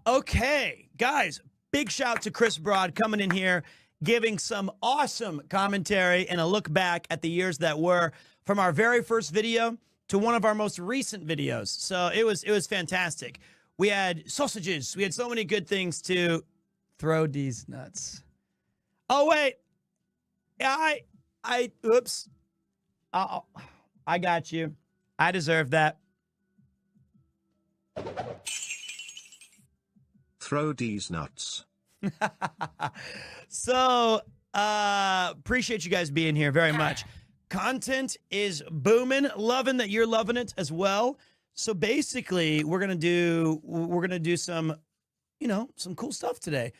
Okay, guys, big shout to Chris Broad coming in here, giving some awesome commentary and a look back at the years that were from our very first video to one of our most recent videos. So it was fantastic. We had sausages. We had so many good things to throw these nuts. Oh, wait. Oops. I got you. I deserve that. Throw these nuts. So, appreciate you guys being here very much. Content is booming. Loving that you're loving it as well. So basically, we're gonna do some, some cool stuff today.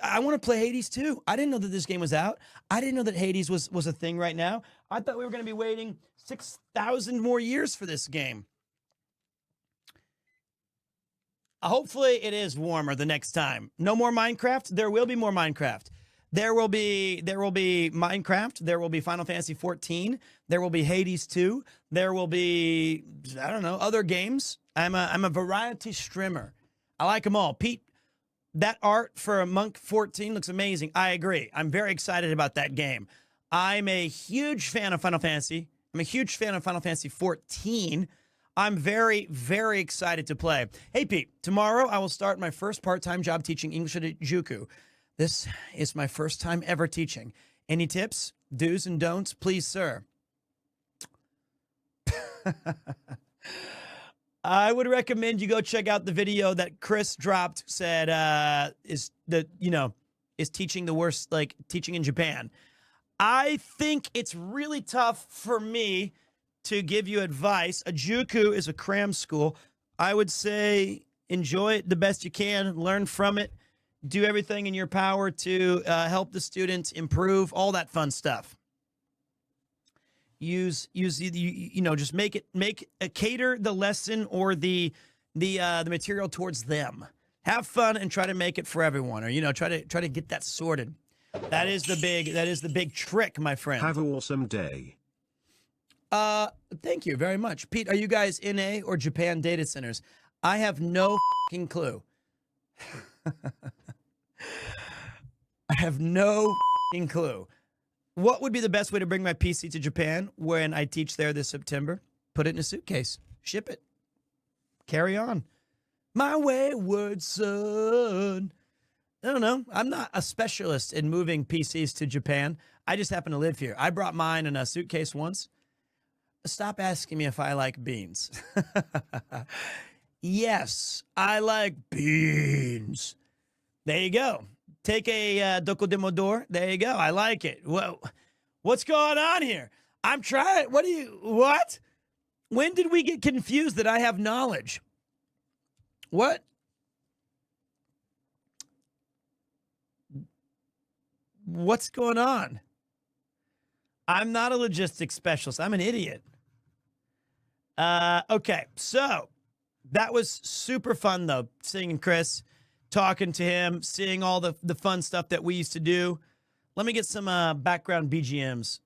I want to play Hades too. I didn't know that this game was out. I didn't know that Hades was a thing right now. I thought we were gonna be waiting 6,000 more years for this game. Hopefully it is warmer the next time. No more Minecraft. There will be more Minecraft. There will be Minecraft. There will be Final Fantasy 14. There will be Hades 2. There will be, I don't know, other games. I'm a variety streamer. I like them all. Pete, that art for a Monk 14 looks amazing. I agree. I'm very excited about that game. I'm a huge fan of Final Fantasy. I'm a huge fan of Final Fantasy 14. I'm very, very excited to play. Hey, Pete, tomorrow I will start my first part-time job teaching English at Juku. This is my first time ever teaching. Any tips, do's and don'ts, please, sir? I would recommend you go check out the video that Chris dropped, said is teaching the worst, like teaching in Japan. I think it's really tough for me to give you advice. A Juku is a cram school. I would say enjoy it the best you can, learn from it, do everything in your power to help the students improve, all that fun stuff. Just cater the lesson or the material towards them. Have fun and try to make it for everyone, or try to get that sorted. That is the big trick, my friend. Have an awesome day. Thank you very much. Pete, are you guys NA or Japan data centers? I have no fucking clue. I have no fucking clue. What would be the best way to bring my PC to Japan when I teach there this September? Put it in a suitcase. Ship it. Carry on. My wayward son. I don't know. I'm not a specialist in moving PCs to Japan. I just happen to live here. I brought mine in a suitcase once. Stop asking me if I like beans. Yes, I like beans. There you go. Take a Dokodemodor. There you go. I like it. Whoa. What's going on here? I'm trying. What? When did we get confused that I have knowledge? What? What's going on? I'm not a logistics specialist. I'm an idiot. Okay, so that was super fun, though, seeing Chris, talking to him, seeing all the fun stuff that we used to do. Let me get some background BGMs.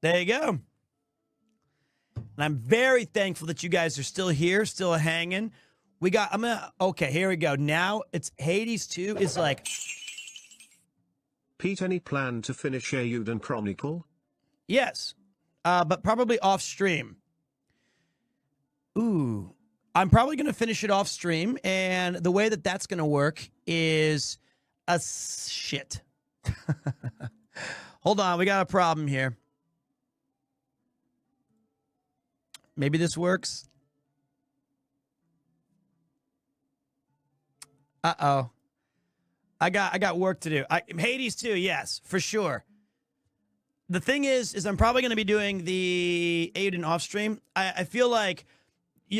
There you go. And I'm very thankful that you guys are still here, still hanging. Okay, here we go. Now it's Hades 2 is like. Pete, any plan to finish Eiyuden Chronicle? Yes, but probably off stream. Ooh, I'm probably going to finish it off stream. And the way that that's going to work is shit. Hold on, we got a problem here. Maybe this works. Uh-oh. I got work to do. Hades 2, yes, for sure. The thing is I'm probably going to be doing the Eiyuden off stream. I feel like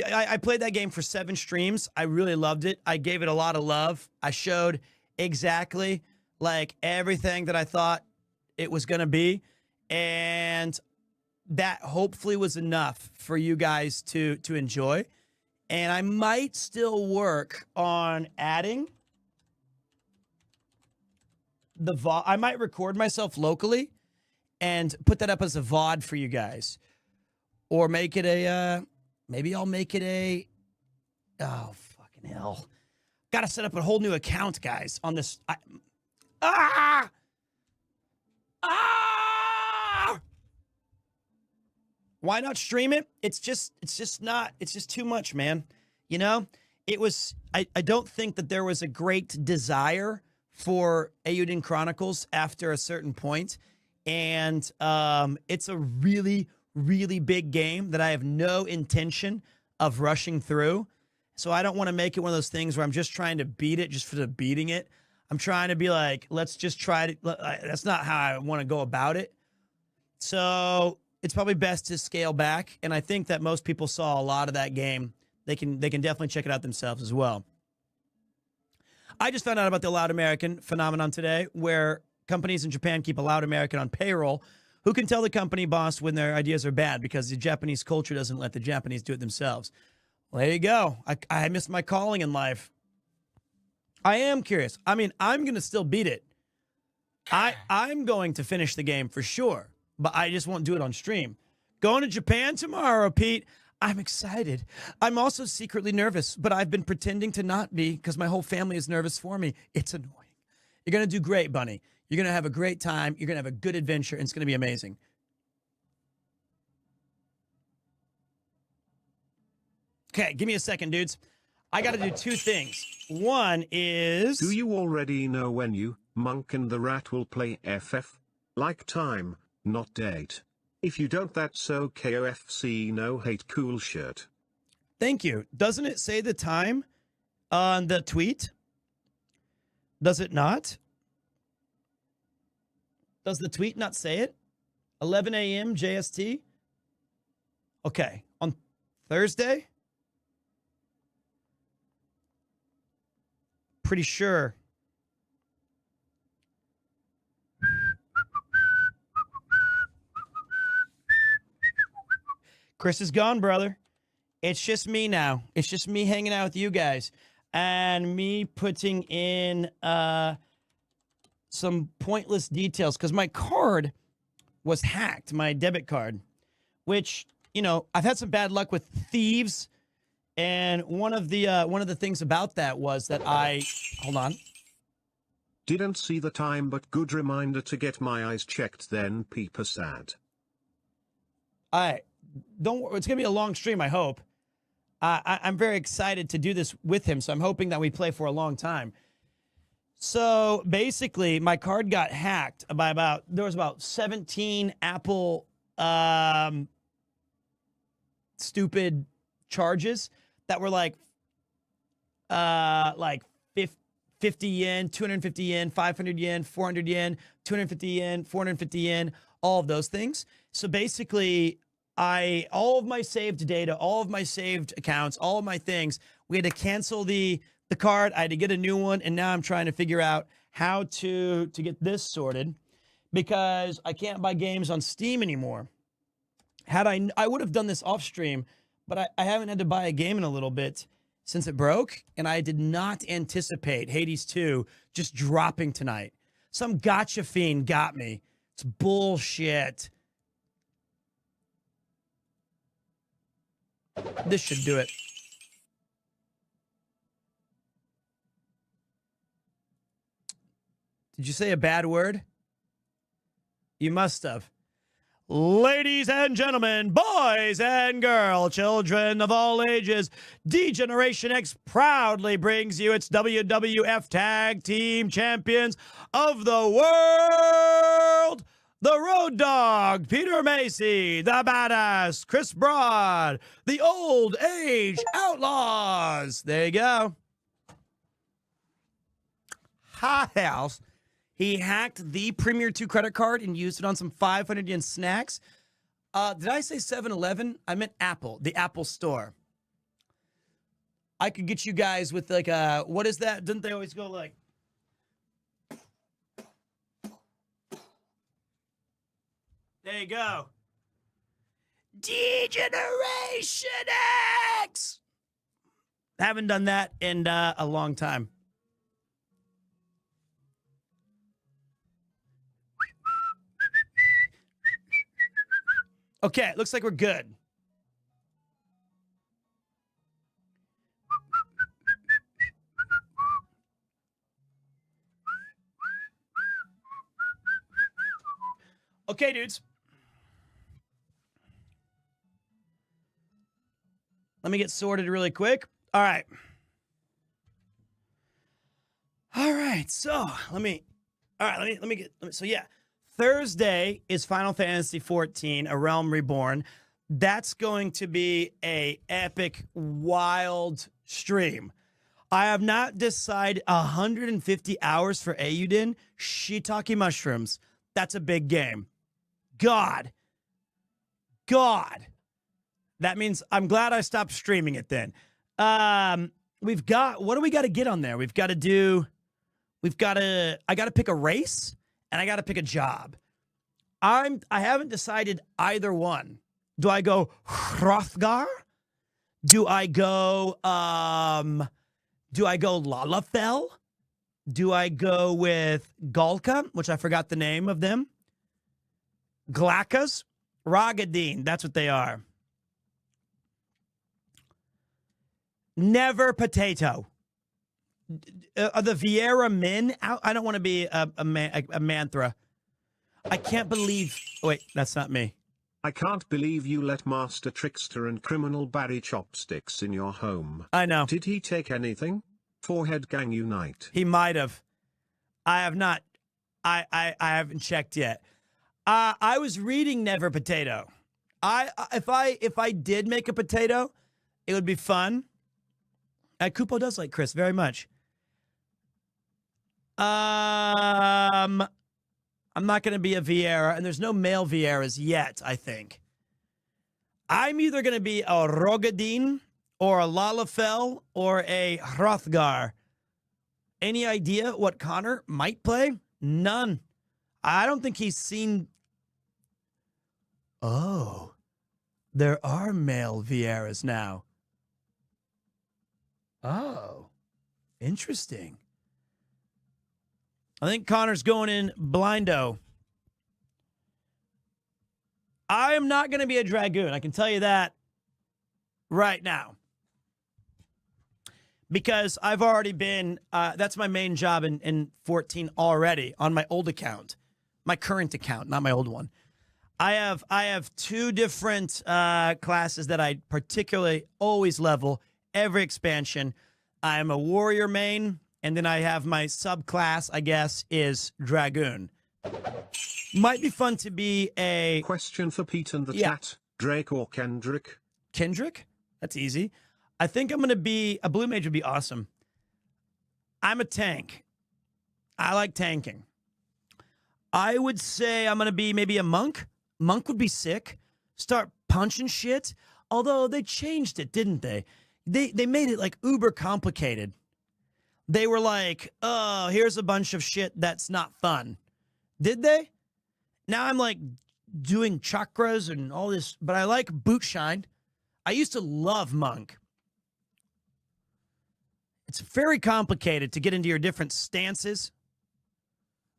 I played that game for 7 streams. I really loved it. I gave it a lot of love. I showed exactly like everything that I thought it was going to be. And that hopefully was enough for you guys to enjoy. And I might still work on adding the VOD. I might record myself locally and put that up as a VOD for you guys. Or make it a, maybe I'll make it a, oh, fucking hell. Got to set up a whole new account, guys, on this. Why not stream it? It's just too much, man. You know, I don't think that there was a great desire for Eiyuden Chronicles after a certain point. And it's a really, really big game that I have no intention of rushing through. So I don't want to make it one of those things where I'm just trying to beat it just for the beating it. I'm trying to be like, let's just try to, that's not how I want to go about it. So it's probably best to scale back. And I think that most people saw a lot of that game. They can definitely check it out themselves as well. I just found out about the Loud American phenomenon today, where companies in Japan keep a Loud American on payroll who can tell the company boss when their ideas are bad because the Japanese culture doesn't let the Japanese do it themselves. Well, there you go. I missed my calling in life. I am curious. I mean, I'm going to still beat it. I'm going to finish the game for sure, but I just won't do it on stream. Going to Japan tomorrow, Pete. I'm excited. I'm also secretly nervous, but I've been pretending to not be because my whole family is nervous for me. It's annoying. You're going to do great, Bunny. You're going to have a great time. You're going to have a good adventure, and it's going to be amazing. Okay, give me a second, dudes. I got to do two things. One is... Do you already know when you, Monk and the Rat will play FF? Like time, not date. If you don't, that's okay. OFC, no hate, cool shirt. Thank you. Doesn't it say the time on the tweet? Does it not? Does the tweet not say it? 11 a.m. JST? Okay. On Thursday? Pretty sure. Chris is gone, brother. It's just me now. It's just me hanging out with you guys. And me putting in some pointless details because my card was hacked, my debit card, which, you know, I've had some bad luck with thieves. And one of the things about that was that hold on. Didn't see the time, but good reminder to get my eyes checked then, peeper sad. Don't worry, it's going to be a long stream, I hope. I'm very excited to do this with him, so I'm hoping that we play for a long time. So basically, my card got hacked by there was about 17 Apple stupid charges that were like 50 yen, 250 yen, 500 yen, 400 yen, 250 yen, 450 yen, all of those things. So basically, all of my saved data, all of my saved accounts, all of my things, we had to cancel the card. I had to get a new one, and now I'm trying to figure out how to get this sorted because I can't buy games on Steam anymore. Had I would have done this off stream, but I haven't had to buy a game in a little bit since it broke, and I did not anticipate Hades 2 just dropping tonight. Some gotcha fiend got me. It's bullshit. This should do it. Did you say a bad word? You must have. Ladies and gentlemen, boys and girls, children of all ages, D-Generation X proudly brings you its WWF Tag Team Champions of the World, the Road Dogg, Peter Macy, the Badass, Chris Broad, the Old Age Outlaws. There you go. Hot house. He hacked the PremierTwo credit card and used it on some 500 yen snacks. Did I say 7-Eleven? I meant Apple, the Apple Store. I could get you guys with like a, what is that? Didn't they always go like? There you go. D-Generation X! Haven't done that in a long time. Okay, looks like we're good. Okay, dudes. Let me get sorted really quick. All right. All right. So let me get. So yeah, Thursday is Final Fantasy 14, A Realm Reborn. That's going to be a epic, wild stream. I have not decided 150 hours for Ayuden. Shiitake mushrooms. That's a big game. God. That means I'm glad I stopped streaming it then. We've got, what do we got to get on there? I got to pick a race and I got to pick a job. I haven't decided either one. Do I go Hrothgar? Do I go Lalafell? Do I go with Galka, which I forgot the name of them? Glakas? Rogadine, that's what they are. Never potato. Are the Vieira men out? I don't want to be a manthra. I can't believe... Oh, wait, that's not me. I can't believe you let Master Trickster and Criminal Barry Chopsticks in your home. I know. Did he take anything? Forehead Gang Unite. He might have. I have not. I haven't checked yet. I was reading Never Potato. If I did make a potato, it would be fun. Kupo does like Chris very much. I'm not going to be a Vieira, and there's no male Vieiras yet, I think. I'm either going to be a Rogadin or a Lalafell or a Hrothgar. Any idea what Connor might play? None. I don't think he's seen... Oh, there are male Vieiras now. Oh, interesting. I think Connor's going in blindo. I am not going to be a Dragoon. I can tell you that right now. Because I've already been, that's my main job in 14 already on my old account. My current account, not my old one. I have two different classes that I particularly always level every expansion. I am a warrior main, and then I have my subclass, I guess, is Dragoon. Might be fun to be a... Question for Pete and the chat. Drake or Kendrick? Kendrick? That's easy. I think I'm going to be... A blue mage would be awesome. I'm a tank. I like tanking. I would say I'm going to be maybe a monk. Monk would be sick. Start punching shit. Although they changed it, didn't they? They made it like uber complicated. They were like, oh, here's a bunch of shit that's not fun. Did they? Now I'm like doing chakras and all this, but I like boot shine. I used to love monk. It's very complicated to get into your different stances.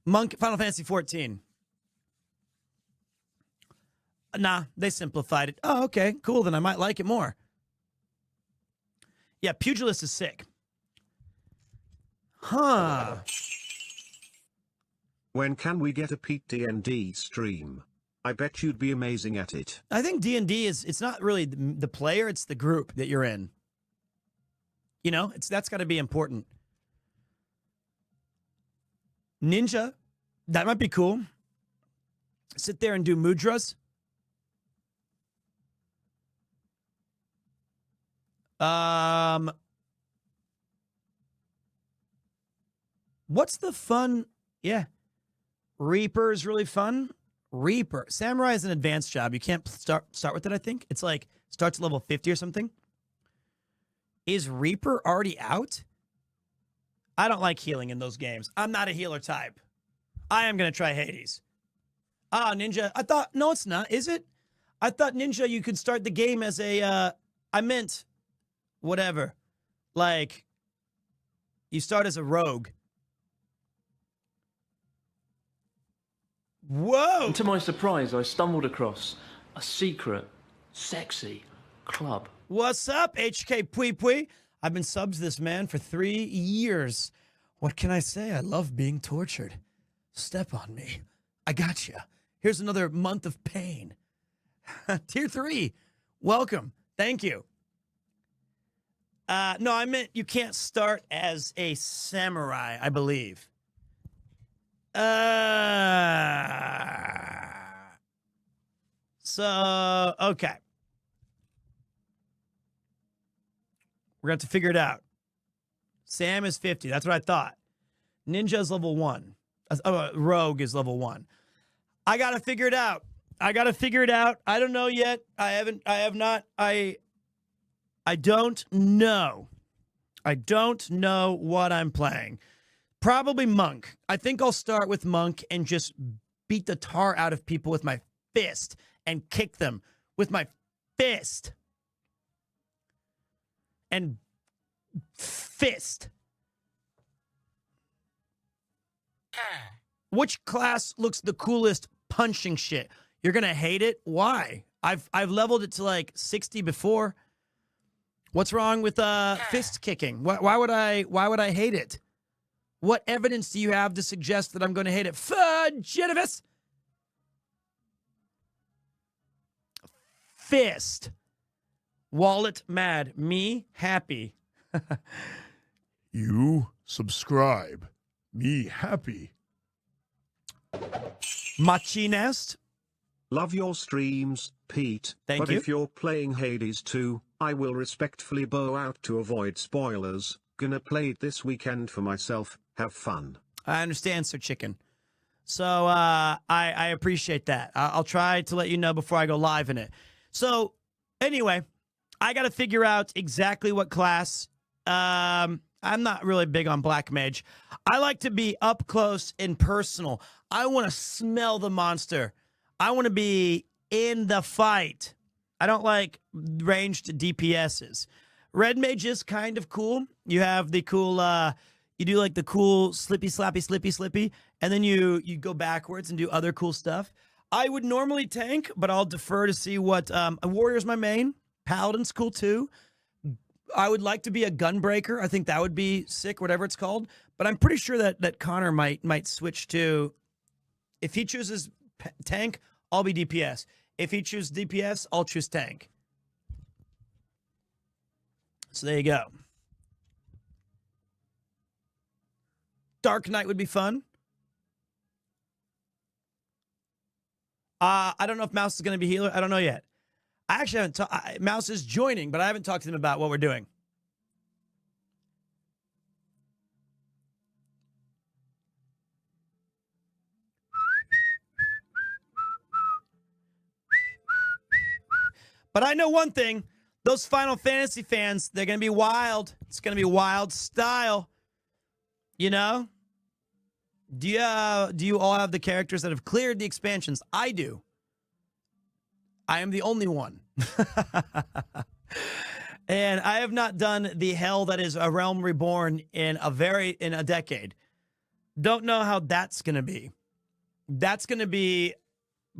Monk, Final Fantasy 14. Nah, they simplified it. Oh, okay, cool. Then I might like it more. Yeah, Pugilist is sick. Huh. When can we get a Pete D&D stream? I bet you'd be amazing at it. I think D&D is, it's not really the player, it's the group that you're in. You know, that's got to be important. Ninja, that might be cool. Sit there and do mudras. What's the fun? Yeah. Reaper is really fun. Reaper. Samurai is an advanced job. You can't start with it, I think. It's like starts at level 50 or something. Is Reaper already out? I don't like healing in those games. I'm not a healer type. I am going to try Hades. Ah, Ninja. I thought, no, it's not. Is it? I thought Ninja, you could start the game as a, I meant whatever. Like, you start as a rogue. Whoa! And to my surprise, I stumbled across a secret, sexy club. What's up, HK Pui Pui? I've been subbed to this man for 3 years. What can I say? I love being tortured. Step on me. I got you. Here's another month of pain. Tier 3. Welcome. Thank you. No, I meant you can't start as a samurai, I believe. So, okay. We're going to have to figure it out. Sam is 50. That's what I thought. Ninja is level 1. Rogue is level 1. I got to figure it out. I don't know yet. I don't know. I don't know what I'm playing. Probably Monk. I think I'll start with Monk and just beat the tar out of people with my fist and kick them with my fist. And fist. Which class looks the coolest punching shit? You're gonna hate it. Why? I've leveled it to like 60 before. What's wrong with fist kicking? Why would I hate it? What evidence do you have to suggest that I'm going to hate it? Fudgitivus. Fist. Wallet mad. Me happy. You subscribe. Me happy. Machinest. Love your streams, Pete. Thank but you. If you're playing Hades 2, I will respectfully bow out to avoid spoilers. Gonna play it this weekend for myself. Have fun. I understand, Sir Chicken. So I appreciate that. I'll try to let you know before I go live in it. So anyway, I got to figure out exactly what class. I'm not really big on Black Mage. I like to be up close and personal. I want to smell the monster. I want to be in the fight. I don't like ranged DPSs. Red Mage is kind of cool. You have the cool, you do like the cool slippy, slappy, slippy, slippy, and then you go backwards and do other cool stuff. I would normally tank, but I'll defer to see what, Warrior's my main. Paladin's cool too. I would like to be a gunbreaker. I think that would be sick, whatever it's called. But I'm pretty sure that Connor might switch to, if he chooses tank, I'll be DPS. If he chooses DPS, I'll choose tank. So there you go. Dark Knight would be fun. I don't know if Mouse is going to be healer. I don't know yet. I actually haven't talked. Mouse is joining, but I haven't talked to him about what we're doing. But I know one thing. Those Final Fantasy fans, they're going to be wild. It's going to be wild style. You know? Do you all have the characters that have cleared the expansions? I do. I am the only one. And I have not done the hell that is A Realm Reborn in a decade. Don't know how that's going to be. That's going to be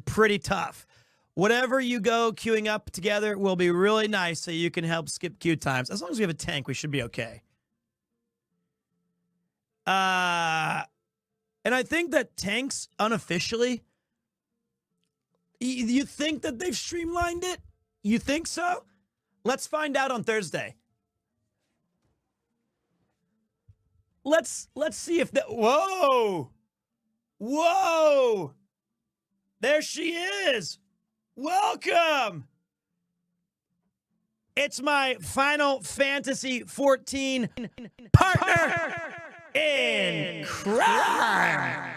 pretty tough. Whatever you go queuing up together will be really nice so you can help skip queue times. As long as we have a tank, we should be okay. And I think that tanks, unofficially, you think that they've streamlined it? You think so? Let's find out on Thursday. Let's see if that... Whoa! Whoa! There she is! Welcome! It's my Final Fantasy 14 partner in crime!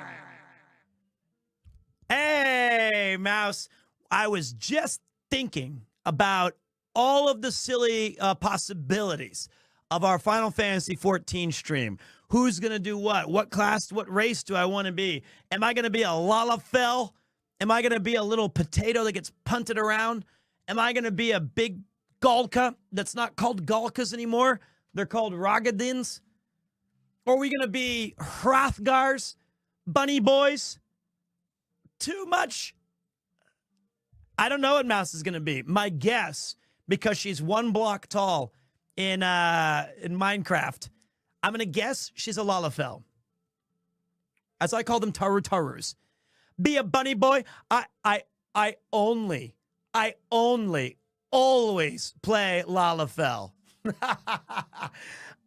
Hey, Mouse. I was just thinking about all of the silly possibilities of our Final Fantasy 14 stream. Who's going to do what? What class, what race do I want to be? Am I going to be a Lalafell? Am I going to be a little potato that gets punted around? Am I going to be a big Galka that's not called Galkas anymore? They're called Ragadins? Or are we going to be Hrothgars? Bunny boys? Too much? I don't know what Mouse is going to be. My guess, because she's 1 block tall in Minecraft, I'm going to guess she's a Lalafell. As I call them, Tartarus. Be a bunny boy. I only always play Lalafell.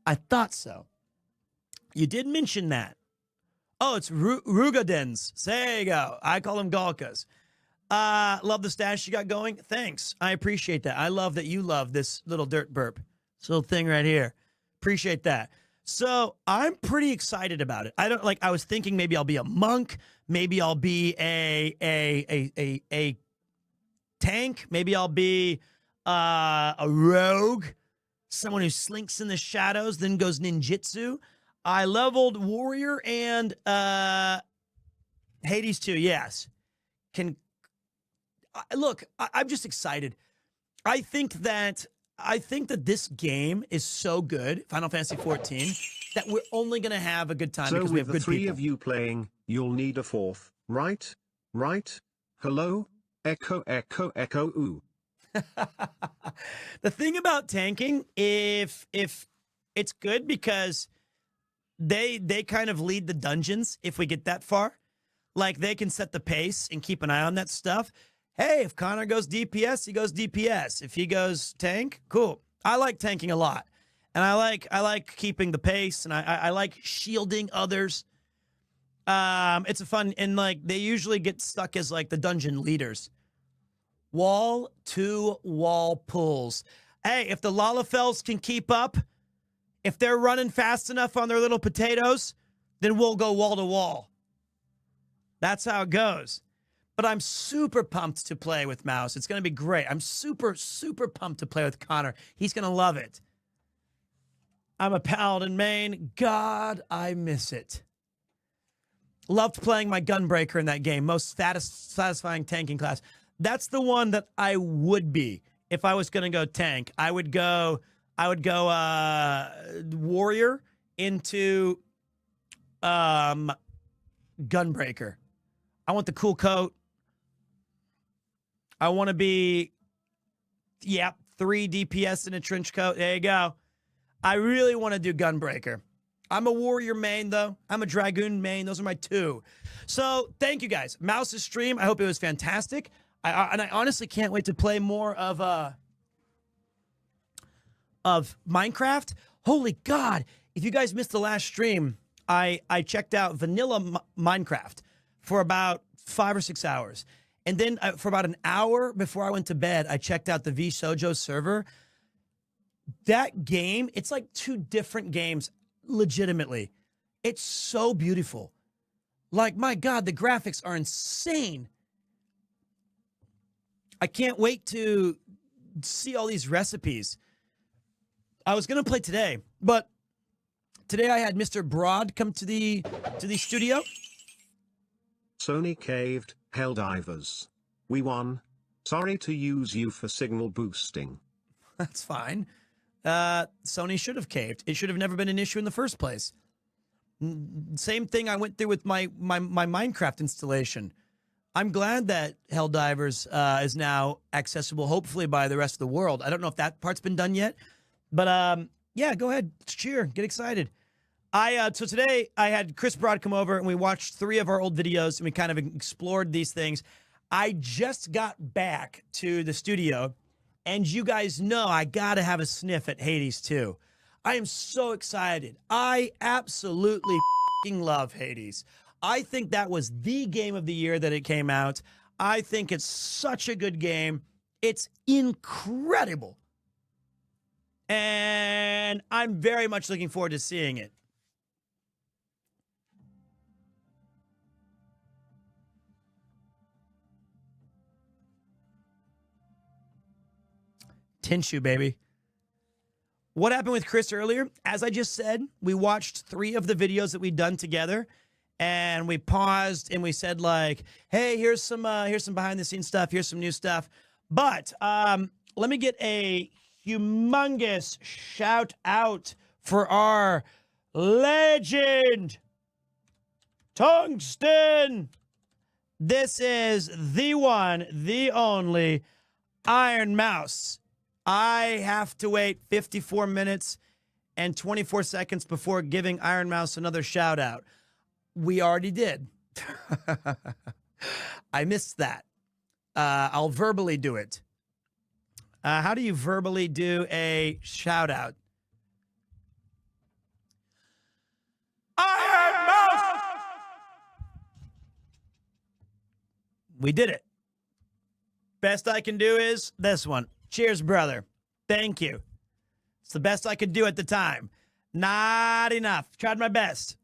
I thought so. You did mention that. Oh, it's Rugadens. There you go. I call them Galkas. Love the stash you got going. Thanks. I appreciate that. I love that you love this little dirt burp. This little thing right here. Appreciate that. So I'm pretty excited about it. I was thinking maybe I'll be a monk. Maybe I'll be a tank. Maybe I'll be a rogue. Someone who slinks in the shadows, then goes ninjutsu. I leveled warrior and Hades 2. Yes. Look, I'm just excited. I think that this game is so good, Final Fantasy 14, that we're only going to have a good time so because we have with the good three people. of you playing, you'll need a fourth, right? Right? Hello? Echo, echo, echo, ooh. The thing about tanking, if it's good because they kind of lead the dungeons if we get that far. Like, they can set the pace and keep an eye on that stuff. Hey, if Connor goes DPS, he goes DPS. If he goes tank, cool. I like tanking a lot. And I like keeping the pace, and I like shielding others. It's a fun, and like they usually get stuck as like the dungeon leaders. Wall to wall pulls. Hey, if the Lalafells can keep up, if they're running fast enough on their little potatoes, then we'll go wall to wall. That's how it goes. But I'm super pumped to play with Mouse. It's going to be great. I'm super, super pumped to play with Connor. He's going to love it. I'm a paladin main. God, I miss it. Loved playing my Gunbreaker in that game. Most satisfying tanking class. That's the one that I would be if I was going to go tank. I would go warrior into Gunbreaker. I want the cool coat. I want to be 3 DPS in a trench coat. There you go. I really want to do Gunbreaker. I'm a warrior main, though. I'm a dragoon main. Those are my 2. So thank you, guys. Mouse's stream, I hope it was fantastic. And I honestly can't wait to play more of Minecraft. Holy God. If you guys missed the last stream, I checked out vanilla Minecraft for about 5 or 6 hours. And then for about an hour before I went to bed, I checked out the VSojo server. That game, it's like 2 different games, legitimately. It's so beautiful. Like, my God, the graphics are insane. I can't wait to see all these recipes. I was going to play today, but today I had Mr. Broad come to the studio. Sony caved, Helldivers. We won. Sorry to use you for signal boosting. That's fine. Sony should have caved. It should have never been an issue in the first place. Same thing I went through with my Minecraft installation. I'm glad that Helldivers is now accessible, hopefully by the rest of the world. I don't know if that part's been done yet, but yeah, go ahead, cheer, get excited. So today I had Chris Broad come over and we watched 3 of our old videos and we kind of explored these things. I just got back to the studio, and you guys know I gotta have a sniff at Hades 2. I am so excited. I absolutely f***ing love Hades. I think that was the game of the year that it came out. I think it's such a good game. It's incredible. And I'm very much looking forward to seeing it. Tinshu, baby. What happened with Chris earlier? As I just said, we watched 3 of the videos that we'd done together, and we paused and we said, like, hey, here's some behind the scenes stuff, here's some new stuff. But let me get a humongous shout out for our legend, Tungsten. This is the one, the only Iron Mouse. I have to wait 54 minutes and 24 seconds before giving Iron Mouse another shout out. We already did. I missed that. I'll verbally do it. How do you verbally do a shout out? Iron Mouse! We did it. Best I can do is this one. Cheers, brother. Thank you. It's the best I could do at the time. Not enough. Tried my best.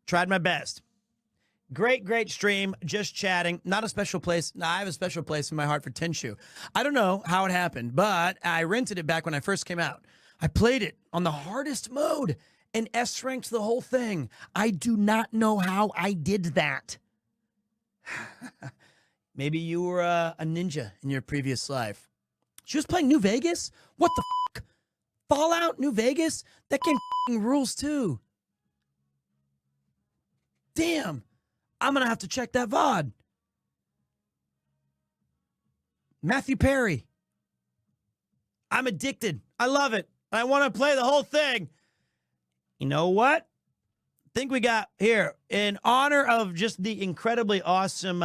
Tried my best. Great, great stream. Just chatting. Not a special place. No, I have a special place in my heart for Tenshu. I don't know how it happened, but I rented it back when I first came out. I played it on the hardest mode and S-ranked the whole thing. I do not know how I did that. Maybe you were a ninja in your previous life. She was playing New Vegas? What the fuck? Fallout New Vegas? That game rules too. Damn. I'm going to have to check that VOD. Matthew Perry. I'm addicted. I love it. I want to play the whole thing. You know what? I think we got here, in honor of just the incredibly awesome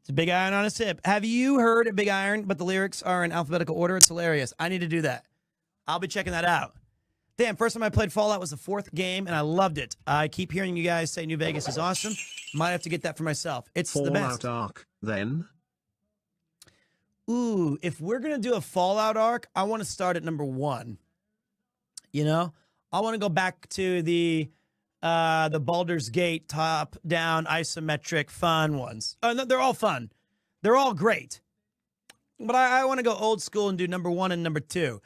It's a Big Iron on a sip. Have you heard Big Iron, but the lyrics are in alphabetical order? It's hilarious. I need to do that. I'll be checking that out. Damn, first time I played Fallout was the 4th game, and I loved it. I keep hearing you guys say New Vegas is awesome. Might have to get that for myself. It's the best. Fallout arc, then? Ooh, if we're going to do a Fallout arc, I want to start at number 1. You know? I want to go back to the Baldur's Gate top-down isometric fun ones. No, they're all fun. They're all great. But I want to go old school and do number 1 and number 2.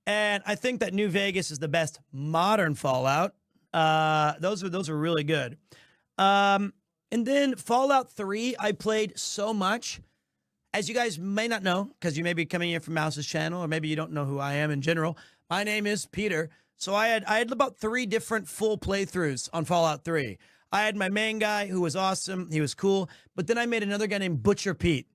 And I think that New Vegas is the best modern Fallout. Those are really good. And then Fallout 3, I played so much. As you guys may not know, because you may be coming in from Mouse's channel, or maybe you don't know who I am in general, my name is Peter. So I had about 3 different full playthroughs on Fallout 3. I had my main guy who was awesome. He was cool. But then I made another guy named Butcher Pete.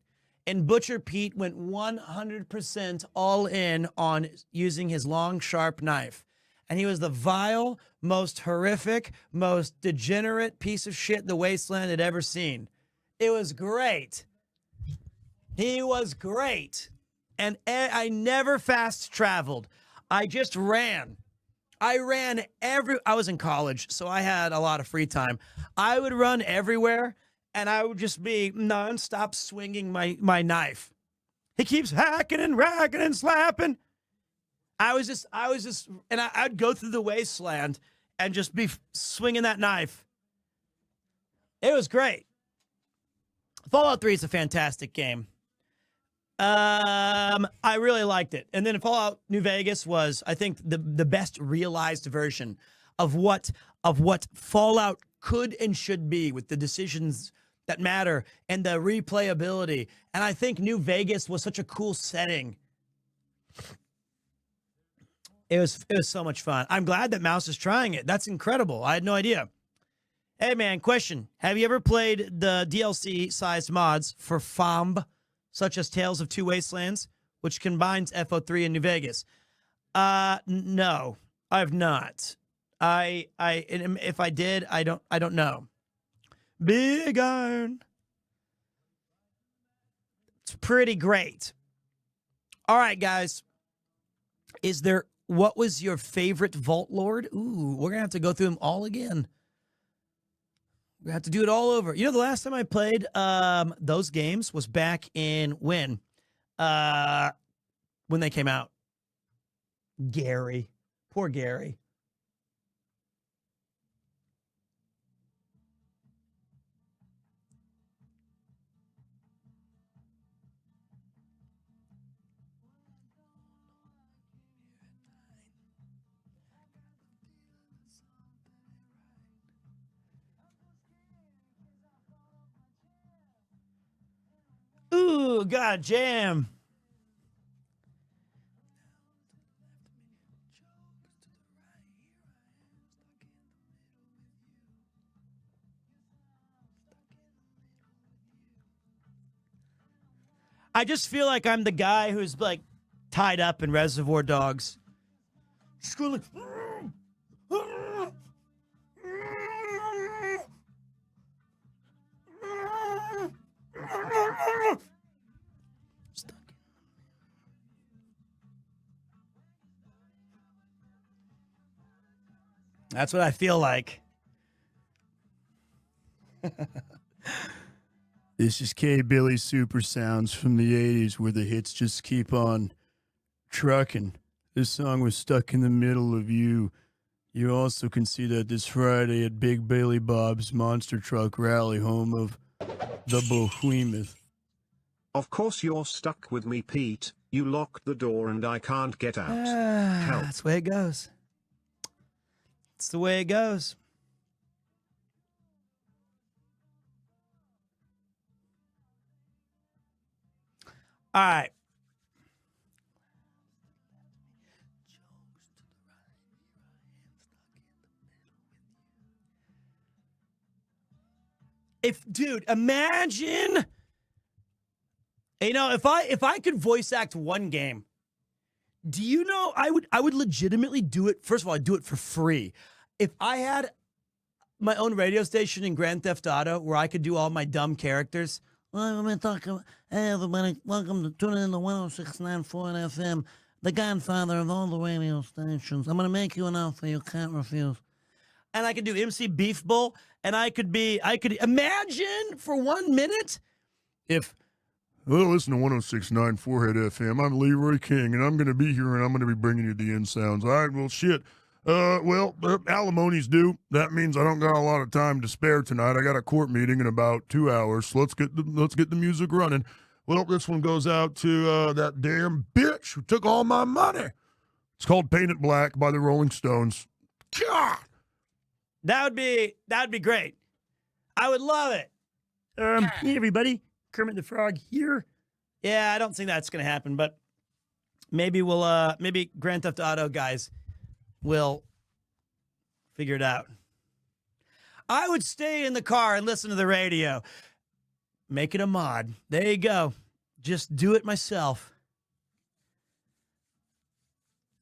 And Butcher Pete went 100% all in on using his long, sharp knife. And he was the vile, most horrific, most degenerate piece of shit the Wasteland had ever seen. It was great. He was great. And I never fast traveled. I just ran. I was in college, so I had a lot of free time. I would run everywhere, and I would just be nonstop swinging my knife. He keeps hacking and racking and slapping. And I'd go through the wasteland and just be swinging that knife. It was great. Fallout 3 is a fantastic game. I really liked it. And then Fallout New Vegas was, I think, the best realized version of what Fallout could and should be, with the decisions that matter and the replayability. And I think New Vegas was such a cool setting. It was so much fun. I'm glad that Mouse is trying it. That's incredible. I had no idea. Hey man, question. Have you ever played the DLC sized mods for FOMB, such as Tales of Two Wastelands, which combines FO3 and New Vegas? No, I have not. If I did, I don't know. Big Iron. It's pretty great. All right, guys. What was your favorite Vault Lord? Ooh, we're gonna have to go through them all again. We have to do it all over. You know, the last time I played those games was back in when they came out. Gary. Poor Gary. Ooh, God, jam. I just feel like I'm the guy who's like tied up in Reservoir Dogs. Scrolling. That's what I feel like. This is K. Billy Super Sounds from the 80s, where the hits just keep on trucking. This song was Stuck in the Middle of You. You also can see that this Friday at Big Billy Bob's Monster Truck Rally, home of the Behemoth. Of course you're stuck with me, Pete. You locked the door and I can't get out. Help. That's the way it goes. It's the way it goes. All right. Dude, imagine, you know, if I could voice act one game, do you know I would legitimately do it. First of all, I'd do it for free. If I had my own radio station in Grand Theft Auto where I could do all my dumb characters. Well, I'm talking. Hey, everybody, welcome to tuning in to 106.94 FM, the godfather of all the radio stations. I'm going to make you an offer you can't refuse. And I could do MC Beef Bull, and I could imagine for 1 minute if. Well, listen to 106.9 Forehead FM. I'm Leroy King, and I'm going to be here, and I'm going to be bringing you the end sounds. All right, well, shit. Alimony's due. That means I don't got a lot of time to spare tonight. I got a court meeting in about 2 hours. So let's get the music running. Well, this one goes out to that damn bitch who took all my money. It's called Paint It Black by the Rolling Stones. God! That would be great. I would love it. Hey everybody, Kermit the Frog here. Yeah, I don't think that's going to happen, but maybe maybe Grand Theft Auto guys will figure it out. I would stay in the car and listen to the radio. Make it a mod. There you go. Just do it myself.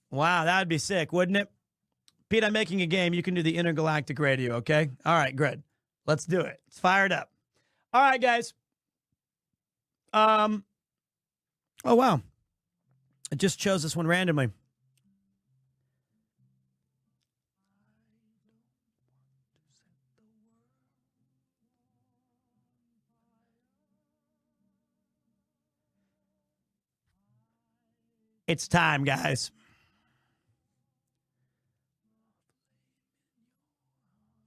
Wow, that would be sick, wouldn't it? Pete, I'm making a game. You can do the intergalactic radio, okay? All right, good. Let's do it. It's fired up. All right, guys. Oh, wow. It just chose this one randomly. It's time, guys.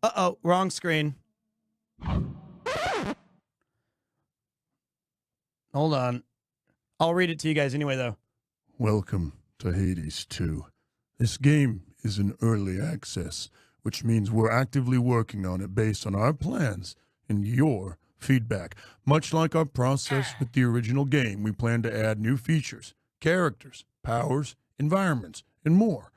Uh-oh, wrong screen. Hold on. I'll read it to you guys anyway, though. Welcome to Hades 2. This game is in early access, which means we're actively working on it based on our plans and your feedback. Much like our process with the original game, we plan to add new features, characters, powers, environments, and more,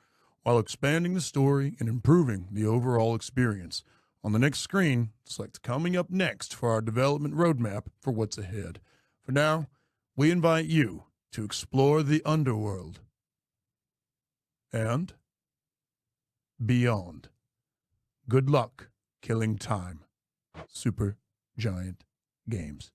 while expanding the story and improving the overall experience. On the next screen, select Coming Up Next for our development roadmap for what's ahead. For now, we invite you to explore the underworld and beyond. Good luck killing time. Super Giant Games.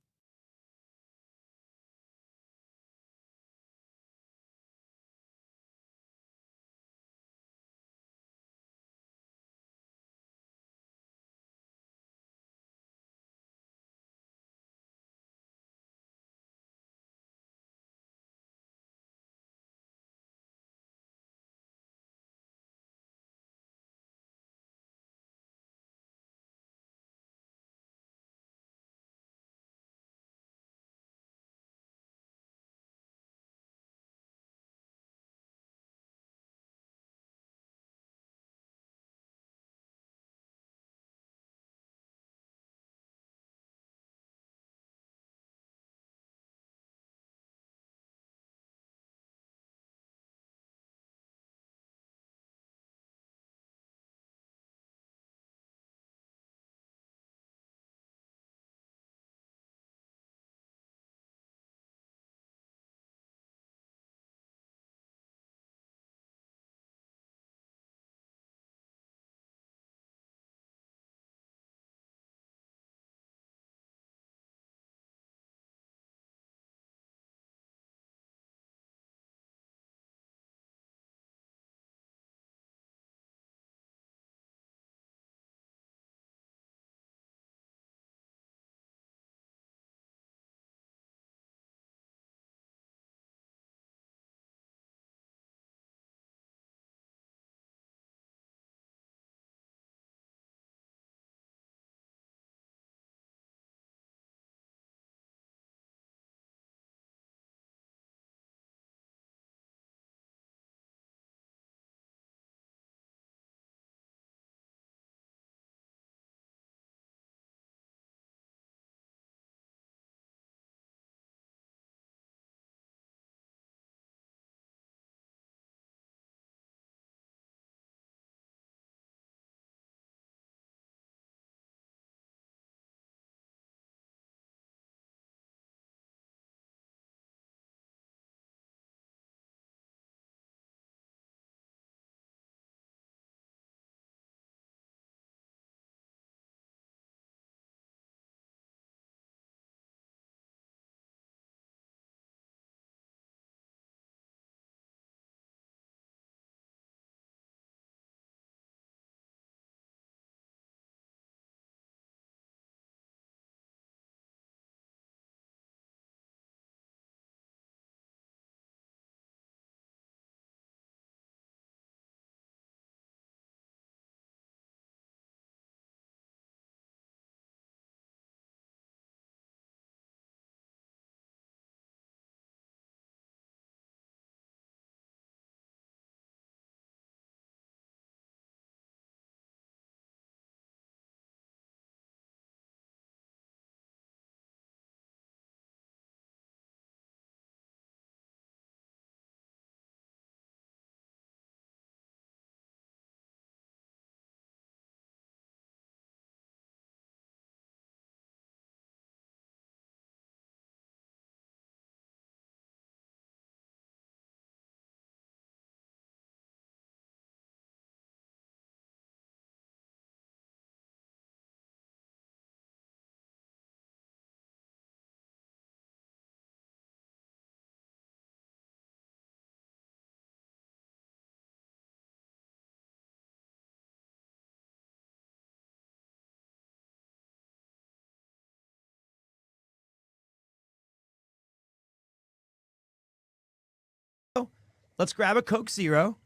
Let's grab a Coke Zero.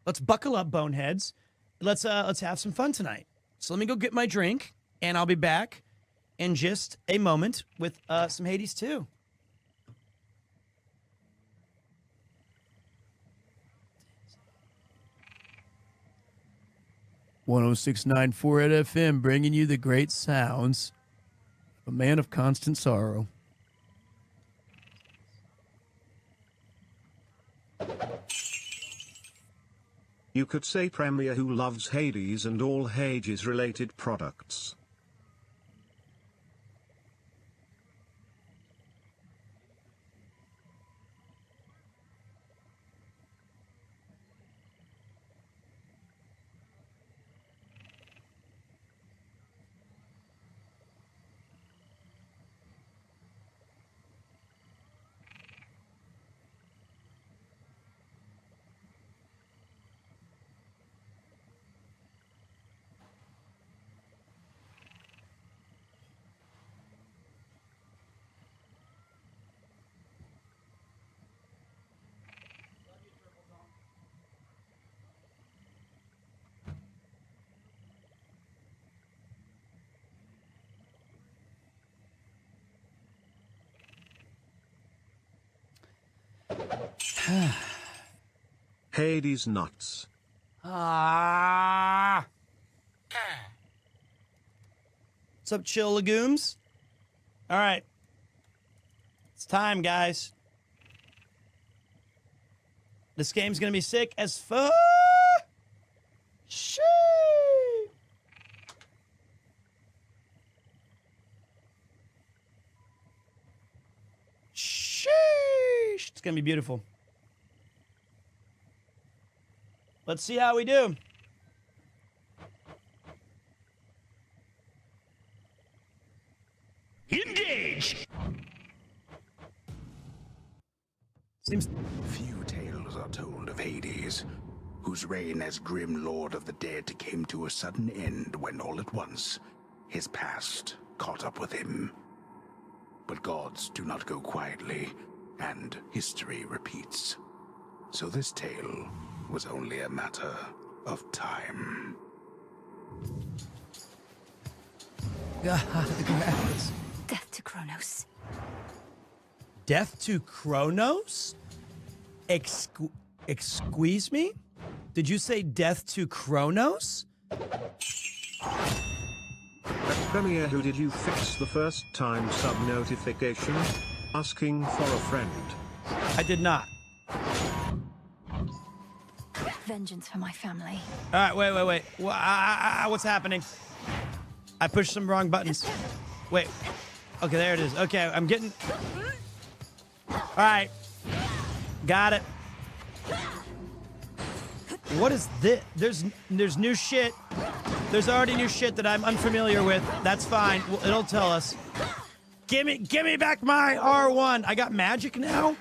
Let's buckle up, boneheads. Let's have some fun tonight. So let me go get my drink, and I'll be back in just a moment with some Hades 2. .1069 at FM, bringing you the great sounds of a man of constant sorrow. You could say Premier who loves Hades and all Hades-related products. Hades nuts. Ah. What's up, chill legumes? All right. It's time, guys. This game's gonna be sick as fuck. Sheesh. Sheesh. It's gonna be beautiful. Let's see how we do. Engage! Seems Few tales are told of Hades, whose reign as grim lord of the dead came to a sudden end when all at once his past caught up with him. But gods do not go quietly, and history repeats. So this tale was only a matter of time. God, the graphics. Death to Kronos. Death to Kronos? Excuse me? Did you say death to Kronos? At Premier who did you fix the first time sub notification? Asking for a friend. I did not. Vengeance for my family. All right, wait. What's happening? I pushed some wrong buttons. Wait. Okay, there it is. Okay, I'm getting... All right. Got it. What is this? There's new shit. There's already new shit that I'm unfamiliar with. That's fine. Well, it'll tell us. Give me back my R1. I got magic now?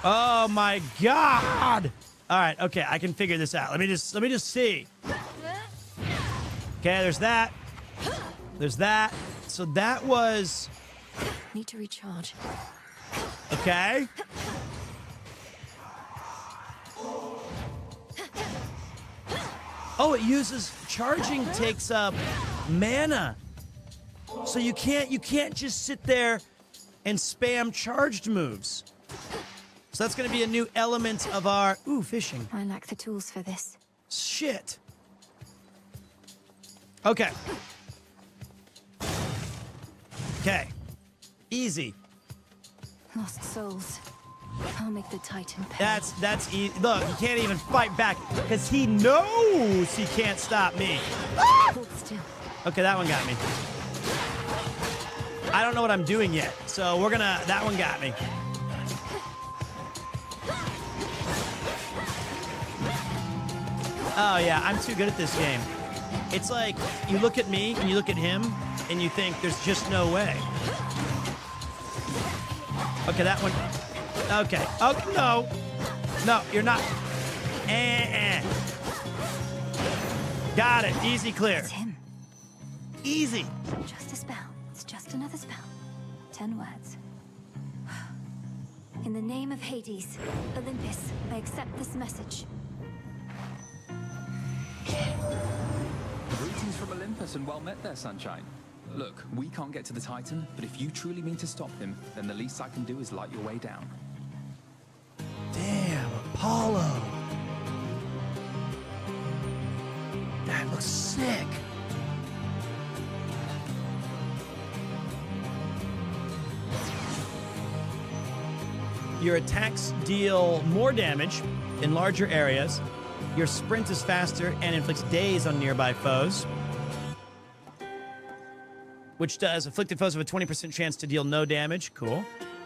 Oh my god! All right, okay, I can figure this out. Let me just see. Okay, there's that. There's that. So that was Need to recharge. okay. Oh, it uses charging takes up mana. So you can't just sit there and spam charged moves. So that's going to be a new element of our... Ooh, fishing. I lack the tools for this. Shit. Okay. Okay. Easy. Lost souls. I'll make the Titan pay. That's easy. Look, he can't even fight back because he knows he can't stop me. Hold still. Okay, that one got me. I don't know what I'm doing yet, so we're gonna... That one got me. Oh, yeah, I'm too good at this game. It's like, you look at me, and you look at him, and you think, there's just no way. Okay, that one... Okay. Oh, no. No, you're not... Got it. Easy clear. It's him. Easy. Just a spell. It's just another spell. 10 words. In the name of Hades, Olympus, I accept this message. Greetings from Olympus and well met there, Sunshine. Look, we can't get to the Titan, but if you truly mean to stop him, then the least I can do is light your way down. Damn, Apollo. That looks sick. Your attacks deal more damage in larger areas. Your sprint is faster and inflicts daze on nearby foes, which does afflicted foes have a 20% chance to deal no damage. Cool.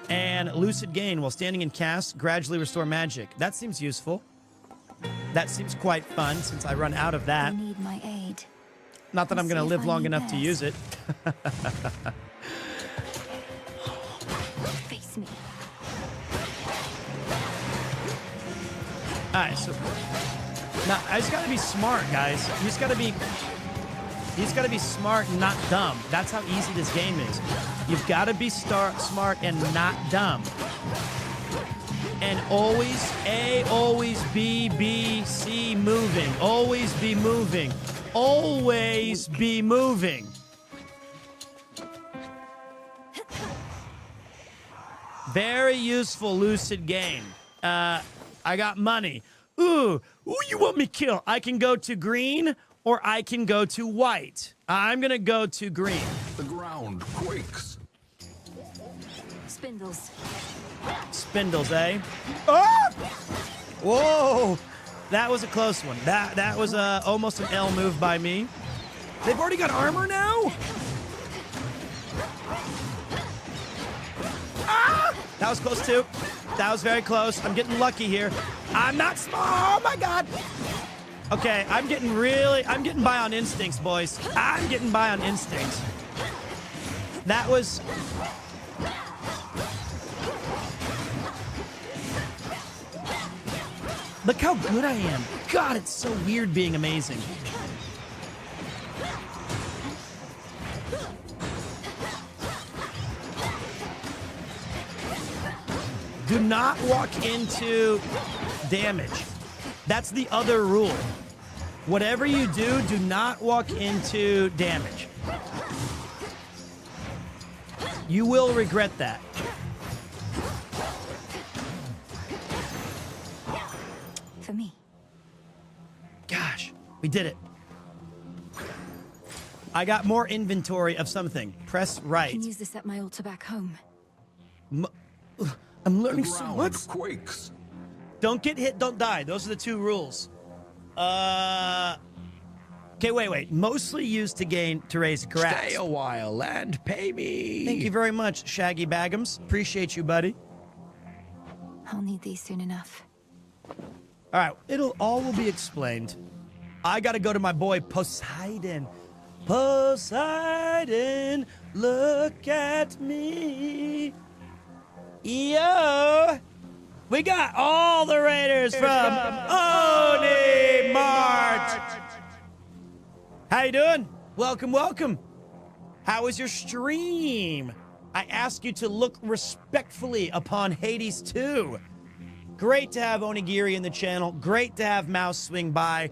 And lucid gain while standing in cast, gradually restore magic. That seems useful. That seems quite fun since I run out of that. I need my aid. Not that I'm going to live long enough to use it. Face me. All right, so now I just got to be smart, guys. You just got to be smart and not dumb. That's how easy this game is. You've got to be smart and not dumb. And always A, always B, B, C, moving. Always be moving. Always be moving. Very useful lucid game. I got money. Ooh, who you want me to kill? I can go to green or I can go to white. I'm gonna go to green. The ground quakes. Spindles. Spindles, eh? Ah! Whoa! That was a close one. That was almost an L move by me. They've already got armor now? Ah! That was close too. That was very close. I'm getting lucky here. I'm not small. Oh my god. Okay, I'm getting by on instincts, boys. I'm getting by on instincts. That was... Look how good I am. God, it's so weird being amazing. Do not walk into damage. That's the other rule. Whatever you do, do not walk into damage. You will regret that. For me. Gosh, we did it. I got more inventory of something. Press I right. can use this at my altar back home. I'm learning The so ground much. quakes. Don't get hit, don't die. Those are the two rules. Okay, wait. Mostly used to raise grass. Stay a while and pay me. Thank you very much, Shaggy Bagums. Appreciate you, buddy. I'll need these soon enough. All right, all will be explained. I gotta go to my boy Poseidon. Poseidon, look at me. Yo, we got all the Raiders from Oni March. How you doing? Welcome. How was your stream? I ask you to look respectfully upon Hades 2. Great to have Onigiri in the channel. Great to have Mouse swing by.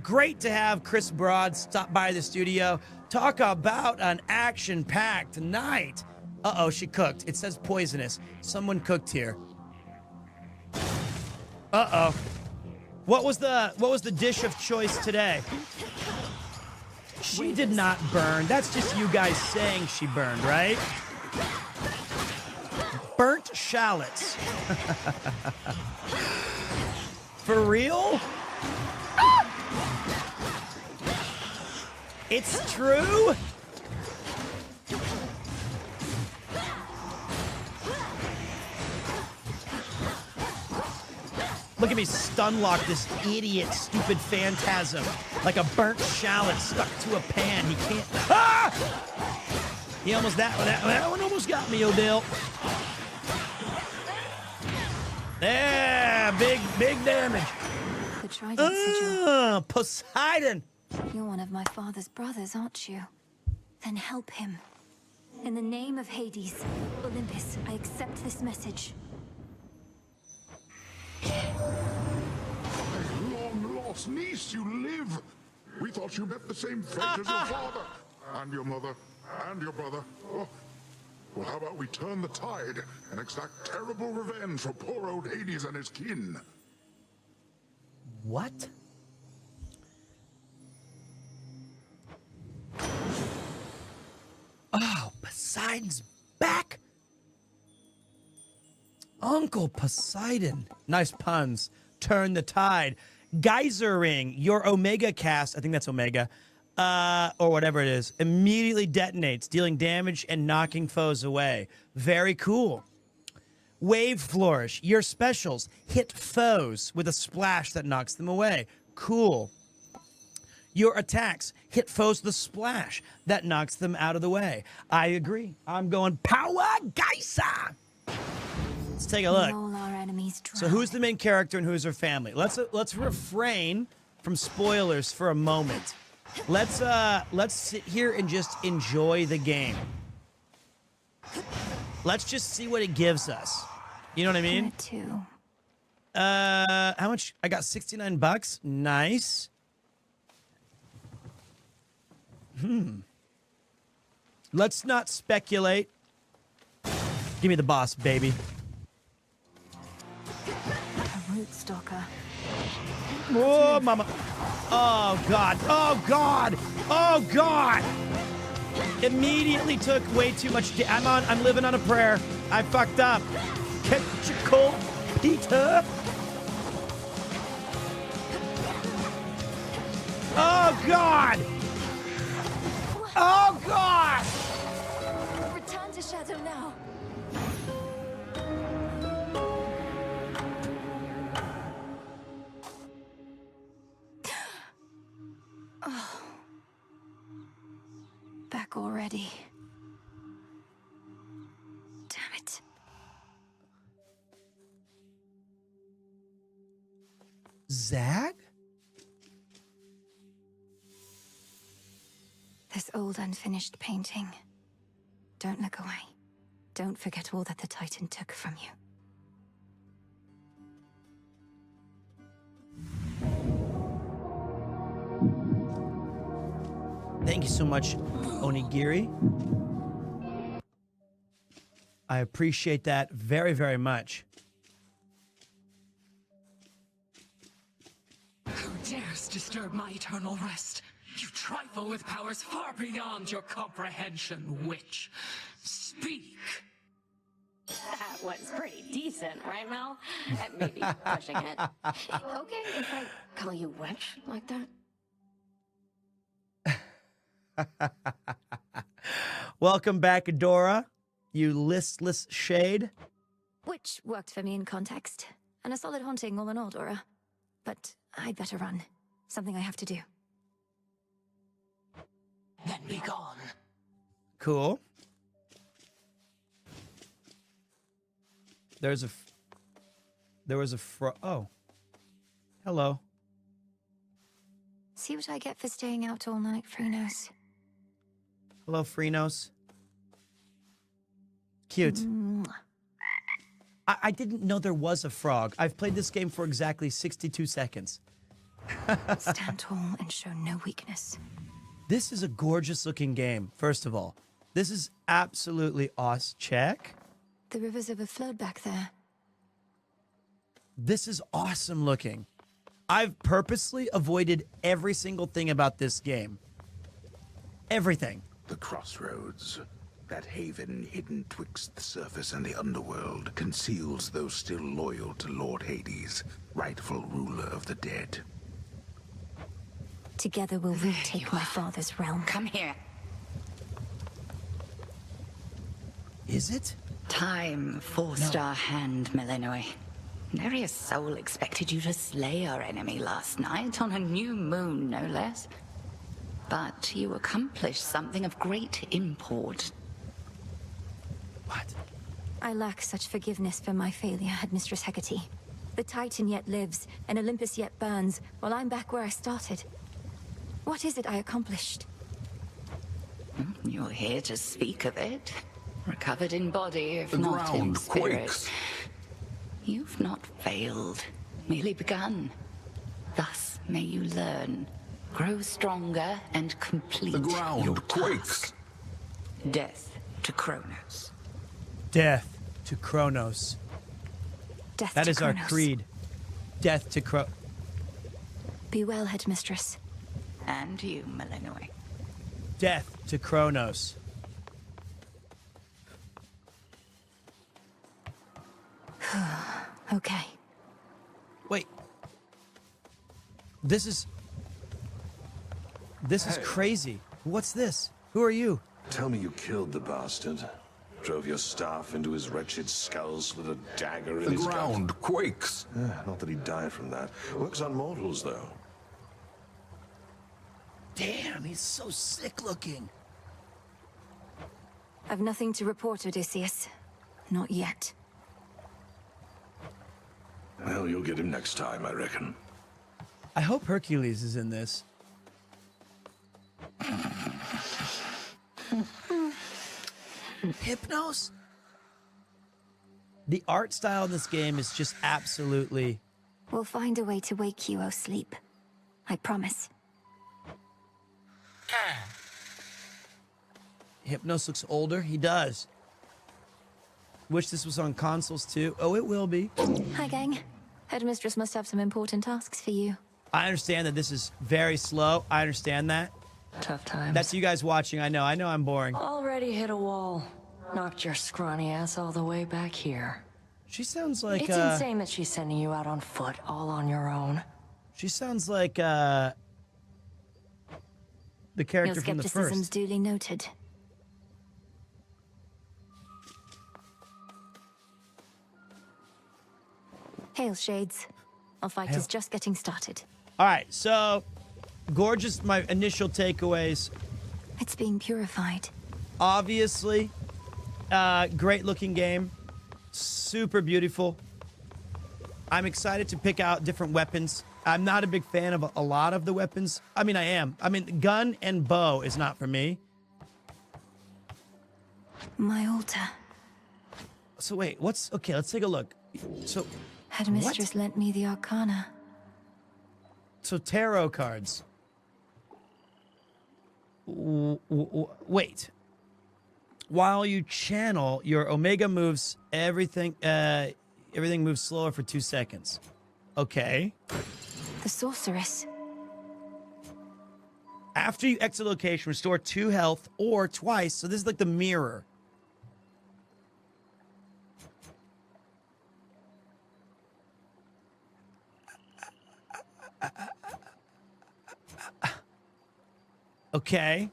Great to have Chris Broad stop by the studio. Talk about an action-packed night. Uh-oh, she cooked. It says poisonous. Someone cooked here. Uh-oh. What was the dish of choice today? She did not burn. That's just you guys saying she burned, right? Burnt shallots. For real? It's true? Look at me stun lock this idiot, stupid phantasm like a burnt shallot stuck to a pan. He can't. Ah! He almost that one almost got me, Odell. Yeah, big damage. The trident sigil. Poseidon. You're one of my father's brothers, aren't you? Then help him. In the name of Hades, Olympus, I accept this message. My long-lost niece, you live! We thought you met the same fate as your father, and your mother, and your brother. Oh. Well, how about we turn the tide and exact terrible revenge for poor old Hades and his kin? What? Oh, Poseidon's back? Uncle Poseidon. Nice puns. Turn the tide. Geyser ring. Your Omega cast, I think that's Omega, or whatever it is, immediately detonates, dealing damage and knocking foes away. Very cool. Wave flourish. Your specials hit foes with a splash that knocks them away. Cool. Your attacks hit foes with a splash that knocks them out of the way. I agree. I'm going Power Geyser. Let's take a look. All our enemies So who's the main character and who's her family? Let's refrain from spoilers for a moment. Let's sit here and just enjoy the game. Let's just see what it gives us. You know what I mean? Too. How much? I got $69. Nice. Let's not speculate. Give me the boss, baby. A root stalker. Oh, mama. Oh, God. Oh, God. Oh, God. Immediately took way too much. I'm living on a prayer. I fucked up. Catch your cold, Peter. Oh, God. Oh, God. Return to Shadow now. Oh. Back already. Damn it. Zag? This old unfinished painting. Don't look away. Don't forget all that the Titan took from you. Thank you so much, Onigiri. I appreciate that very, very much. Who dares disturb my eternal rest? You trifle with powers far beyond your comprehension, witch. Speak! That was pretty decent, right, Mel? Maybe pushing it. Okay if I call you witch like that? Welcome back, Adora, you listless shade. Which worked for me in context. And a solid haunting all in all, Dora. But I'd better run. Something I have to do. Then be gone. Cool. There was a oh. Hello. See what I get for staying out all night, Frunos. Hello, Freenos. Cute. Mwah. I didn't know there was a frog. I've played this game for exactly 62 seconds. Stand tall and show no weakness. This is a gorgeous looking game, first of all. This is absolutely awesome. Check. The river's overflowed back there. This is awesome looking. I've purposely avoided every single thing about this game. Everything. The crossroads. That haven hidden twixt the surface and the underworld conceals those still loyal to Lord Hades, rightful ruler of the dead. Together we'll retake my father's realm. Come here. Is it? Time forced our hand, Melanoi. Nary soul expected you to slay our enemy last night, on a new moon, no less. But you accomplished something of great import. What? I lack such forgiveness for my failure, Headmistress Hecate. The Titan yet lives, and Olympus yet burns, while I'm back where I started. What is it I accomplished? You're here to speak of it. Recovered in body, if The not in ground spirit. quakes. You've not failed, merely begun. Thus may you learn, grow stronger, and complete The ground your quakes. task. Death to Kronos. Death to Kronos. Death That to is our Kronos. creed. Death to Kronos. Be well, headmistress. And you, Malinois. Death to Kronos. Okay. Wait. This is crazy. What's this? Who are you? Tell me you killed the bastard. Drove your staff into his wretched skull, slid a dagger in The his ground quakes. Not that he died from that. Works on mortals, though. Damn, he's so sick looking. I've nothing to report, Odysseus. Not yet. Well, you'll get him next time, I reckon. I hope Hercules is in this. Hypnos? The art style in this game is just absolutely... We'll find a way to wake you, O sleep. I promise. Hypnos looks older. He does. Wish this was on consoles too. Oh, it will be. Hi, gang. Headmistress must have some important tasks for you. I understand that this is very slow. I understand that. Tough times. That's you guys watching. I know I'm boring. Already hit a wall. Knocked your scrawny ass all the way back here. She sounds like It's insane that she's sending you out on foot, all on your own. She sounds like the character Your from the skepticism's first. duly noted. Hail, Shades. Our fight Hail. is just getting started. All right, so gorgeous. My initial takeaways. It's being purified. Obviously, great looking game, super beautiful. I'm excited to pick out different weapons. I'm not a big fan of a lot of the weapons. I mean, I am. I mean, gun and bow is not for me. My altar. So wait, what's okay? Let's take a look. So, Headmistress lent me the Arcana. so tarot cards. Wait. While you channel, your Omega moves everything moves slower for 2 seconds. Okay. The sorceress. After you exit location, restore 2 health or twice. So this is like the mirror. Okay.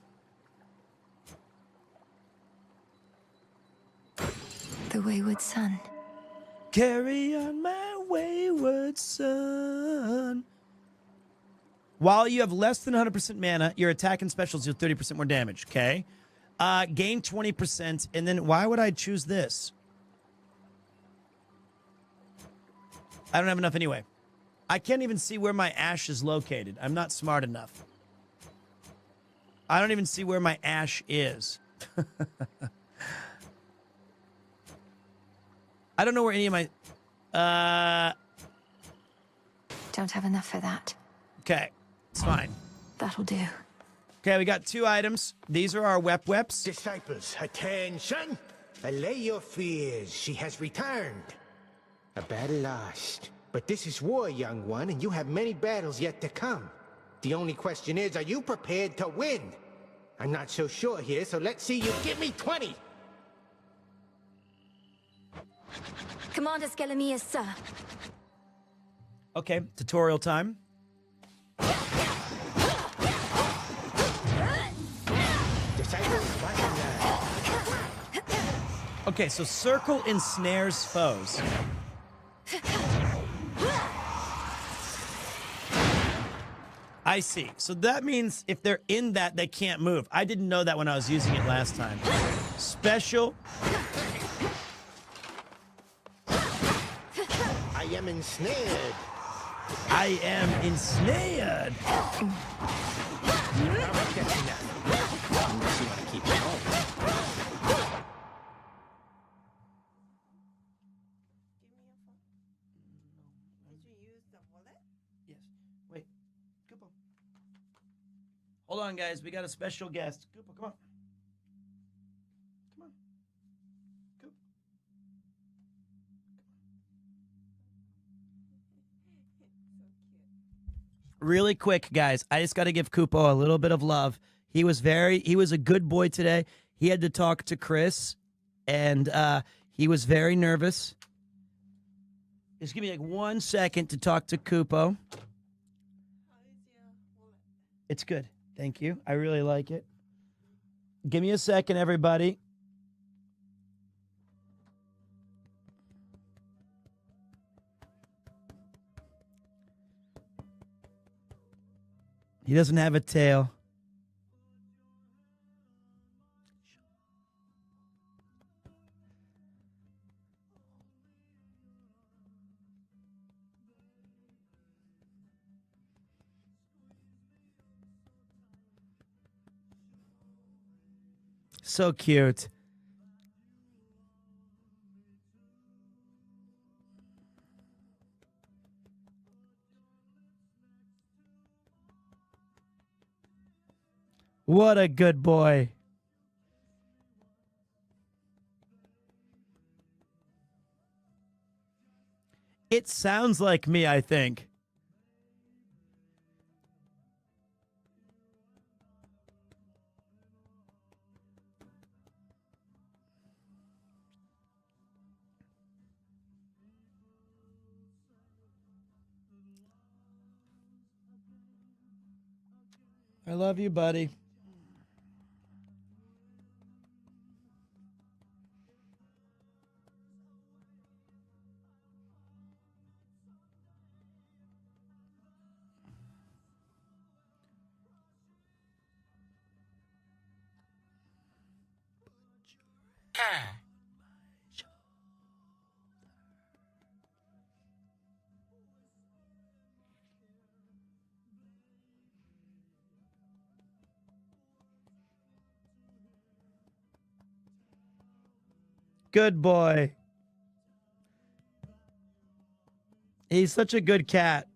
The wayward son. Carry on my wayward son. While you have less than 100% mana, your attack and specials deal 30% more damage, okay? Gain 20%, and then why would I choose this? I don't have enough anyway. I can't even see where my ash is located. I'm not smart enough. I don't even see where my ash is. I don't know where any of my... Don't have enough for that. Okay, it's fine. That'll do. Okay, we got 2 items. These are our weps. Disciples, attention! Allay your fears. She has returned. A battle lost. But this is war, young one, and you have many battles yet to come. The only question is, are you prepared to win? I'm not so sure here, so let's see you give me 20! Commander Skelemius, sir. Okay, tutorial time. Okay, so circle ensnares foes. I see. So that means if they're in that, they can't move. I didn't know that when I was using it last time. Special. I am ensnared. I am ensnared. Unless you want to keep going. Yes. Wait. Koopa. Hold on, guys. We got a special guest. Koopa, come on. Come on. Koopa. Really quick, guys. I just got to give Koopa a little bit of love. He was a good boy today. He had to talk to Chris, and he was very nervous. Just give me like 1 second to talk to Koopa. It's good. Thank you. I really like it. Give me a second, everybody. He doesn't have a tail. So cute. What a good boy. It sounds like me, I think. I love you, buddy. Good boy. He's such a good cat.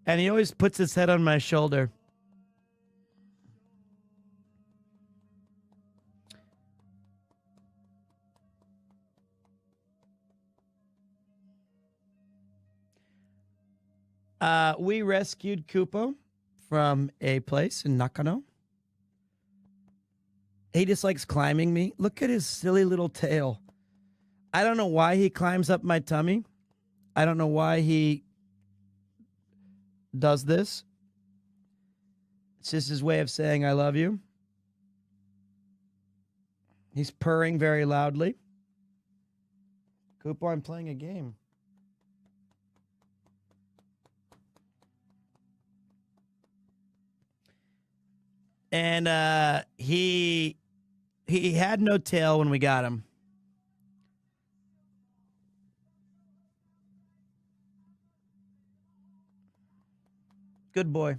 And he always puts his head on my shoulder. We rescued Koopa from a place in Nakano. He just likes climbing me. Look at his silly little tail. I don't know why he climbs up my tummy. I don't know why he does this. It's just his way of saying I love you. He's purring very loudly. Koopa, I'm playing a game. And he had no tail when we got him. Good boy.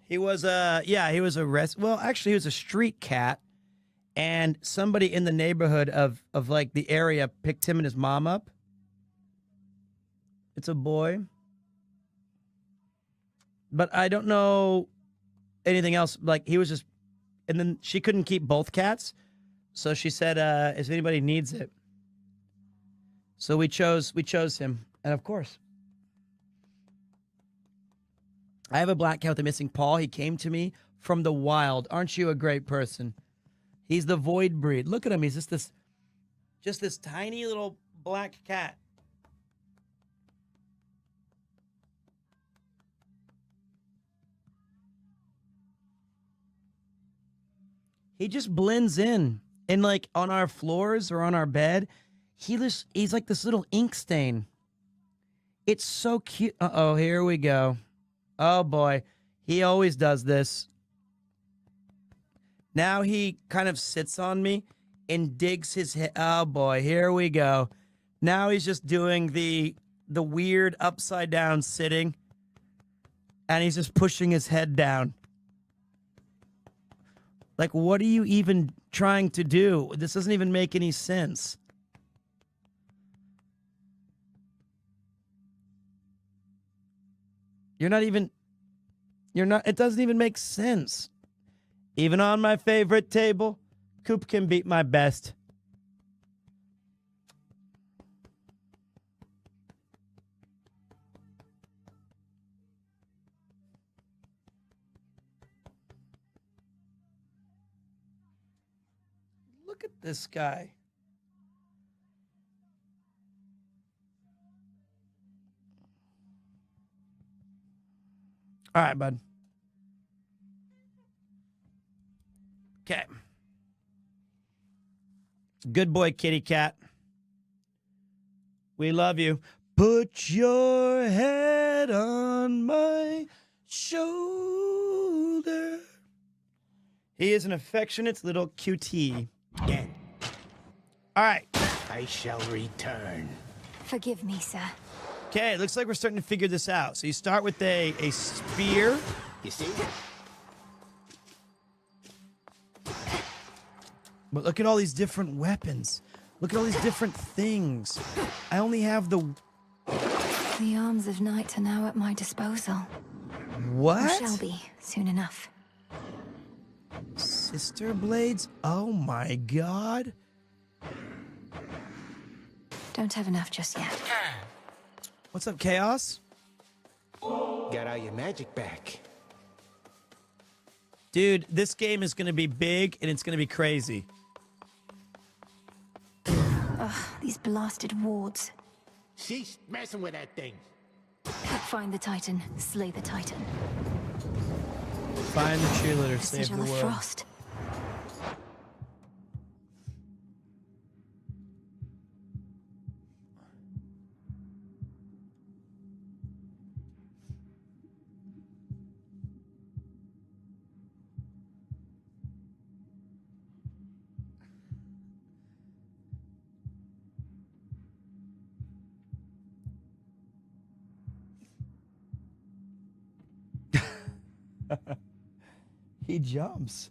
He was he was actually he was a street cat, and somebody in the neighborhood of like the area picked him and his mom up. It's a boy. But I don't know anything else. Like he was just, and then she couldn't keep both cats. So she said, if anybody needs it. So we chose him. And of course, I have a black cat with a missing paw. He came to me from the wild. Aren't you a great person? He's the void breed. Look at him. He's just this tiny little black cat. He just blends in. And like on our floors or on our bed, he's like this little ink stain. It's so cute. Uh-oh, here we go. Oh boy. He always does this. Now he kind of sits on me and digs his head. Oh boy, here we go. Now he's just doing the weird upside down sitting. And he's just pushing his head down. Like, what are you even trying to do? This doesn't even make any sense. It doesn't even make sense. Even on my favorite table, Coop can beat my best. Look at this guy. All right, bud. Okay. Good boy, kitty cat. We love you. Put your head on my shoulder. He is an affectionate little cutie. Yeah. All right. I shall return. Forgive me, sir. Okay, it looks like we're starting to figure this out. So you start with a spear. You see? But look at all these different weapons. Look at all these different things. I only have the... The arms of night are now at my disposal. What? Or shall be, soon enough. Sister blades? Oh my god. Don't have enough just yet. What's up, Chaos? Got all your magic back. Dude, this game is going to be big and it's going to be crazy. Ugh, these blasted wards. She's messing with that thing. Find the Titan, slay the Titan. Find the cheerleader, A save the sigil of world. frost. He jumps.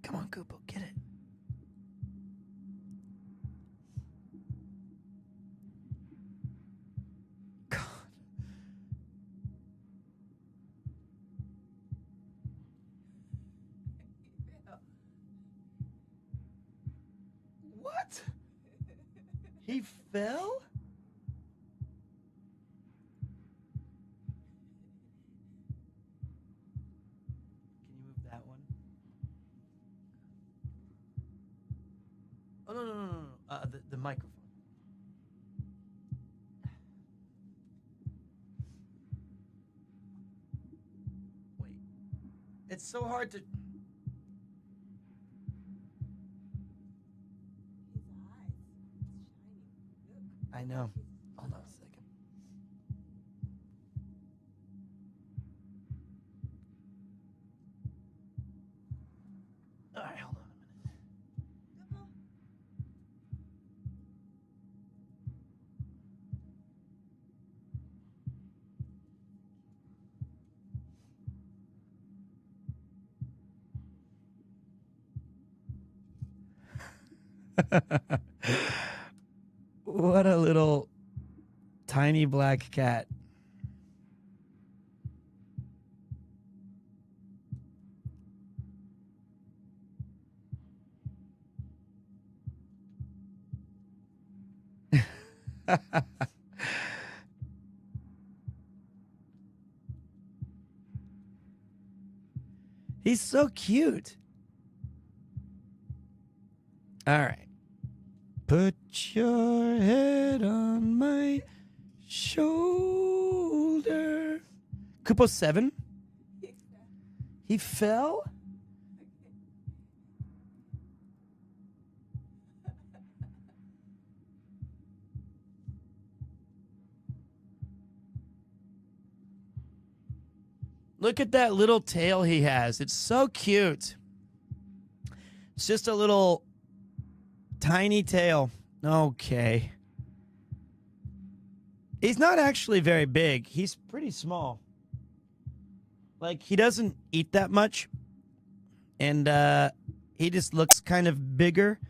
Come on, Koopo, get it. God. What? He fell? Can you move that one? Oh, no. The microphone. Wait. It's so hard to... I know. Hold on a second. All right, hold on a minute. What a little tiny black cat. He's so cute. All right. Put your head on my shoulder. Kupo 7? He fell? Look at that little tail he has. It's so cute. It's just a little tiny tail. Okay. He's not actually very big. He's pretty small. Like, he doesn't eat that much. And he just looks kind of bigger.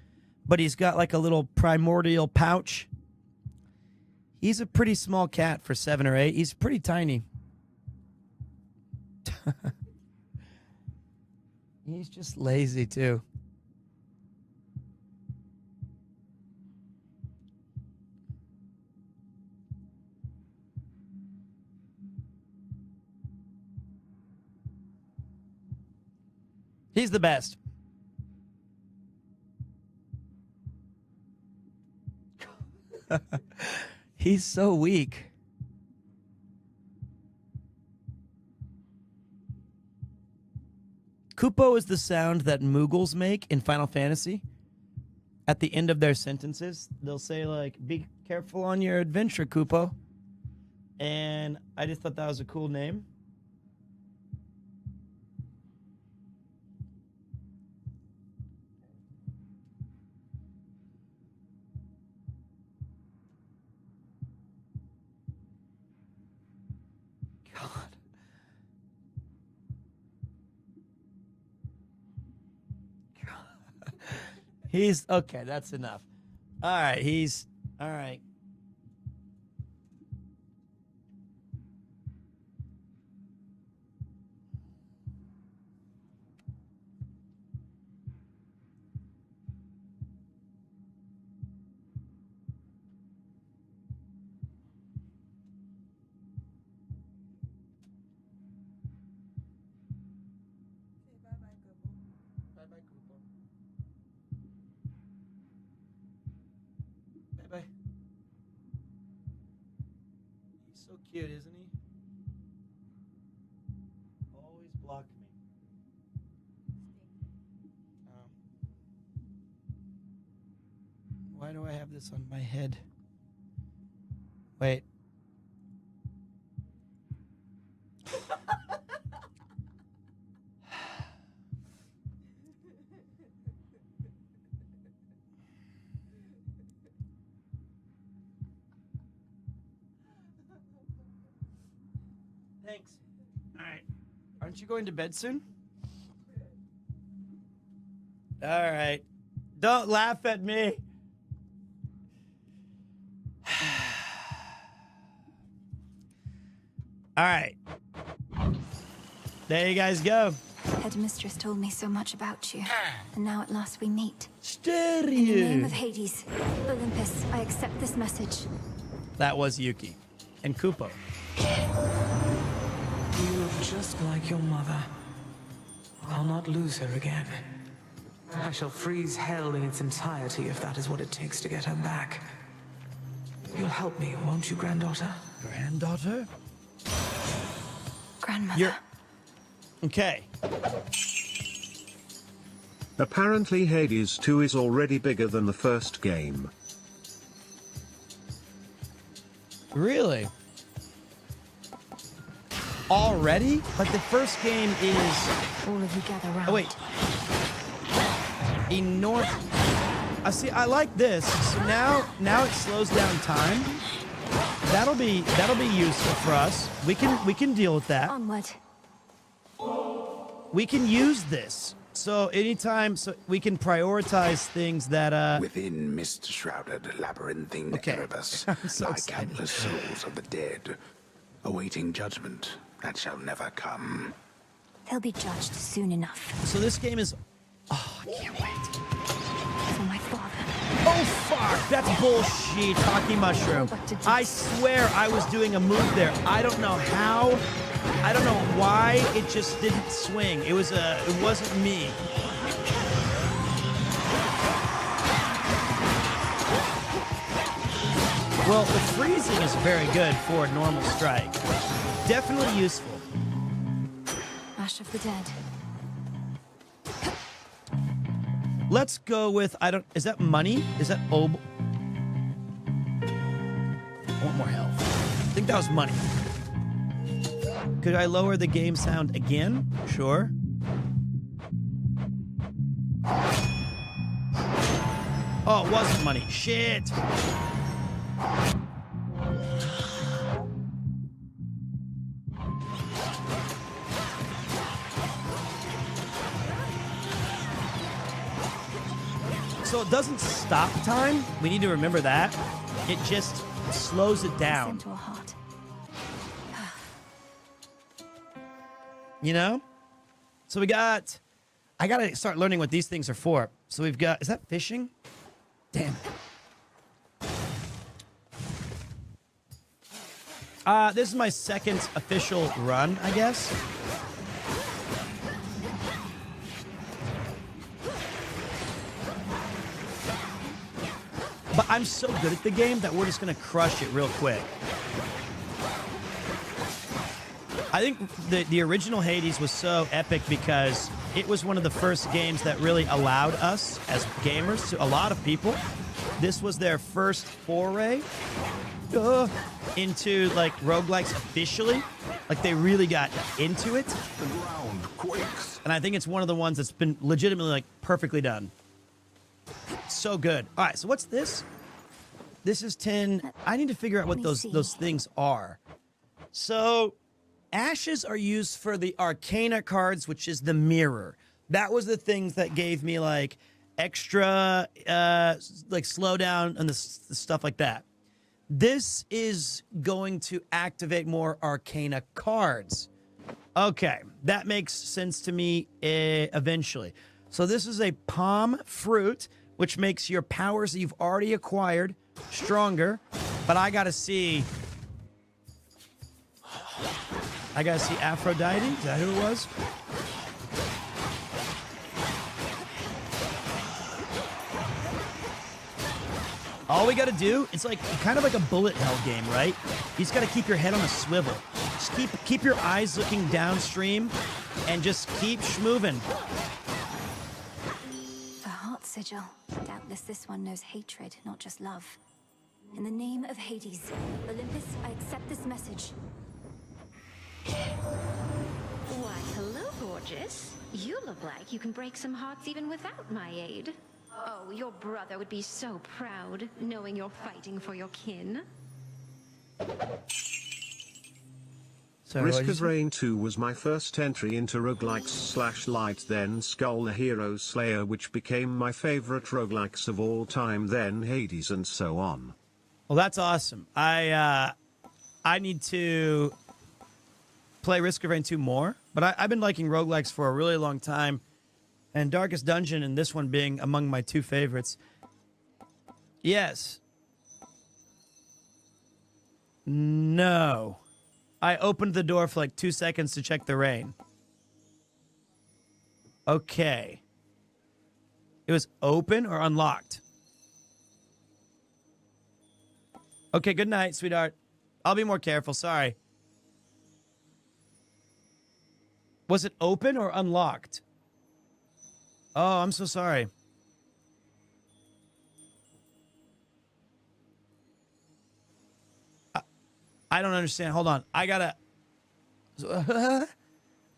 But he's got like a little primordial pouch. He's a pretty small cat for 7 or 8. He's pretty tiny. He's just lazy too. He's the best. He's so weak. Kupo is the sound that Moogles make in Final Fantasy. At the end of their sentences, they'll say, like, be careful on your adventure, Kupo. And I just thought that was a cool name. He's okay. That's enough. All right. He's all right. Bye. He's so cute, isn't he? Always block me. Oh. Why do I have this on my head? Wait. Thanks. All right. Aren't you going to bed soon? All right. Don't laugh at me. All right. There you guys go. Headmistress told me so much about you, and now at last we meet. Stereo. In the name of Hades, Olympus, I accept this message. That was Yuki. And Kupo. You look just like your mother. I'll not lose her again. I shall freeze hell in its entirety if that is what it takes to get her back. You'll help me, won't you, granddaughter? Granddaughter? Grandmother. Okay. Apparently Hades 2 is already bigger than the first game. Really? Already? But the first game is... All of you gather round. Oh, wait. I see. I like this. So now it slows down time. That'll be useful for us. We can deal with that. Onward. We can use this. So anytime, so we can prioritize things that within mist-shrouded labyrinthine Erebus so lie excited. countless souls of the dead, awaiting judgment that shall never come. They'll be judged soon enough. So this game is... Oh, I can't wait. For my father. Oh, fuck! That's bullshit, Hockey Mushroom. I swear I was doing a move there. I don't know how. I don't know why it just didn't swing. It wasn't me. Well, the freezing is very good for a normal strike. Definitely useful. Ash of the Dead. Let's go with, is that money? Is that I want more health. I think that was money. Could I lower the game sound again? Sure. Oh, it wasn't money. Shit. So it doesn't stop time. We need to remember that. It just slows it down. Into a heart. You know? So we got... I gotta start learning what these things are for. So we've got... Is that fishing? Damn it. This is my second official run, I guess. But I'm so good at the game that we're just gonna crush it real quick. I think the original Hades was so epic because it was one of the first games that really allowed us as gamers, to a lot of people, this was their first foray into like roguelikes officially. Like they really got into it. The ground quakes. And I think it's one of the ones that's been legitimately like perfectly done. So good. All right, so what's this? This is 10. I need to figure out what those things are. So ashes are used for the Arcana cards, which is the mirror. That was the things that gave me like extra like slowdown and the stuff like that. This is going to activate more Arcana cards. Okay, that makes sense to me eventually. So this is a palm fruit, which makes your powers that you've already acquired stronger. But I gotta see Aphrodite. Is that who it was? All we gotta do, it's like kind of like a bullet hell game, right? You just gotta keep your head on a swivel. Just keep your eyes looking downstream and just keep schmoving. The heart sigil. Doubtless this one knows hatred, not just love. In the name of Hades, Olympus, I accept this message. Why, hello, gorgeous. You look like you can break some hearts even without my aid. Oh, your brother would be so proud, knowing you're fighting for your kin. Risk of Rain 2 was my first entry into roguelikes / light, then Skull the Hero Slayer, which became my favorite roguelikes of all time, then Hades, and so on. Well, that's awesome. I need to play Risk of Rain 2 more, but I've been liking roguelikes for a really long time, and Darkest Dungeon and this one being among my two favorites. Yes. No. I opened the door for like 2 seconds to check the rain. Okay. It was open or unlocked? Okay, good night, sweetheart. I'll be more careful, sorry. Was it open or unlocked? Oh, I'm so sorry. I don't understand. Hold on. I gotta...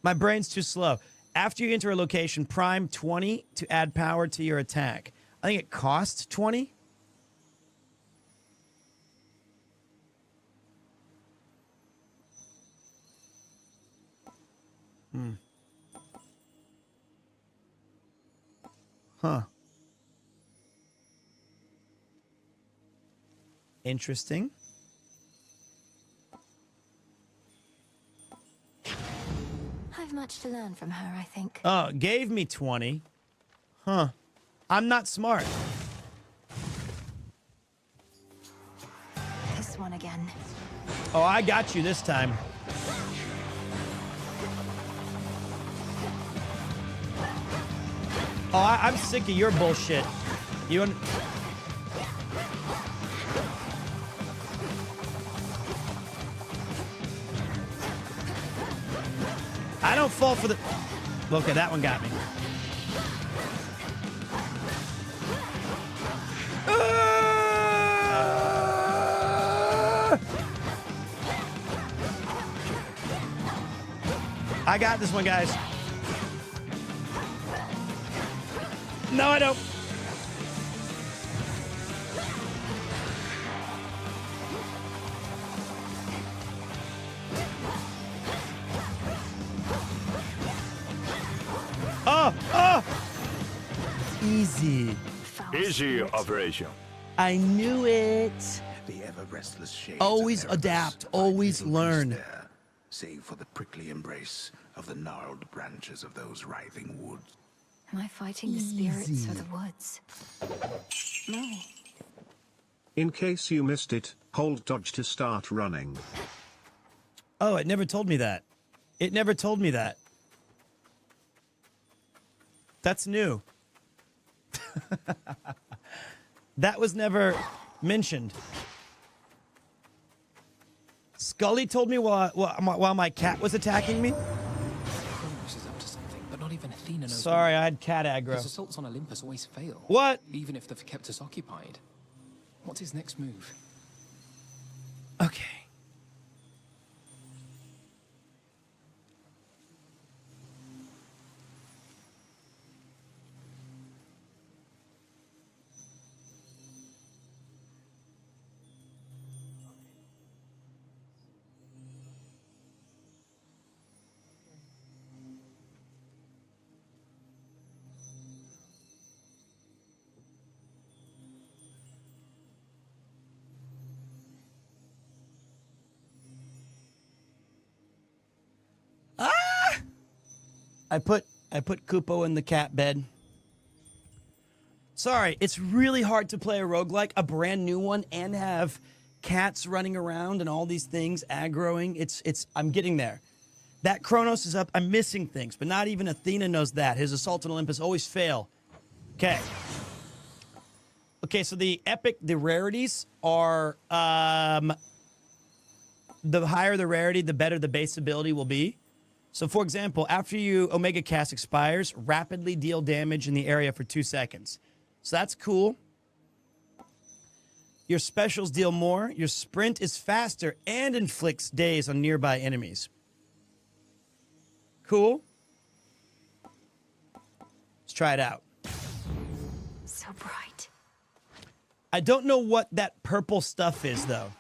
My brain's too slow. After you enter a location, prime 20 to add power to your attack. I think it costs 20. Huh. Interesting. I've much to learn from her, I think. Oh, gave me 20. Huh. I'm not smart. This one again. Oh, I got you this time. Oh, I'm sick of your bullshit. I don't fall for the... Okay, that one got me. I got this one, guys. No, I don't. Oh! Easy. Easy operation. I knew it. The ever-restless shades Always of Erebus adapt, find always little peace learn. there, save for the prickly embrace of the gnarled branches of those writhing woods. Am I fighting the spirits or the woods? No. In case you missed it, hold dodge to start running. Oh, it never told me that. It never told me that. That's new. That was never mentioned. Scully told me while my cat was attacking me. Kronos is up to something, but not even Athena knows. Sorry, I had cat aggro. His assaults on Olympus always fail. What? Even if they've kept us occupied. What's his next move? Okay. I put Kupo in the cat bed. Sorry, it's really hard to play a roguelike, a brand new one, and have cats running around and all these things aggroing. I'm getting there. That Kronos is up. I'm missing things, but not even Athena knows that. His assault on Olympus always fail. Okay. Okay, so the rarities are the higher the rarity, the better the base ability will be. So, for example, after your Omega Cast expires, rapidly deal damage in the area for 2 seconds. So that's cool. Your specials deal more. Your sprint is faster and inflicts daze on nearby enemies. Cool. Let's try it out. So bright. I don't know what that purple stuff is, though.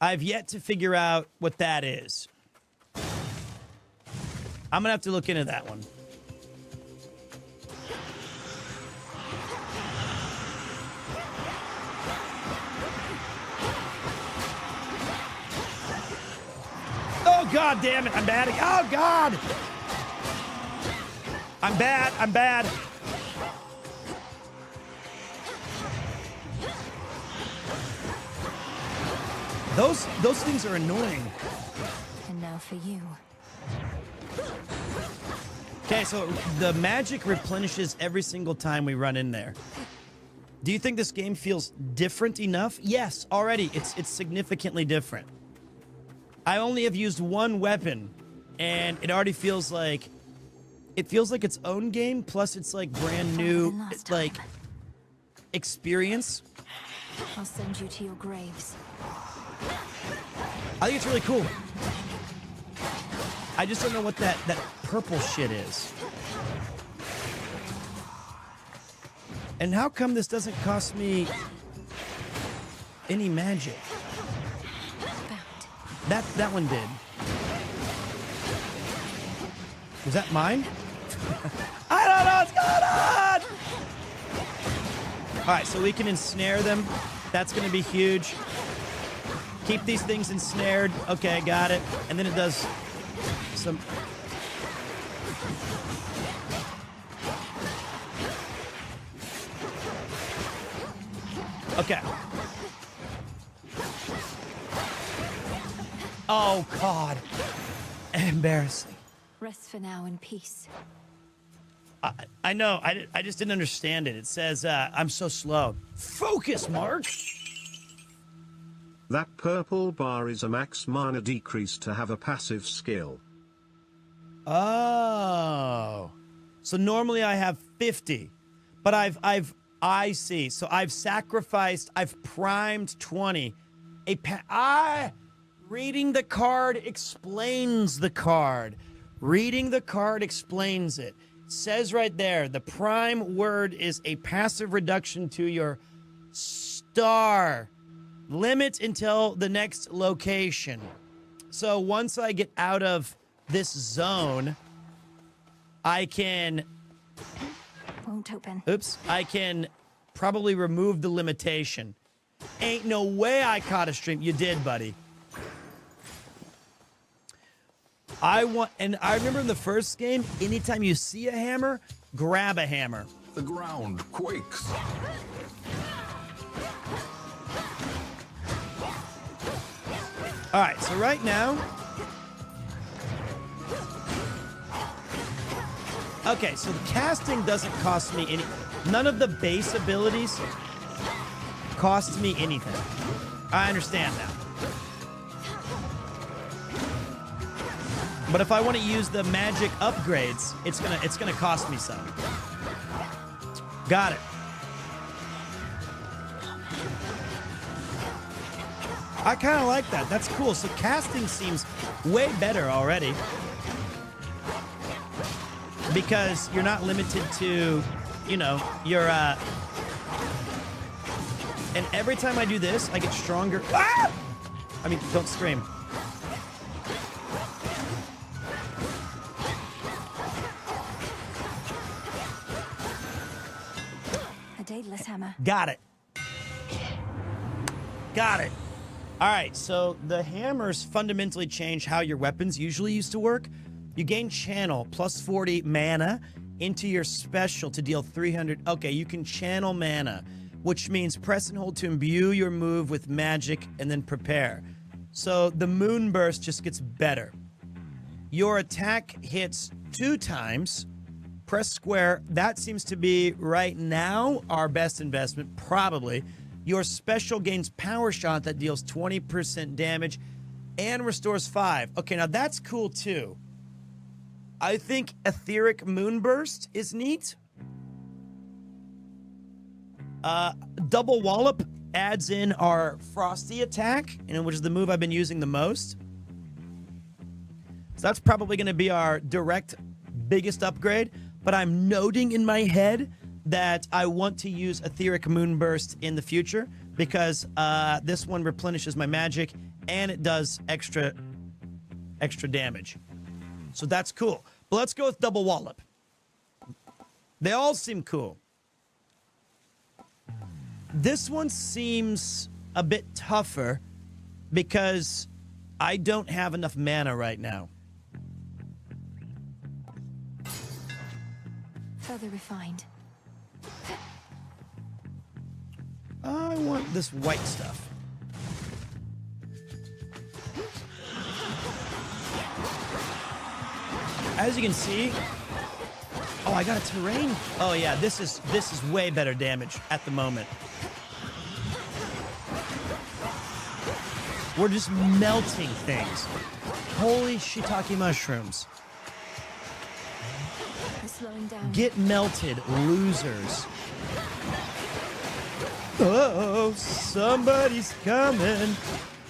I've yet to figure out what that is. I'm gonna have to look into that one. Oh, God damn it. I'm bad. Oh, God. I'm bad. I'm bad. Those things are annoying. And now for you. Okay, so the magic replenishes every single time we run in there. Do you think this game feels different enough? Yes, already. It's significantly different. I only have used one weapon, and it already feels like its own game, plus it's like brand new like experience. I'll send you to your graves. I think it's really cool. I just don't know what that purple shit is. And how come this doesn't cost me any magic? That one did. Was that mine? I don't know what's going on! All right, so we can ensnare them. That's going to be huge. Keep these things ensnared. Okay, got it. And then it does some... Okay. Oh, God. Embarrassing. Rest for now in peace. I know. I just didn't understand it. It says, I'm so slow. Focus, Mark. That purple bar is a max mana decrease to have a passive skill. Oh. So normally I have 50, but I see. So I've sacrificed, I've primed 20. Reading the card explains the card. Reading the card explains it. It says right there, the prime word is a passive reduction to your star. Limit until the next location. So once I get out of this zone, I can... Won't open. Oops. I can probably remove the limitation. Ain't no way I caught a stream. You did, buddy. I remember in the first game, anytime you see a hammer, grab a hammer. The ground quakes. All right, so right now... Okay, so the casting doesn't cost me any... None of the base abilities cost me anything. I understand now. But if I want to use the magic upgrades, it's gonna cost me some. Got it. I kind of like that. That's cool. So casting seems way better already. Because you're not limited to, you know, your, and every time I do this, I get stronger. Ah! I mean, don't scream. A daedalus hammer. Got it. Got it. All right, so the hammers fundamentally change how your weapons usually used to work. You gain channel plus 40 mana into your special to deal 300. Okay, you can channel mana, which means press and hold to imbue your move with magic and then prepare. So the moon burst just gets better. Your attack hits 2 times. Press square. That seems to be right now our best investment, probably. Your special gains power shot that deals 20% damage and restores 5. Okay, now that's cool too. I think Etheric Moonburst is neat. Double Wallop adds in our Frosty attack, which is the move I've been using the most. So that's probably going to be our direct biggest upgrade. But I'm noting in my head that I want to use Etheric Moonburst in the future because this one replenishes my magic and it does extra damage. So that's cool. But let's go with Double Wallop. They all seem cool. This one seems a bit tougher because I don't have enough mana right now. Further refined. I want this white stuff. As you can see, oh, I got a terrain. Oh yeah, this is way better damage at the moment. We're just melting things. Holy shiitake mushrooms. Slowing down. Get melted, losers. Oh, somebody's coming.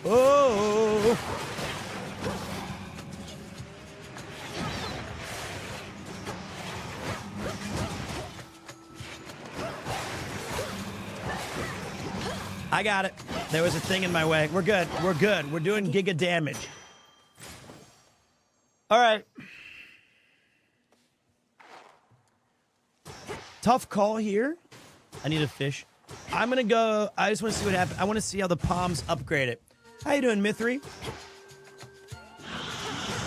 Oh. I got it. There was a thing in my way. We're good. We're good. We're doing giga damage. All right. Tough call here. I need a fish. I'm going to go. I just want to see what happens. I want to see how the palms upgrade it. How you doing, Mithri?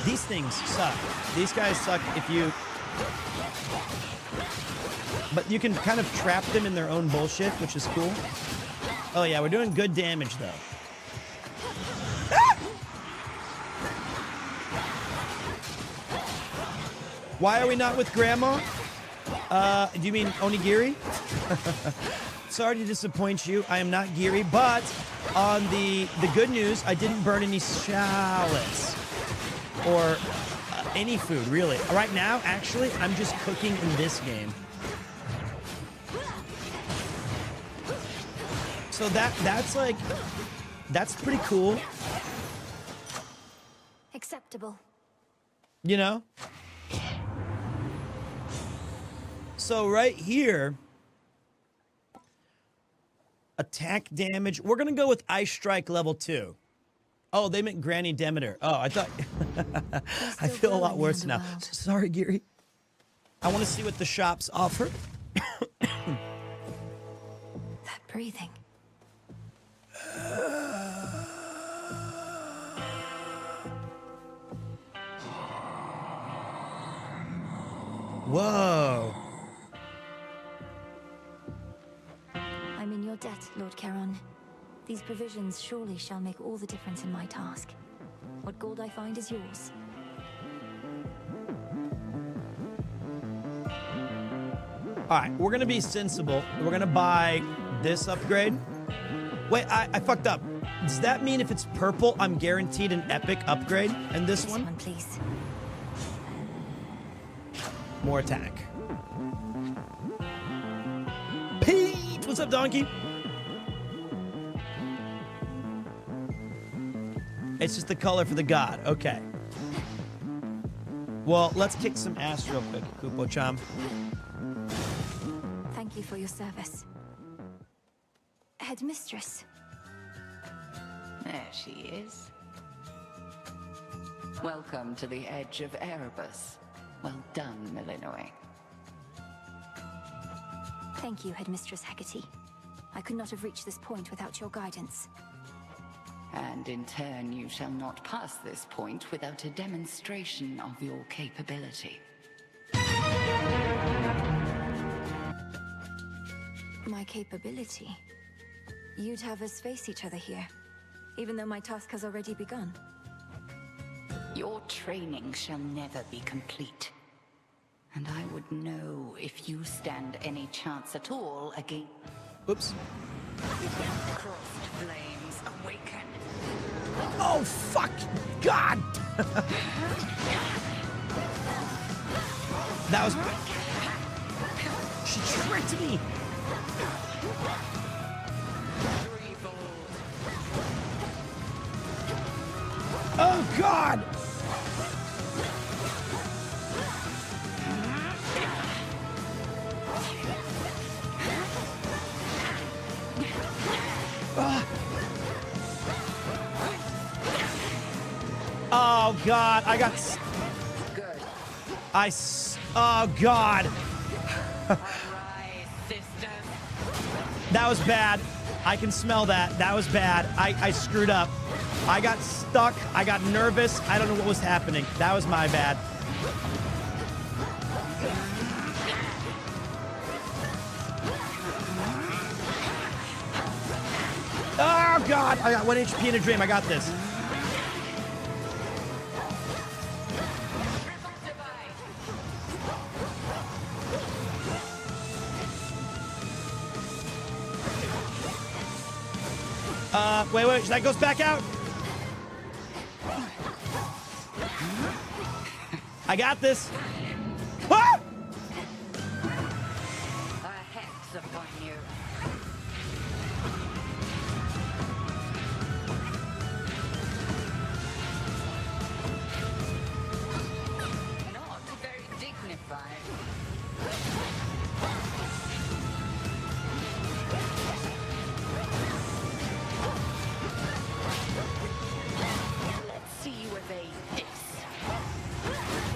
These things suck. These guys suck if you... But you can kind of trap them in their own bullshit, which is cool. Oh, yeah, we're doing good damage, though. Ah! Why are we not with Grandma? Do you mean Onigiri? sorry to disappoint you. I am not geary, but on the good news, I didn't burn any shallots or any food, really. Right now, actually, I'm just cooking in this game. So that's like, that's pretty cool. Acceptable. You know? So right here, attack damage. We're going to go with Ice Strike level 2. Oh, they meant Granny Demeter. Oh, I thought... I feel a lot worse now. Sorry, Geary. I want to see what the shops offer. That breathing. Whoa. I'm in your debt, Lord Charon. These provisions surely shall make all the difference in my task. What gold I find is yours. All right, we're going to be sensible. We're going to buy this upgrade. Wait, I fucked up. Does that mean if it's purple, I'm guaranteed an epic upgrade in this one? Please. More attack. Pete! What's up, donkey? It's just the color for the god. Okay. Well, let's kick some ass real quick, Kupo-chan. Thank you for your service. Headmistress. There she is. Welcome to the edge of Erebus. Well done, Millenoi. Thank you, Headmistress Hecate. I could not have reached this point without your guidance. And in turn, you shall not pass this point without a demonstration of your capability. My capability? You'd have us face each other here, even though my task has already begun. Your training shall never be complete. And I would know if you stand any chance at all against... Oops. Crossed flames awaken. Oh, fuck! God! That was... She tricked me! Oh, God! Oh, God, I got... Oh, God. That was bad. I can smell that. That was bad. I screwed up. I got stuck. I got nervous. I don't know what was happening. That was my bad. Oh, God. I got 1 HP in a dream. I got this. Wait, that goes back out. I got this. Ah! A hex upon you. Not very dignified.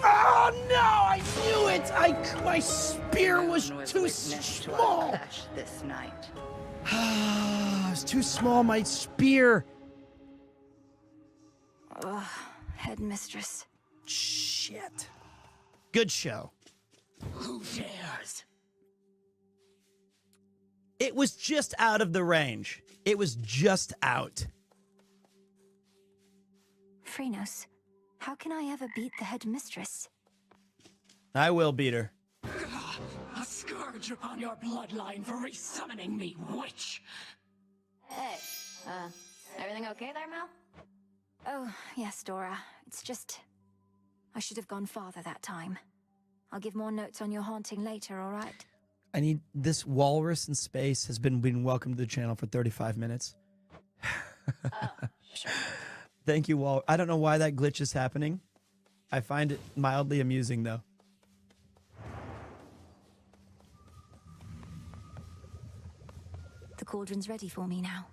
Oh no! I knew it! My spear was too small. This night. It was too small. My spear. Ugh, Headmistress. Shit. Good show. Who dares? It was just out of the range. It was just out. Phrenos, how can I ever beat the Headmistress? I will beat her. A scar scourge upon your bloodline for resummoning me, witch! Hey, everything okay there, Mel? Oh, yes, Dora. It's just... I should have gone farther that time. I'll give more notes on your haunting later, all right? I need this walrus in space has been welcomed to the channel for 35 minutes. Sure. Thank you, Wal. I don't know why that glitch is happening. I find it mildly amusing, though. The cauldron's ready for me now.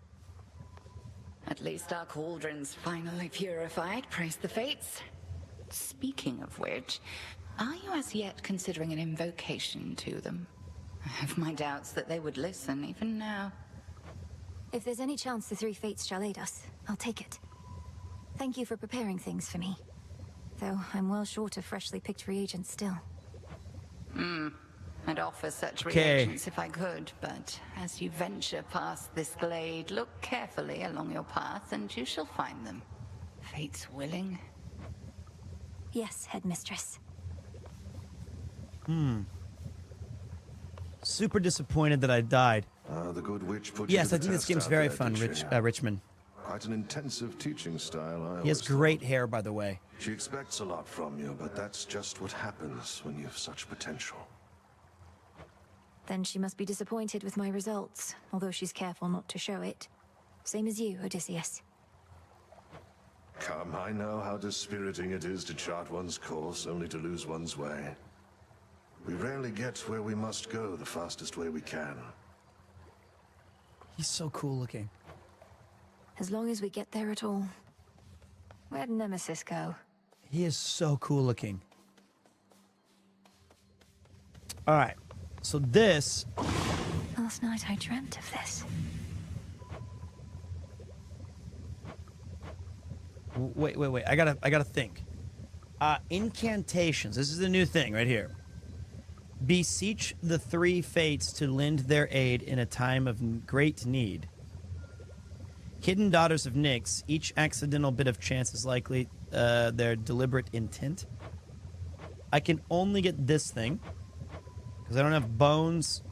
At least our cauldron's finally purified, praise the fates. Speaking of which, are you as yet considering an invocation to them? I have my doubts that they would listen even now. If there's any chance the three fates shall aid us, I'll take it. Thank you for preparing things for me. Though I'm well short of freshly picked reagents still. I'd offer such Okay. reagents if I could, but as you venture past this glade, look carefully along your path and you shall find them. Fate's willing. Yes, headmistress. Super disappointed that I died. The good witch put Yes, you to I the think this test game's out very there, fun, did she? Richmond. Quite an intensive teaching style. He has great hair, by the way. She expects a lot from you, but that's just what happens when you have such potential. Then she must be disappointed with my results, although she's careful not to show it. Same as you, Odysseus. Come, I know how dispiriting it is to chart one's course only to lose one's way. We rarely get where we must go the fastest way we can. He's so cool looking. As long as we get there at all. Where'd Nemesis go? He is so cool looking. All right. So this... Last night I dreamt of this. Wait. I gotta think. Incantations. This is the new thing right here. Beseech the three fates to lend their aid in a time of great need. Hidden daughters of Nyx. Each accidental bit of chance is likely their deliberate intent. I can only get this thing because I don't have bones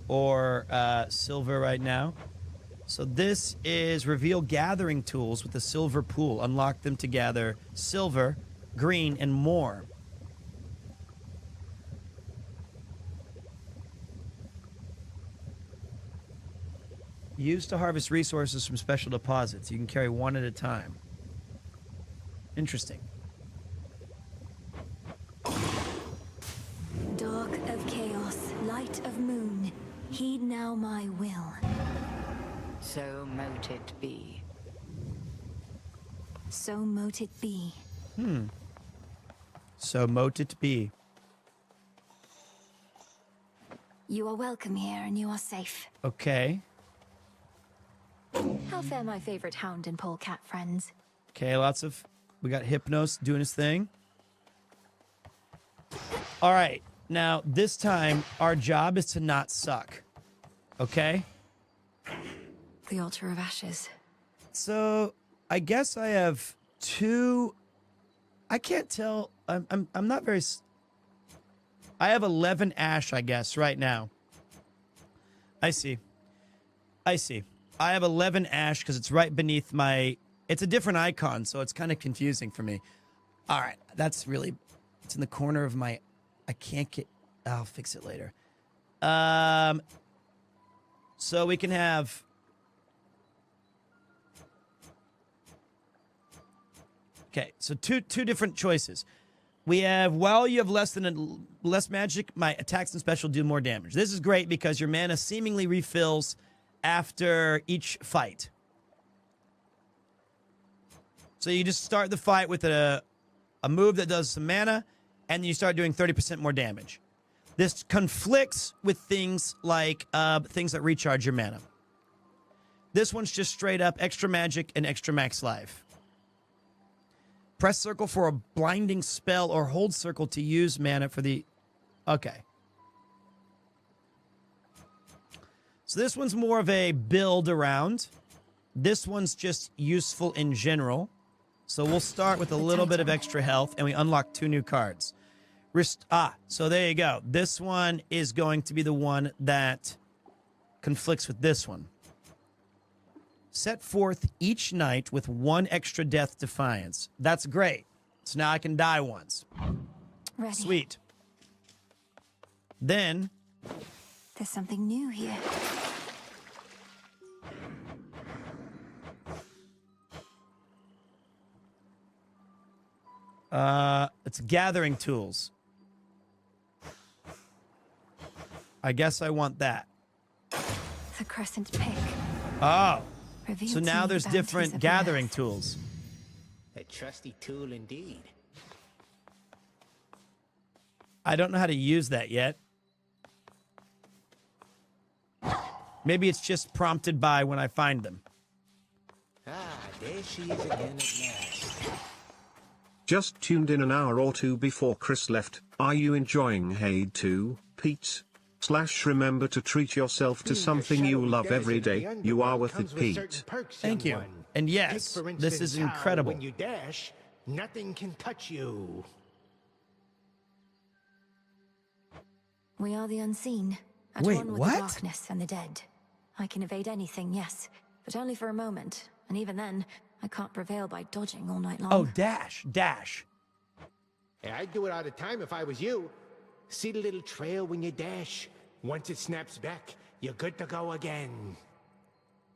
or silver right now. So this is reveal gathering tools with the silver pool. Unlock them to gather silver, green, and more. Used to harvest resources from special deposits. You can carry one at a time. Interesting. Dark of chaos, light of moon, heed now my will. So mote it be. So mote it be. So mote it be. You are welcome here and you are safe. Okay. How fare my favorite hound and polecat friends? Okay, we got Hypnos doing his thing. All right. Now, this time, our job is to not suck. Okay? The altar of ashes. So, I guess I have two... I can't tell. I'm not very... I have 11 ash, I guess, right now. I see. I have 11 ash because it's right beneath my... It's a different icon, so it's kind of confusing for me. All right, that's really... It's in the corner of my... I can't get... I'll fix it later. So we can have... Okay, so two different choices. We have, while you have less magic, my attacks and special do more damage. This is great because your mana seemingly refills after each fight. So you just start the fight with a move that does some mana, and then you start doing 30% more damage. This conflicts with things like things that recharge your mana. This one's just straight up extra magic and extra max life. Press circle for a blinding spell or hold circle to use mana for the... Okay. So this one's more of a build around. This one's just useful in general. So we'll start with a little bit of extra health, and we unlock 2 new cards. So there you go. This one is going to be the one that conflicts with this one. Set forth each night with 1 extra death defiance. That's great. So now I can die once. Ready. Sweet. Then There's something new here. it's gathering tools. I guess I want that. The crescent pick. Oh. Revealed So to now me there's the bounties different of gathering Earth. tools. A trusty tool indeed. I don't know how to use that yet. Maybe it's just prompted by when I find them. Ah, there she is again at last. Just tuned in an hour or two before Chris left. Are you enjoying Haid 2, Pete? / remember to treat yourself to something you love every day. You are with it, Pete. Thank you. And yes, Take, for this is instance, how incredible. When you dash, nothing can touch you. We are the unseen. At Wait, one with what? the darkness and the dead. I can evade anything, yes, but only for a moment. And even then, I can't prevail by dodging all night long. Oh, dash. Hey, I'd do it all the time if I was you. See the little trail when you dash? Once it snaps back, you're good to go again.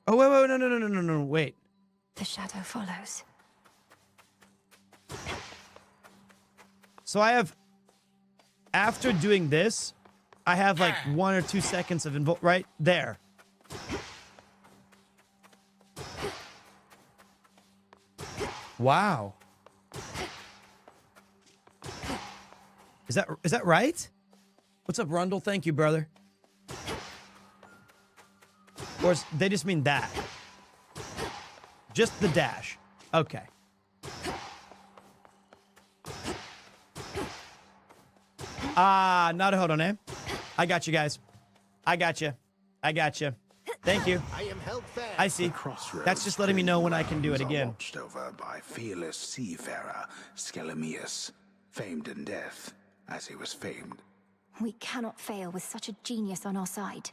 Oh, wait, no, wait. The shadow follows. So I have, after doing this, I have like 1 or 2 seconds of right there. Wow. Is that right? What's up, Rundle? Thank you, brother. Or they just mean that? Just the dash. Okay. Not a hold on, eh? I got you guys. I got you. Thank you. I am held fast. I see. That's just letting me know when I can do it again. Watched over by fearless seafarer Skelemius, famed in death, as he was famed. We cannot fail with such a genius on our side.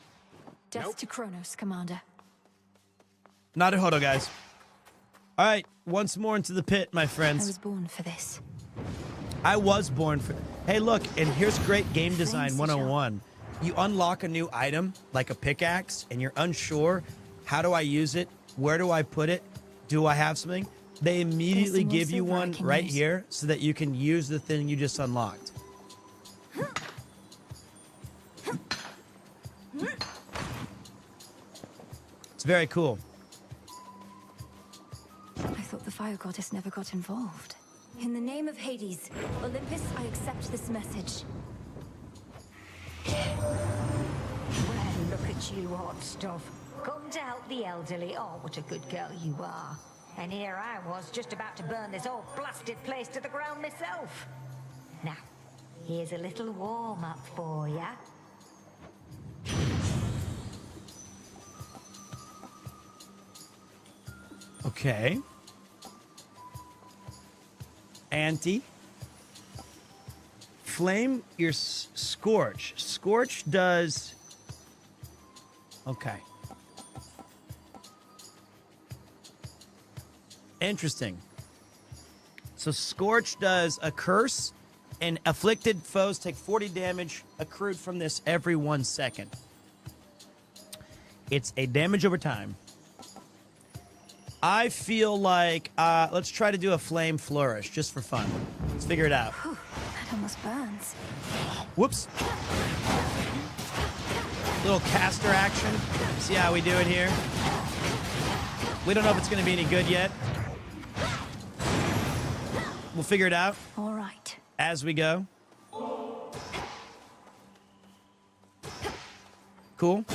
Death to Kronos, Commander. Not a hodo, guys. All right, once more into the pit, my I friends. was born for this. I was born for. Hey, look, and here's great game design 101. You unlock a new item, like a pickaxe, and you're unsure, how do I use it? Where do I put it? Do I have something? They immediately some more give you silver I one can right use. here so that you can use the thing you just unlocked. It's very cool. I thought the fire goddess never got involved. In the name of Hades, Olympus, I accept this message. Well, look at you, hot stuff. Come to help the elderly. Oh, what a good girl you are. And here I was, just about to burn this whole blasted place to the ground myself. Now, here's a little warm-up for ya. Okay. Anti. Flame your Scorch. Scorch does... Okay. Interesting. So Scorch does a curse, and afflicted foes take 40 damage accrued from this every 1 second. It's a damage over time. I feel like, let's try to do a Flame Flourish, just for fun. Let's figure it out. Whew, that almost burns. Whoops. Little caster action. See how we do it here? We don't know if it's going to be any good yet. We'll figure it out. All right. As we go. Cool.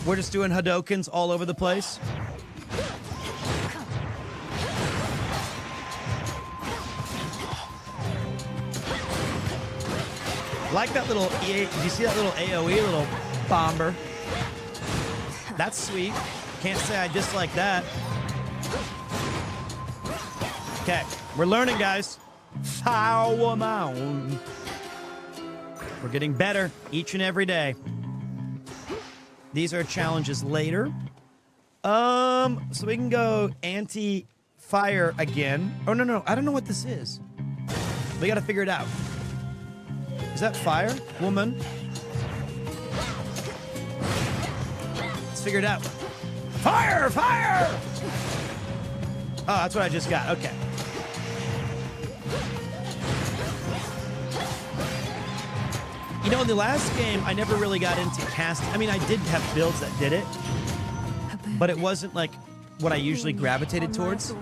We're just doing Hadokens all over the place. Like that little, did you see that little AoE, little bomber? That's sweet. Can't say I dislike that. Okay, we're learning, guys. Power Mound. We're getting better each and every day. These are challenges later. So we can go anti-fire again. Oh, no. I don't know what this is. We got to figure it out. Is that fire, woman? Let's figure it out. Fire! Fire! Oh, that's what I just got. Okay. You know, in the last game, I never really got into casting. I mean, I did have builds that did it, but it wasn't like what I usually gravitated towards. All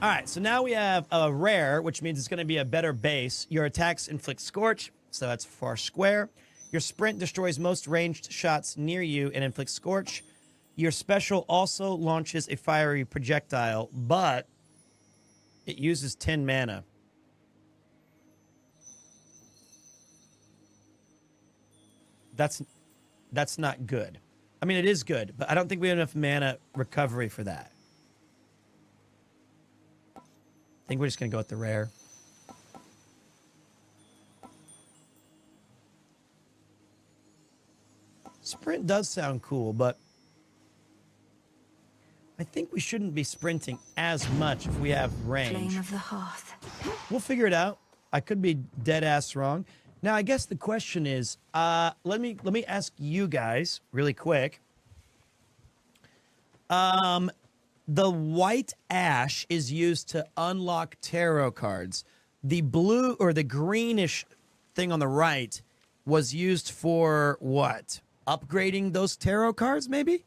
right, so now we have a rare, which means it's going to be a better base. Your attacks inflict scorch, so that's far square. Your sprint destroys most ranged shots near you and inflicts scorch. Your special also launches a fiery projectile, but it uses 10 mana. That's not good. I mean, it is good, but I don't think we have enough mana recovery for that. I think we're just going to go with the rare. Sprint does sound cool, but I think we shouldn't be sprinting as much if we have range. Flame of the hearth. We'll figure it out. I could be dead ass wrong. Now, I guess the question is, let me ask you guys really quick. The white ash is used to unlock tarot cards. The blue or the greenish thing on the right was used for what? Upgrading those tarot cards, maybe?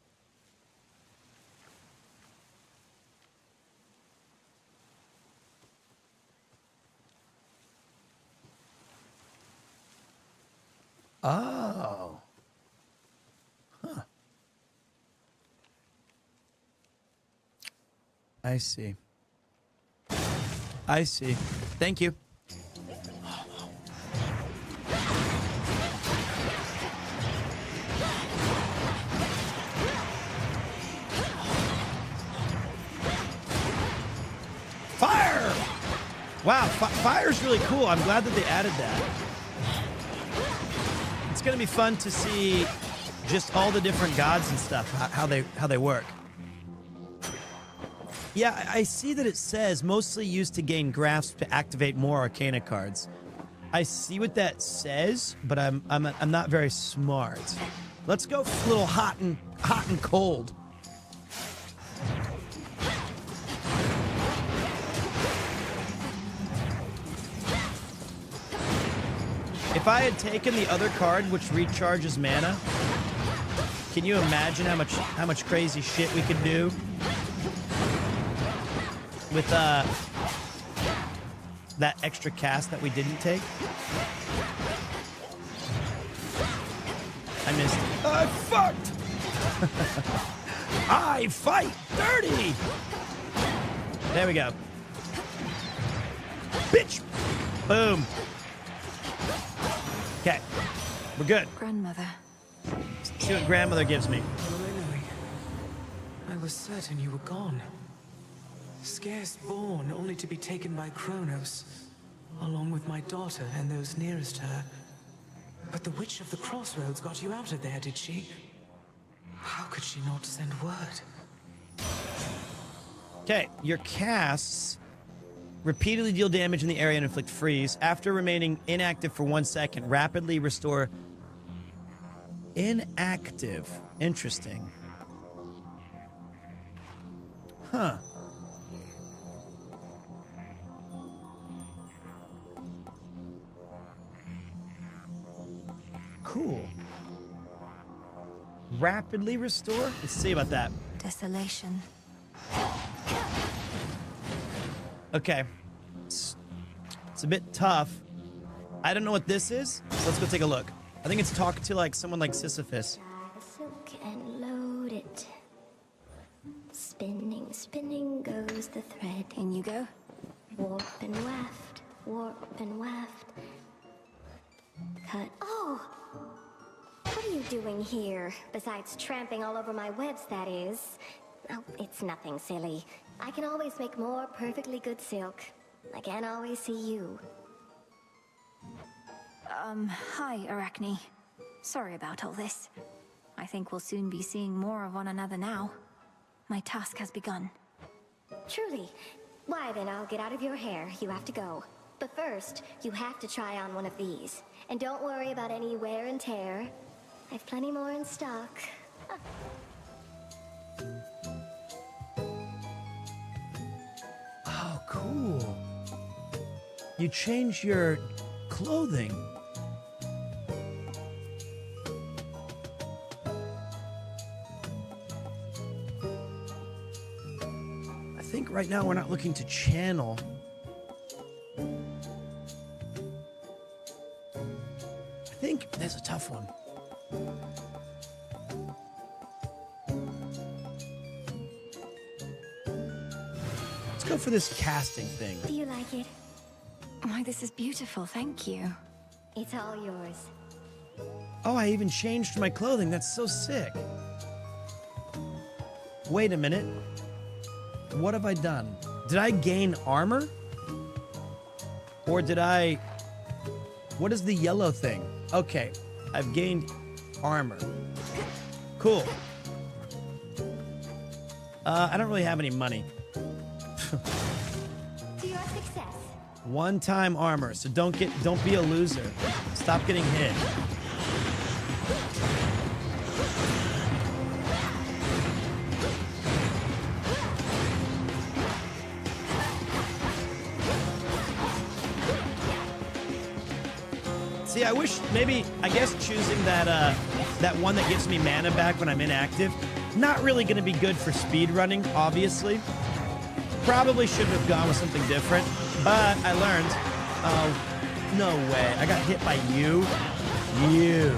Oh. Huh. I see. I see. Thank you. Fire! Wow, fire's really cool. I'm glad that they added that. It's gonna be fun to see just all the different gods and stuff, how they work. Yeah, I see that it says mostly used to gain grasp to activate more Arcana cards. I see what that says, but I'm not very smart. Let's go a little hot and cold. If I had taken the other card, which recharges mana, can you imagine how much crazy shit we could do with that extra cast that we didn't take? I missed it. I fucked! I fight dirty! There we go. Bitch! Boom. Okay, we're good. Grandmother. Let's see what grandmother gives me. I was certain you were gone. Scarce born, only to be taken by Kronos, along with my daughter and those nearest her. But the Witch of the Crossroads got you out of there, did she? How could she not send word? Okay, your casts repeatedly deal damage in the area and inflict freeze. After remaining inactive for 1 second, rapidly restore... Inactive. Interesting. Huh. Cool. Rapidly restore? Let's see about that. Desolation. Okay. It's a bit tough. I don't know what this is, so let's go take a look. I think it's talk to like someone like Sisyphus. Silk and load it. Spinning, spinning goes the thread. In you go. Warp and waft. Cut. Oh! What are you doing here? Besides tramping all over my webs, that is. Oh, it's nothing, silly. I can always make more perfectly good silk. I can't always see you. Hi, Arachne. Sorry about all this. I think we'll soon be seeing more of one another now. My task has begun. Truly. Why then, I'll get out of your hair. You have to go. But first, you have to try on one of these. And don't worry about any wear and tear. I've plenty more in stock. Oh, cool. You change your clothing. I think right now we're not looking to channel. I think that's a tough one. Let's go for this casting thing. Do you like it? Why, this is beautiful, thank you. It's all yours. Oh, I even changed my clothing. That's so sick. Wait a minute. What have I done? Did I gain armor? Or did I... What is the yellow thing? Okay, I've gained armor. Cool. I don't really have any money. To your success. One-time armor, so don't be a loser. Stop getting hit. See, I wish maybe, I guess choosing that one that gives me mana back when I'm inactive, not really going to be good for speed running, obviously. Probably should have gone with something different, but I learned. Oh, no way. I got hit by you. You.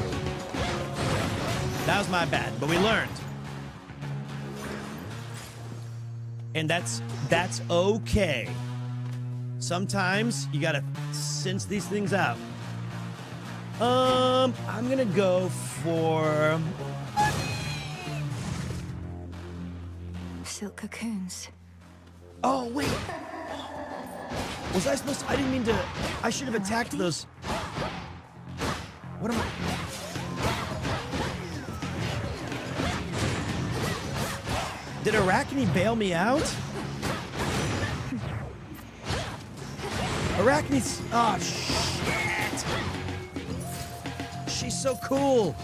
That was my bad, but we learned. And that's okay. Sometimes you gotta sense these things out. I'm gonna go for silk cocoons. Oh, wait. Was I supposed to? I didn't mean to. I should have attacked those. What am I? Did Arachne bail me out? Arachne's. Oh, shit. She's so cool.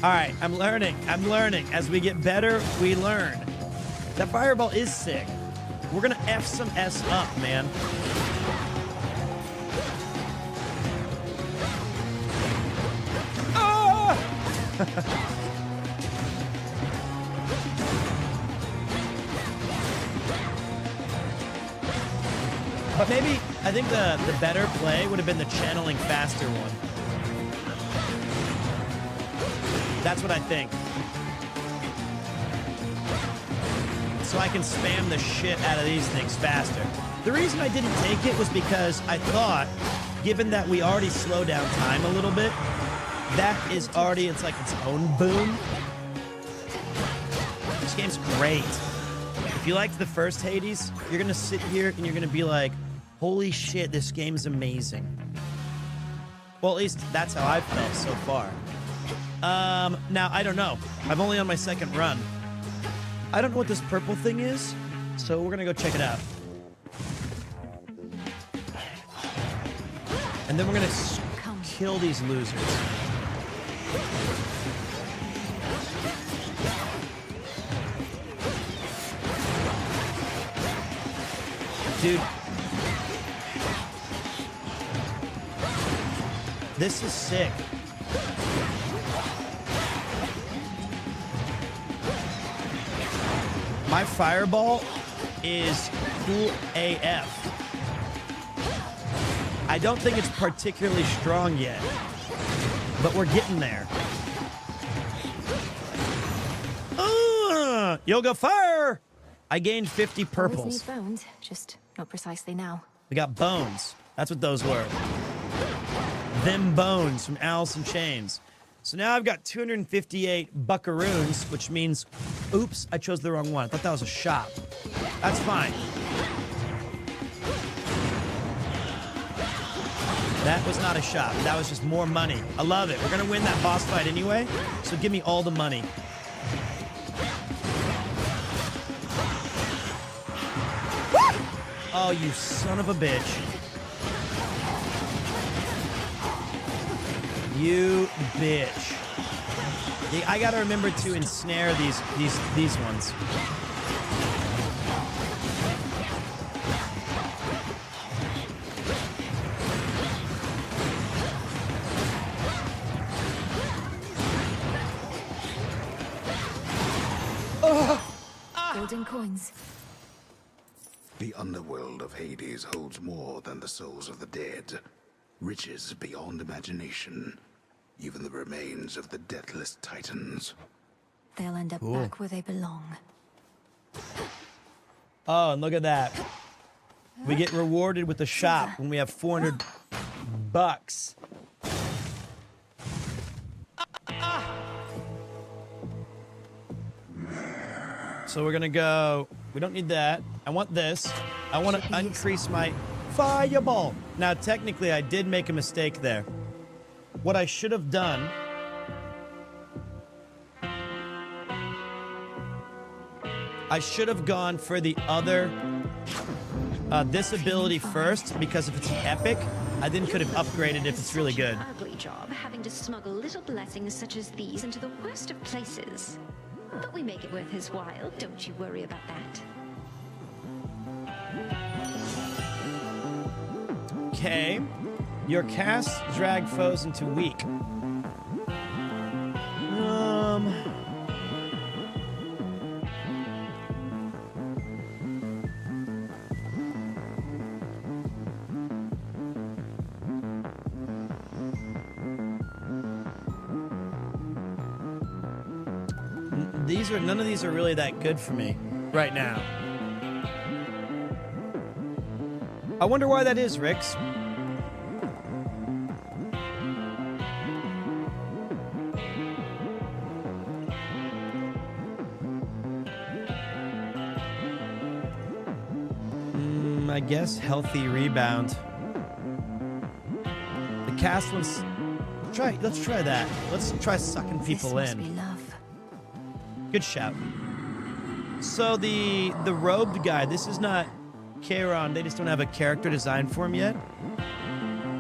All right, I'm learning. As we get better, we learn. That fireball is sick. We're gonna F some S up, man. Ah! But maybe, I think the better play would have been the channeling faster one. That's what I think. So I can spam the shit out of these things faster. The reason I didn't take it was because I thought, given that we already slow down time a little bit, that is already, it's like its own boom. This game's great. If you liked the first Hades, you're gonna sit here and you're gonna be like, holy shit, this game's amazing. Well, at least that's how I've felt so far. Now, I don't know. I'm only on my second run. I don't know what this purple thing is, so we're gonna go check it out. And then we're gonna kill these losers. Dude. This is sick. My fireball is cool AF. I don't think it's particularly strong yet, but we're getting there. Yoga fire! I gained 50 purples. Always need bones, just not precisely now. We got bones. That's what those were. Them bones from Alice in Chains. So now I've got 258 buckaroons, which means, oops, I chose the wrong one. I thought that was a shop. That's fine. That was not a shot. That was just more money. I love it. We're going to win that boss fight anyway, so give me all the money. Oh, you son of a bitch. You bitch. I gotta remember to ensnare these ones. Golden coins. The underworld of Hades holds more than the souls of the dead. Riches beyond imagination. Even the remains of the deathless titans. They'll end up back where they belong. Oh, and look at that. We get rewarded with the shop when we have 400 bucks. So we're gonna go, we don't need that. I want this. I want to increase my fireball. Now, technically, I did make a mistake there. What I should have done I should have gone for the other this ability first, because if it's an epic, I then could have upgraded if it's really good. Ugly job having to smuggle little blessings such as these into the worst of places. But we make it worth his while. Don't you worry about that. Okay. Your casts drag foes into weak. None of these are really that good for me right now. I wonder why that is, Rix. I guess healthy rebound. The cast ones. Let's try that. Let's try sucking people in. Good shout. So the robed guy, this is not Charon. They just don't have a character design for him yet.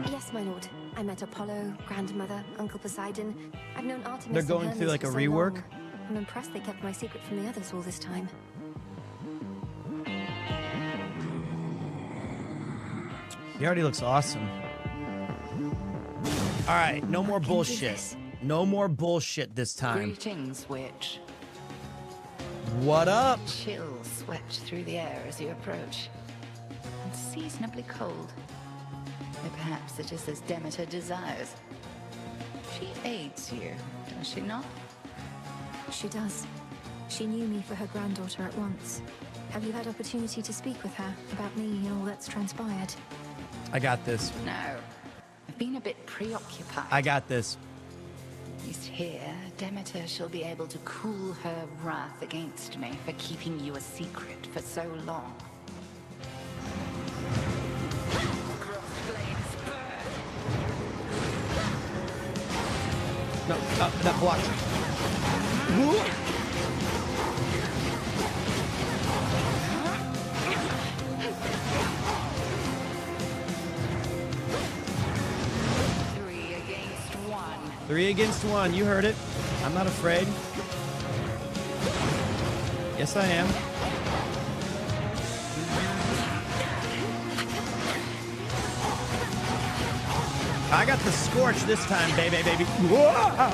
Yes, my lord. I met Apollo, grandmother, Uncle Poseidon. I've known Artemis. They're going through like a rework. I'm impressed they kept my secret from the others all this time. He already looks awesome. All right, no more bullshit. No more bullshit this time. Greetings, witch. What up? Chills swept through the air as you approach. Unseasonably cold. Or perhaps it is as Demeter desires. She aids you, does she not? She does. She knew me for her granddaughter at once. Have you had opportunity to speak with her about me and all that's transpired? I got this. No. I've been a bit preoccupied. I got this. At least here, Demeter shall be able to cool her wrath against me for keeping you a secret for so long. No, that blocked. Three against one. You heard it. I'm not afraid. Yes, I am. I got the scorch this time, baby. Whoa!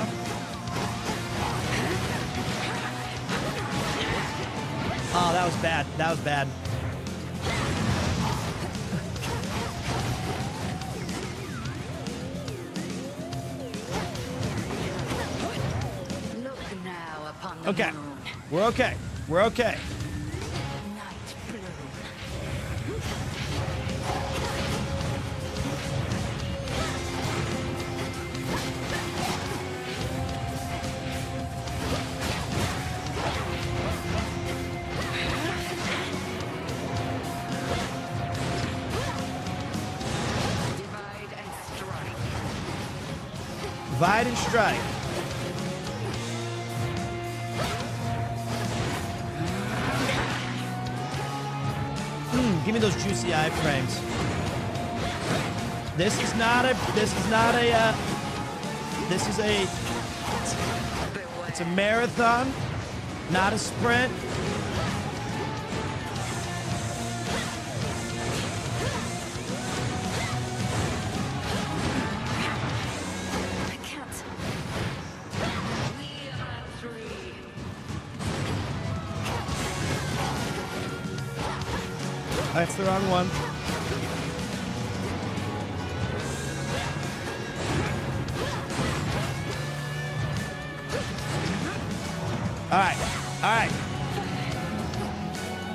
Oh, that was bad. That was bad. Okay. We're okay. We're okay. Divide and strike. Give me those juicy iframes. This is it's a marathon, not a sprint. That's the wrong one. All right.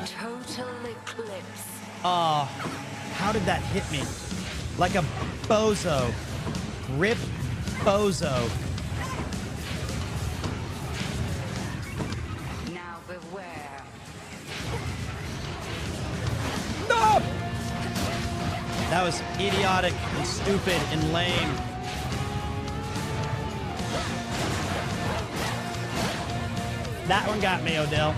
Total eclipse. Oh, how did that hit me? Like a bozo. Rip bozo. Now beware. No! That was idiotic and stupid and lame. That one got me, Odell.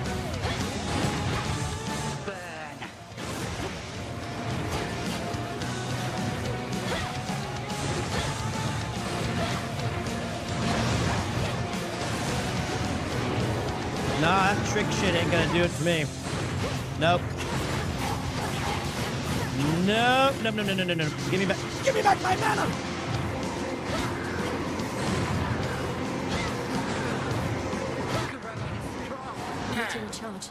Nah, that trick shit ain't gonna do it for me. Nope. No. Give me back my mana. Need to recharge.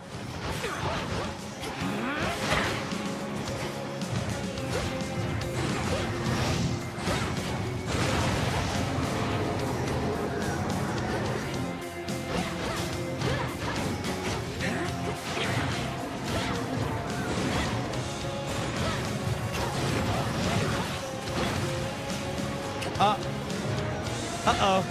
Uh-oh.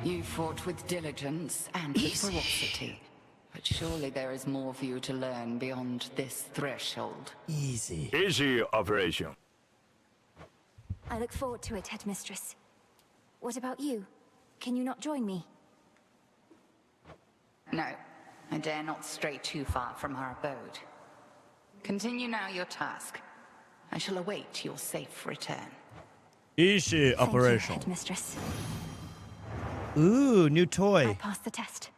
You fought with diligence and with ferocity. But surely there is more for you to learn beyond this threshold. Easy. Easy operation. I look forward to it, Headmistress. What about you? Can you not join me? No, I dare not stray too far from our abode. Continue now your task. I shall await your safe return. Easy operation. Thank you, Headmistress. Ooh, new toy. I passed the test.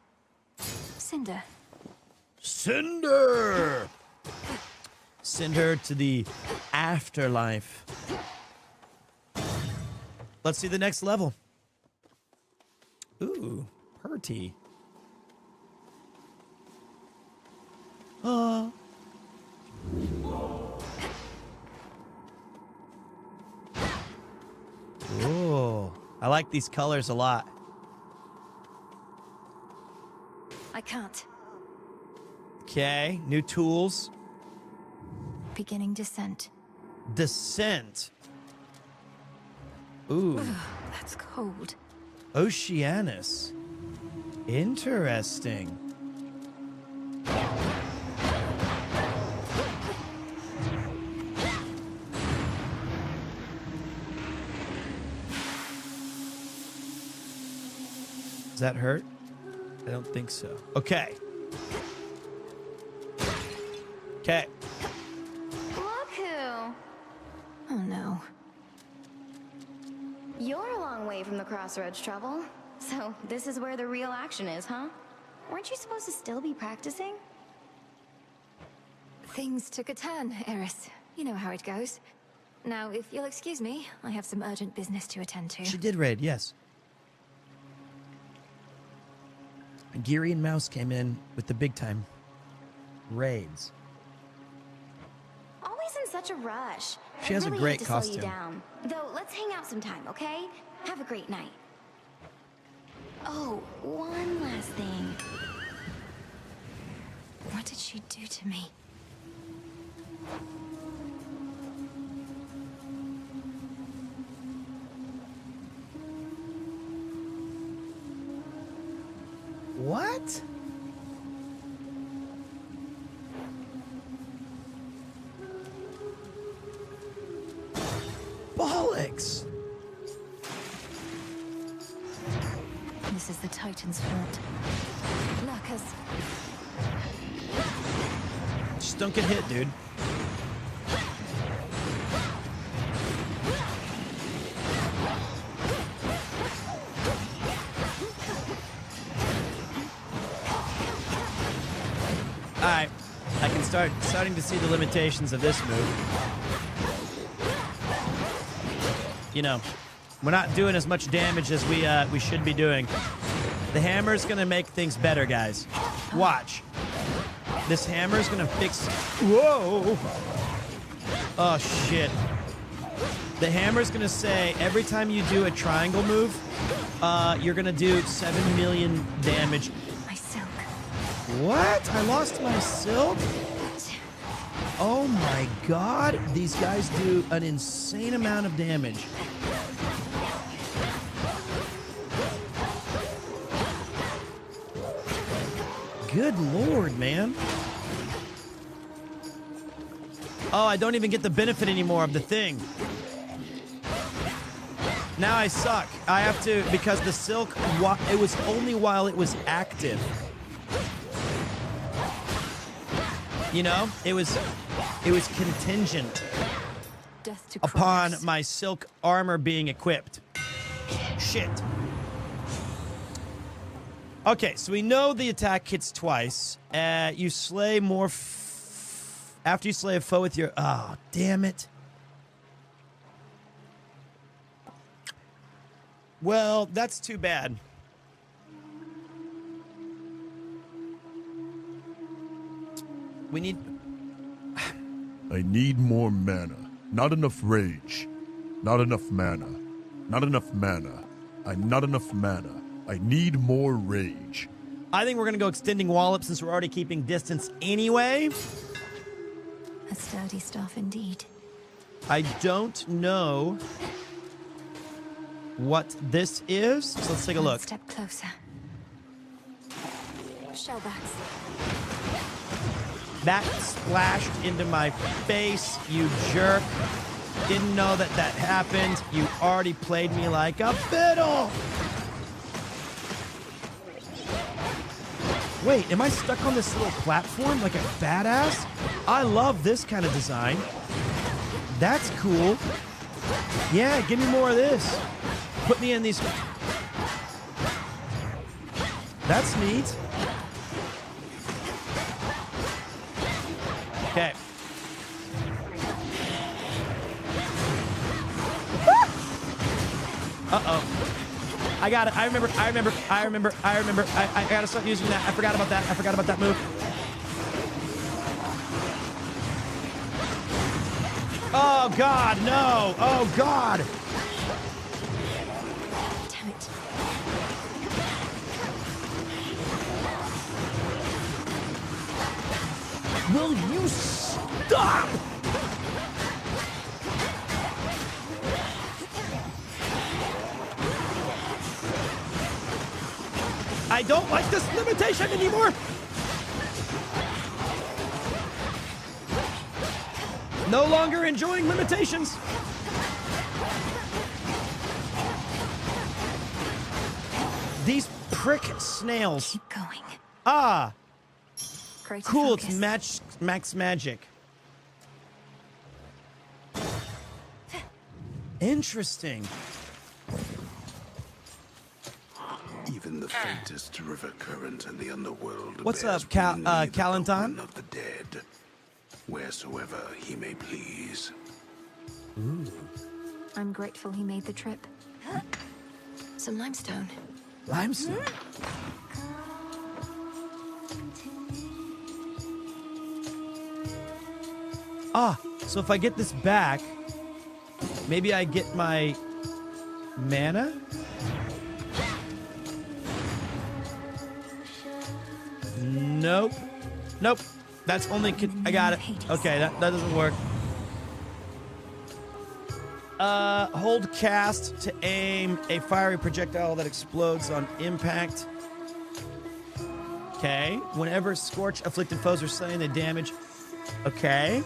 Cinder. Cinder! Send her to the afterlife. Let's see the next level. Ooh, Purty. Oh, I like these colors a lot. I can't. Okay, new tools. Beginning descent. Descent. Ooh. That's cold. Oceanus. Interesting. Does that hurt? I don't think so. Okay. Okay. Look who! Oh no. You're a long way from the crossroads, Trouble. So this is where the real action is, huh? Weren't you supposed to still be practicing? Things took a turn, Eris. You know how it goes. Now, if you'll excuse me, I have some urgent business to attend to. She did raid, yes. And Geary and Mouse came in with the big time raids. Always in such a rush. She has I really a great hate to slow costume. you down. Though, let's hang out sometime, okay? Have a great night. Oh, one last thing. What did she do to me? What? relics. This is the Titan's fault. Lurkers. Just don't get hit, dude. Alright. I can starting to see the limitations of this move. You know, we're not doing as much damage as we should be doing. The hammer's gonna make things better, guys. Watch. This hammer's gonna fix... Whoa! Oh, shit. The hammer's gonna say, every time you do a triangle move, you're gonna do 7 million damage. My silk. What? I lost my silk? Oh my god. These guys do an insane amount of damage. Good lord, man. Oh, I don't even get the benefit anymore of the thing. Now I suck. I have to, because the silk, it was only while it was active. You know, it was contingent upon my silk armor being equipped. Shit. Okay, so we know the attack hits twice. You slay more after you slay a foe with your... Oh, damn it. Well, that's too bad. We need... I need more mana. Not enough rage. Not enough mana. Not enough mana. Not enough mana. I need more rage. I think we're going to go extending wallop since we're already keeping distance anyway. A sturdy staff indeed. I don't know what this is, so let's take a look. Step closer. Shellbacks. That splashed into my face, you jerk. Didn't know that that happened. You already played me like a fiddle. Wait, am I stuck on this little platform like a badass? I love this kind of design. That's cool. Yeah, give me more of this. Put me in these... That's neat. Okay. Uh-oh. I got it. I remember. I gotta start using that. I forgot about that move. Oh, God, no. Oh, God. Damn it. Will you stop? I don't like this limitation anymore. No longer enjoying limitations. These prick snails. Keep going. Ah. Greater Cool, focus. it's max magic. Interesting. Even the faintest river current in the underworld. What's bears up, within me the Calenton? token of the dead, wheresoever he may please. Ooh. I'm grateful he made the trip. Some limestone. Limestone? Ah, so if I get this back, maybe I get my mana? Nope. Nope. That's only... I got it. Okay, that doesn't work. Hold cast to aim a fiery projectile that explodes on impact. Okay. Whenever scorch afflicted foes are slain, they damage. Okay.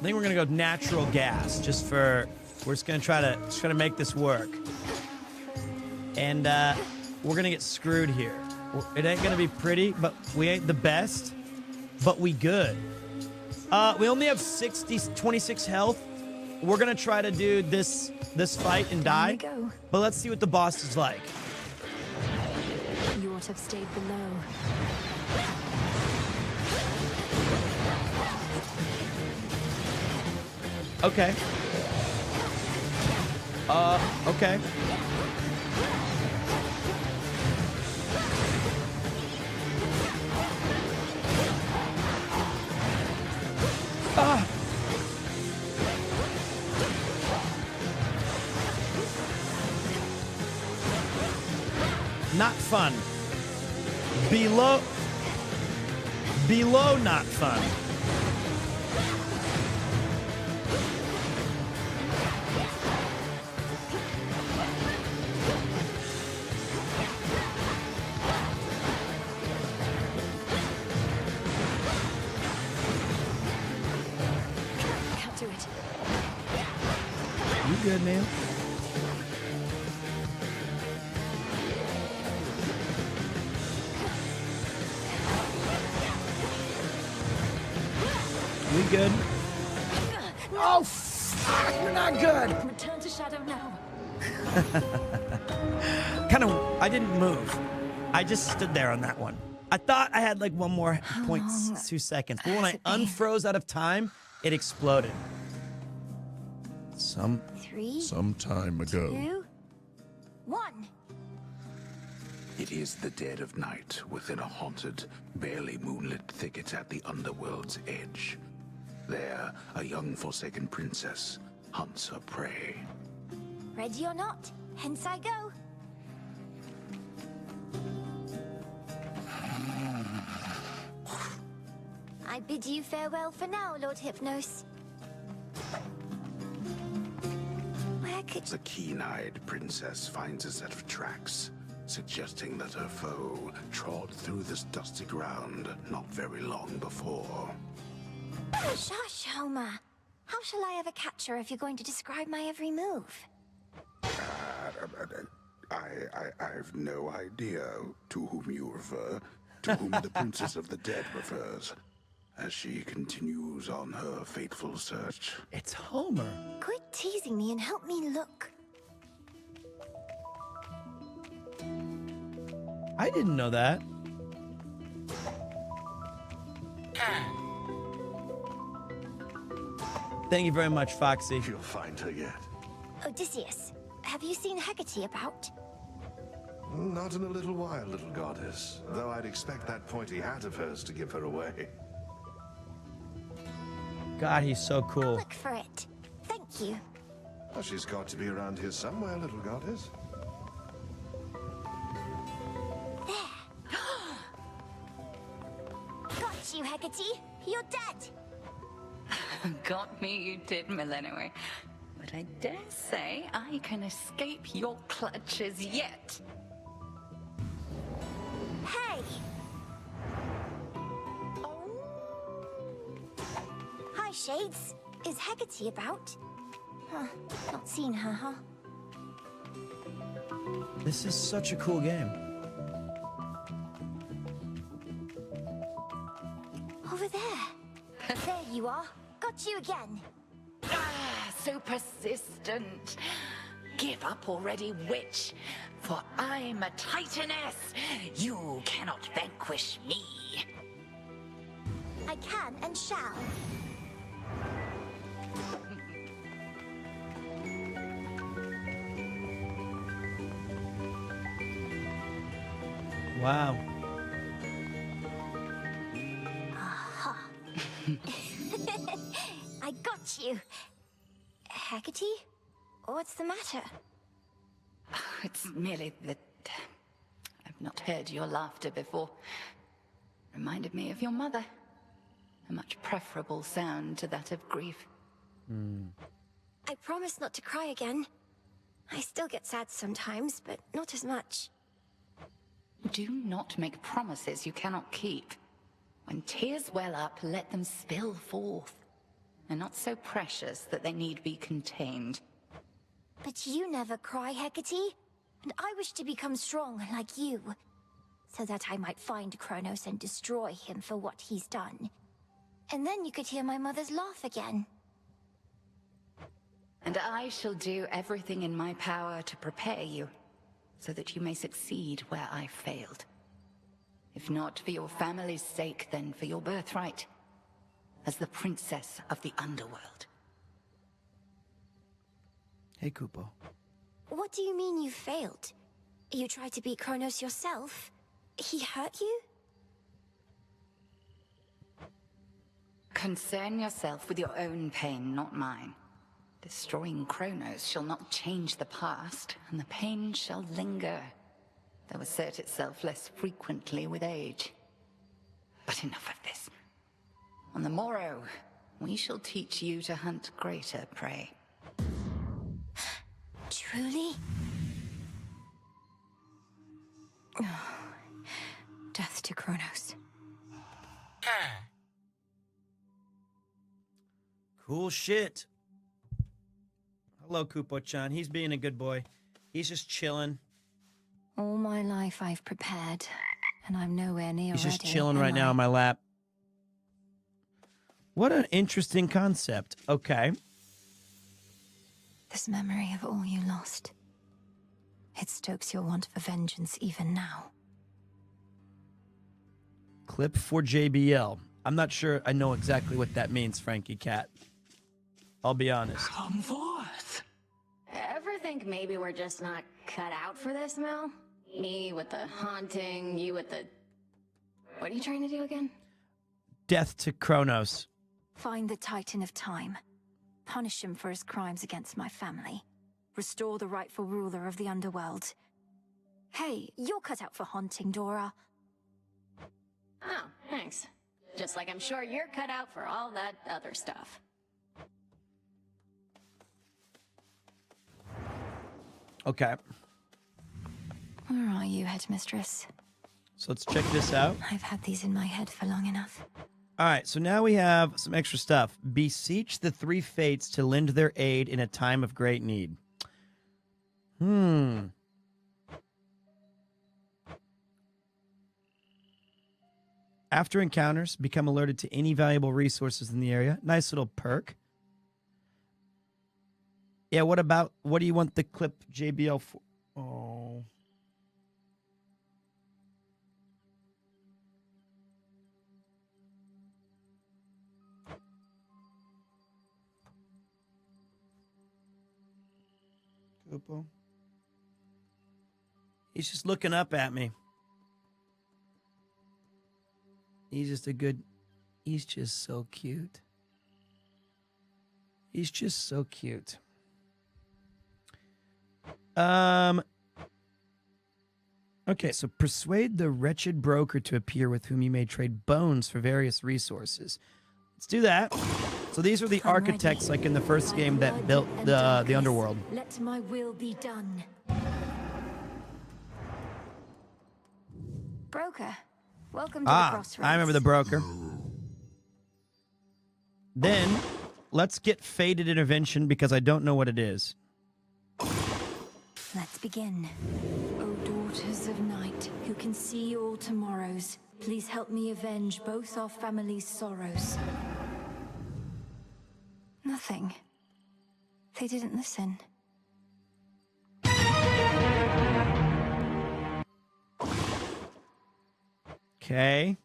think we're gonna go natural gas, just for. We're just gonna try to make this work. And we're gonna get screwed here. It ain't gonna be pretty, but we ain't the best, but we good. We only have 26 health. We're gonna try to do this fight and die. But let's see what the boss is like. You ought to have stayed below. Okay. Okay. Not fun. Below not fun. Can't do it. You good, man? We good? Oh, fuck, we're not good. Return to shadow now. I didn't move. I just stood there on that one. I thought I had like 1.2 seconds, but when I unfroze out of time, it exploded. Some time ago. 2, 1. It is the dead of night within a haunted, barely moonlit thicket at the underworld's edge. There, a young forsaken princess hunts her prey. Ready or not, hence I go. I bid you farewell for now, Lord Hypnos. Where could The keen-eyed princess finds a set of tracks, suggesting that her foe trod through this dusty ground not very long before. Shush, Homer. How shall I ever catch her if you're going to describe my every move? I've no idea to whom you refer, to whom the Princess of the Dead refers, as she continues on her fateful search. It's Homer. Quit teasing me and help me look. I didn't know that. Thank you very much, Foxy. You'll find her yet. Odysseus, have you seen Hecate about? Not in a little while, little goddess. Though I'd expect that pointy hat of hers to give her away. God, he's so cool. Look for it. Thank you. Well, she's got to be around here somewhere, little goddess. Got you, Hecate. You're dead. Got me, you did, Millennium. But I dare say I can escape your clutches yet. Hey! Hi, Shades. Is Hecate about? Huh. Not seen her, huh? This is such a cool game. Over there. There you are. Got you again. Ah, so persistent. Give up already, witch. For I'm a titaness. You cannot vanquish me. I can and shall. Wow. Aha. I got you. Hecate? What's the matter? It's merely that I've not heard your laughter before. Reminded me of your mother. A much preferable sound to that of grief. I promise not to cry again. I still get sad sometimes, but not as much. Do not make promises you cannot keep. When tears well up, let them spill forth. and not so precious that they need be contained. But you never cry, Hecate. And I wish to become strong like you, so that I might find Kronos and destroy him for what he's done. And then you could hear my mother's laugh again. And I shall do everything in my power to prepare you, so that you may succeed where I failed. If not for your family's sake, then for your birthright, as the princess of the underworld. Hey, Kupo. What do you mean you failed? You tried to beat Kronos yourself? He hurt you? Concern yourself with your own pain, not mine. Destroying Kronos shall not change the past, and the pain shall linger, though assert itself less frequently with age. But enough of this. On the morrow, we shall teach you to hunt greater prey. Truly? Death to Kronos. Cool shit. Hello, Kupo-chan. He's being a good boy. He's just chilling. All my life I've prepared, and I'm nowhere near He's ready. just chilling right am now I? on my lap. What an interesting concept. Okay. This memory of all you lost. It stokes your want for vengeance even now. Clip for JBL. I'm not sure I know exactly what that means, Frankie Cat. I'll be honest. Come forth. Ever think maybe we're just not cut out for this, Mel? Me with the haunting, you with the... What are you trying to do again? Death to Kronos. Find the Titan of Time. Punish him for his crimes against my family. Restore the rightful ruler of the underworld. Hey, you're cut out for haunting, Dora. Oh, thanks. Just like I'm sure you're cut out for all that other stuff. Okay. Where are you, Headmistress? So let's check this out. I've had these in my head for long enough. All right, so now we have some extra stuff. Beseech the three fates to lend their aid in a time of great need. After encounters, become alerted to any valuable resources in the area. Nice little perk. Yeah, what do you want the clip JBL for? Oh. Kupo. He's just looking up at me. He's just he's just so cute. He's just so cute. Okay, so persuade the wretched broker to appear with whom you may trade bones for various resources. Let's do that. So these are the architects, like in the first game, that built the underworld. Let my will be done. Broker, welcome to the crossroads. I remember the broker. Then, let's get Fated Intervention, because I don't know what it is. Let's begin. O daughters of night, who can see all tomorrows, please help me avenge both our families' sorrows. Nothing. They didn't listen. Okay.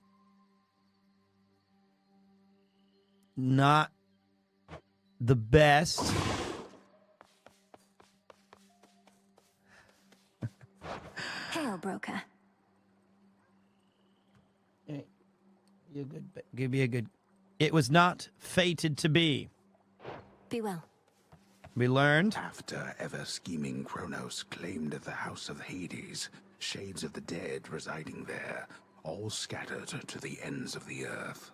Not the best. Hail, broker. Hey, you good? Give me a good. It was not fated to be. Be well. We learned. After ever-scheming Kronos claimed the House of Hades, shades of the dead residing there, all scattered to the ends of the earth.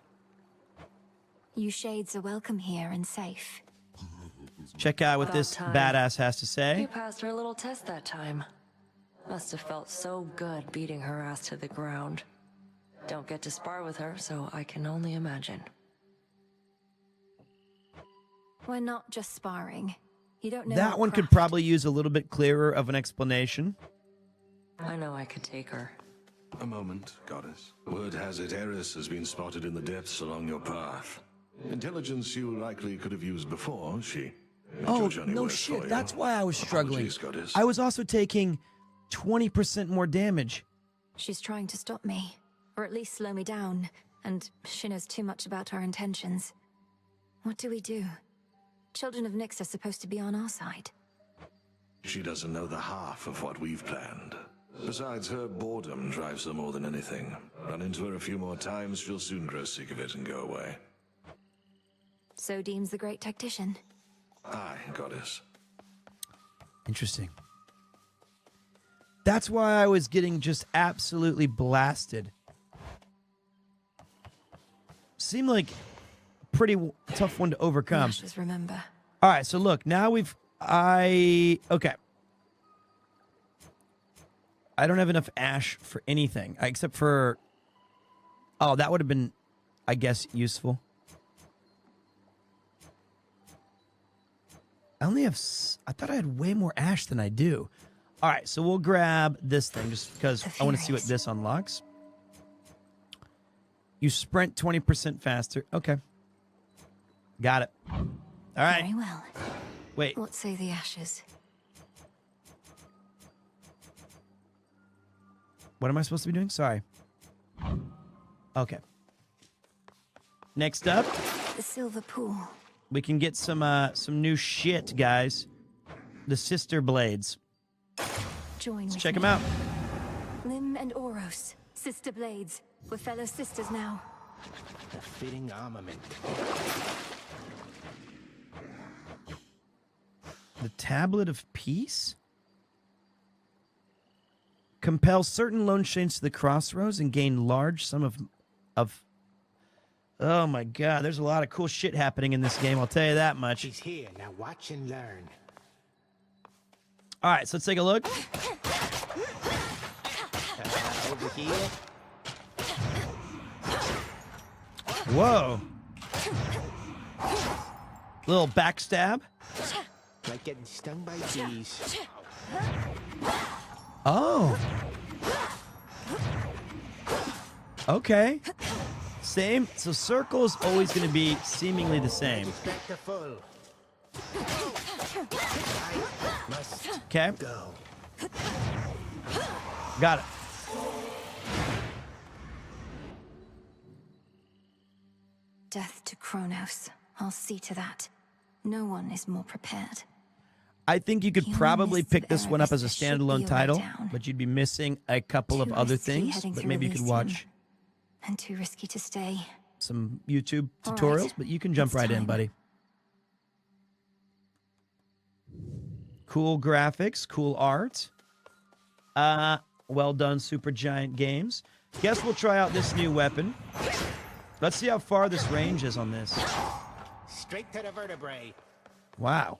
You shades are welcome here and safe. Check out what About this time. badass has to say. You passed her little test that time. Must have felt so good beating her ass to the ground. Don't get to spar with her, so I can only imagine. We're not just sparring. You don't know That our one could craft. probably use a little bit clearer of an explanation. I know I could take her. A moment, goddess. Word has it Eris has been spotted in the depths along your path. Intelligence you likely could have used before, she. made Oh, your journey no worse for shit. you. That's why I was struggling. Apologies, goddess. I was also taking 20% more damage. She's trying to stop me, or at least slow me down, and she knows too much about our intentions. What do we do? Children of Nyx are supposed to be on our side. She doesn't know the half of what we've planned. Besides, her boredom drives her more than anything. Run into her a few more times, she'll soon grow sick of it and go away. So deems the great tactician. Aye, goddess. Interesting. That's why I was getting just absolutely blasted. Seemed like a pretty tough one to overcome. Ashes, remember. All right, so look, now okay. I don't have enough ash for anything, except for... Oh, that would have been, I guess, useful. I only have... I thought I had way more ash than I do. All right, so we'll grab this thing just because I want to see what this unlocks. You sprint 20% faster. Okay. Got it. All right. Very well. Wait. What say the ashes? What am I supposed to be doing? Sorry. Okay. Next up, The silver pool. we can get some new shit, guys. The sister blades. Join Let's with check me. them out. Lim and Oros, sister blades. We're fellow sisters now. A fitting armament. The Tablet of Peace? Compel certain lone chains to the crossroads and gain large sum of... Oh my god, there's a lot of cool shit happening in this game, I'll tell you that much. She's here, now watch and learn. Alright, so let's take a look. Over here. Whoa. Little backstab. Like getting stung by bees. Oh. Okay. Same. So circle is always going to be seemingly the same. Back to full. Must Okay. go. Got it. Death to Kronos. I'll see to that. No one is more prepared. I think you could Human probably mists pick of this one up as a Erebus should be standalone a title, way down. but you'd be missing a couple of Too other risky things. heading But through maybe you could Elysium. watch And too risky to stay. some YouTube All right. tutorials, but you can jump It's right in, time. buddy. Cool graphics, cool art. Well done, Supergiant Games. Guess we'll try out this new weapon. Let's see how far this range is on this. Straight to the vertebrae. Wow.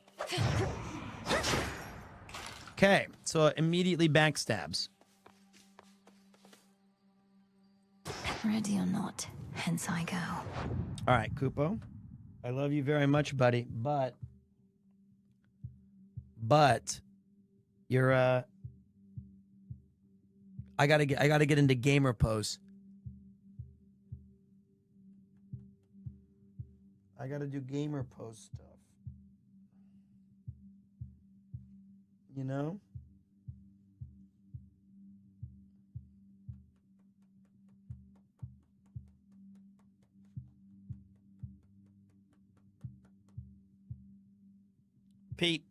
Okay, so immediately backstabs. Ready or not, hence I go. All right, Kupo. I love you very much, buddy, but you're I gotta get into gamer pose. I gotta do gamer pose stuff. You know? Pete,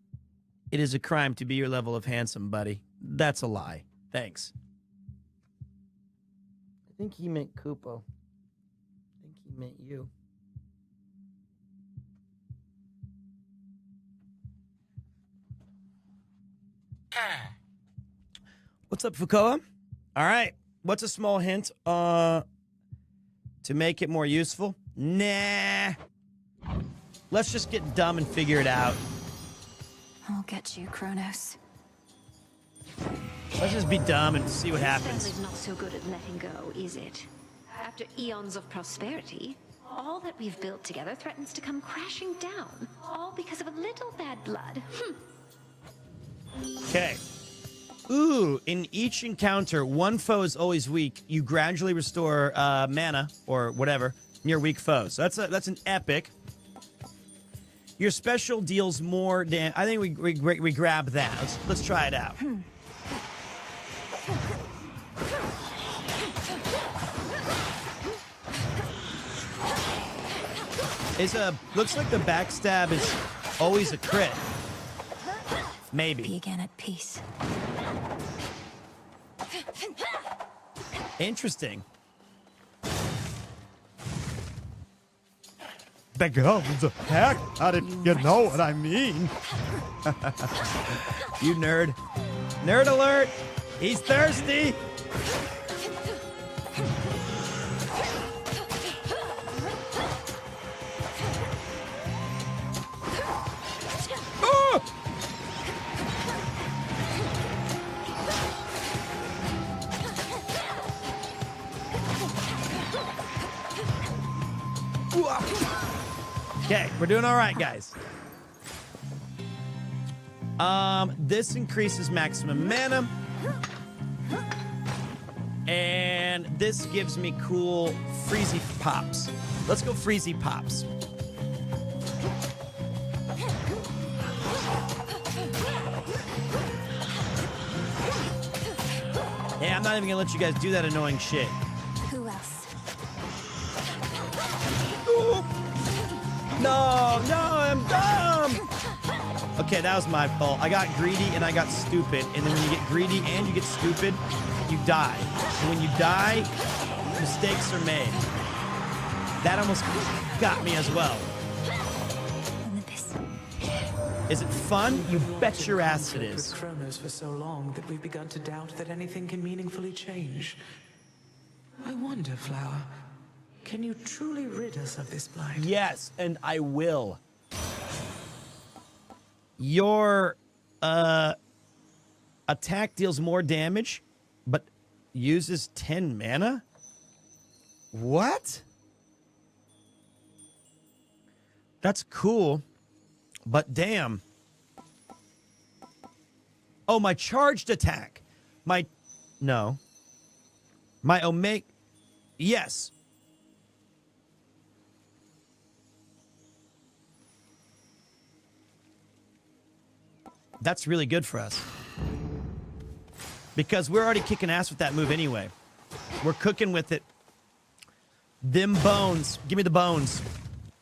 it is a crime to be your level of handsome, buddy. That's a lie. Thanks. I think he meant Kupo. I think he meant you. What's up, Fukoa? All right. What's a small hint to make it more useful? Nah. Let's just get dumb and figure it out. I'll get you, Kronos. Let's just be dumb and see what This happens. family's not so good at letting go, is it? After eons of prosperity, All that we've built together threatens to come crashing down, all because of a little bad blood. Okay. Ooh, in each encounter, one foe is always weak. You gradually restore mana or whatever near weak foes. So that's an epic. Your special deals more damage. I think we grab that. Let's try it out. Looks like the backstab is always a crit. Maybe. Be again at peace. Interesting. Becomes a heck. How did you know what I mean? You nerd. Nerd alert. He's thirsty. Okay, we're doing all right, guys. This increases maximum mana. And this gives me cool freezy pops. Let's go freezy pops. Yeah, I'm not even gonna let you guys do that annoying shit. Who else? Ooh. No, I'm dumb. Okay, that was my fault. I got greedy and I got stupid. And then when you get greedy and you get stupid, you die. And when you die, mistakes are made. That almost got me as well. Is it fun? You bet your ass it is. With Kronos for so long that we've begun to doubt that anything can meaningfully change. I wonder, Flower, can you truly rid us of this blight? Yes, and I will. Your attack deals more damage, but uses 10 mana? What? That's cool, but damn. Oh, my charged attack. No. My Omega, yes. That's really good for us. Because we're already kicking ass with that move anyway. We're cooking with it. Them bones. Give me the bones.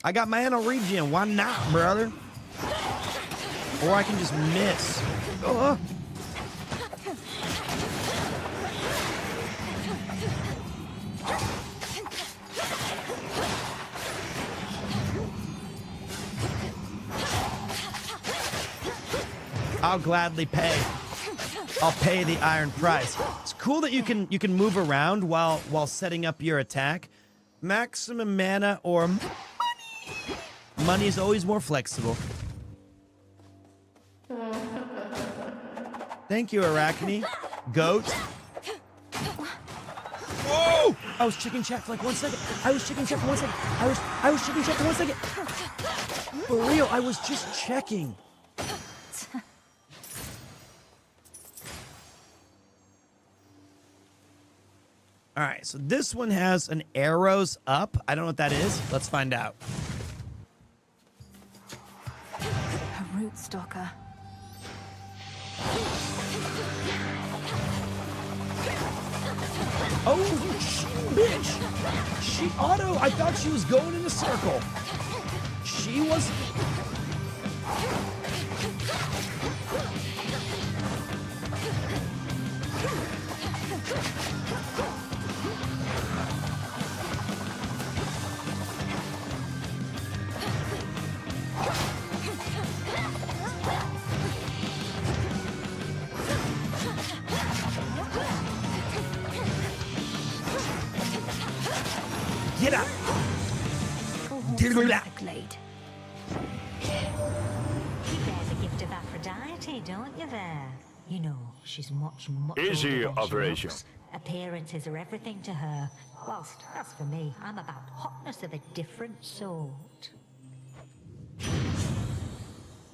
I got mana regen. Why not, brother? Or I can just miss. I'll gladly pay. I'll pay the iron price. It's cool that you can move around while setting up your attack. Maximum mana or money. Money is always more flexible. Thank you, Arachne. Goat. Whoa! I was chicken check for like 1 second. I was chicken check for 1 second. I was chicken check for 1 second. For real, I was just checking. All right, so this one has an arrows up. I don't know what that is. Let's find out. A root stalker. Oh, you bitch! She auto. I thought she was going in a circle. She was. Get up! He bears a gift of Aphrodite, don't you there? You know, she's much, much Easy older than she operation. looks. Appearances are everything to her. Whilst, as for me, I'm about hotness of a different sort.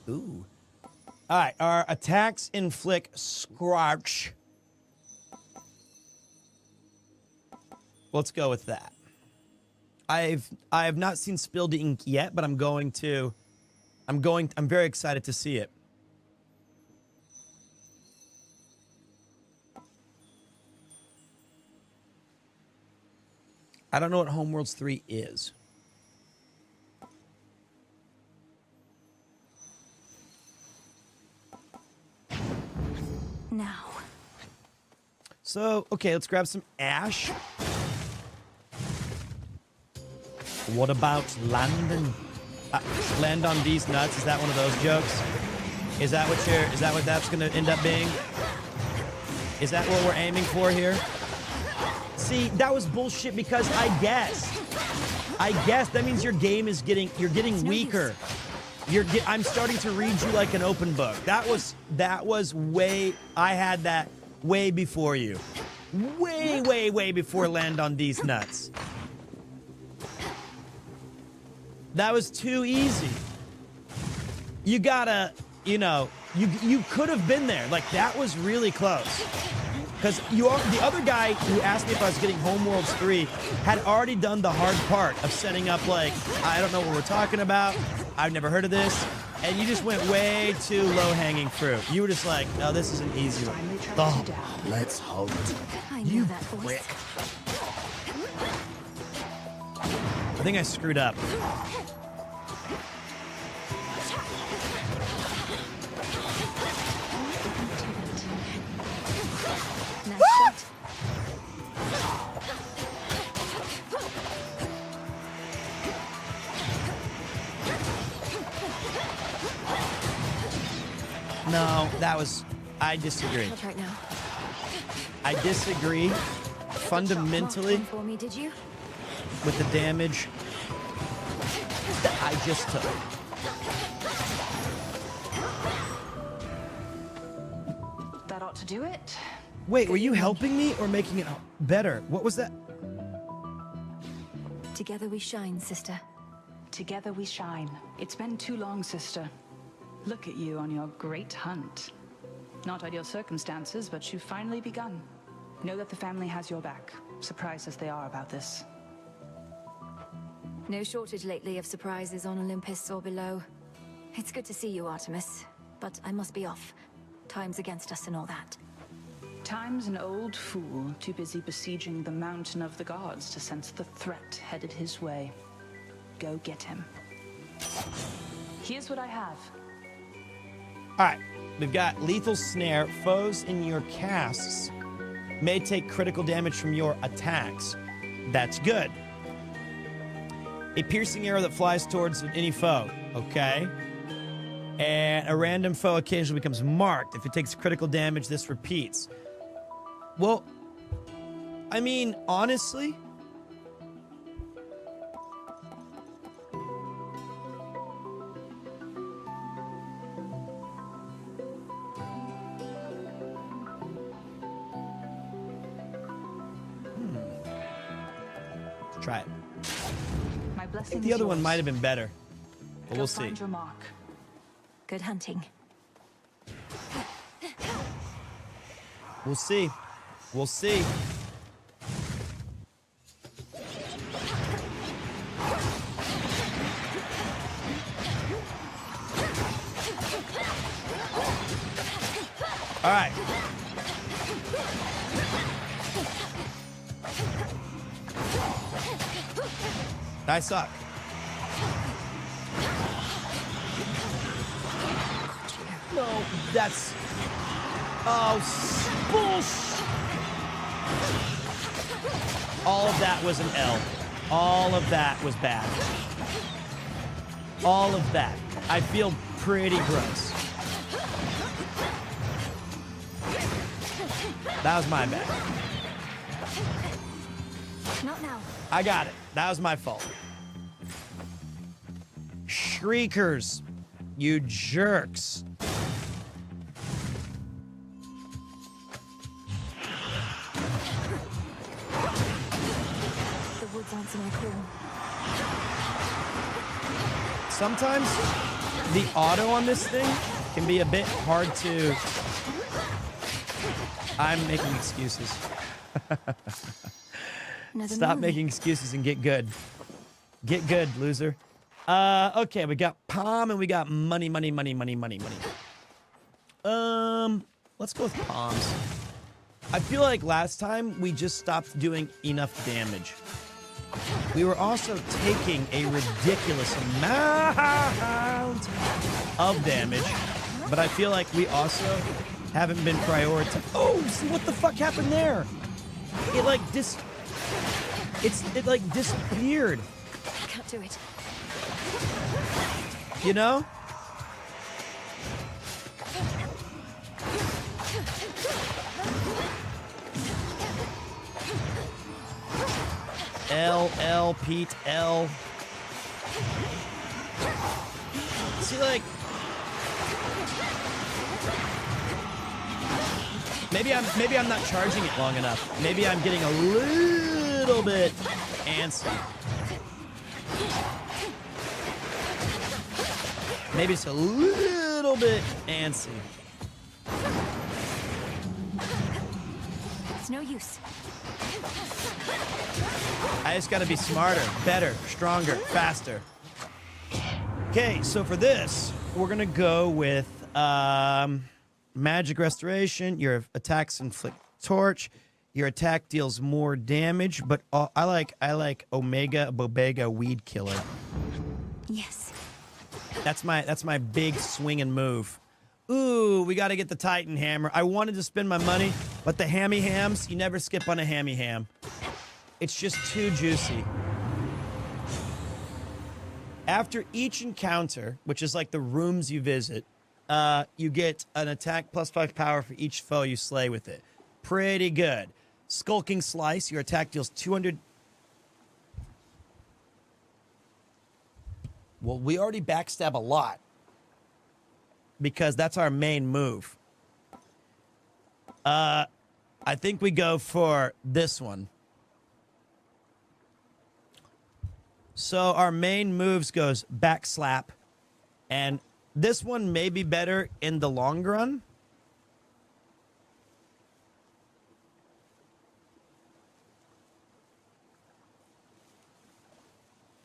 Ooh. All right, our attacks inflict scratch. Let's go with that. I have not seen Spilled Ink yet, but I'm very excited to see it. I don't know what Homeworlds 3 is. Now. So, okay, let's grab some ash. What about land on these nuts? Is that one of those jokes? Is that what that's gonna end up being? Is that what we're aiming for here? See, that was bullshit because I guessed. That means your game is getting weaker. I'm starting to read you like an open book. That was way, I had that way before you. Way before land on these nuts. That was too easy. You gotta, you could have been there. Like, that was really close. Because the other guy who asked me if I was getting Homeworlds 3 had already done the hard part of setting up, like, I don't know what we're talking about. I've never heard of this. And you just went way too low-hanging fruit. You were just like, oh, this is an easy one. Oh, let's hope. You prick. I think I screwed up. No, I disagree. Right now. I disagree fundamentally For me, did you? with the damage that I just took. That ought to do it. Wait, were you helping me or making it better? What was that? Together we shine, sister. Together we shine. It's been too long, sister. Look at you on your great hunt. Not ideal circumstances, but you've finally begun. Know that the family has your back, surprised as they are about this. No shortage lately of surprises on Olympus or below. It's good to see you, Artemis, but I must be off. Time's against us and all that. Time's an old fool, too busy besieging the mountain of the gods to sense the threat headed his way. Go get him. Here's what I have. All right, we've got lethal snare. Foes in your casts may take critical damage from your attacks. That's good. A piercing arrow that flies towards any foe. Okay. And a random foe occasionally becomes marked. If it takes critical damage, this repeats. Well, I mean, honestly, let's try it. My I blessing think the is other one yours. might have been better, but Go we'll see. find your mark. Good hunting. We'll see. We'll see. All right. I suck. No, that's... Oh, bullshit. All of that was an L. All of that was bad. All of that. I feel pretty gross. That was my bad. Not now. I got it. That was my fault. Shriekers, you jerks. sometimes the auto on this thing can be a bit hard to... I'm making excuses. Stop making excuses and get good. Get good, loser. Okay, we got palm and we got money. Let's go with palms. I feel like last time we just stopped doing enough damage. We were also taking a ridiculous amount of damage, but I feel like we also haven't been prioritized. Oh, see what the fuck happened there? It like disappeared. Can't do it. You know? L, Pete, L. See, like... Maybe I'm not charging it long enough. Maybe I'm getting a little bit antsy. Maybe it's a little bit antsy. It's no use. I just gotta be smarter, better, stronger, faster. Okay, so for this, we're gonna go with Magic Restoration. Your attacks inflict torch. Your attack deals more damage, but I like Omega Bobega Weed Killer. Yes. That's my big swing and move. Ooh, we got to get the Titan Hammer. I wanted to spend my money, but the hammy hams, you never skip on a hammy ham. It's just too juicy. After each encounter, which is like the rooms you visit, you get an attack +5 power for each foe you slay with it. Pretty good. Skulking Slice, your attack deals 200... Well, we already backstab a lot because that's our main move. I think we go for this one. So our main moves goes back slap, and this one may be better in the long run.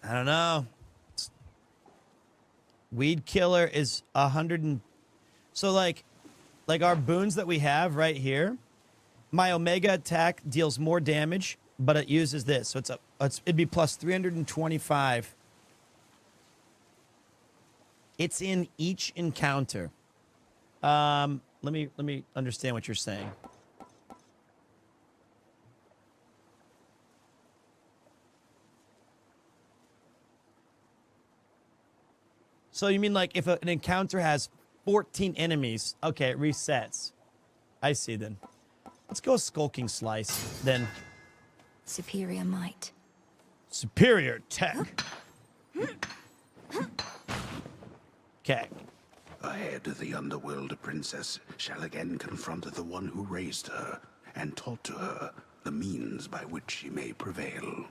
I don't know. Weed Killer is 100 and... So, like our boons that we have right here, my Omega attack deals more damage, but it uses this. So it'd be plus 325. It's in each encounter. Let me understand what you're saying. So you mean like if an encounter has 14 enemies, okay, it resets. I see then. Let's go Skulking Slice then. Superior might. Superior tech. Okay. Ahead, the underworld princess shall again confront the one who raised her and taught to her the means by which she may prevail.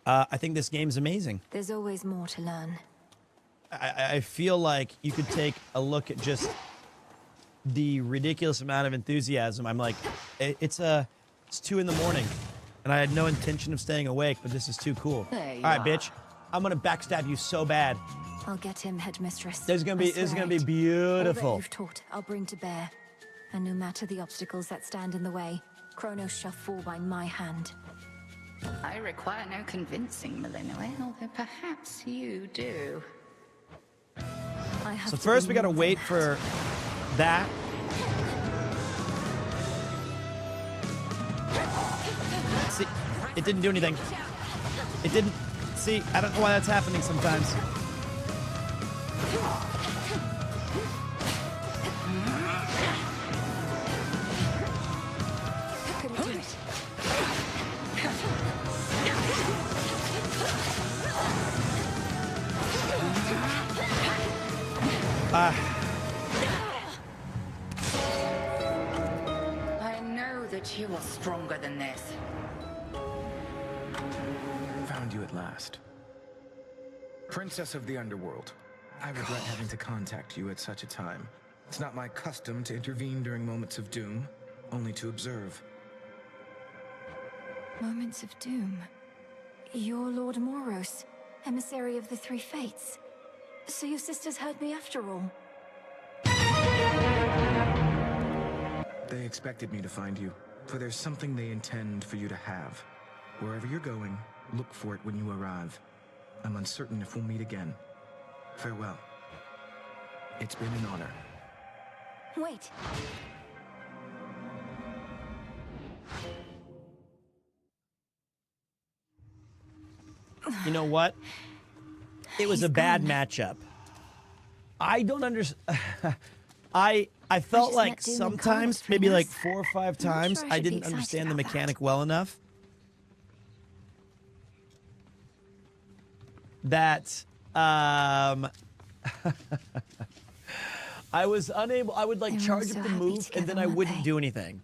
I think this game's amazing. There's always more to learn. I feel like you could take a look at just the ridiculous amount of enthusiasm. I'm like, it's 2 in the morning, and I had no intention of staying awake, but this is too cool. All right, bitch, I'm gonna backstab you so bad. I'll get him, headmistress. This is gonna be beautiful. All that you've taught, I'll bring to bear, and no matter the obstacles that stand in the way, Kronos shall fall by my hand. I require no convincing, Millenoi, although perhaps you do. So first we gotta wait for that. See, it didn't do anything. It didn't. See, I don't know why that's happening sometimes. I know that you are stronger than this. Found you at last. Princess of the Underworld, I regret having to contact you at such a time. It's not my custom to intervene during moments of doom, only to observe. Moments of doom. You're Lord Moros, emissary of the Three Fates. So your sisters heard me after all. They expected me to find you, for there's something they intend for you to have. Wherever you're going, look for it when you arrive. I'm uncertain if we'll meet again. Farewell. It's been an honor. Wait. You know what? It was a bad matchup. I don't understand. I felt like sometimes, maybe like 4 or 5 times, I didn't understand the mechanic well enough. That I was unable. I would like charge up the move, and then I wouldn't do anything.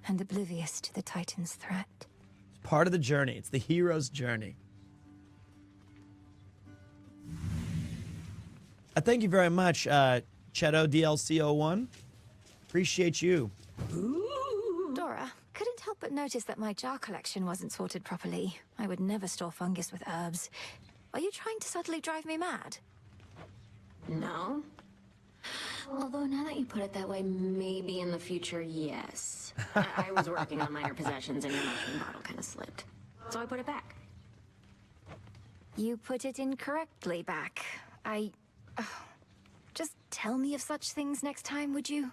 And oblivious to the Titan's threat. It's part of the journey. It's the hero's journey. Thank you very much, Cheto DLC01. Appreciate you. Dora, couldn't help but notice that my jar collection wasn't sorted properly. I would never store fungus with herbs. Are you trying to subtly drive me mad? No. Although now that you put it that way, maybe in the future, yes. I was working on minor possessions and your mushroom bottle kind of slipped. So I put it back. You put it incorrectly back. Just tell me of such things next time, would you?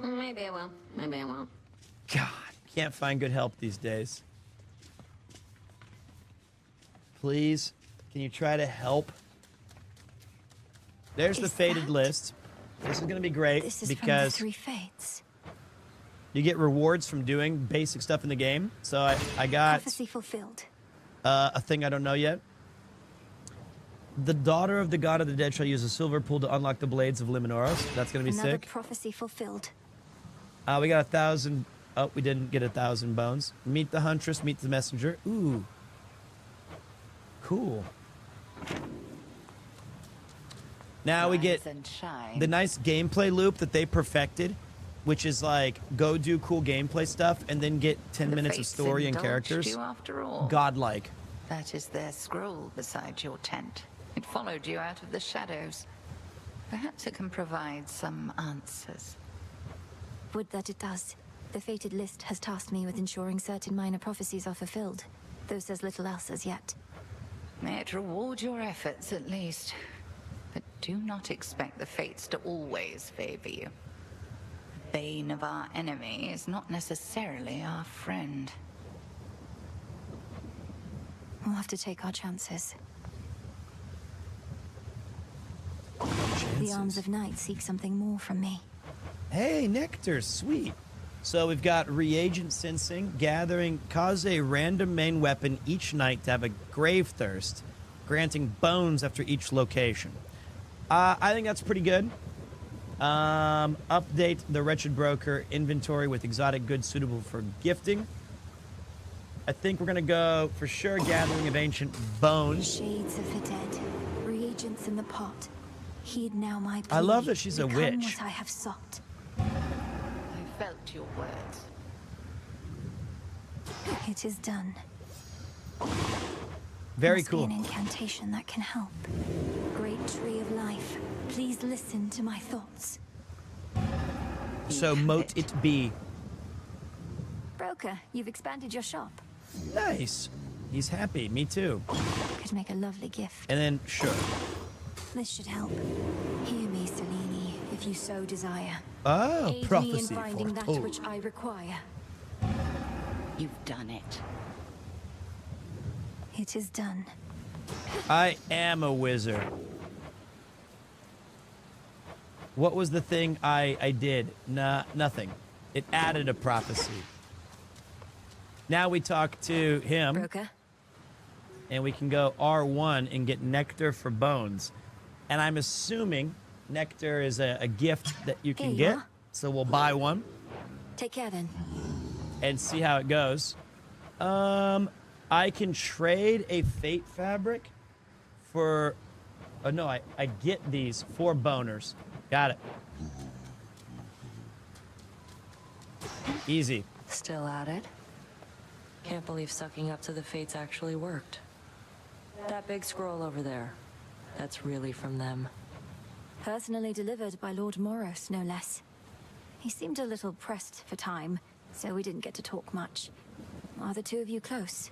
Maybe I will. Maybe I won't. God, can't find good help these days. Please, can you try to help? There's the fated list. This is going to be great because from the Three Fates. You get rewards from doing basic stuff in the game. So I got Prophecy fulfilled. A thing I don't know yet. The daughter of the god of the dead shall use a silver pool to unlock the blades of Liminoros. That's going to be Another sick. prophecy fulfilled. We got 1,000. Oh, we didn't get 1,000 bones. Meet the huntress, meet the messenger. Ooh. Cool. Now we get the nice gameplay loop that they perfected, which is like go do cool gameplay stuff and then get 10 minutes of story and characters. You after all. Godlike. That is their scroll beside your tent. It followed you out of the shadows. Perhaps it can provide some answers. Would that it does. The fated list has tasked me with ensuring certain minor prophecies are fulfilled, though says little else as yet. May it reward your efforts at least. But do not expect the fates to always favor you. The bane of our enemy is not necessarily our friend. We'll have to take our chances. The arms of night seek something more from me. Hey, nectar, sweet. So we've got reagent sensing, gathering, cause a random main weapon each night to have a grave thirst, granting bones after each location. I think that's pretty good. Update the Wretched Broker inventory with exotic goods suitable for gifting. I think we're gonna go for sure gathering of ancient bones. Shades of the dead, reagents in the pot. Heed now my plea. I love that she's a Become witch. what I have sought. I felt your words. It is done. Very Must cool. Be an incantation that can help. Great tree of life, please listen to my thoughts. So mote it be. Broker, you've expanded your shop. Nice. He's happy. Me too. Could make a lovely gift. And then sure. This should help. Hear me, Selene, if you so desire. Oh, Aid me in prophecy finding that foretold. which I require. You've done it. It is done. I am a wizard. What was the thing I did? Nothing. It added a prophecy. Now we talk to him. Broker? And we can go R1 and get nectar for bones. And I'm assuming nectar is a gift that you can Here you get. are. So we'll buy one Take care then. and see how it goes. I can trade a fate fabric for... Oh, no, I get these 4 boners. Got it. Easy. Still at it? Can't believe sucking up to the fates actually worked. That big scroll over there, that's really from them. Personally delivered by Lord Moros, no less. He seemed a little pressed for time, so we didn't get to talk much. Are the two of you close?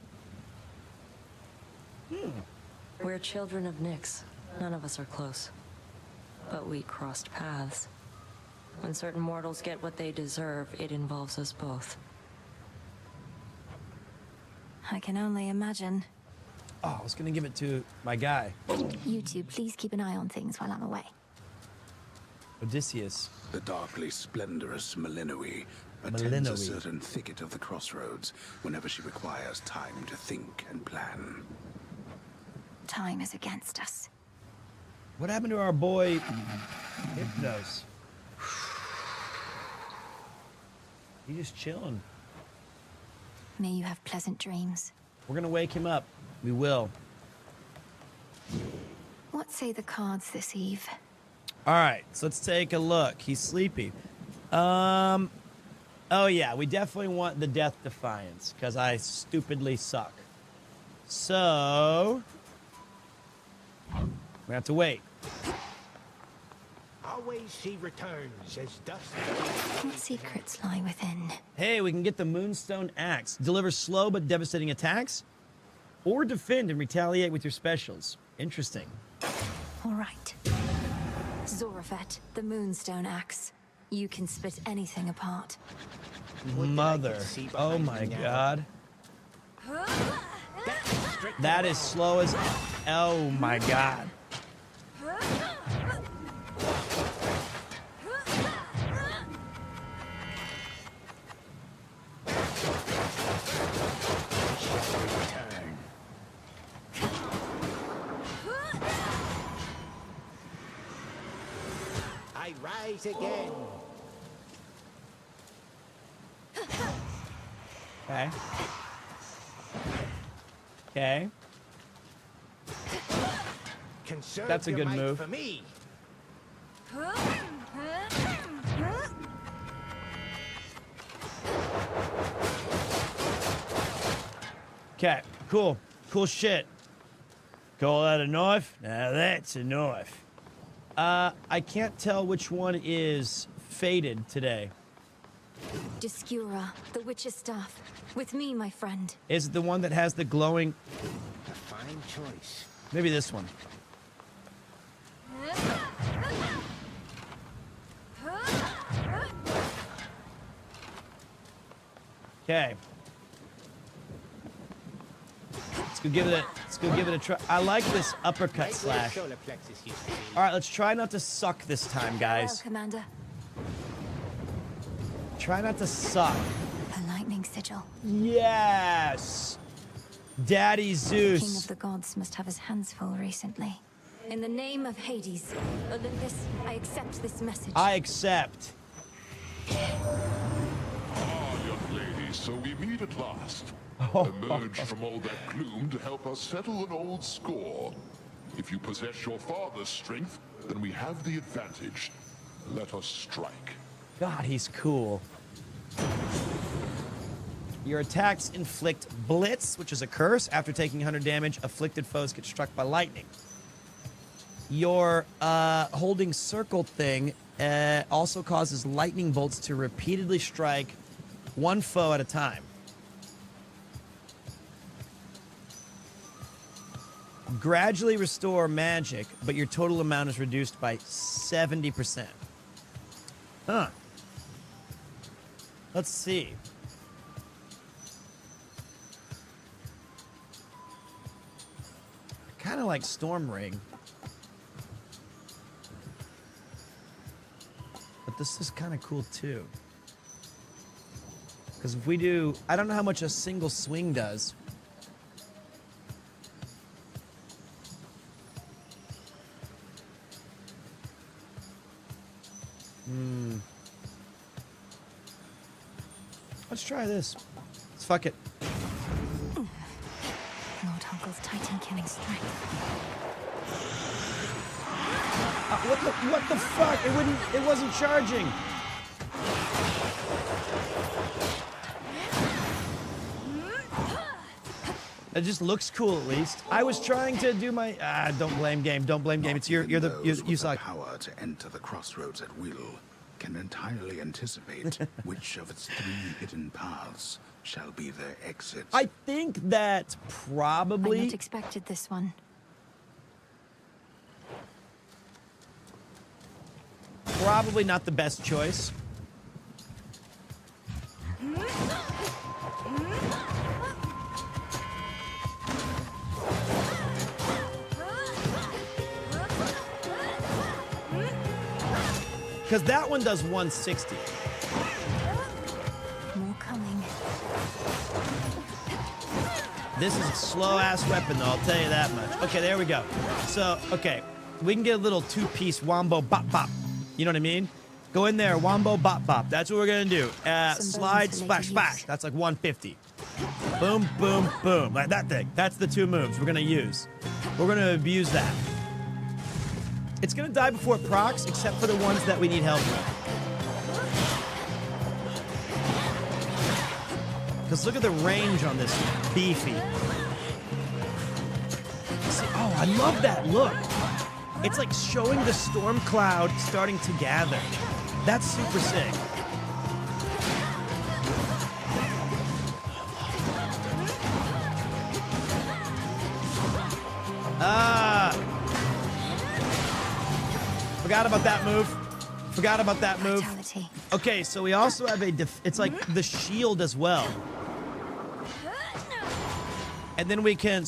We're children of Nyx. None of us are close. But we crossed paths. When certain mortals get what they deserve, it involves us both. I can only imagine. Oh, I was gonna give it to my guy. You two, please keep an eye on things while I'm away. Odysseus. The darkly splendorous Melinoe attends a certain thicket of the crossroads whenever she requires time to think and plan. Time is against us. What happened to our boy Hypnos? He's just chilling. May you have pleasant dreams. We're gonna wake him up. We will. What say the cards this eve? All right, so let's take a look. He's sleepy. Oh yeah, we definitely want the Death Defiance because I stupidly suck. So we have to wait. Always she returns as dust. What secrets lie within? Hey, we can get the Moonstone Axe. Deliver slow but devastating attacks, or defend and retaliate with your specials. Interesting. All right. Zorafet, the Moonstone Axe. You can split anything apart. Mother. Oh my god. That is slow as... Oh my god. I rise again. Okay. Okay. Conserve That's a your good might move. For me. Okay, cool. Cool shit. Call that a knife? Now that's a knife. I can't tell which one is fated today. Discura, the witch's staff. With me, my friend. Is it the one that has the glowing... A fine choice. Maybe this one. Okay. Let's go give it a try. I like this uppercut slash. All right, let's try not to suck this time, guys. Well, Commander. Try not to suck. A lightning sigil. Yes! Daddy The King Zeus. of the gods must have his hands full recently. In the name of Hades, Olympus, I accept this message. I accept. Ah, young lady, so we meet at last. Emerged from all that gloom to help us settle an old score. If you possess your father's strength, then we have the advantage. Let us strike. God, he's cool. Your attacks inflict Blitz, which is a curse. After taking 100 damage, afflicted foes get struck by lightning. Your holding circle thing also causes lightning bolts to repeatedly strike one foe at a time. Gradually restore magic, but your total amount is reduced by 70%. Huh. Let's see. Kind of like Storm Ring. But this is kind of cool too. Because if we do... I don't know how much a single swing does. Let's try this. Let's fuck it. Lord Hunkle's Titan killing strength. What the fuck? It wasn't charging. It just looks cool, at least. I was trying to do my... don't blame game. Don't blame game. It's you suck. Power to enter the crossroads at will can entirely anticipate which of its 3 hidden paths shall be their exit. I think that probably... I not expected this one. Probably not the best choice. Because that one does 160. More coming. This is a slow-ass weapon, though, I'll tell you that much. Okay, there we go. So, okay, we can get a little 2-piece wombo bop-bop. You know what I mean? Go in there, wombo bop-bop. That's what we're going to do. Slide, splash, splash. That's like 150. Boom, boom, boom. Like that thing. That's the 2 moves we're going to use. We're going to abuse that. It's going to die before it procs, except for the ones that we need help with. Because look at the range on this beefy. See, oh, I love that look. It's like showing the storm cloud starting to gather. That's super sick. Forgot about that move. Forgot about that move. Vitality. Okay, so we also have it's like the shield as well. And then we can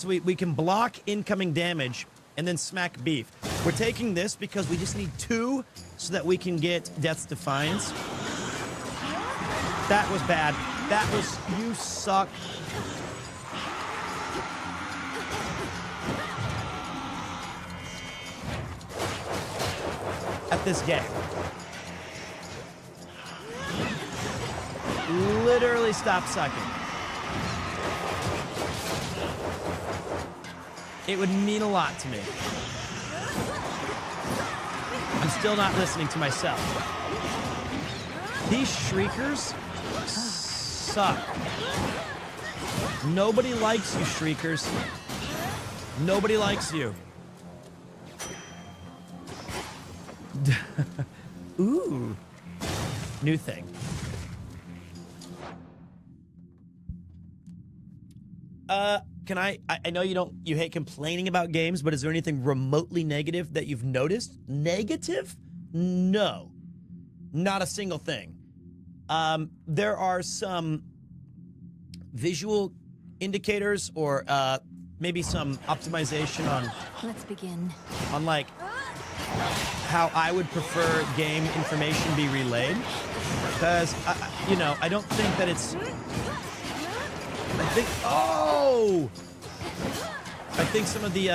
block incoming damage and then smack beef. We're taking this because we just need 2 so that we can get Death's Defiance. That was bad. That was, you suck. At this game. Literally stop sucking. It would mean a lot to me. I'm still not listening to myself. These shriekers suck. Nobody likes you, shriekers. Nobody likes you. Ooh. New thing. Can I know you hate complaining about games, but is there anything remotely negative that you've noticed? Negative? No. Not a single thing. There are some visual indicators or maybe some optimization on... Let's begin. On like how I would prefer game information be relayed. Because, I don't think that it's... I think some of the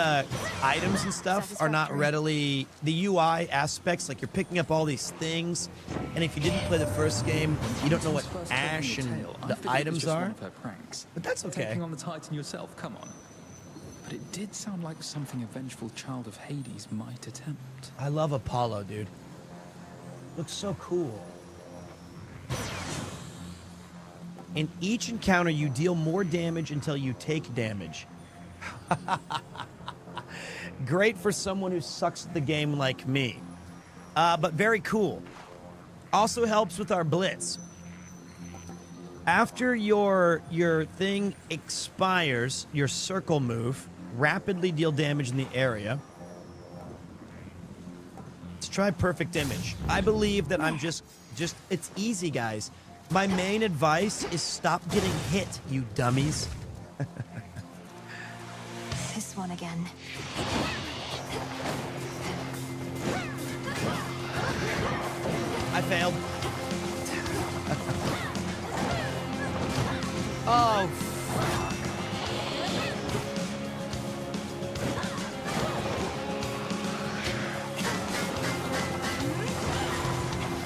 items and stuff are not readily... The UI aspects, like you're picking up all these things, and if you didn't play the first game, you don't know what Ash and the items are. But that's okay. Taking on the Titan yourself, come on. But it did sound like something a vengeful child of Hades might attempt. I love Apollo, dude. Looks so cool. In each encounter, you deal more damage until you take damage. Great for someone who sucks at the game like me. But very cool. Also helps with our blitz. After your thing expires, your circle move, rapidly deal damage in the area. Let's try perfect image. I believe that I'm just it's easy, guys. My main advice is stop getting hit, you dummies. This one again. I failed. Oh, fuck.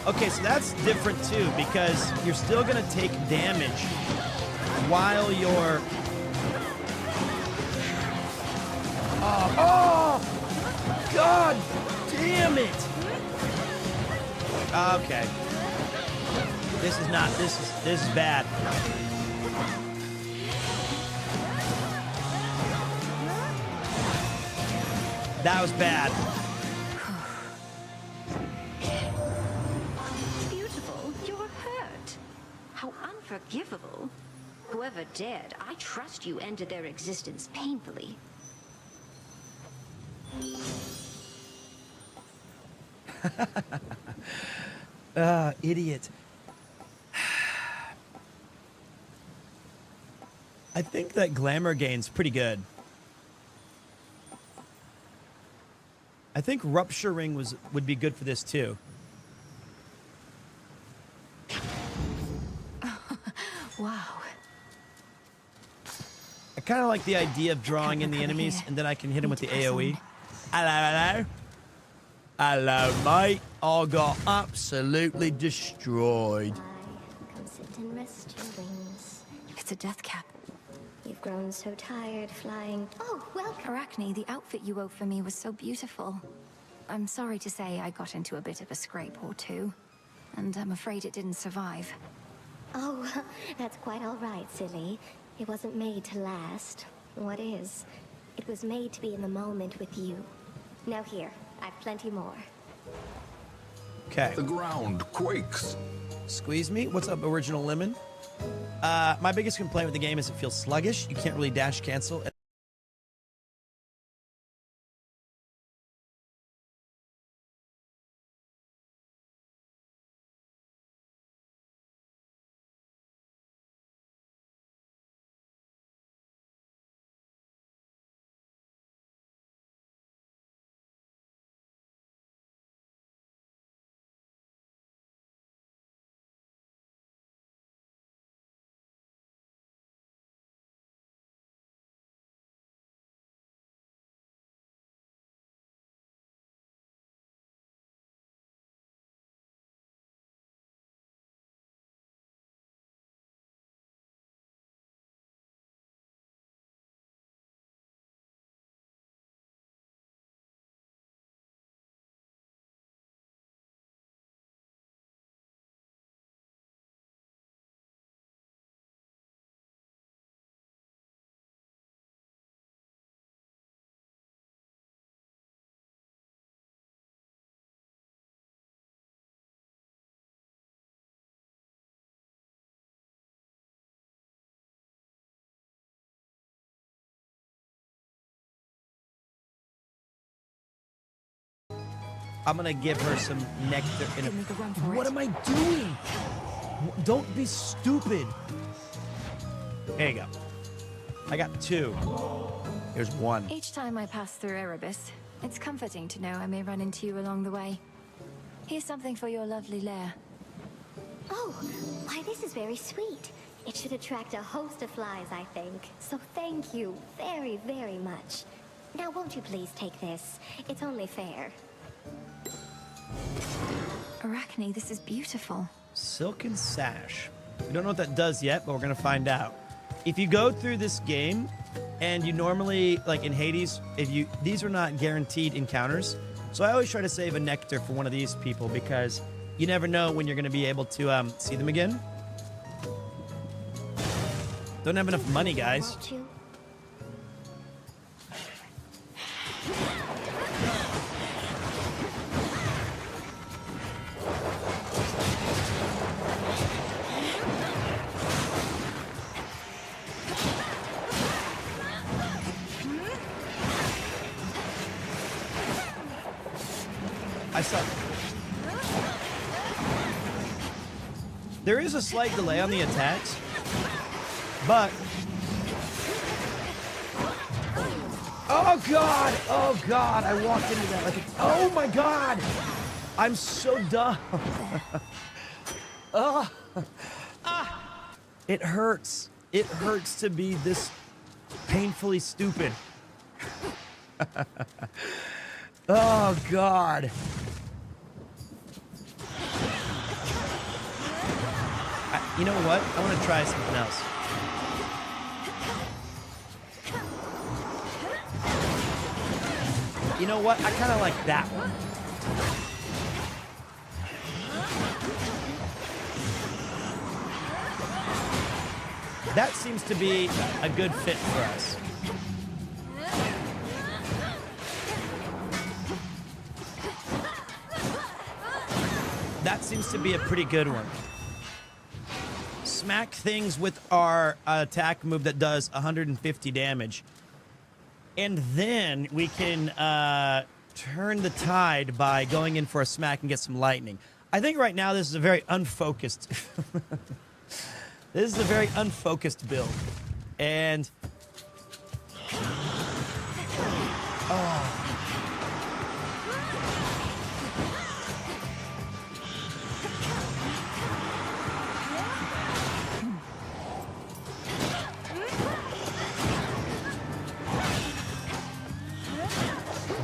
Okay, so that's different too, because you're still gonna take damage while you're... Oh, God damn it! it! Okay. This is not, this is bad. That was bad. Beautiful, you're hurt. How unforgivable. Whoever dared, I trust you ended their existence painfully. Idiot. I think that glamour gain's pretty good. I think Rupture Ring would be good for this too. Wow. I kind of like the idea of drawing in the enemies, and then I can hit them with the AoE. Hello, hello. Hello, mate. I got absolutely destroyed. Come sit and rest your wings. It's a death cap. You've grown so tired flying. Oh, welcome. Arachne, the outfit you wove for me was so beautiful. I'm sorry to say I got into a bit of a scrape or two, and I'm afraid it didn't survive. Oh, that's quite all right, silly. It wasn't made to last. What is? It was made to be in the moment with you. Now here, I've plenty more. Okay. The ground quakes. Squeeze me. What's up, Original Lemon? My biggest complaint with the game is it feels sluggish. You can't really dash cancel. I'm gonna give her some nectar in a... What am I doing? Don't be stupid. There you go. I got 2. Here's 1. Each time I pass through Erebus, it's comforting to know I may run into you along the way. Here's something for your lovely lair. Oh, why this is very sweet. It should attract a host of flies, I think. So thank you very, very much. Now won't you please take this? It's only fair. Arachne, this is beautiful. Silken Sash. We don't know what that does yet, but we're gonna find out. If you go through this game, and you normally, like in Hades, these are not guaranteed encounters. So I always try to save a nectar for one of these people because you never know when you're gonna be able to see them again. Don't have enough money, guys. There is a slight delay on the attacks, but... Oh God, I walked into that like, oh my God, I'm so dumb. It hurts. It hurts to be this painfully stupid. Oh God. You know what? I want to try something else. You know what? I kind of like that one. That seems to be a good fit for us. That seems to be a pretty good one. Smack things with our attack move that does 150 damage. And then we can turn the tide by going in for a smack and get some lightning. I think right now this is a very unfocused... This is a very unfocused build. And... Oh.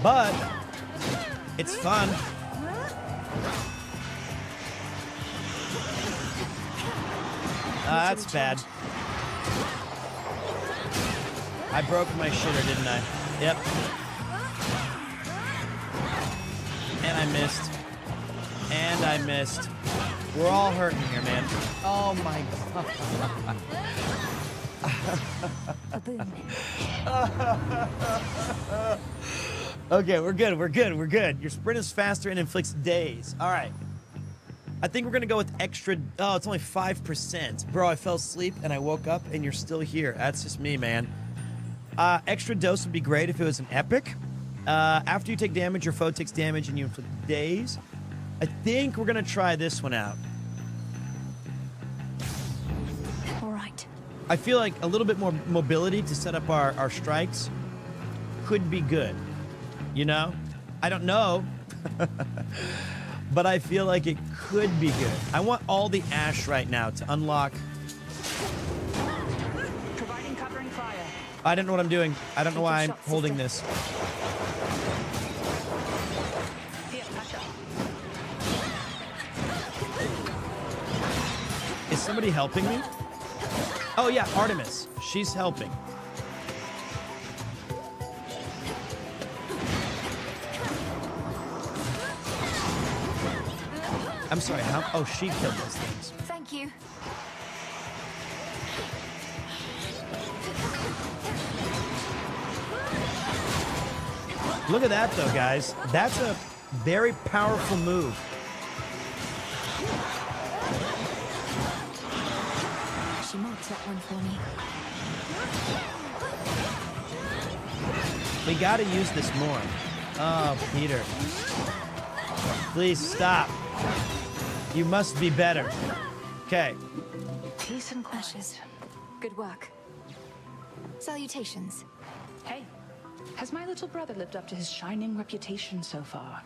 But it's fun. That's bad. I broke my shitter, didn't I? Yep. And I missed. And I missed. We're all hurting here, man. Oh my god. Okay, we're good, we're good, we're good. Your sprint is faster and inflicts daze. All right. I think we're gonna go with extra, oh, it's only 5%. Bro, I fell asleep and I woke up and you're still here. That's just me, man. Extra dose would be great if it was an epic. After you take damage, your foe takes damage and you inflict daze. I think we're gonna try this one out. All right. I feel like a little bit more mobility to set up our strikes could be good. You know? I don't know. But I feel like it could be good. I want all the ash right now to unlock. Providing covering fire. I don't know what I'm doing. I don't know why I'm holding this. Is somebody helping me? Oh yeah, Artemis. She's helping. I'm sorry, how? Oh, she killed those things. Thank you. Look at that, though, guys. That's a very powerful move. She marks that one for me. We gotta use this more. Oh, Peter. Please stop. You must be better. Okay. Peace and ashes. Good work. Salutations. Hey, has my little brother lived up to his shining reputation so far?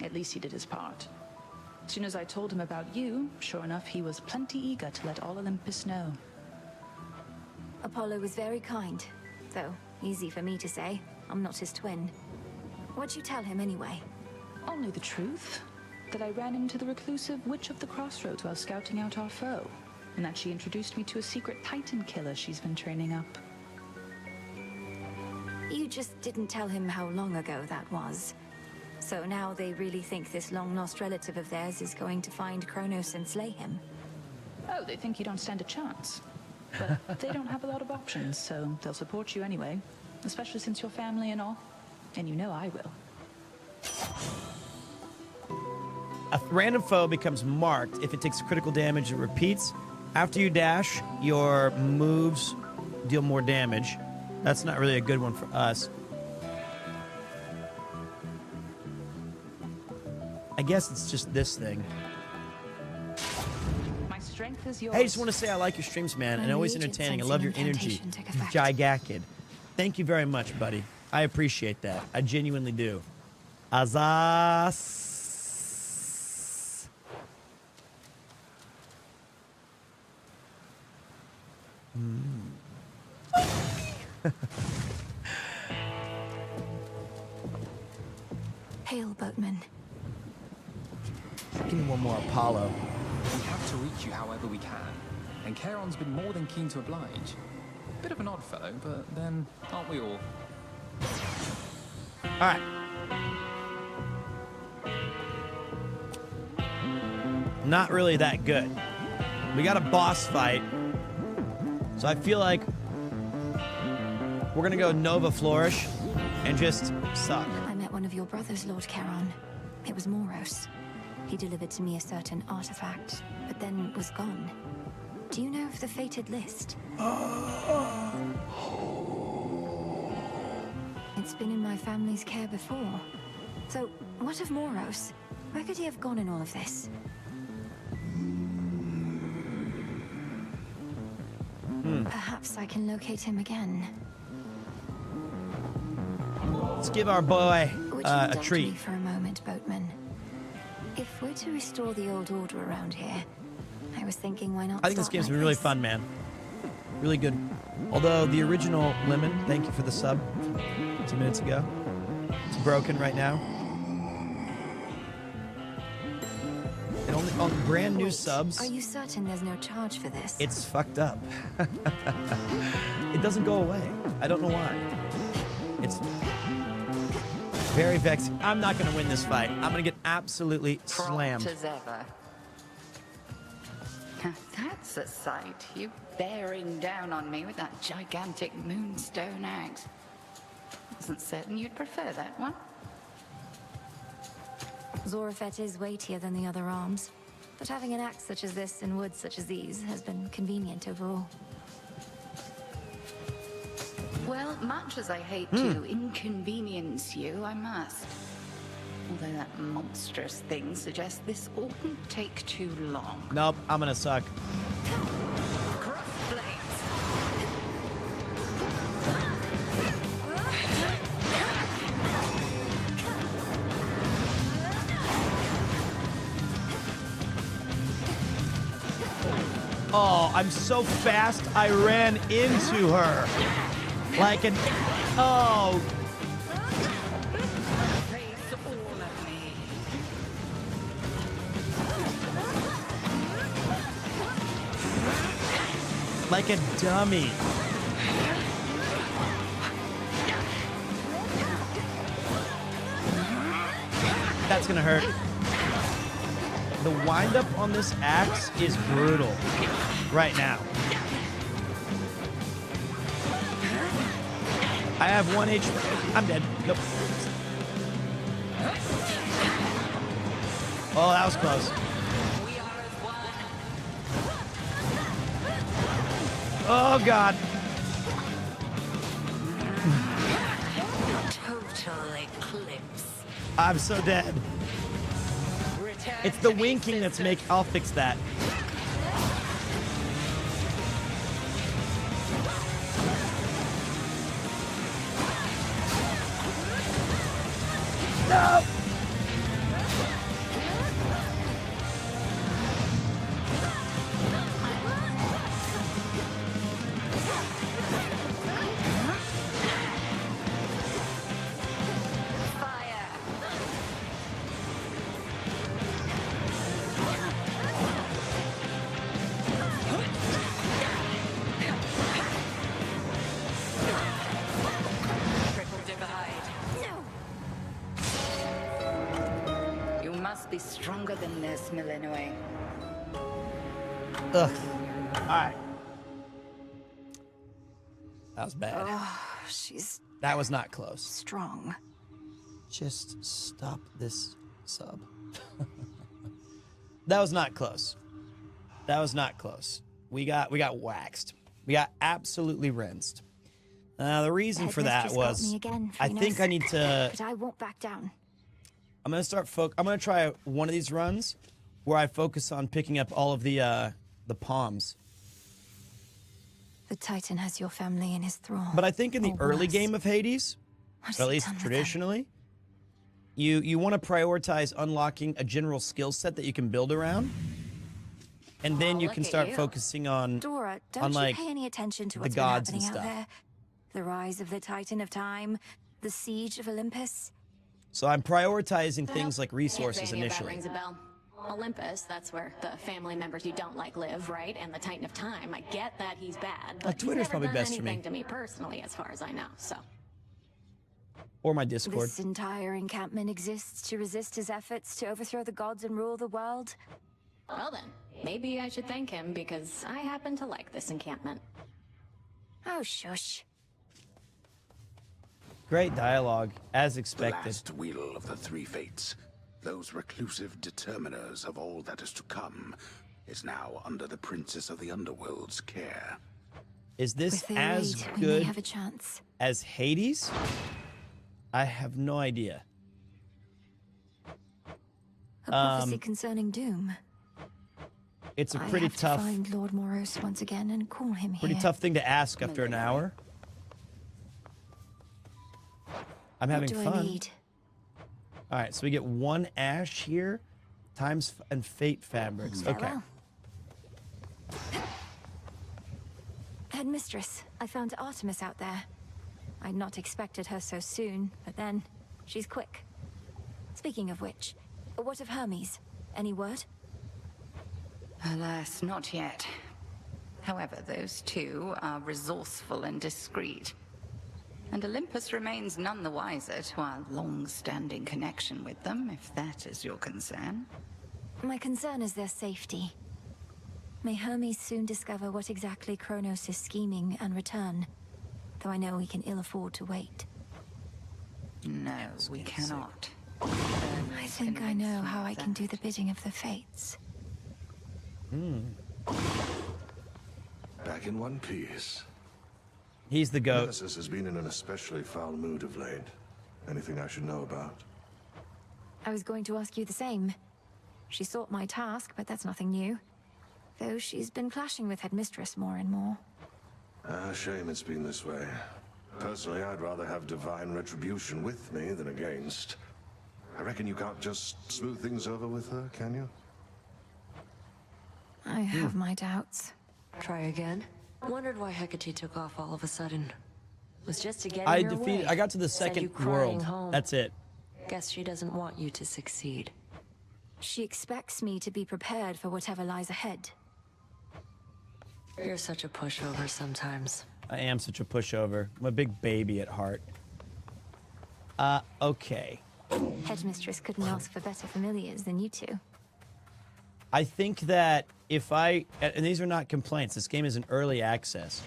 At least he did his part. As soon as I told him about you, sure enough, he was plenty eager to let all Olympus know. Apollo was very kind, though easy for me to say. I'm not his twin. What'd you tell him anyway? Only the truth. That I ran into the reclusive Witch of the Crossroads while scouting out our foe, and that she introduced me to a secret Titan killer she's been training up. You just didn't tell him how long ago that was. So now they really think this long-lost relative of theirs is going to find Kronos and slay him. Oh, they think you don't stand a chance. But they don't have a lot of options, so they'll support you anyway. Especially since you're family and all. And you know I will. A random foe becomes marked if it takes critical damage and repeats. After you dash, your moves deal more damage. That's not really a good one for us. I guess it's just this thing. My strength is yours. Hey, I just want to say I like your streams, man, and always entertaining. I love your energy. Gigakid. Thank you very much, buddy. I appreciate that. I genuinely do. Azaz. Hail, boatman. Give me one more Apollo. We have to reach you however we can, and Charon's been more than keen to oblige. Bit of an odd fellow, but then aren't we all? All right. not really that good. We got a boss fight. So I feel like we're going to go Nova Flourish and just suck. I met one of your brothers, Lord Charon. It was Moros. He delivered to me a certain artifact, but then was gone. Do you know of the fated list? It's been in my family's care before. So, what of Moros? Where could he have gone in all of this? Perhaps I can locate him again. Let's give our boy Would you a indulge treat. me for a moment, boatman? If we're to restore the old order around here, I was thinking, why not? I think this start game's like been really this? fun, man. Really good. Although the original Lemon, thank you for the sub 2 minutes ago. It's broken right now. And only on brand new Wait, subs, Are you certain there's no charge for this? it's fucked up. It doesn't go away. I don't know why. It's very vexing. I'm not going to win this fight. I'm going to get absolutely slammed. Prompt as ever. That's a sight. You bearing down on me with that gigantic moonstone axe. Wasn't certain you'd prefer that one. Zorafet is weightier than the other arms, but having an axe such as this and woods such as these has been convenient overall. Well, much as I hate to inconvenience you, I must. Although that monstrous thing suggests this oughtn't take too long. Nope, I'm going to suck. Oh, I'm so fast, I ran into her. Like an... Oh. Like a dummy. That's gonna hurt. The windup on this axe is brutal right now. I have 1 HP. I'm dead. Nope. Oh, that was close. Oh, God. Total eclipse. I'm so dead. It's the winking that's I'll fix that. No! Be stronger than this, Millenoi. Ugh. All right. That was bad. Oh, she's... That was not close. Strong. Just stop this sub. That was not close. That was not close. We got waxed. We got absolutely rinsed. The reason for that was I think I need to... But I won't back down. I'm gonna I'm gonna try one of these runs where I focus on picking up all of the palms. The Titan has your family in his thrall. But I think in the Or early worse. game of Hades, What's or at he least done with traditionally, you want to prioritize unlocking a general skill set that you can build around, and then you look can at start you. focusing on Dora, don't on you like pay any attention to the what's been gods and happening out stuff. there? The rise of the Titan of Time, the siege of Olympus. So I'm prioritizing things like Can't resources say any of that initially. rings a bell. Olympus, that's where the family members you don't like live, right? And the Titan of Time, I get that he's bad, but Twitter's he's never probably done best for me. anything to me personally, as far as I know. So Or my Discord. This entire encampment exists to resist his efforts to overthrow the gods and rule the world. Well then, maybe I should thank him because I happen to like this encampment. Oh, shush. Great dialogue, as The expected. last wheel of the three fates, those reclusive determiners of all that is to come, is now under the Princess of the Underworld's care. Is this If they as raid, we may good have a chance. as Hades? I have no idea. A prophecy concerning doom. It's a I pretty have tough, to find Lord Moros once again and call him pretty here. tough thing to ask after an hour. I'm having What do fun. I need? All right, so we get 1 ash here, and fate fabrics. Okay. Farewell. Headmistress, I found Artemis out there. I'd not expected her so soon, but then she's quick. Speaking of which, what of Hermes? Any word? Alas, not yet. However, those two are resourceful and discreet. And Olympus remains none the wiser to our long-standing connection with them, if that is your concern. My concern is their safety. May Hermes soon discover what exactly Kronos is scheming and return, though I know we can ill afford to wait. No, we cannot. I think I know how I can do the bidding of the fates. Back in one piece. He's the goat. Nemesis has been in an especially foul mood of late. Anything I should know about? I was going to ask you the same. She sought my task, but that's nothing new. Though she's been clashing with Headmistress more and more. Shame it's been this way. Personally, I'd rather have divine retribution with me than against. I reckon you can't just smooth things over with her, can you? I have my doubts. Try again. Wondered why Hecate took off all of a sudden. Was just to get I in your defeated. way. I got to the Send you second crying world. home. That's it. Guess she doesn't want you to succeed. She expects me to be prepared for whatever lies ahead. You're such a pushover sometimes. I am such a pushover. I'm a big baby at heart. Okay. Headmistress couldn't ask for better familiars than you two. I think that if I, and these are not complaints, this game is in early access,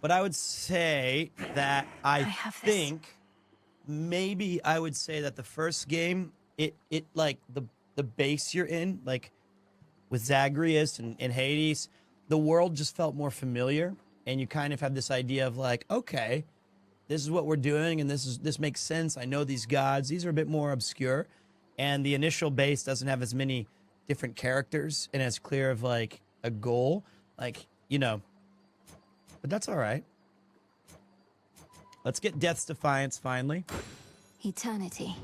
but I would say that I think maybe I would say that the first game, it like the base you're in, like with Zagreus and Hades, the world just felt more familiar, and you kind of have this idea of like, okay, this is what we're doing, and this makes sense. I know these gods; these are a bit more obscure, and the initial base doesn't have as many different characters and as clear of like a goal, like, you know. But that's all right. Let's get Death's Defiance finally. Eternity.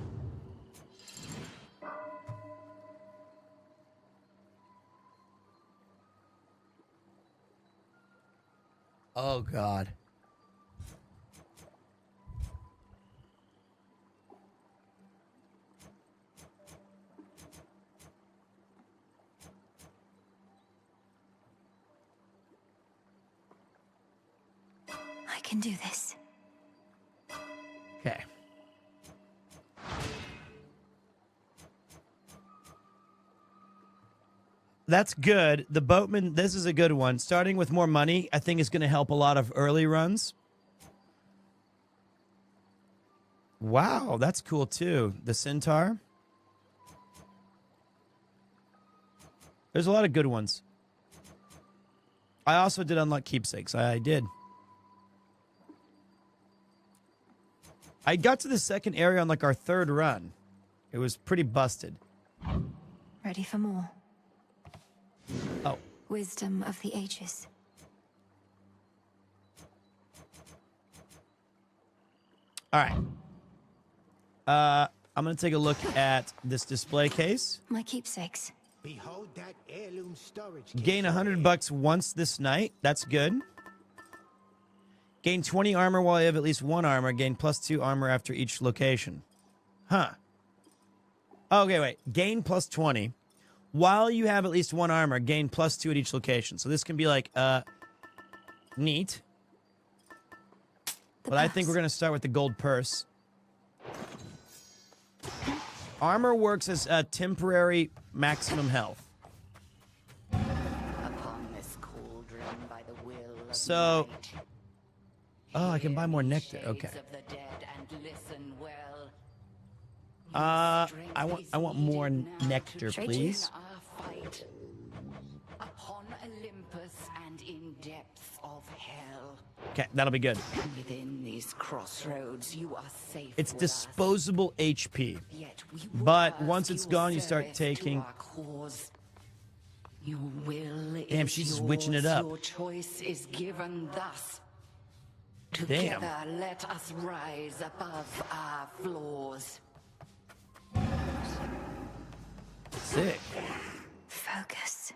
Oh God. I can do this. Okay. That's good. The boatman, this is a good one. Starting with more money, I think is going to help a lot of early runs. Wow, that's cool too. The centaur. There's a lot of good ones. I also did unlock keepsakes. I did. I got to the second area on like our third run. It was pretty busted. Ready for more. Oh. Wisdom of the ages. All right. I'm going to take a look at this display case. My keepsakes. Behold that heirloom storage. Gain $100 once this night. That's good. Gain 20 armor while you have at least one armor. Gain +2 armor after each location. Huh. Okay, wait. Gain +20. While you have at least one armor, gain +2 at each location. So this can be like, neat. But I think we're going to start with the gold purse. Armor works as temporary maximum health. So, oh, I can buy more nectar. Okay. I want more nectar, please. Upon Olympus and in depths of hell. Okay, that'll be good. Within these crossroads, you are safe. It's disposable HP, but once it's gone, you start taking. Your will Damn, is she's yours. switching it up. Your choice is given thus. Damn. Together, let us rise above our flaws. Sick. Focus.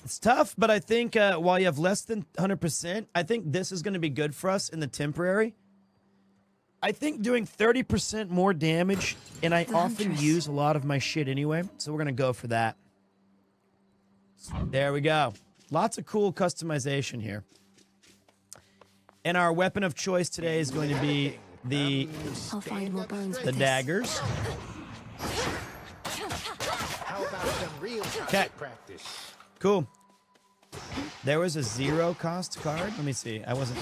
It's tough, but I think while you have less than 100%, I think this is going to be good for us in the temporary. I think doing 30% more damage, and I often use a lot of my shit anyway, so we're going to go for that. There we go. Lots of cool customization here. And our weapon of choice today is going to be the daggers. How about some real practice? Cool. There was a 0 cost card. Let me see. I wasn't.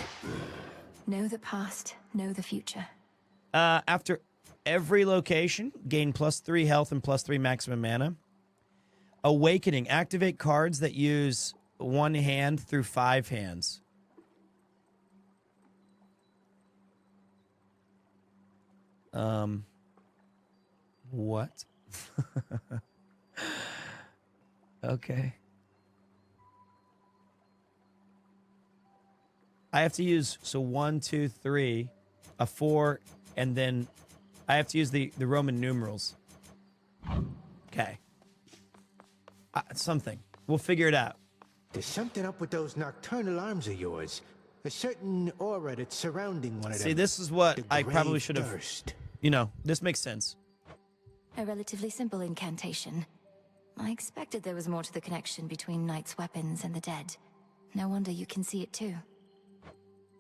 Know the past, know the future. After every location, gain +3 health and +3 maximum mana. Awakening. Activate cards that use 1 hand through 5 hands. What? Okay. I have to use, so 1, 2, 3, a 4, and then I have to use the Roman numerals. Okay. Something. We'll figure it out. There's something up with those nocturnal arms of yours. A certain aura that's surrounding one of them. See, this is what The I probably grave should have. thirst. You know, this makes sense. A relatively simple incantation. I expected there was more to the connection between Knight's weapons and the dead. No wonder you can see it too.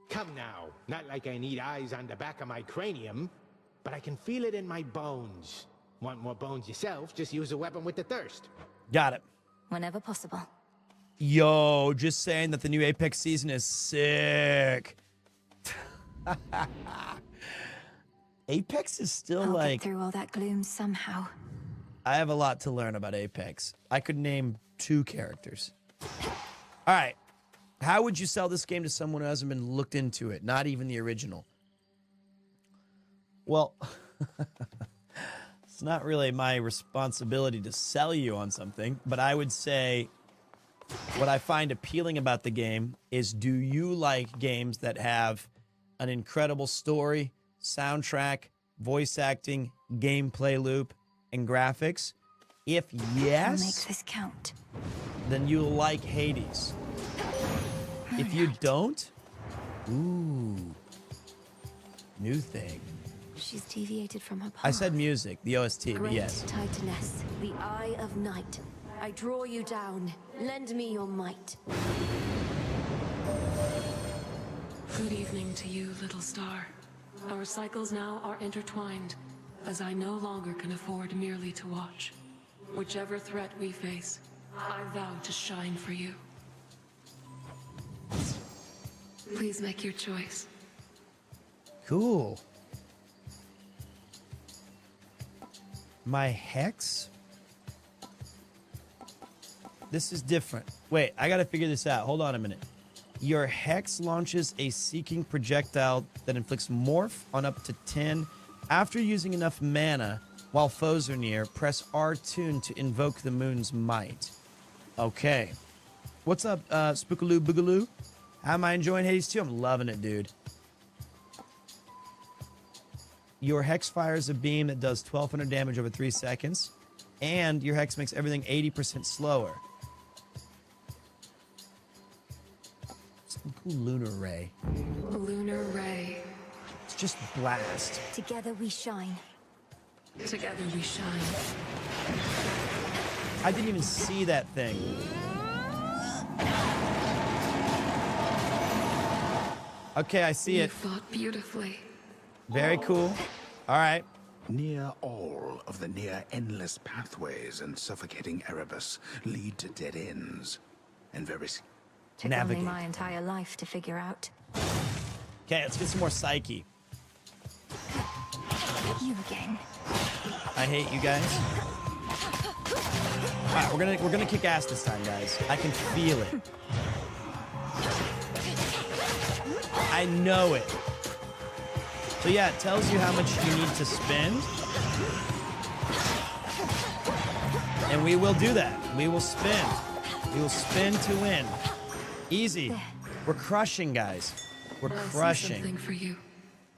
Come now, not like I need eyes on the back of my cranium, but I can feel it in my bones. Want more bones yourself? Just use a weapon with the thirst. Got it. Whenever possible. Yo, just saying that the new Apex season is sick. Apex is still I'll like... get through all that gloom somehow. I have a lot to learn about Apex. I could name 2 characters. All right. How would you sell this game to someone who hasn't been looked into it? Not even the original. Well, it's not really my responsibility to sell you on something, but I would say what I find appealing about the game is, do you like games that have an incredible story, soundtrack, voice acting, gameplay loop, and graphics? If yes, I'll make this count. then you'll like Hades. If you don't, ooh, new thing. She's deviated from her path. I said music, the OST, but Great yes. Titaness, the Eye of Night. I draw you down. Lend me your might. Good evening to you, little star. Our cycles now are intertwined, as I no longer can afford merely to watch. Whichever threat we face, I vow to shine for you. Please make your choice. Cool. My hex? This is different. Wait, I gotta figure this out. Hold on a minute. Your hex launches a seeking projectile that inflicts morph on up to 10. After using enough mana while foes are near, press R2 to invoke the moon's might. Okay. What's up, Spookaloo Boogaloo? How am I enjoying Hades 2? I'm loving it, dude. Your hex fires a beam that does 1,200 damage over 3 seconds. And your hex makes everything 80% slower. Some cool lunar ray. Lunar Ray. It's just blast. Together we shine. Together we shine. I didn't even see that thing. Okay, I see You it. fought beautifully. Very cool. All right. Near all of the near-endless pathways and suffocating Erebus lead to dead ends. And very Took navigate. only my entire life to figure out. Okay, let's get some more psyche. You again. I hate you guys. All right, we're gonna kick ass this time, guys. I can feel it. I know it. So yeah, it tells you how much you need to spend. And we will do that. We will spin. We will spin to win. Easy. We're crushing, guys. We're crushing. For you.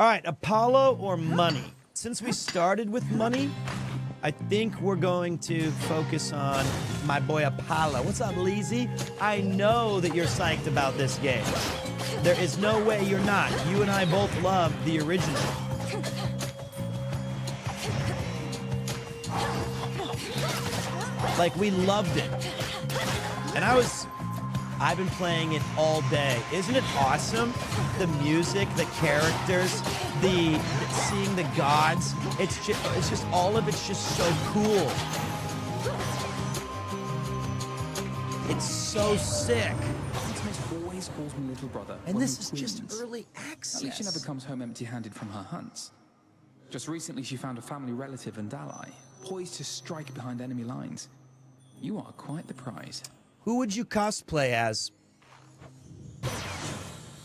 All right, Apollo or money? Since we started with money, I think we're going to focus on my boy Apollo. What's up, Leezy? I know that you're psyched about this game. There is no way you're not. You and I both love the original. Like, we loved it. And I've been playing it all day. Isn't it awesome? The music, the characters, seeing the gods. It's just all of it's just so cool. It's so sick. Always calls me little brother. And when this we is just twins. early access. At least she never comes home empty-handed from her hunts. Just recently, she found a family relative and ally, poised to strike behind enemy lines. You are quite the prize. Who would you cosplay as?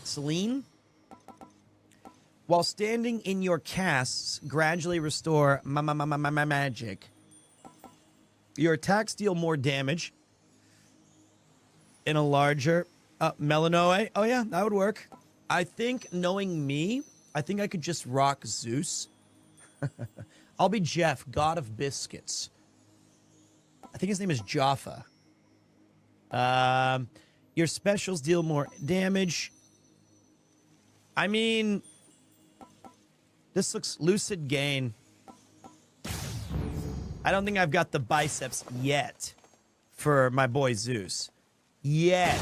Celine? While standing in your casts, gradually restore magic. Your attacks deal more damage in a larger Melanoe. Oh yeah, that would work. I think, knowing me, I think I could just rock Zeus. I'll be Jeff, god of biscuits. I think his name is Jaffa. Your specials deal more damage. I mean, this looks lucid gain. I don't think I've got the biceps yet for my boy Zeus. Yet.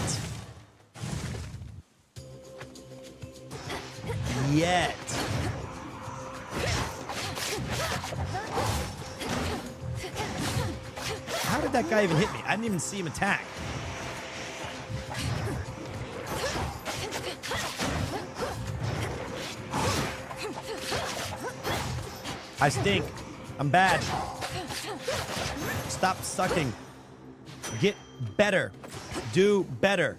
How did that guy even hit me? I didn't even see him attack. I stink. I'm bad. Stop sucking. Get better. Do better.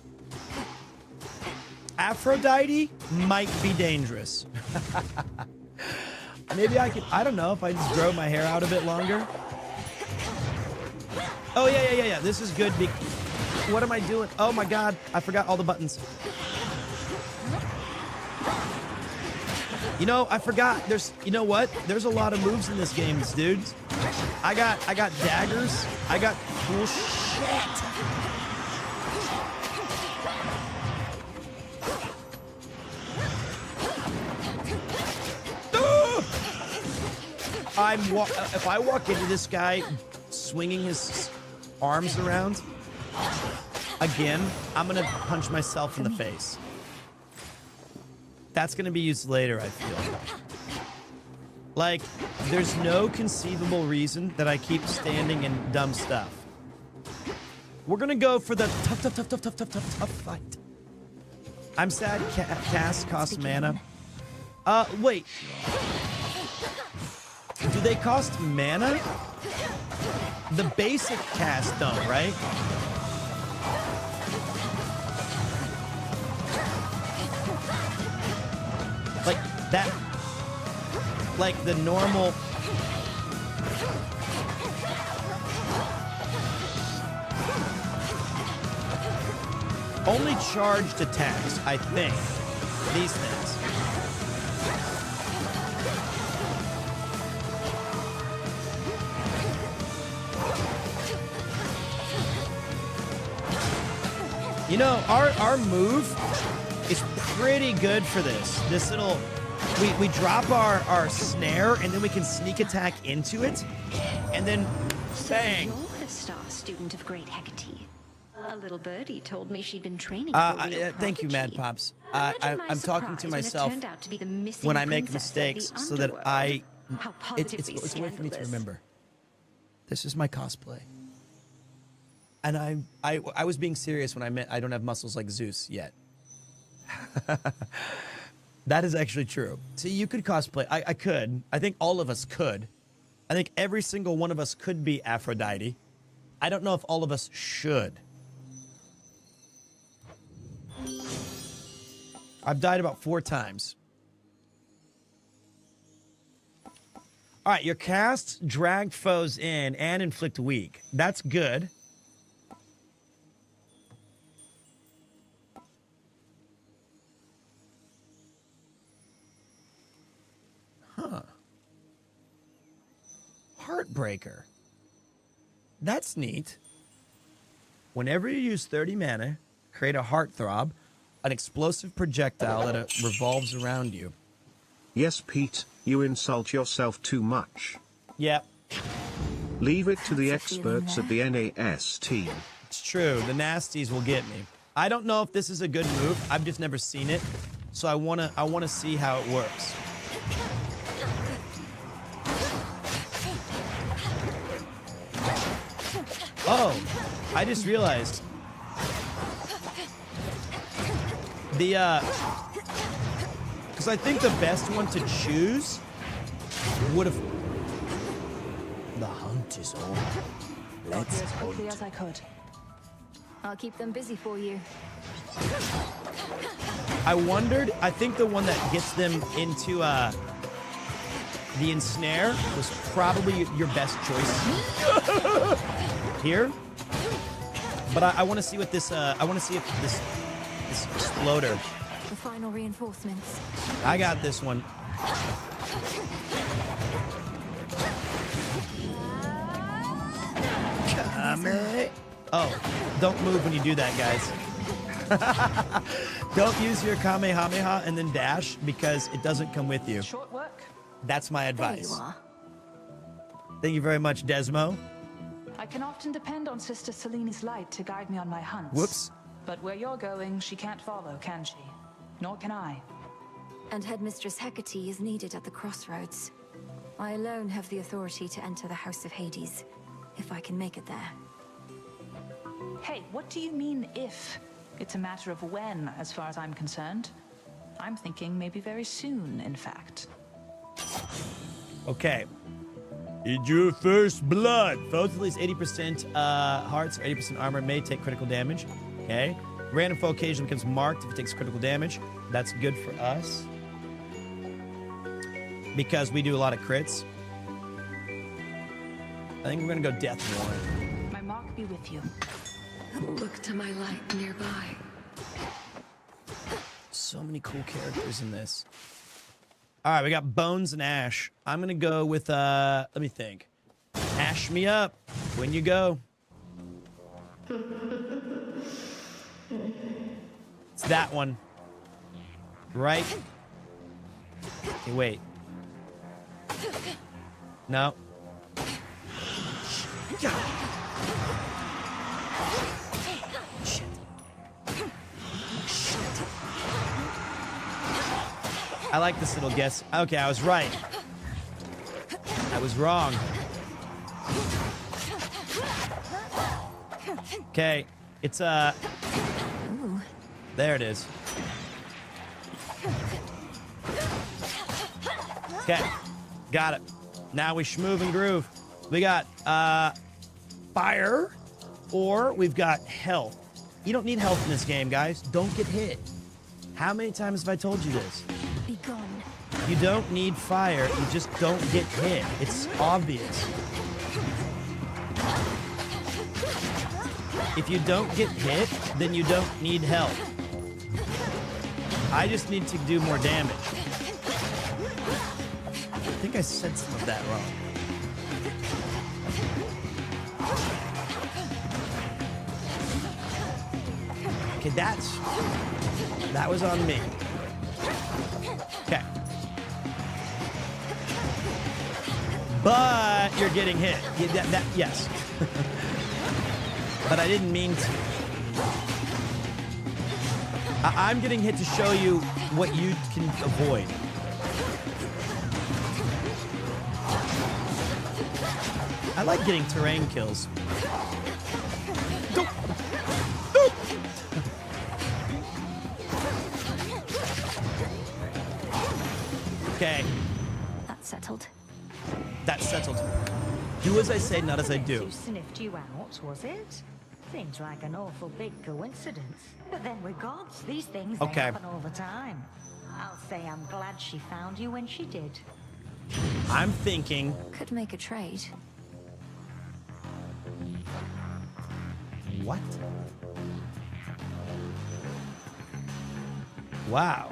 Aphrodite might be dangerous. Maybe I could, I don't know, if I just grow my hair out a bit longer. Oh, yeah. This is good. What am I doing? Oh my God, I forgot all the buttons. You know, I forgot. You know what? There's a lot of moves in this game, dudes. I got daggers. I got cool shit. If I walk into this guy swinging his arms around again, I'm gonna punch myself in the face. That's gonna be used later, I feel. Like, there's no conceivable reason that I keep standing in dumb stuff. We're gonna go for the tough fight. I'm sad cast costs mana. Wait. Do they cost mana? The basic cast don't, right? Like that, like the normal. Only charged attacks, I think. These things. You know, our move is pretty good for this. This little, we drop our snare and then we can sneak attack into it, and then bang. You're the star student of Great Hecate. A little birdie told me she'd been training for a real thank you, Mad Pops. I'm talking to myself when I make mistakes, so that it's a way for me to remember. This is my cosplay. And I was being serious when I meant I don't have muscles like Zeus yet. That is actually true. See, you could cosplay. I could. I think all of us could. I think every single one of us could be Aphrodite. I don't know if all of us should. I've died about 4 times. All right, your casts drag foes in and inflict weak. That's good. Huh. Heartbreaker. That's neat. Whenever you use 30 mana, create a heartthrob, an explosive projectile that revolves around you. Yes, Pete, you insult yourself too much. Yep. Leave it to the experts at the NAST. It's true. The nasties will get me. I don't know if this is a good move. I've just never seen it. So I wanna see how it works. Oh, I just realized because I think the best one to choose would have. The hunt is over. Let's as quickly as I could. I'll keep them busy for you. I wondered. I think the one that gets them into the ensnare was probably your best choice here. But I want to see what this. I want to see if this exploder. The final reinforcements. I got this one. Oh, don't move when you do that, guys. Don't use your Kamehameha and then dash because it doesn't come with you. Short work. That's my advice. There you are. Thank you very much, Desmo. I can often depend on Sister Selene's light to guide me on my hunts. Whoops. But where you're going, she can't follow, can she? Nor can I. And Headmistress Hecate is needed at the crossroads. I alone have the authority to enter the House of Hades, if I can make it there. Hey, what do you mean, if? It's a matter of when, as far as I'm concerned. I'm thinking maybe very soon, in fact. Okay. It's your first blood. Foes with at least 80% hearts or 80% armor may take critical damage. Okay. Random foe occasionally becomes marked if it takes critical damage. That's good for us. Because we do a lot of crits. I think we're going to go Death Warrant. My mark be with you. Look to my light nearby. So many cool characters in this. All right, we got Bones and Ash. I'm going to go with, let me think. Ash me up when you go. It's that one. Right? Okay, wait. No. I like this little guess. Okay, I was right. I was wrong. Okay, it's there it is. Okay, got it. Now we schmoove and groove. We got fire, or we've got health. You don't need health in this game, guys. Don't get hit. How many times have I told you this? Be gone. You don't need fire, you just don't get hit. It's obvious. If you don't get hit, then you don't need help. I just need to do more damage. I think I said some of that wrong. Okay, that was on me. Okay. But you're getting hit. Yes. But I didn't mean to. I'm getting hit to show you what you can avoid. I like getting terrain kills. Okay. That's settled. That's settled. Do as I say, not as I do. Who sniffed you out, was it? Seems like an awful big coincidence. But then we're gods. These things, they Okay. happen all the time. I'll say I'm glad she found you when she did. I'm thinking... Could make a trade. What? Wow.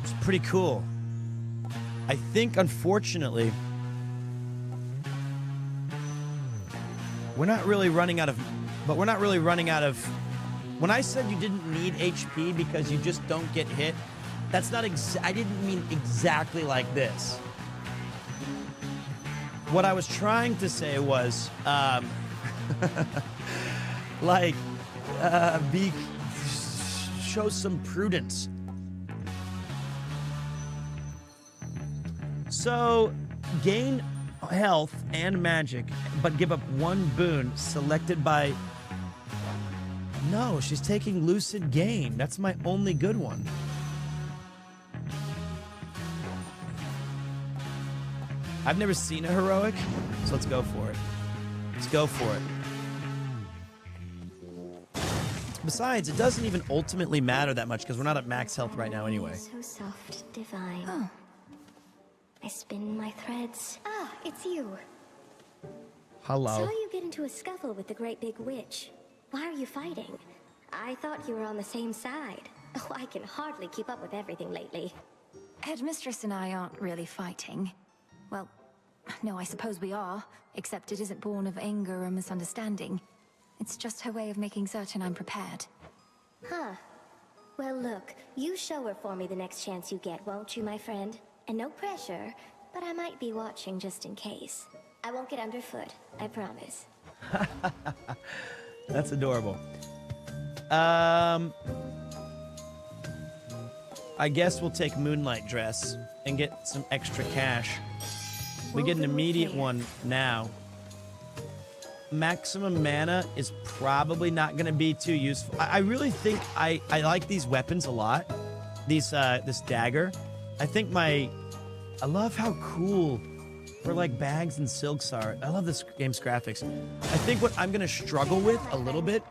It's pretty cool. I think, unfortunately, we're not really running out of... But we're not really running out of... When I said you didn't need HP because you just don't get hit, that's not I didn't mean exactly like this. What I was trying to say was, like, show some prudence. So, gain health and magic, but give up one boon selected by... No, she's taking Lucid Gain. That's my only good one. I've never seen a heroic, so let's go for it. Let's go for it. Besides, it doesn't even ultimately matter that much because we're not at max health right now anyway. So soft, divine. Oh. I spin my threads. Ah, it's you. Hello. Saw you get into a scuffle with the great big witch. Why are you fighting? I thought you were on the same side. Oh, I can hardly keep up with everything lately. Headmistress and I aren't really fighting. Well, no, I suppose we are, except it isn't born of anger or misunderstanding. It's just her way of making certain I'm prepared. Huh. Well, look, you show her for me the next chance you get, won't you, my friend? And no pressure, but I might be watching just in case. I won't get underfoot, I promise. That's adorable. I guess we'll take Moonlight Dress and get some extra cash. We get an immediate one now. Maximum mana is probably not going to be too useful. I really think I like these weapons a lot. These this dagger. I think I love how cool for like bags and silks are. I love this game's graphics. I think what I'm going to struggle with a little bit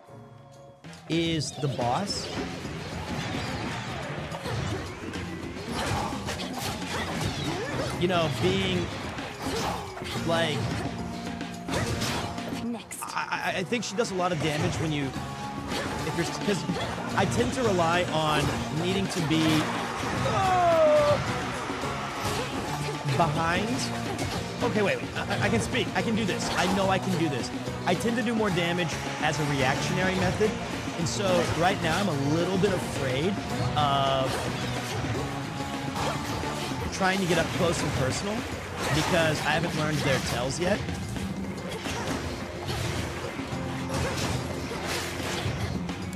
is the boss. You know, being like... I think she does a lot of damage when you... Because I tend to rely on needing to be behind. Okay, wait. I can speak. I can do this. I know I can do this. I tend to do more damage as a reactionary method. And so right now I'm a little bit afraid of trying to get up close and personal because I haven't learned their tells yet.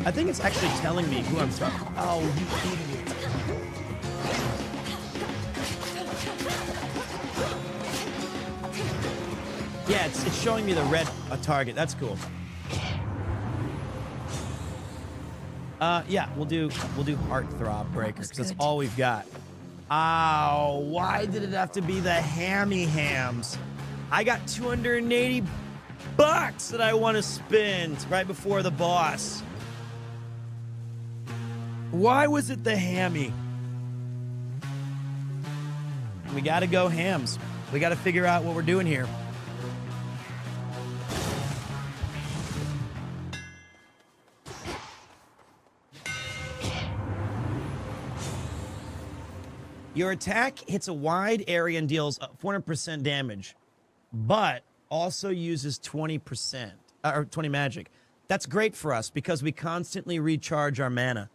I think it's actually telling me who I'm throwing. Oh, you idiot. Yeah, it's showing me the red target. That's cool. Yeah, we'll do Heartthrob Breaker because that's all we've got. Ow, why did it have to be the hammy hams? I got 280 bucks that I want to spend right before the boss. Why was it the hammy? We gotta go hams. We gotta figure out what we're doing here. Your attack hits a wide area and deals 400% damage, but also uses 20% or 20 magic. That's great for us because we constantly recharge our mana.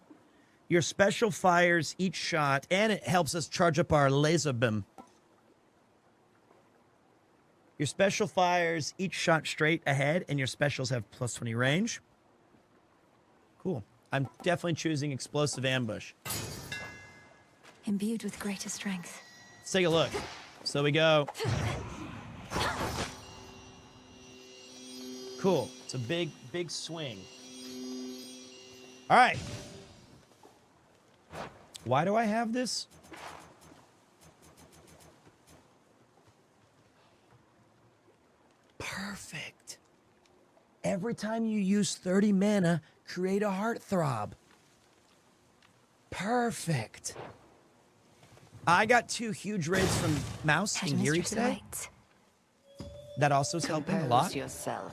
Your special fires each shot, and it helps us charge up our laser beam. Your special fires each shot straight ahead, and your specials have plus 20 range. Cool. I'm definitely choosing Explosive Ambush. Imbued with greater strength. Let's take a look. So we go. Cool. It's a big swing. All right. Why do I have this? Perfect. Every time you use 30 mana, create a heartthrob. Perfect. I got 2 huge raids from Mouse and Yuri today. That also is helping a lot. Yourself.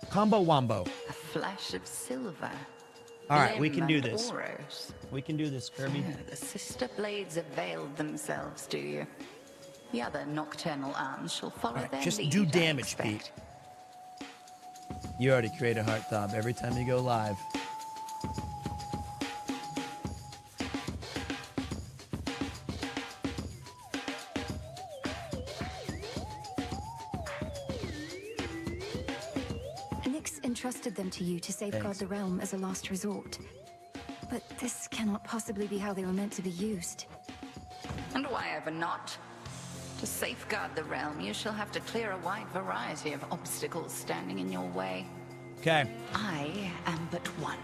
Combo wombo. A flash of silver. All right, we can do Limb and this. auras. We can do this, Kirby. The sister blades availed themselves, do you? The other nocturnal arms shall follow their Just lead, do I damage, expect. Pete. You already create a heartthrob every time you go live. Nyx entrusted them to you to safeguard Thanks. the realm as a last resort. But this cannot possibly be how they were meant to be used. And why ever not? To safeguard the realm, you shall have to clear a wide variety of obstacles standing in your way. Okay. I am but one.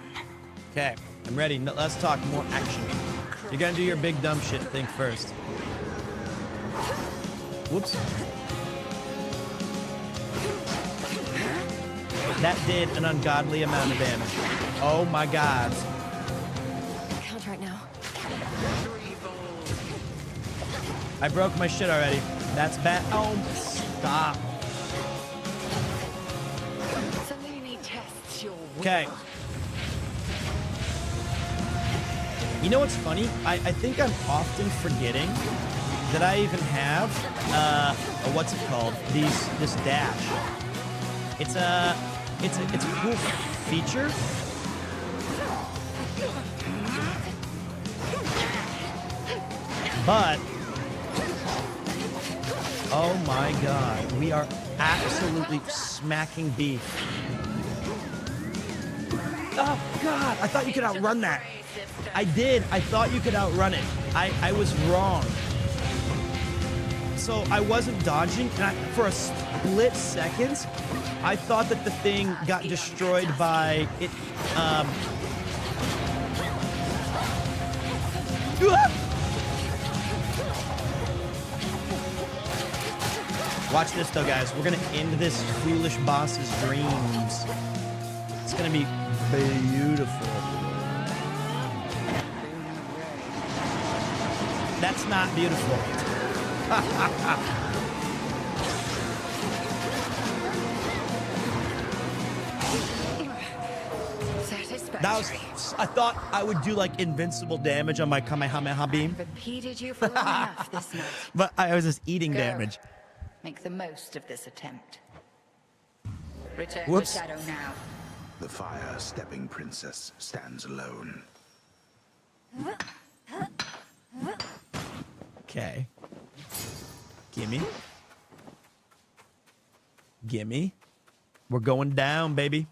Okay. I'm ready. Let's talk more action. You're gonna do your big dumb shit thing first. Whoops. That did an ungodly amount of damage. Oh my god. Count right now. I broke my shit already. That's bad. Oh, stop. Selene tests your will. Okay. You know what's funny? I think I'm often forgetting that I even have what's it called? This dash. It's a cool feature. But oh my god, we are absolutely smacking beef. Oh god, I thought you could outrun that. I did. I thought you could outrun it. I was wrong. So I wasn't dodging, and for a split second, I thought that the thing got destroyed by it. Watch this though, guys. We're gonna end this foolish boss's dreams. It's gonna be beautiful. That's not beautiful. That was, I thought I would do like invincible damage on my Kamehameha beam. Repeated you for long enough this night. But I was just eating Go. damage. Make the most of this attempt. Return Whoops. to Shadow now. The fire-stepping princess stands alone. Okay. Gimme. Gimme. We're going down, baby.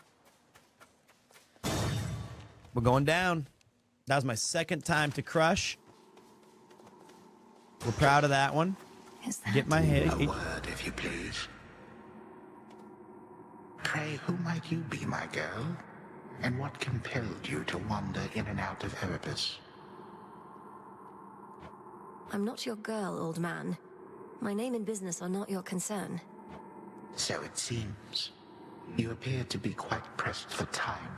We're going down. That was my second time to crush. We're proud of that one. Get my head. A word, if you please. Pray, who might you be, my girl? And what compelled you to wander in and out of Erebus? I'm not your girl, old man. My name and business are not your concern. So it seems. You appear to be quite pressed for time.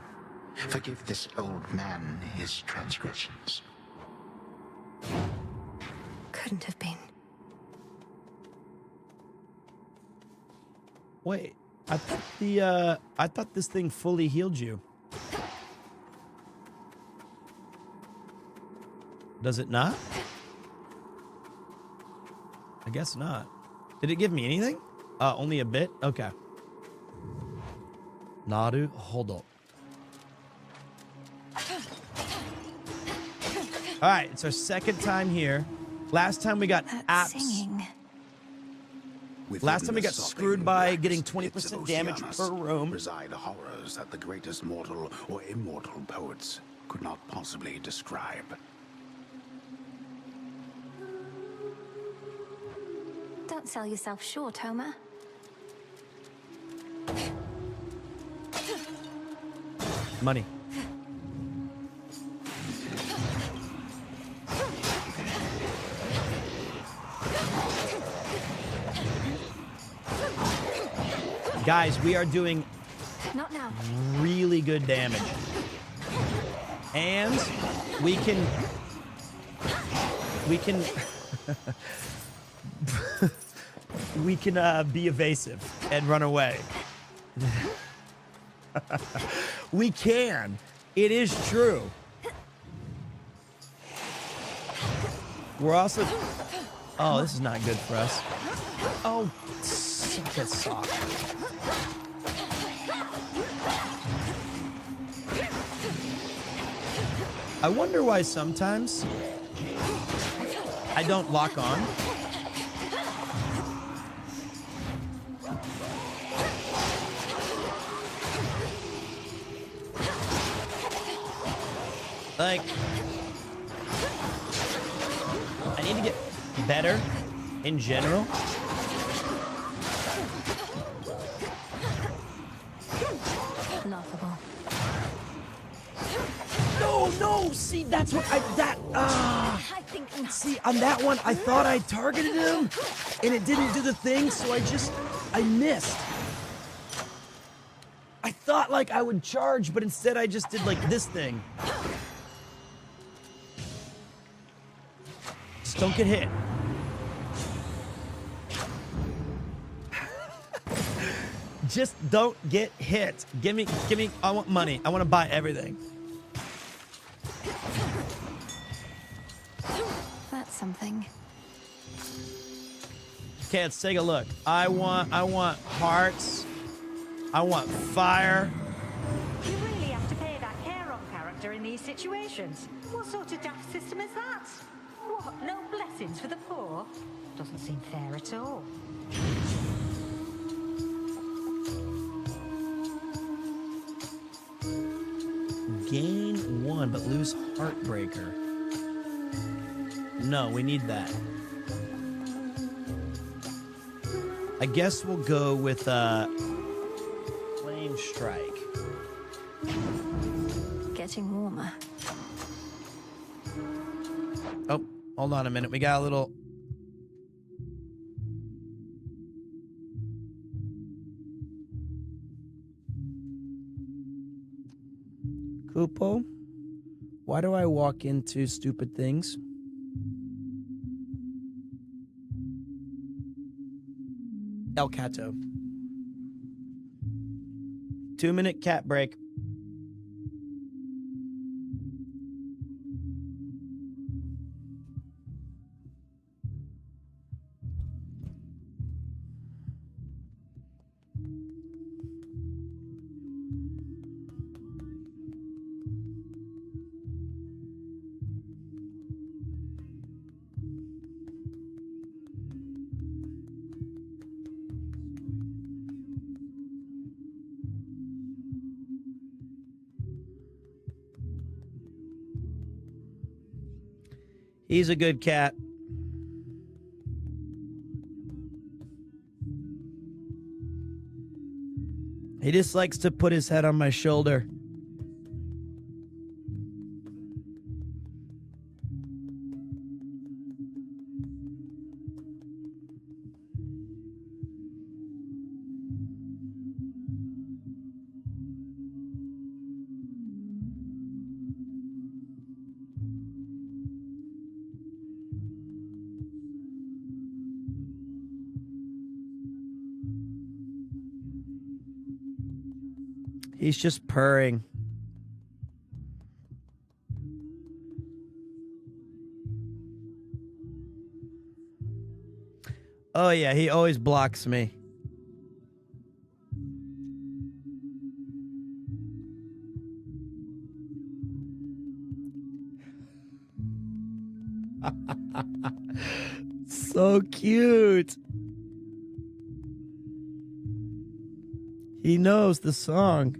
Forgive this old man his transgressions. Couldn't have been. Wait, I thought this thing fully healed you. Does it not? I guess not. Did it give me anything? Only a bit? Okay. Naru, hold up. All right, it's our second time here. Last time we got Singing. Last time we got screwed by getting 20% damage per room. Reside horrors that the greatest mortal or immortal poets could not possibly describe. Don't sell yourself short, Homer. Money. Guys, we are doing Not now. really good damage. And we can we can be evasive and run away. We can. It is true. We're also... Oh, this is not good for us. Oh, suck it, sock. I wonder why sometimes I don't lock on. Like, I need to get better in general. Laughable. No, see, that's what I think not. see, on that one, I thought I targeted him, and it didn't do the thing, so I missed. I thought, like, I would charge, but instead I just did, like, this thing. Just don't get hit. Just don't get hit. Give me, I want money. I want to buy everything. That's something. Okay, let's take a look. I want hearts. I want fire. You really have to pay that care on character in these situations. What sort of daft system is that? What, no blessings for the poor? Doesn't seem fair at all. Gain 1, but lose Heartbreaker. No, we need that. I guess we'll go with Flame Strike. Getting warmer. Oh, hold on a minute. We got a little... Kupo? Why do I walk into stupid things? El Cato. 2-minute cat break. He's a good cat. He just likes to put his head on my shoulder. He's just purring. Oh yeah, he always blocks me. So cute. He knows the song.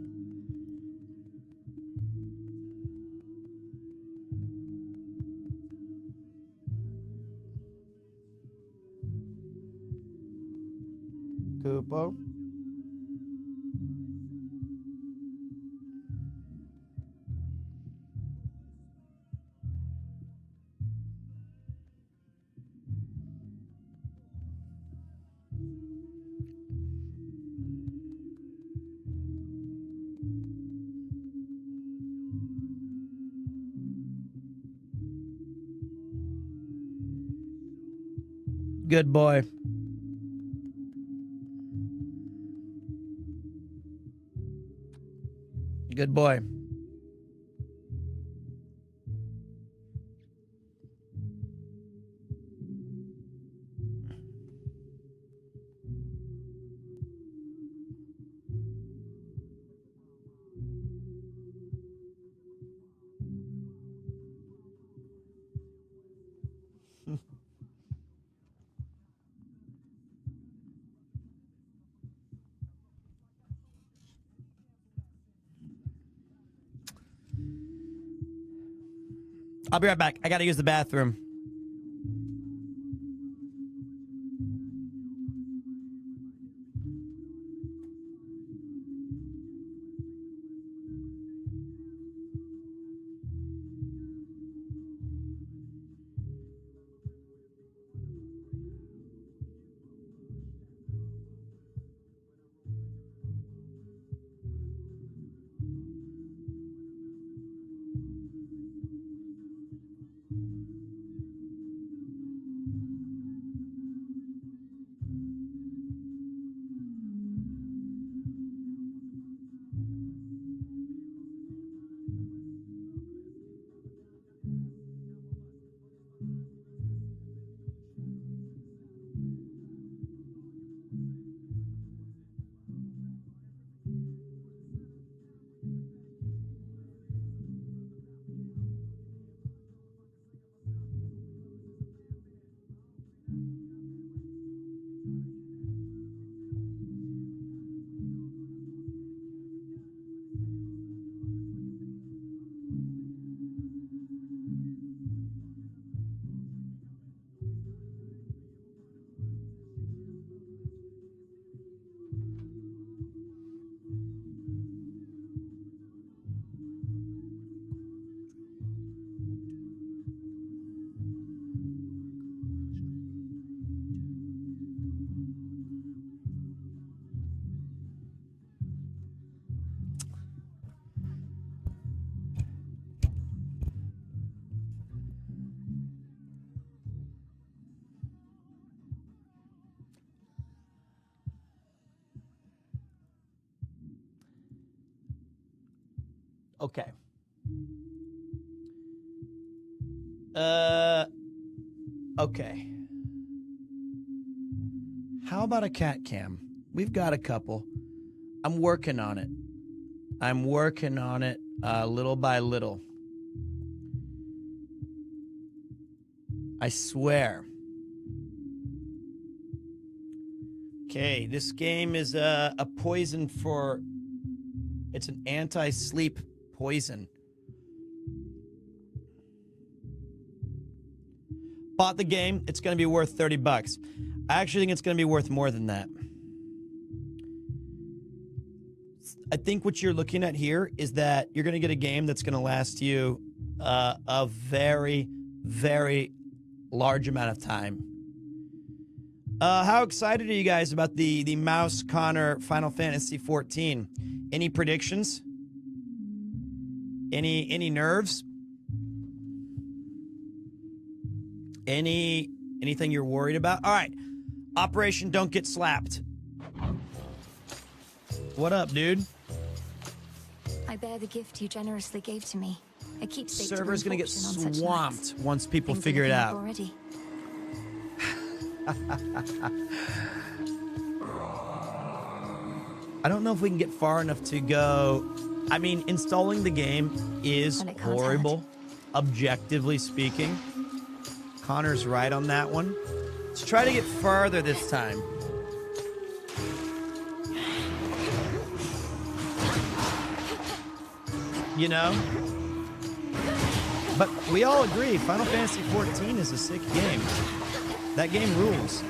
Kupo. Good boy. Good boy. I'll be right back. I gotta use the bathroom. Okay. Okay. How about a cat cam? We've got a couple. I'm working on it. I'm working on it little by little. I swear. Okay, this game is a poison for... It's an anti-sleep poison. Bought the game. It's going to be worth $30. I actually think it's going to be worth more than that. I think what you're looking at here is that you're going to get a game that's going to last you a very, very large amount of time. How excited are you guys about the Mouse Connor Final Fantasy 14? Any predictions? Any nerves? Anything you're worried about? All right. Operation Don't Get Slapped. What up, dude? I bear the gift you generously gave to me. A keepsake. Server's gonna get swamped once people figure it out. Already. I don't know if we can get far enough to go. I mean, installing the game is horrible, objectively speaking. Connor's right on that one. Let's try to get farther this time. You know? But we all agree, Final Fantasy 14 is a sick game. That game rules.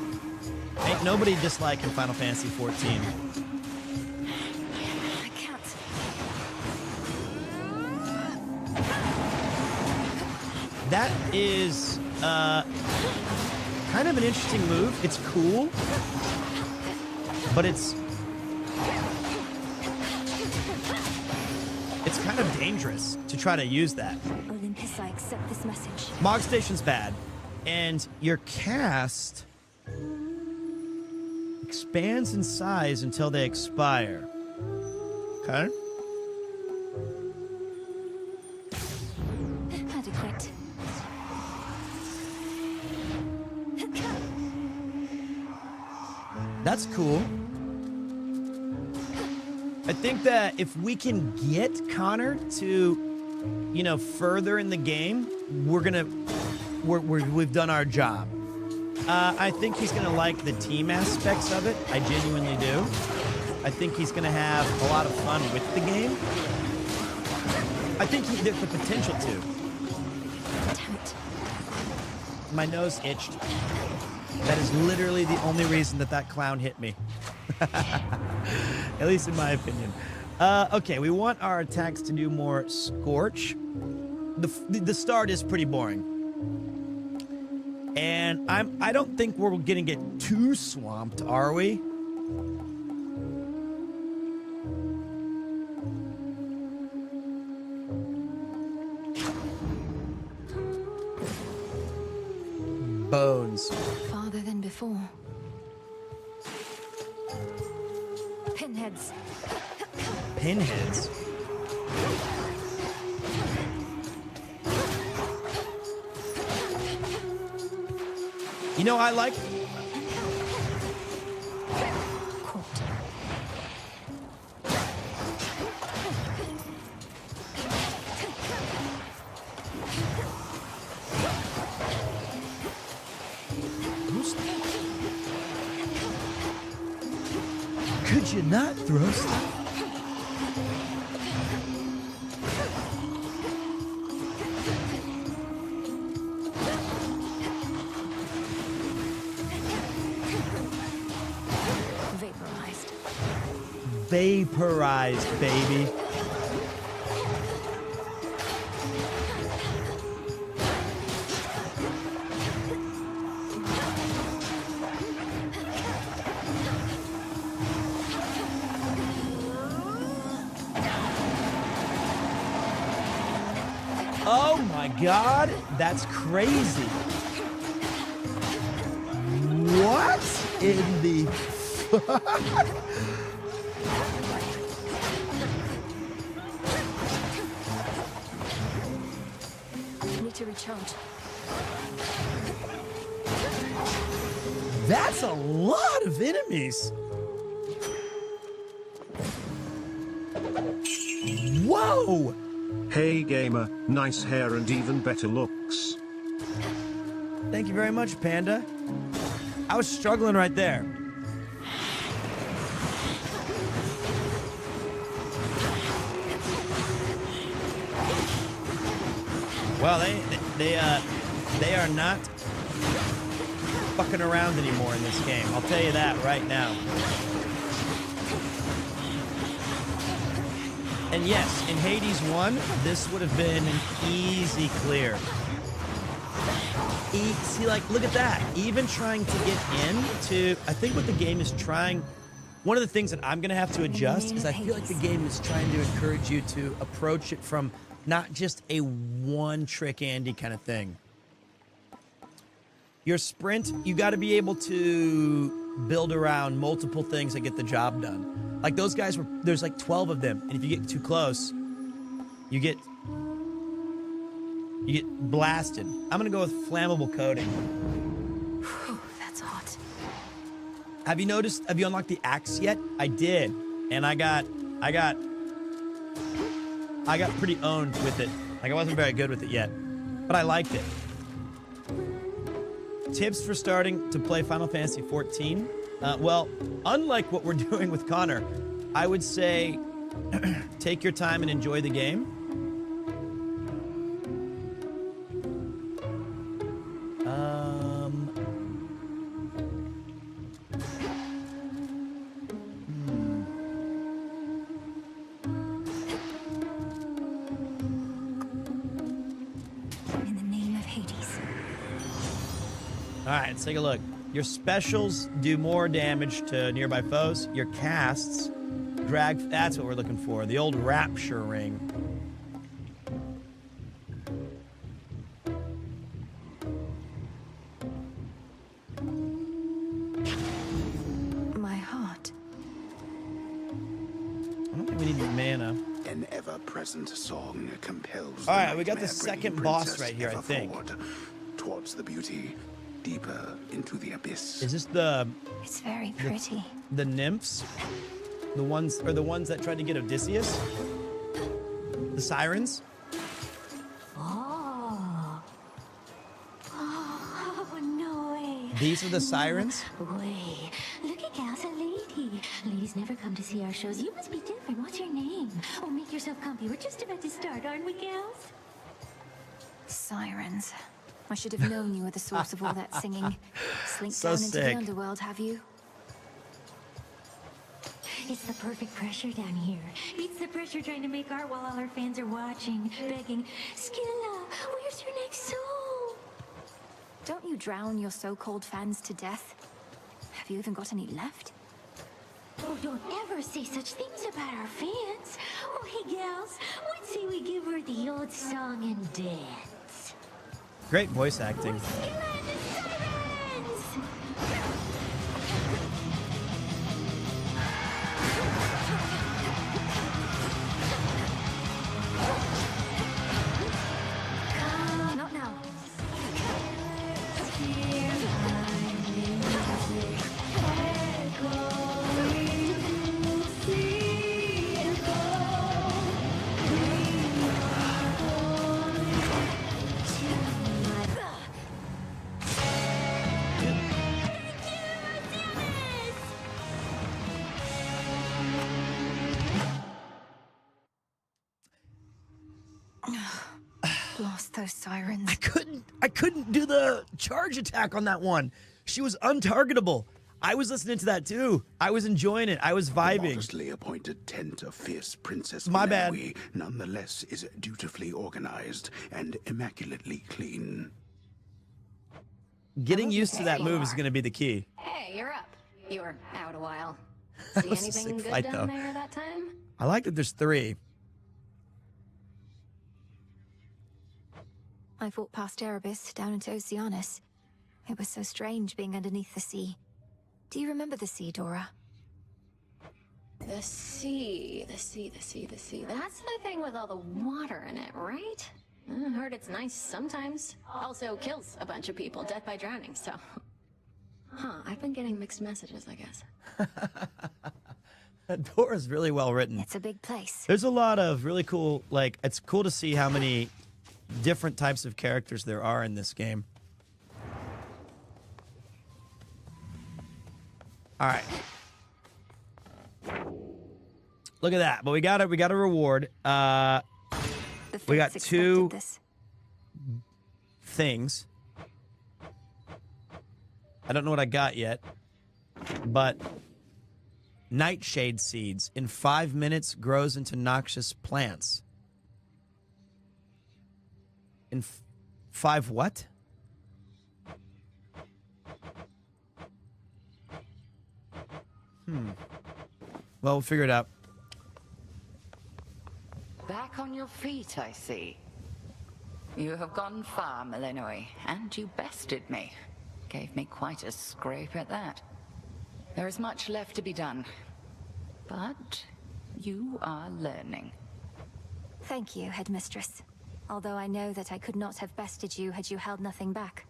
Ain't nobody disliking Final Fantasy 14. I can't. That is kind of an interesting move. It's cool, but it's kind of dangerous to try to use that. Olympus, I accept this message. Mog Station's bad, and your cast Expands in size until they expire. Okay. Adequate. That's cool. I think that if we can get Connor to, you know, further in the game, we've done our job. I think he's gonna like the team aspects of it. I genuinely do. I think he's gonna have a lot of fun with the game. I think there's the potential to. Damn it. My nose itched. That is literally the only reason that clown hit me. At least in my opinion. Okay, we want our attacks to do more Scorch. The start is pretty boring. And I don't think we're gonna get too swamped, are we? Bones. Farther than before. Pinheads. Pinheads? You know, I like... Could you not throw stuff? Vaporized. Vaporized, baby. Oh my God, that's crazy. What in the fuck? Need to recharge. That's a lot of enemies. Whoa! Hey gamer, nice hair and even better looks. Thank you very much, Panda. I was struggling right there. Well, they are not fucking around anymore in this game. I'll tell you that right now. And yes, in Hades 1, this would have been an easy clear. See, like, look at that. Even trying to get into... I think what the game is trying... One of the things that I'm going to have to adjust is I feel like the game is trying to encourage you to approach it from not just a one-trick Andy kind of thing. Your sprint, you got to be able to build around multiple things that get the job done. Like those guys were, there's like 12 of them, and if you get too close, you get blasted. I'm gonna go with flammable coating. Whew, that's hot. Have you noticed? Have you unlocked the axe yet? I did, and I got pretty owned with it. Like I wasn't very good with it yet, but I liked it. Tips for starting to play Final Fantasy XIV. Well, unlike what we're doing with Connor, I would say take your time and enjoy the game. In the name of Hades. All right, let's take a look. Your specials do more damage to nearby foes. Your casts drag... That's what we're looking for. The old Rapture Ring. present song compels All the right, we got the nightmare-bringing second boss princess right here, I ever think. forward, towards the beauty, deeper into the abyss. Is this the... It's very pretty. The nymphs? The ones that tried to get Odysseus? The Sirens? Oh. Oh, no way. These are the Sirens? Way. Look at Gal's a lady. Ladies never come to see our shows. You must be different. What's your name? Oh, make yourself comfy. We're just about to start, aren't we, Gals? Sirens. I should have known you were the source of all that singing. Slinked So down into sick. the underworld, have you? It's the perfect pressure down here. It's the pressure trying to make art while all our fans are watching, begging, Skilla, where's your next soul? Don't you drown your so-called fans to death? Have you even got any left? Oh, don't ever say such things about our fans. Oh, hey, gals, what say we give her the old song and dance? Great voice acting. Not now. Lost those Sirens. I couldn't do the charge attack on that one. She was untargetable. I was listening to that too. I was enjoying it. I was The vibing. modestly appointed tent of fierce Princess My bad. Malawi nonetheless is dutifully organized and immaculately clean. Getting used to that move is going to be the key. Hey, you're up. You were out a while. That See was a anything sick good fight, down though. there that time? I like that there's 3. I fought past Erebus down into Oceanus. It was so strange being underneath the sea. Do you remember the sea, Dora? The sea. That's the thing with all the water in it, right? I heard it's nice sometimes. Also kills a bunch of people, death by drowning, so... Huh, I've been getting mixed messages, I guess. Dora's really well written. It's a big place. There's a lot of really cool, like, it's cool to see how many different types of characters there are in this game. All right. Look at that. But we got a reward. We got 2 things. I don't know what I got yet, but nightshade seeds in 5 minutes grows into noxious plants. In 5 what? Well, we'll figure it out. Back on your feet, I see. You have gone far, Millenoi, and you bested me. Gave me quite a scrape at that. There is much left to be done, but you are learning. Thank you, Headmistress. Although I know that I could not have bested you had you held nothing back.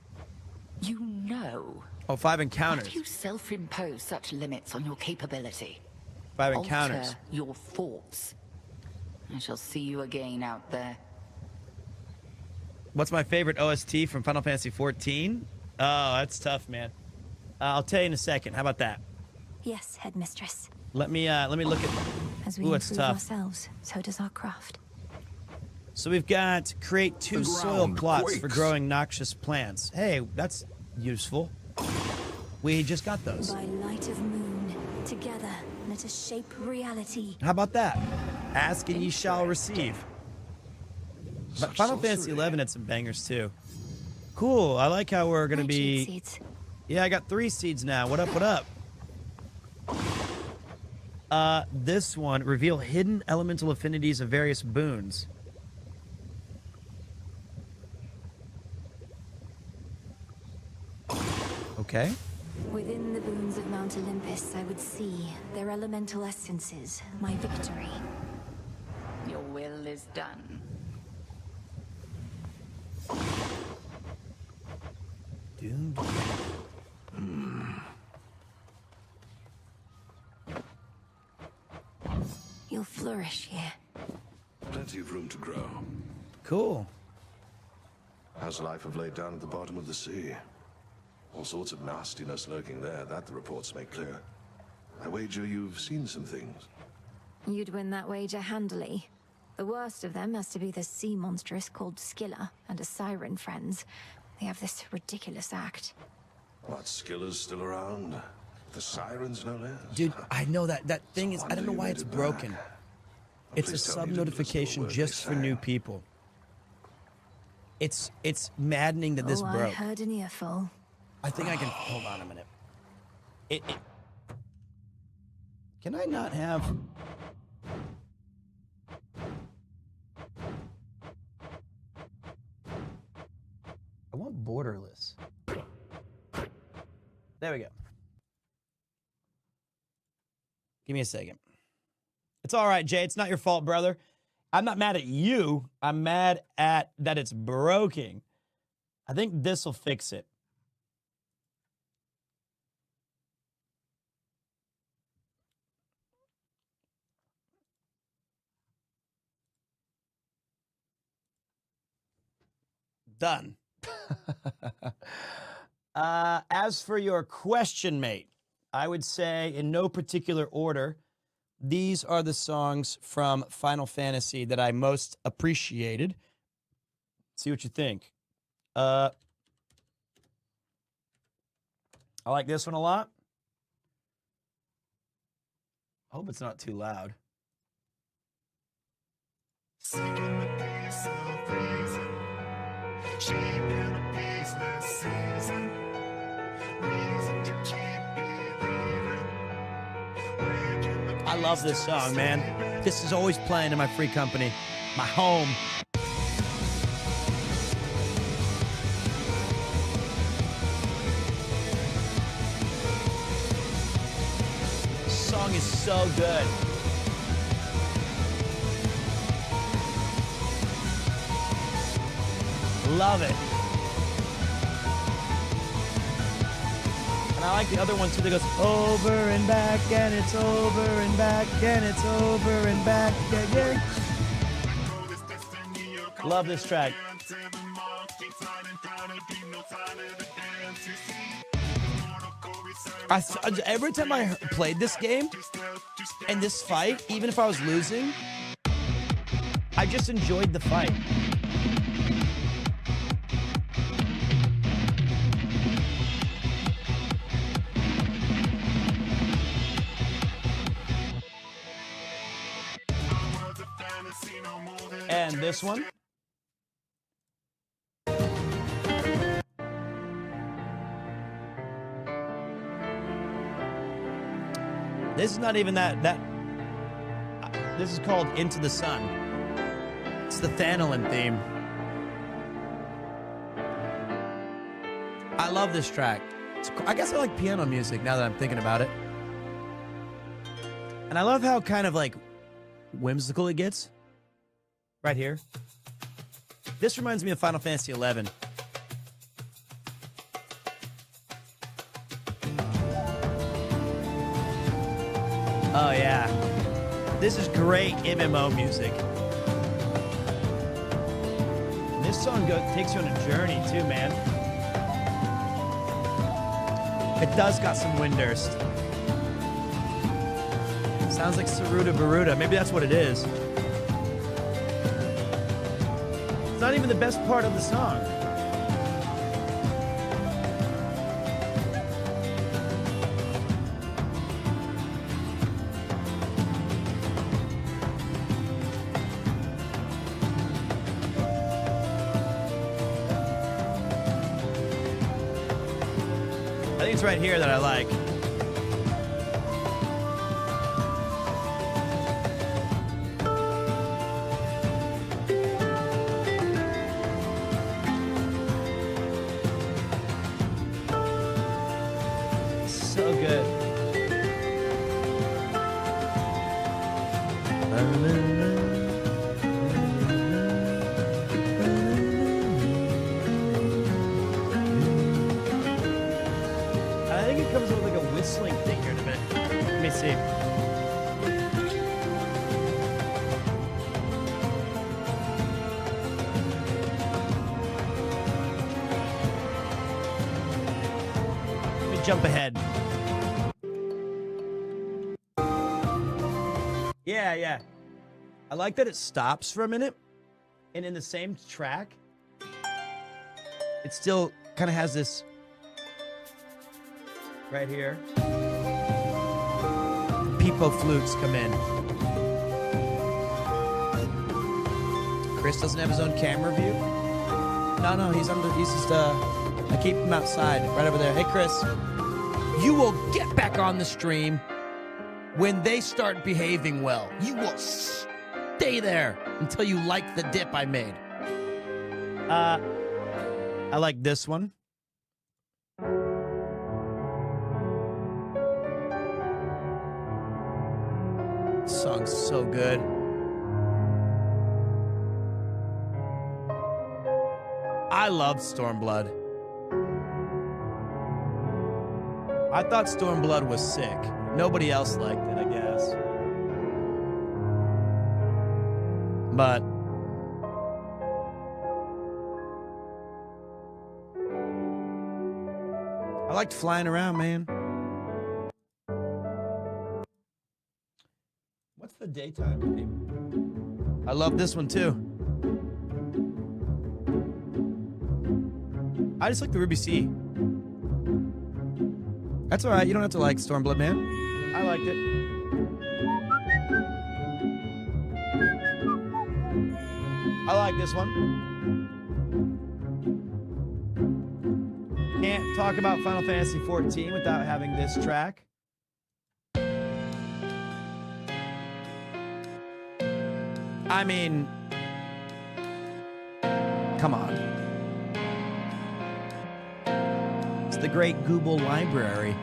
You know. Oh, 5 encounters. How do you self-impose such limits on your capability? 5 encounters. Alter your thoughts. I shall see you again out there. What's my favorite OST from Final Fantasy XIV? Oh, that's tough, man. I'll tell you in a second. How about that? Yes, Headmistress. Let me look at. As we Ooh, it's improve tough. ourselves, so does our craft. So we've got create 2 The soil ground plots for quakes. growing noxious plants. Hey, that's useful. We just got those. By light of moon, together, let us shape reality. How about that? Ask and ye shall receive. But Final Fantasy 11 had some bangers too. Cool. I like how we're gonna be. Seeds. Yeah, I got 3 seeds now. What up? What up? This one, reveal hidden elemental affinities of various boons. Okay. Within the boons of Mount Olympus, I would see their elemental essences, my victory. Your will battle is done. Dude. You'll flourish here. Plenty of room to grow. Cool. How's life of late down at the bottom of the sea? All sorts of nastiness lurking there, that the reports make clear. I wager you've seen some things. You'd win that wager handily. The worst of them has to be the sea monstrous called Skilla and a siren friends. They have this ridiculous act. What, Skiller's still around? The Sirens, no less? Dude, I know that thing is, I don't know why it's broken. It's a sub notification just for new people. It's maddening that this I broke. heard an earful. I think I can, hold on a minute. Can I not have... I want borderless. There we go. Give me a second. It's all right, Jay. It's not your fault, brother. I'm not mad at you. I'm mad at that it's broken. I think this will fix it. Done. As for your question, mate, I would say in no particular order, these are the songs from Final Fantasy that I most appreciated. See what you think. I like this one a lot. I hope it's not too loud. I love this song, man. This is always playing in my free company, my home. This song is so good. Love it. And I like the other one too that goes over and back and it's over and back and it's over and back again. Love this track. Every time I played this game and this fight, even if I was losing, I just enjoyed the fight. And this one. This is not even that. This is called Into the Sun. It's the Thanalan theme. I love this track. I guess I like piano music now that I'm thinking about it. And I love how kind of like whimsical it gets. Right here. This reminds me of Final Fantasy XI. Oh yeah. This is great MMO music. This song takes you on a journey too, man. It does got some Windurst. Sounds like Saruda Baruda. Maybe that's what it is. It's not even the best part of the song. I think it's right here that I like. So good. the sling thing here in a minute. Let me see. Let me jump ahead. Yeah. I like that it stops for a minute, and in the same track, it still kind of has this right here. The peepo flutes come in. Chris doesn't have his own camera view. No, he's just I keep him outside, right over there. Hey, Chris, you will get back on the stream when they start behaving well. You will stay there until you like the dip I made. I like this one. This song's so good. I love Stormblood. I thought Stormblood was sick. Nobody else liked it, I guess. But I liked flying around, man. What's the daytime theme? I love this one too. I just like the Ruby Sea. That's all right. You don't have to like Stormblood, man. I liked it. I like this one. Can't talk about Final Fantasy XIV without having this track. I mean, come on. It's the Great Google Library.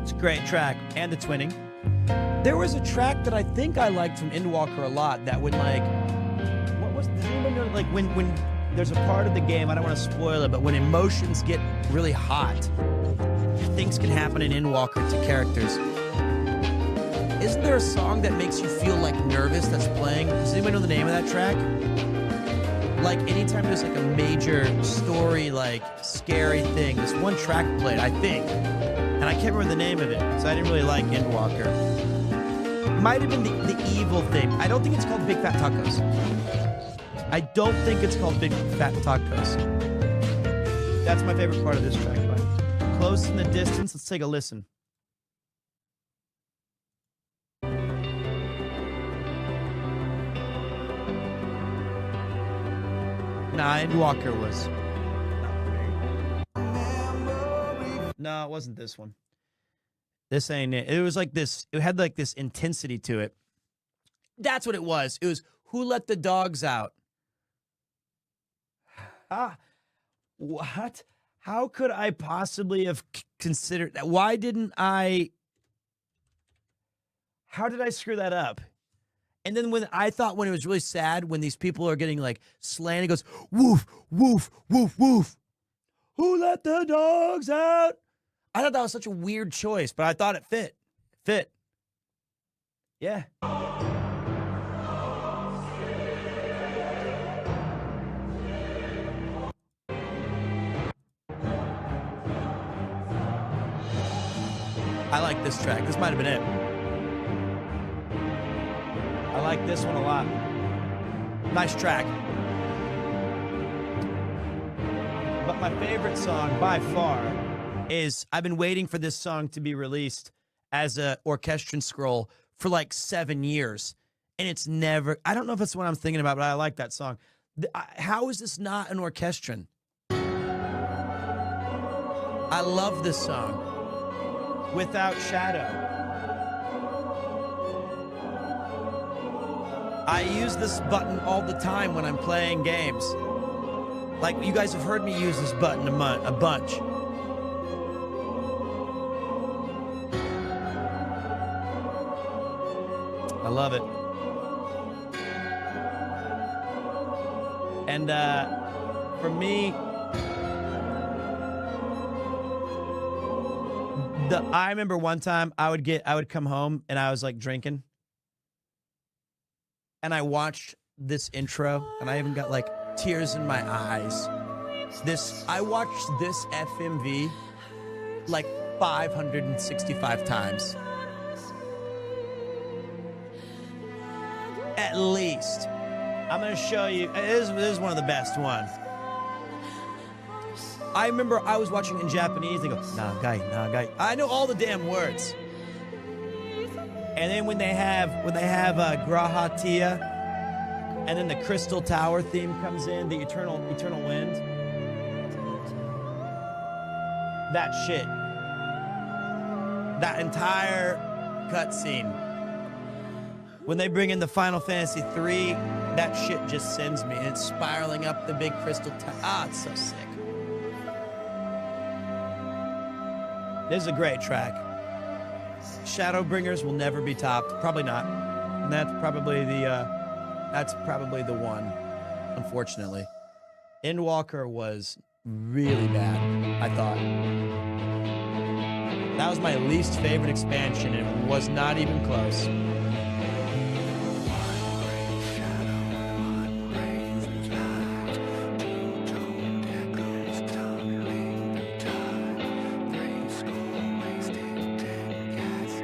It's a great track, and the twinning. There was a track that I think I liked from Endwalker a lot that when, like, what was, does anyone know, like, when there's a part of the game, I don't want to spoil it, but when emotions get really hot, things can happen in Endwalker to characters. Isn't there a song that makes you feel, like, nervous that's playing? Does anybody know the name of that track? Like, anytime there's, like, a major story, like, scary thing, this one track played, I think. And I can't remember the name of it, so I didn't really like Endwalker. Might have been the evil thing. I don't think it's called Big Fat Tacos. I don't think it's called Big Fat Tacos. That's my favorite part of this track. But close in the distance, let's take a listen. Nah, Endwalker was... No, it wasn't this one. This ain't it. It was like this, it had like this intensity to it. That's what it was. It was Who Let the Dogs Out? What? How could I possibly have considered that? Why didn't I? How did I screw that up? And then when it was really sad when these people are getting like slain, it goes woof, woof, woof, woof. Who let the dogs out? I thought that was such a weird choice, but I thought it fit. Yeah. I like this track. This might have been it. I like this one a lot. Nice track. But my favorite song by far is, I've been waiting for this song to be released as a orchestration scroll for like 7 years. And it's never, I don't know if it's what I'm thinking about, but I like that song. How is this not an orchestration? I love this song. Without Shadow. I use this button all the time when I'm playing games. Like, you guys have heard me use this button a bunch. I love it. And for me, I remember one time I would come home and I was like drinking, and I watched this intro, and I even got like tears in my eyes. I watched this FMV like 565 times. At least. I'm going to show you. This is one of the best ones. I remember I was watching in Japanese. They go, nagai. I know all the damn words. And then when they have Grahatia, and then the Crystal Tower theme comes in, the Eternal Wind. That shit. That entire cutscene. When they bring in the Final Fantasy 3, that shit just sends me. And it's spiraling up the big Crystal Tower. It's so sick. This is a great track. Shadowbringers will never be topped. Probably not. And that's probably the one, unfortunately. Endwalker was really bad, I thought. That was my least favorite expansion, and it was not even close.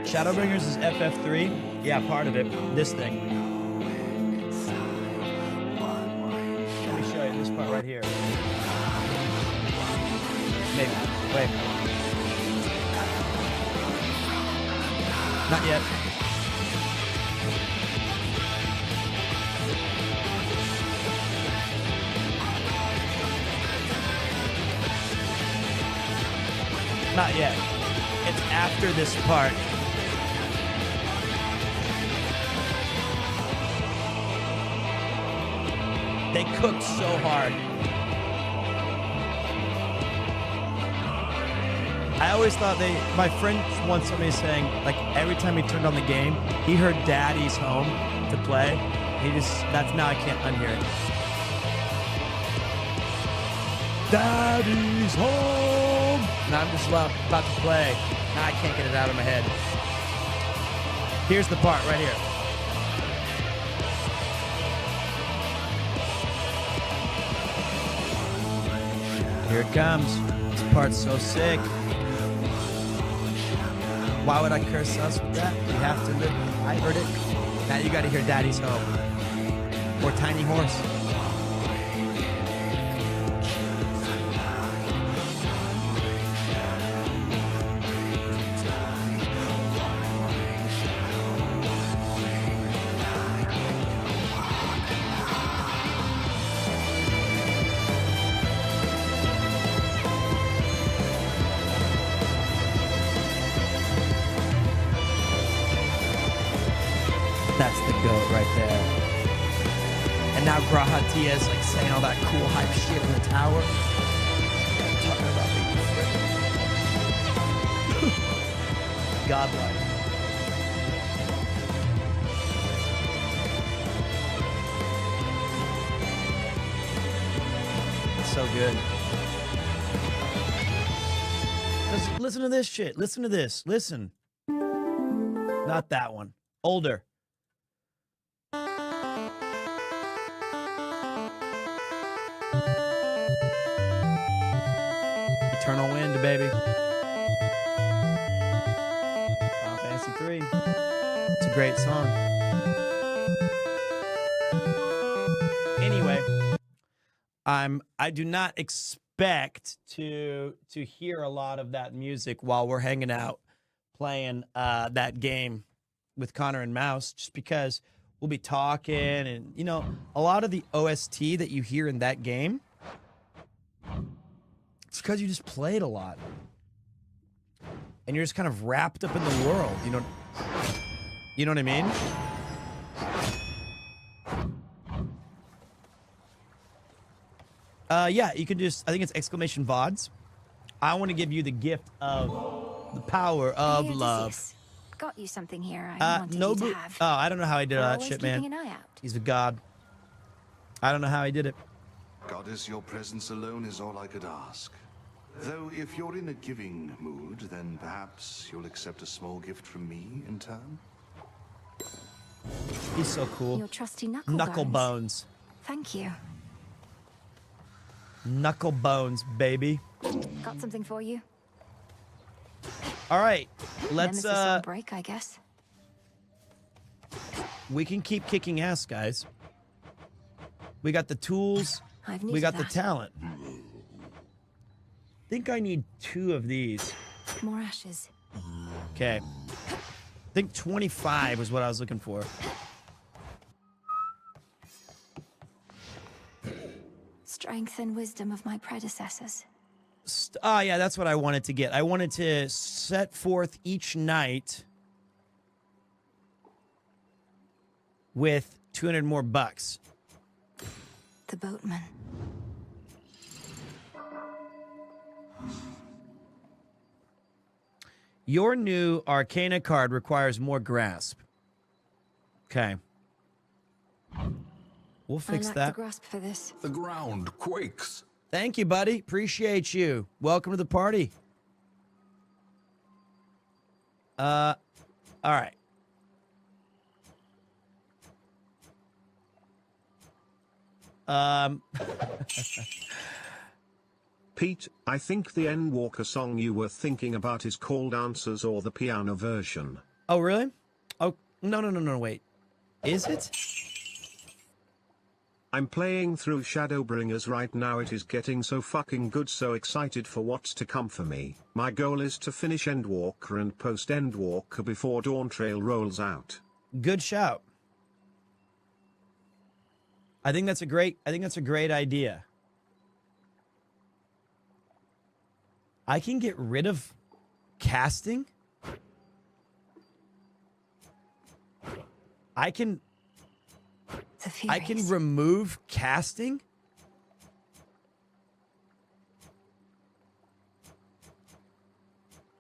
Shadowbringers is FF3? Yeah, part of it. This thing. Let me show you this part right here. Maybe. Wait. Not yet. Not yet. It's after this part. They cooked so hard. I always thought my friend once told me saying, like, every time he turned on the game, he heard Daddy's Home to play. Now I can't unhear it. Daddy's Home! Now I'm just about to play. Now I can't get it out of my head. Here's the part right here. Here it comes. This part's so sick. Why would I curse us with that? You have to live. I heard it. Now you gotta hear Daddy's Home. Or Tiny Horse. That's the goat right there. And now Grahatia is like saying all that cool hype shit in the tower. Talking about being friendly. Godlike. So good. Listen to this shit. Listen to this. Listen. Not that one. Older. Eternal Wind, baby. Final Fantasy 3. It's a great song. Anyway, I do not expect to hear a lot of that music while we're hanging out playing that game with Connor and Mouse, just because we'll be talking, and you know, a lot of the OST that you hear in that game, it's because you just played a lot. And you're just kind of wrapped up in the world, you know what I mean? Yeah, you can just, I think it's exclamation VODs. I want to give you the gift of the power of love. got you something here I wanted you to have. Oh, I don't know how he did all that Always shit, man. keeping an eye out. He's a god. I don't know how he did it. Goddess, your presence alone is all I could ask. Though if you're in a giving mood, then perhaps you'll accept a small gift from me in turn? He's so cool. Your trusty knuckle bones. Thank you. Knuckle bones, baby. Got something for you. All right, let's Nemesis on break, I guess. We can keep kicking ass, guys. We got the tools. We got the talent. I think I need 2 of these. More ashes. Okay. I think 25 was what I was looking for. Strength and wisdom of my predecessors. Oh, yeah, that's what I wanted to get. I wanted to set forth each night with 200 more bucks. The boatman. Your new Arcana card requires more grasp. Okay. We'll fix I lack that. the grasp for this. The ground quakes. Thank you, buddy. Appreciate you. Welcome to the party. All right. Pete, I think the Endwalker song you were thinking about is called Answers or the piano version. Oh, really? Oh, no, wait. Is it? I'm playing through Shadowbringers right now. It is getting so fucking good, so excited for what's to come for me. My goal is to finish Endwalker and post Endwalker before Dawntrail rolls out. Good shout. I think that's a great idea. I can get rid of casting. I can remove casting.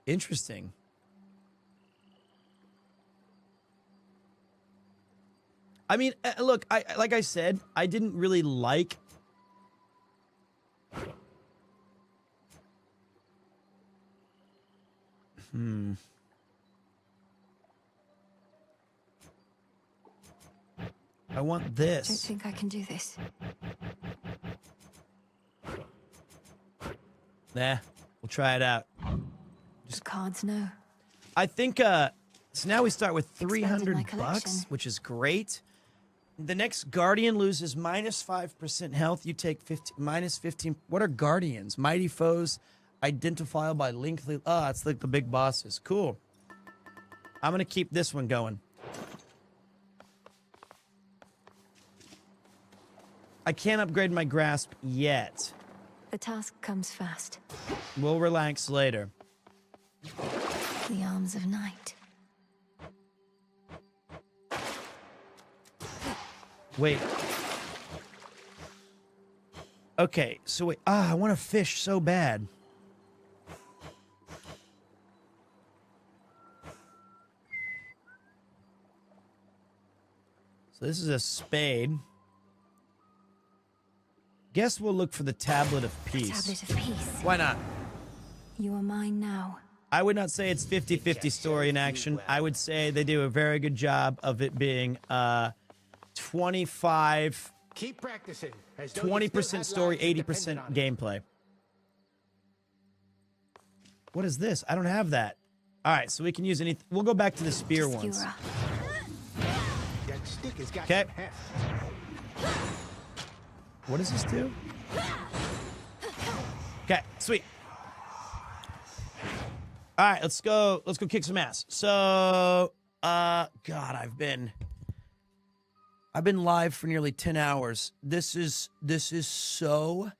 Interesting. I mean, look, like I said, I didn't really like I want this. I don't think I can do this. Nah, we'll try it out. Just cards, no. I think, so now we start with Expanded my 300 collection. bucks, which is great. The next Guardian loses minus 5% health. You take minus 15. What are Guardians? Mighty foes identifiable by lengthy. Oh, it's like the big bosses. Cool. I'm going to keep this one going. I can't upgrade my grasp yet. The task comes fast. We'll relax later. The arms of night. Wait. Okay, so wait. I want to fish so bad. So this is a spade. Guess we'll look for the Tablet of Peace. Tablet of Peace. Why not? You are mine now. I would not say it's 50-50 story in action. I would say they do a very good job of it being 25... Keep practicing. 20% story, 80% gameplay. What is this? I don't have that. All right, so we can use anything. We'll go back to the spear ones. That stick has got Okay. some heft. What does this do? Okay, sweet. All right, let's go kick some ass. So, God, I've been live for nearly 10 hours. This is so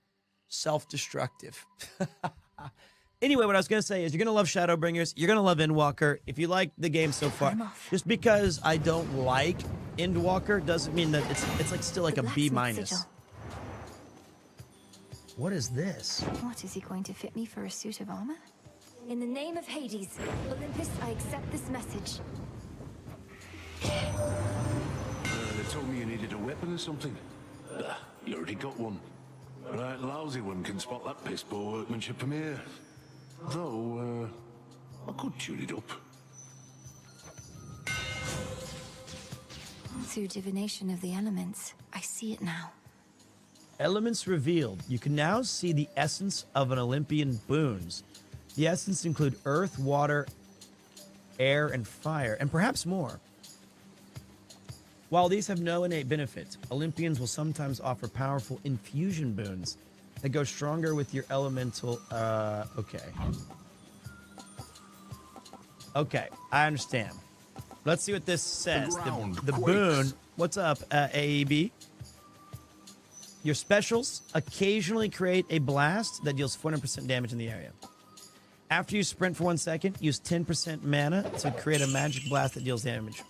self-destructive. Anyway, what I was going to say is you're going to love Shadowbringers. You're going to love Endwalker. If you like the game so far, just because I don't like Endwalker doesn't mean that it's like still like a B-. What is this? What, is he going to fit me for a suit of armor? In the name of Hades, Olympus, I accept this message. They told me you needed a weapon or something. You already got one. A right lousy one can spot that piss poor workmanship from here. Though, I could tune it up. Through divination of the elements, I see it now. Elements revealed. You can now see the essence of an Olympian boons. The essence include earth, water, air, and fire, and perhaps more. While these have no innate benefit, Olympians will sometimes offer powerful infusion boons that go stronger with your elemental. Okay. Okay, I understand. Let's see what this says. The boon. What's up, AEB? Your specials occasionally create a blast that deals 400% damage in the area. After you sprint for 1 second, use 10% mana to create a magic blast that deals damage.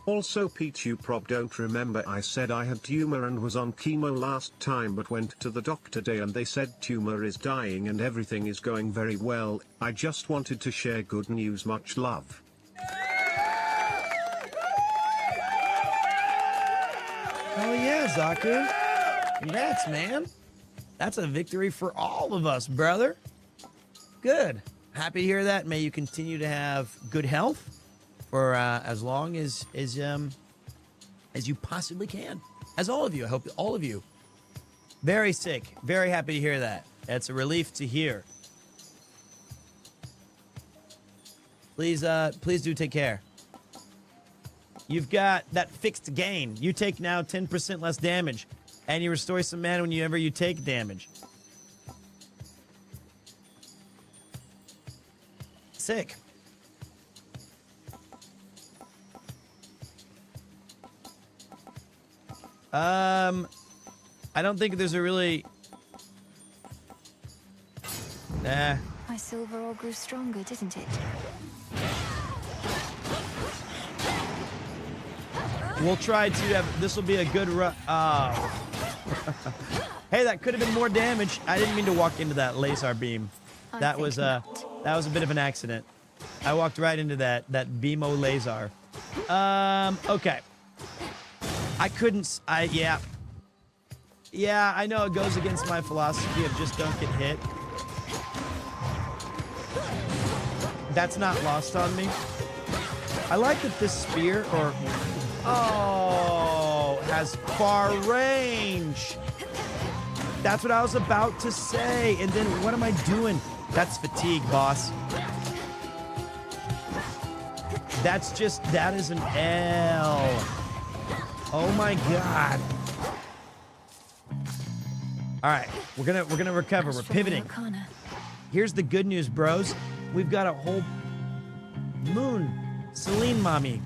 Also, Pete, you prob don't remember I said I had tumor and was on chemo last time, but went to the doctor today and they said tumor is dying and everything is going very well. I just wanted to share good news. Much love. Oh yeah, Zaku. Congrats, man. That's a victory for all of us, brother. Good. Happy to hear that. May you continue to have good health for as long as you possibly can. As all of you. I hope all of you. Very sick. Very happy to hear that. It's a relief to hear. Please do take care. You've got that fixed gain. You take now 10% less damage, and you restore some mana whenever you take damage. Sick. I don't think there's a really... Nah. My silver all grew stronger, didn't it? We'll try to have... This will be a good run. Oh. Hey, that could have been more damage. I didn't mean to walk into that laser beam. That was a bit of an accident. I walked right into that BMO laser. Okay. Yeah, I know it goes against my philosophy of just don't get hit. That's not lost on me. I like that this spear, or... Oh, has far range. That's what I was about to say. And then what am I doing? That's fatigue, boss. That is an L. Oh my god. All right, we're gonna recover. We're pivoting. Here's the good news, bros. We've got a whole moon. Celine mommy.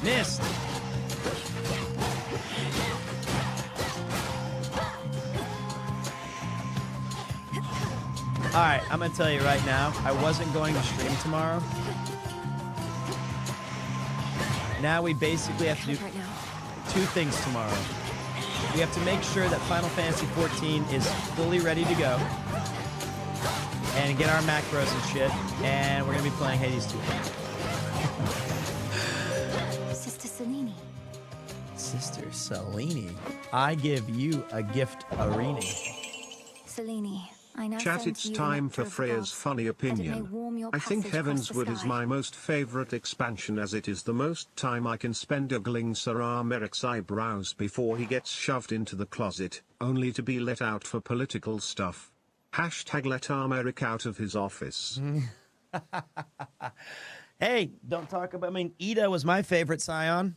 Missed. All right, I'm gonna tell you right now, I wasn't going to stream tomorrow. Now we basically have to do two things tomorrow. We have to make sure that Final Fantasy 14 is fully ready to go and get our macros and shit, and we're gonna be playing Hades 2. Sister Selene. Sister Selene, I give you a gift, Arini. Selene, I now Chat, send it's you time an for nectar of Freya's gods, funny that it may opinion. warm your I think passage across the Heavenswood is sky. my most favorite expansion, as it is the most time I can spend ogling Sir Merrick's eyebrows before he gets shoved into the closet, only to be let out for political stuff. Hashtag let Merrick out of his office. Hey, don't talk about... I mean, Ida was my favorite Scion.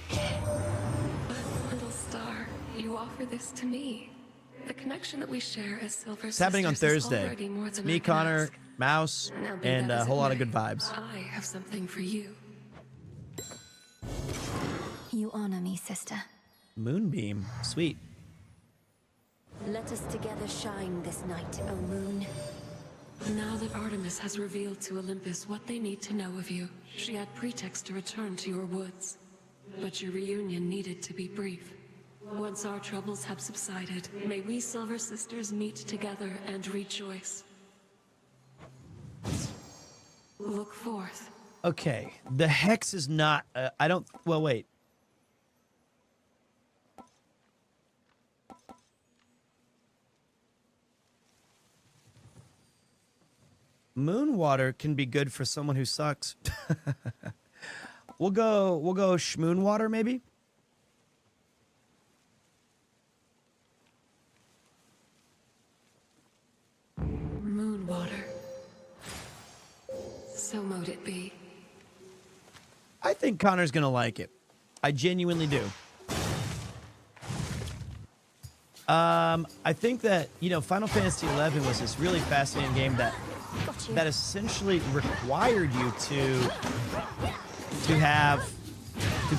Little star, you offer this to me. The connection that we share as Silver It's happening on Sisters is Thursday. already more than Me, I can Connor, ask. Mouse, Now be and that a as whole it lot of may, good vibes. I have something for you. You honor me, sister. Moonbeam. Sweet. Let us together shine this night, O moon. Now that Artemis has revealed to Olympus what they need to know of you, she had pretext to return to your woods. But your reunion needed to be brief. Once our troubles have subsided, may we Silver Sisters meet together and rejoice. Look forth. Okay, the hex is not. I don't. Well, wait. Moon water can be good for someone who sucks. We'll go schmoon water maybe. Moon water. So mote it be. I think Connor's gonna like it. I genuinely do. I think that, you know, Final Fantasy XI was this really fascinating game that essentially required you to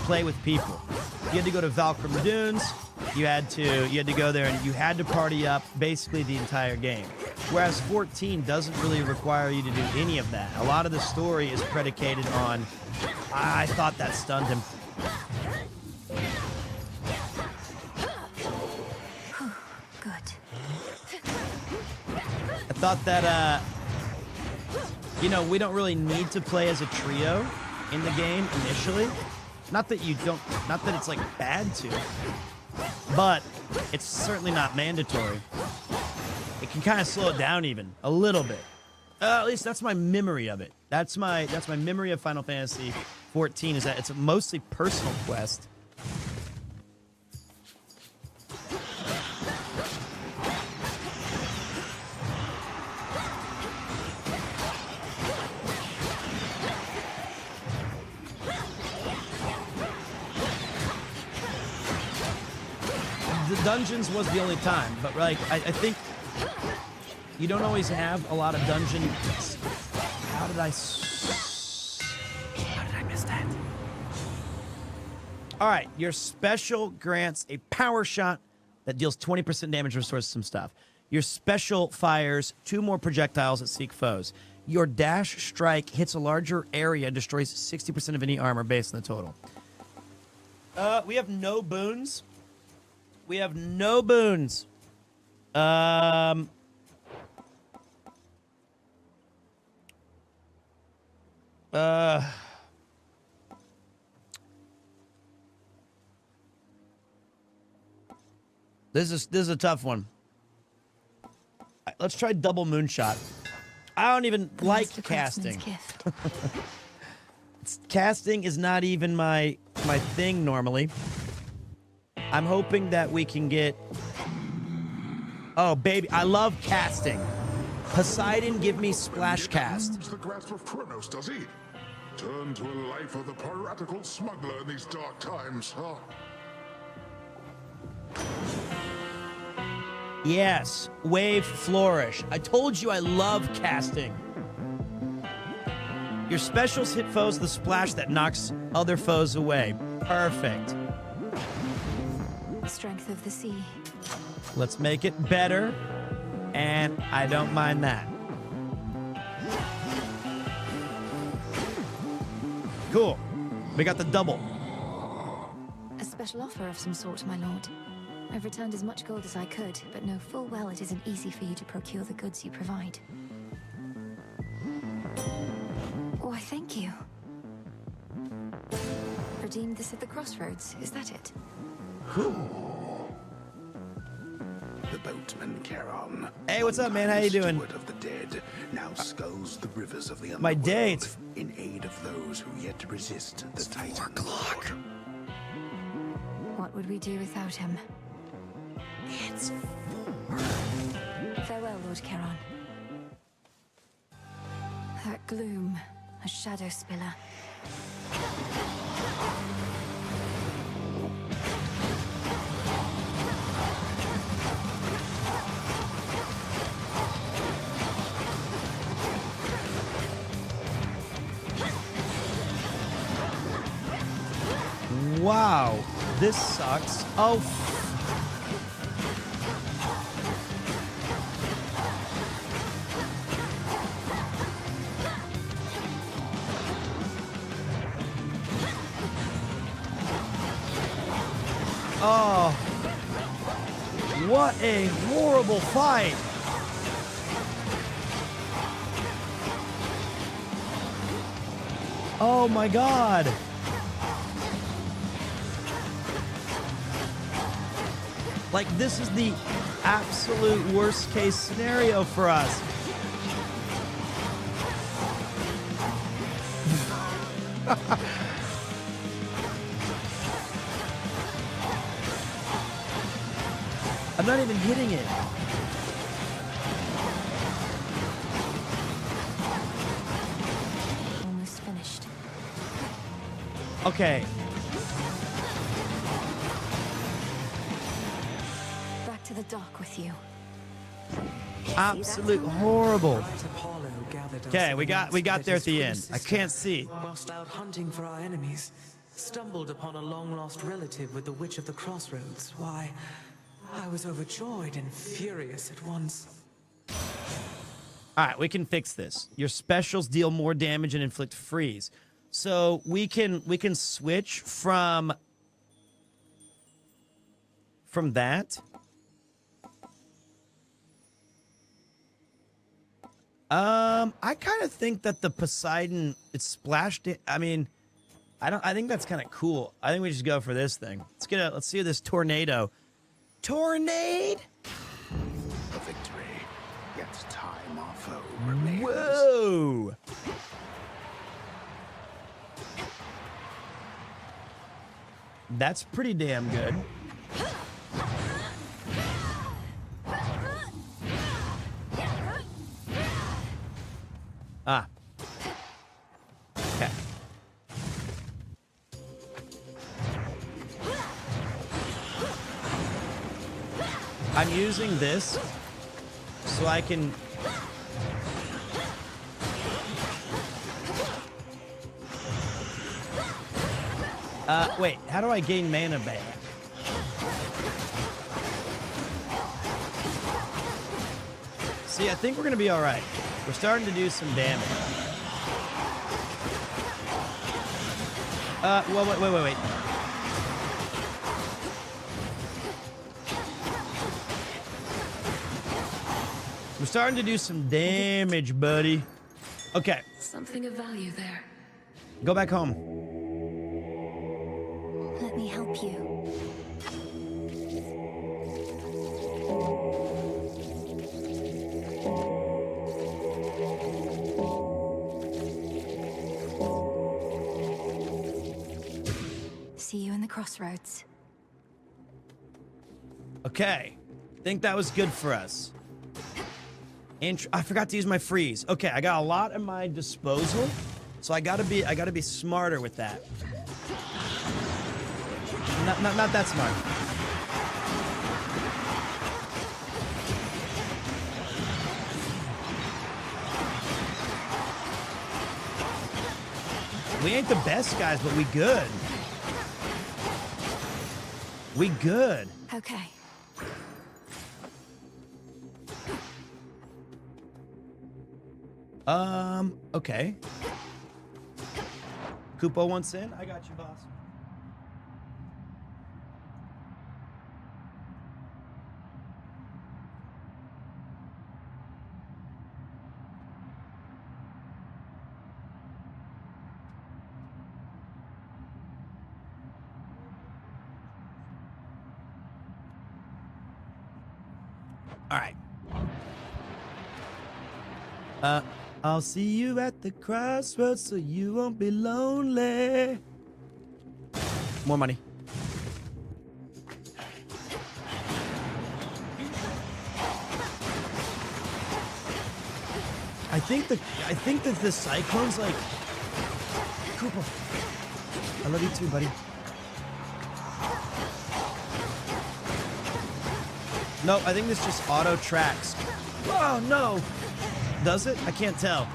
play with people. You had to go to Valkyrie Dunes. You had to go there and you had to party up basically the entire game. Whereas 14 doesn't really require you to do any of that. A lot of the story is predicated on. I thought that stunned him. Good. I thought that, you know, we don't really need to play as a trio in the game initially. Not that you don't, not that it's like bad to, but it's certainly not mandatory. It can kind of slow it down even a little bit. At least that's my memory of it. That's my memory of Final Fantasy 14 is that it's a mostly personal quest. The dungeons was the only time, but like I think you don't always have a lot of dungeons. How did I miss that? All right, your special grants a power shot that deals 20% damage and restores some stuff. Your special fires 2 more projectiles that seek foes. Your dash strike hits a larger area and destroys 60% of any armor based on the total. We have no boons. We have no boons. This is a tough one. Let's try double moonshot. I don't even like casting. Casting is not even my thing normally. I'm hoping that we can get... Oh, baby, I love casting. Poseidon, give me splash cast. The grasp of Kronos, does he? Turn to a life of the piratical smuggler in these dark times, huh? Yes, wave flourish. I told you I love casting. Your specials hit foes with a splash that knocks other foes away. Perfect. Strength of the sea. Let's make it better, and I don't mind that. Cool. We got the double. A special offer of some sort, my lord. I've returned as much gold as I could, but know full well it isn't easy for you to procure the goods you provide. Why, thank you. Redeemed this at the crossroads, is that it? The boatman Charon. Hey, what's up, man? How you doing? Steward of the dead now sculls the rivers of the My underworld day, it's... in aid of those who yet resist the Titan. 4 o'clock. What would we do without him? It's 4. Farewell, Lord Charon. That gloom, a shadow spiller. Wow, this sucks. Oh, oh, What a horrible fight. Oh my god. Like, this is the absolute worst case scenario for us. I'm not even hitting it. Almost finished. Okay. Back to the dock with you. Absolute horrible. Okay, we got there at the end. I can't see. Whilst out hunting for our enemies, stumbled upon a long-lost relative with the Witch of the Crossroads. Why, I was overjoyed and furious at once. All right, we can fix this. Your specials deal more damage and inflict freeze. So we can switch from that. I kind of think that the Poseidon, it's splashed it. I mean, I think that's kind of cool. I think we just go for this thing. Let's see this tornado. Tornade? A victory. Yet time our foe remains. Whoa! That's pretty damn good. Ah. Okay. I'm using this so I can... wait, how do I gain mana back? See, I think we're gonna be all right. We're starting to do some damage. Well, wait. We're starting to do some damage, buddy. Okay. Something of value there. Go back home. Let me help you. See you in the crossroads. Okay. Think that was good for us. I forgot to use my freeze. Okay, I got a lot at my disposal, so I gotta be smarter with that. Not that smart. We ain't the best guys, but we good. We good. Okay. Okay. Kupo wants in. I got you, boss. All right. I'll see you at the crossroads so you won't be lonely. More money. I think that the cyclone's like... Cooper. I love you too, buddy. No, I think this just auto tracks. Oh, no. Does it? I can't tell.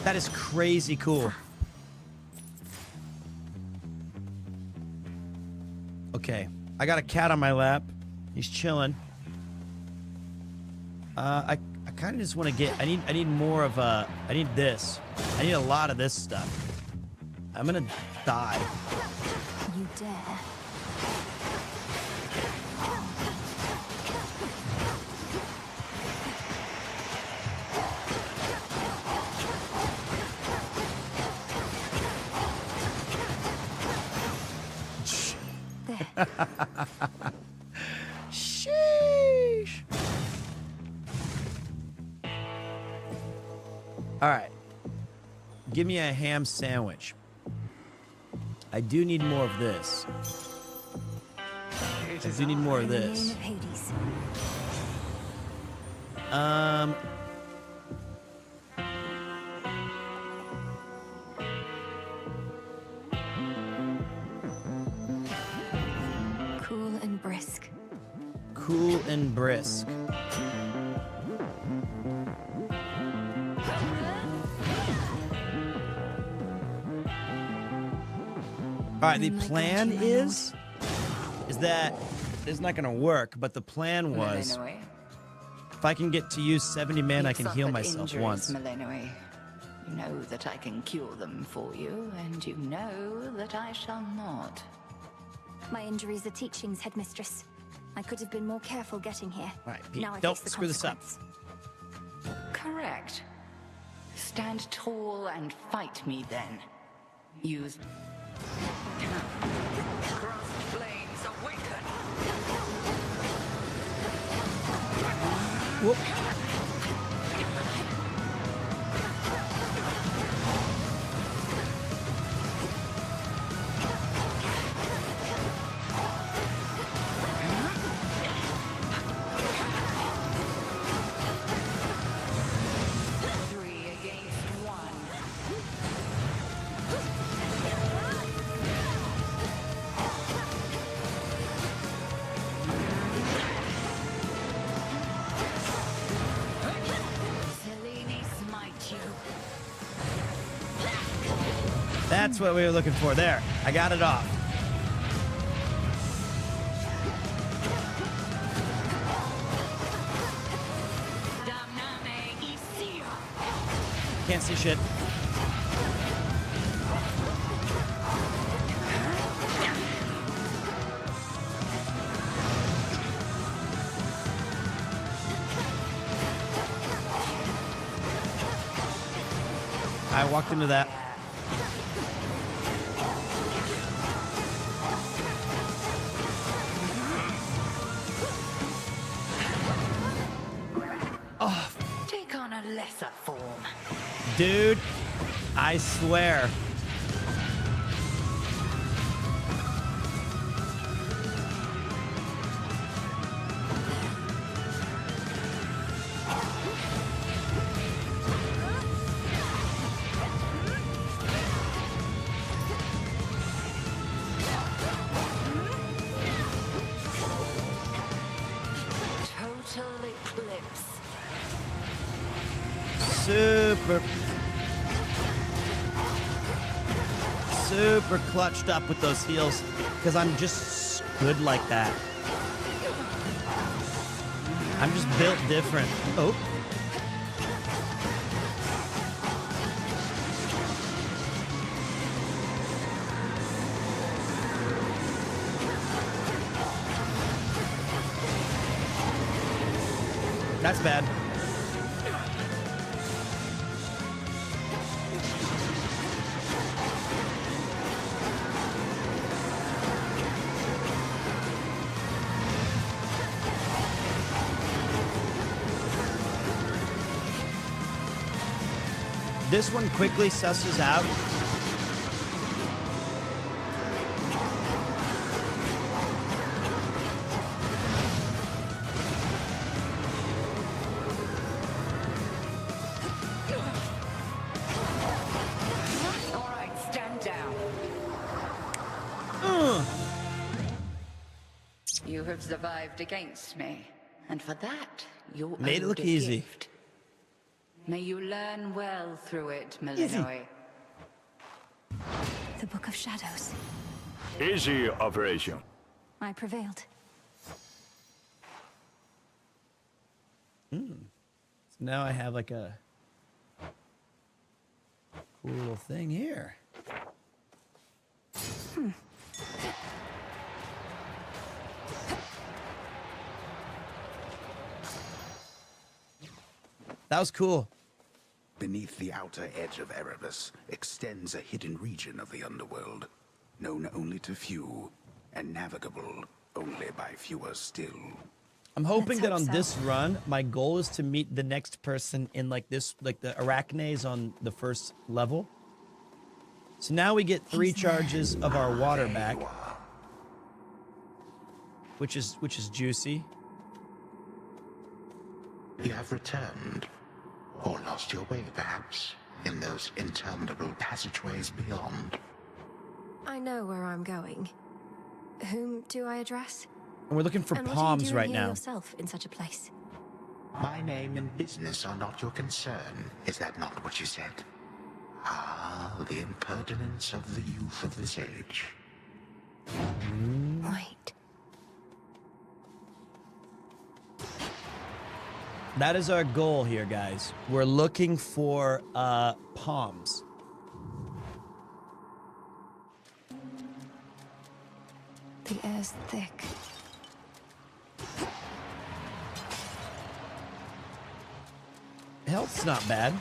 That is crazy cool. Okay. I got a cat on my lap. He's chilling. I kind of just want to get. I need more of a. I need this. I need a lot of this stuff. I'm gonna die. You dare. Sheesh. All right. Give me a ham sandwich. I do need more of this. I do need more of this. Cool and brisk. Cool and brisk. All right, the plan is that it's not going to work, but the plan was if I can get to use 70 men, I can heal myself once. Millenoi. You know that I can cure them for you, and you know that I shall not. My injuries are teachings, headmistress. I could have been more careful getting here. All right, Pete, now I don't face the screw this up. Correct. Stand tall and fight me then. Use... Cross flames awaken! Whoop. That's what we were looking for. There, I got it off. Can't see shit. I walked into that. Oh. Take on a lesser form. Dude, I swear. Total eclipse. Super clutched up with those heals because I'm just good like that. I'm just built different. Oh. That's bad. This one quickly susses out. All right, stand down. You have survived against me, and for that, you're Made it look owed a easy. gift. May you learn well through it, Millenoi. The Book of Shadows. Easy operation. I prevailed. Some now I have like a cool little thing here. That was cool. Beneath the outer edge of Erebus extends a hidden region of the underworld, known only to few, and navigable only by fewer still. I'm hoping that on this run, my goal is to meet the next person in like this, like the arachnes on the first level. So now we get 3 charges of our water back, which is juicy. You have returned, or lost your way, perhaps, in those interminable passageways beyond. I know where I'm going. Whom do I address? And we're looking for and palms what are you right doing here now. yourself in such a place? My name and business are not your concern. Is that not what you said? Ah, the impertinence of the youth of this age. Wait. That is our goal here, guys. We're looking for palms. The air's thick. Health's not bad.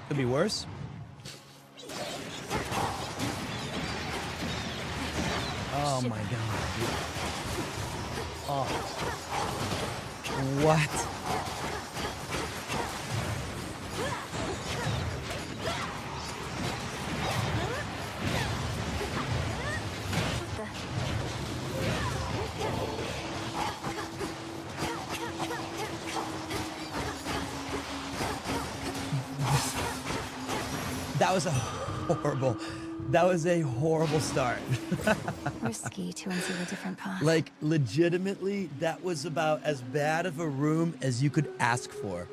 Could be worse. Oh my god. Oh. What? That was a horrible start. Risky to enter a different path. Like, legitimately, that was about as bad of a room as you could ask for.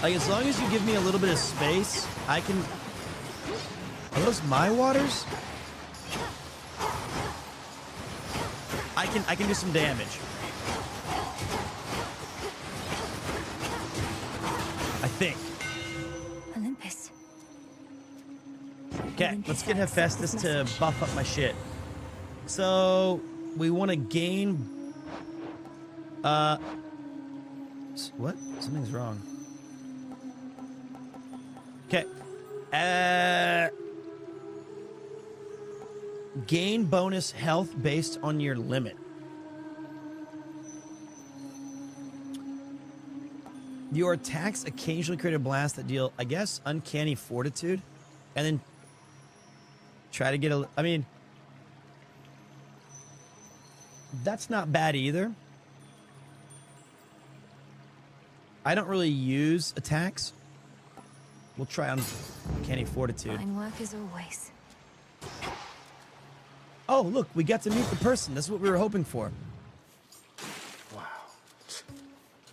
Like, as long as you give me a little bit of space, I can... Are those my waters? I can do some damage. I think. Olympus. Okay, let's get Hephaestus to buff up my shit. So, we want to gain... What? Something's wrong. Okay. Gain bonus health based on your limit. Your attacks occasionally create a blast that deal, I guess, uncanny fortitude. And then try to get a... I mean... That's not bad either. I don't really use attacks. We'll try on uncanny fortitude. Fine work as always. Oh, look, we got to meet the person. That's what we were hoping for. Wow.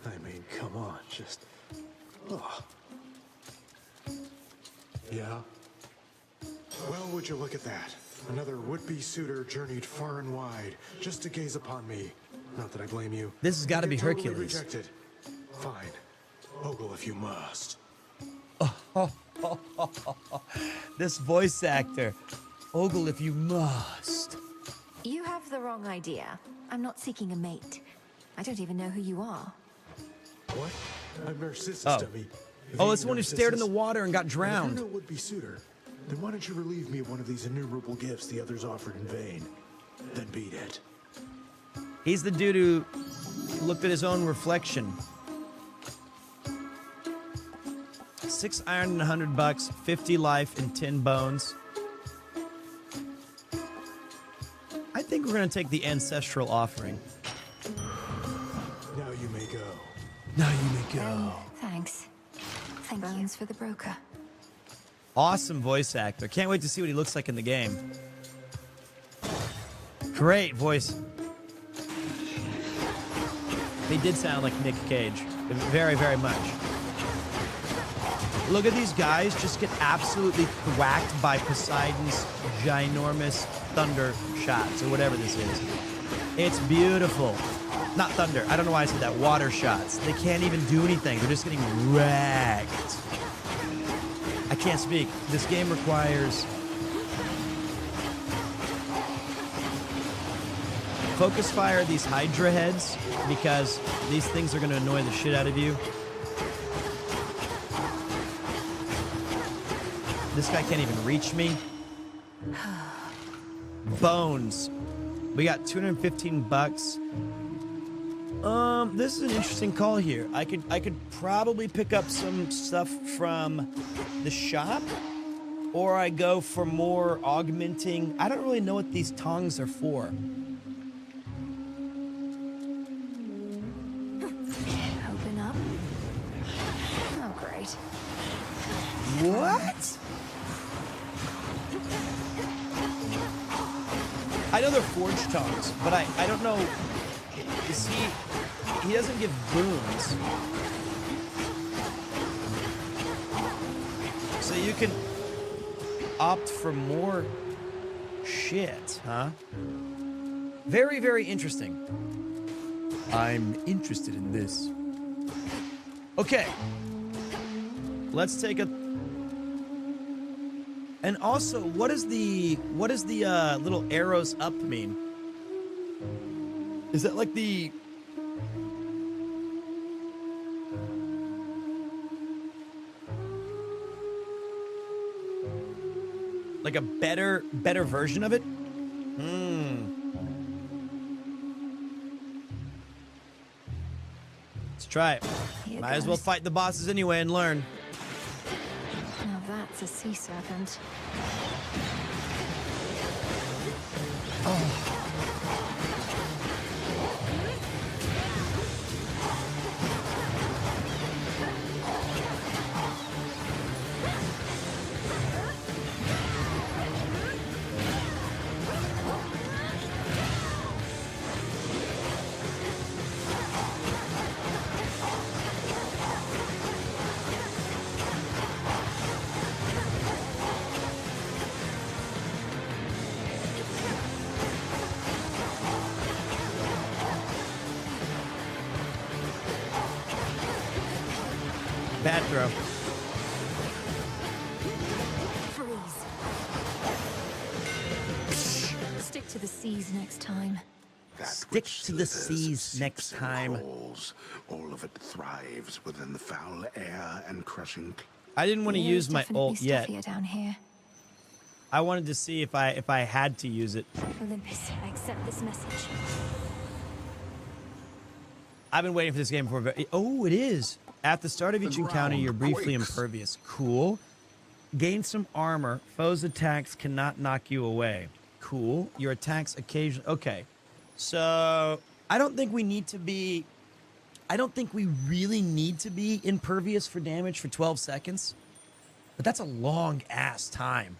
I mean, come on, just... Oh. Yeah? Well, would you look at that? Another would-be suitor journeyed far and wide just to gaze upon me. Not that I blame you. This has got to be Totally Hercules. Rejected. Fine. Ogle if you must. This voice actor. Ogle if you must. You have the wrong idea. I'm not seeking a mate. I don't even know who you are. What? I'm Narcissus, Oh. dummy. Oh, it's the one who stared in the water and got drowned. If you're no would-be suitor, then why don't you relieve me of one of these innumerable gifts the others offered in vain? Then beat it. He's the dude who looked at his own reflection. 6 iron and $100, 50 life and 10 bones. I think we're gonna take the ancestral offering. may go. Now you may go. Thanks. Thank you for the broker. Awesome voice actor. Can't wait to see what he looks like in the game. Great voice. He did sound like Nick Cage. Very, very much. Look at these guys just get absolutely whacked by Poseidon's ginormous thunder shots, or whatever this is. It's beautiful. Not thunder. I don't know why I said that. Water shots. They can't even do anything. They're just getting wrecked. I can't speak. This game requires focus fire these Hydra heads, because these things are going to annoy the shit out of you. This guy can't even reach me. Bones. We got 215 bucks. This is an interesting call here. I could probably pick up some stuff from the shop, or I go for more augmenting. I don't really know what these tongs are for. Open up. Oh, great. What? I know they're forged tongs, but I don't know. Is he doesn't give boons. So you can opt for more shit, huh? Very, very interesting. I'm interested in this. Okay. Let's take a... And also, what does the little arrows up mean? Is that like the... like a better version of it? Let's try it. Might as well fight the bosses anyway and learn. Now that's a sea serpent. Oh. Bad throw. Freeze. Stick to the seas next time. Stick to the seas next time. All of it thrives within the foul air and crushing. I didn't want to use my ult yet. Down here. I wanted to see if I had to use it. Olympus, I accept this message. I've been waiting for this game for... Oh, it is. At the start of each encounter, you're briefly impervious. Cool. Gain some armor. Foes' attacks cannot knock you away. Cool. Your attacks occasionally... Okay. So, I don't think we need to be... I don't think we really need to be impervious for damage for 12 seconds. But that's a long-ass time.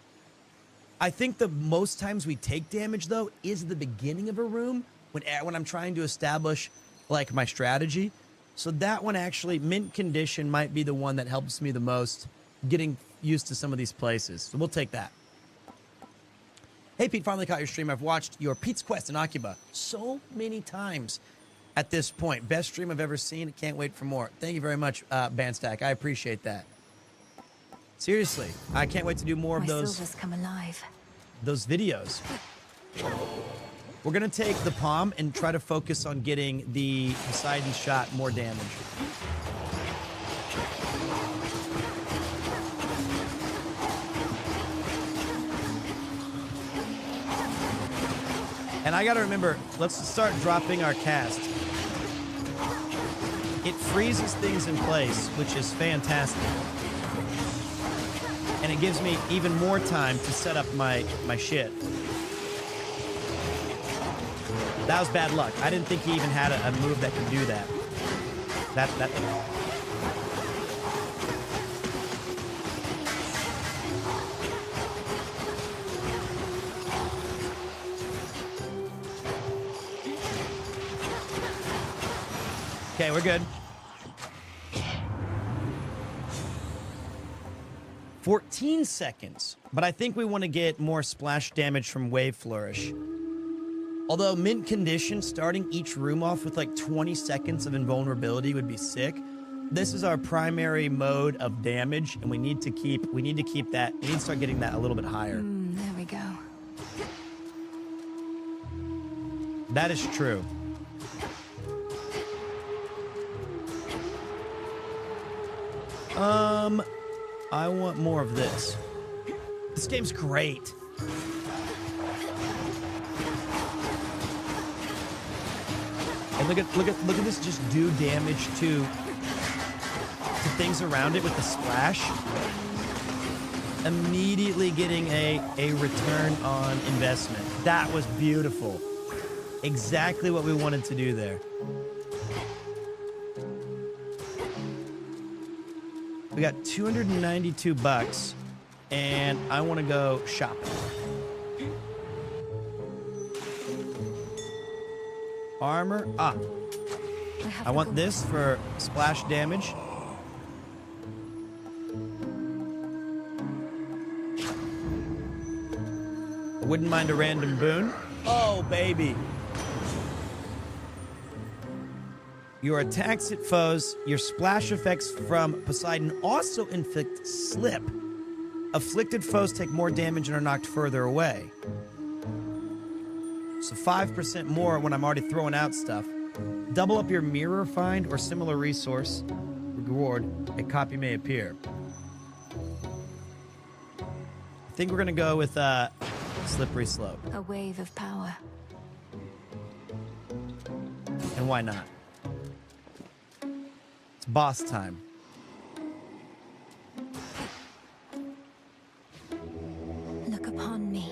I think the most times we take damage, though, is the beginning of a room when I'm trying to establish, like, my strategy. So that one actually, mint condition, might be the one that helps me the most getting used to some of these places. So we'll take that. Hey, Pete, finally caught your stream. I've watched your Pete's Quest in Akiba so many times at this point. Best stream I've ever seen. Can't wait for more. Thank you very much, Bandstack. I appreciate that. Seriously, I can't wait to do more of those. Silvers come alive. Those videos. We're going to take the palm and try to focus on getting the Poseidon shot more damage. And I got to remember, let's start dropping our cast. It freezes things in place, which is fantastic. And it gives me even more time to set up my shit. That was bad luck. I didn't think he even had a move that could do that. That. Okay, we're good. 14 seconds, but I think we want to get more splash damage from Wave Flourish. Although mint condition, starting each room off with like 20 seconds of invulnerability would be sick. This is our primary mode of damage, and we need to keep that. We need to start getting that a little bit higher. There we go. That is true. I want more of this. This game's great. And look at this just do damage to things around it with the splash. Immediately getting a return on investment. That was beautiful. Exactly what we wanted to do there. We got $292, and I want to go shopping. Armor. I want this for splash damage. I wouldn't mind a random boon. Oh, baby. Your attacks hit foes. Your splash effects from Poseidon also inflict slip. Afflicted foes take more damage and are knocked further away. So 5% more when I'm already throwing out stuff. Double up your mirror find or similar resource. Reward, a copy may appear. I think we're going to go with Slippery Slope. A wave of power. And why not? It's boss time. Look upon me.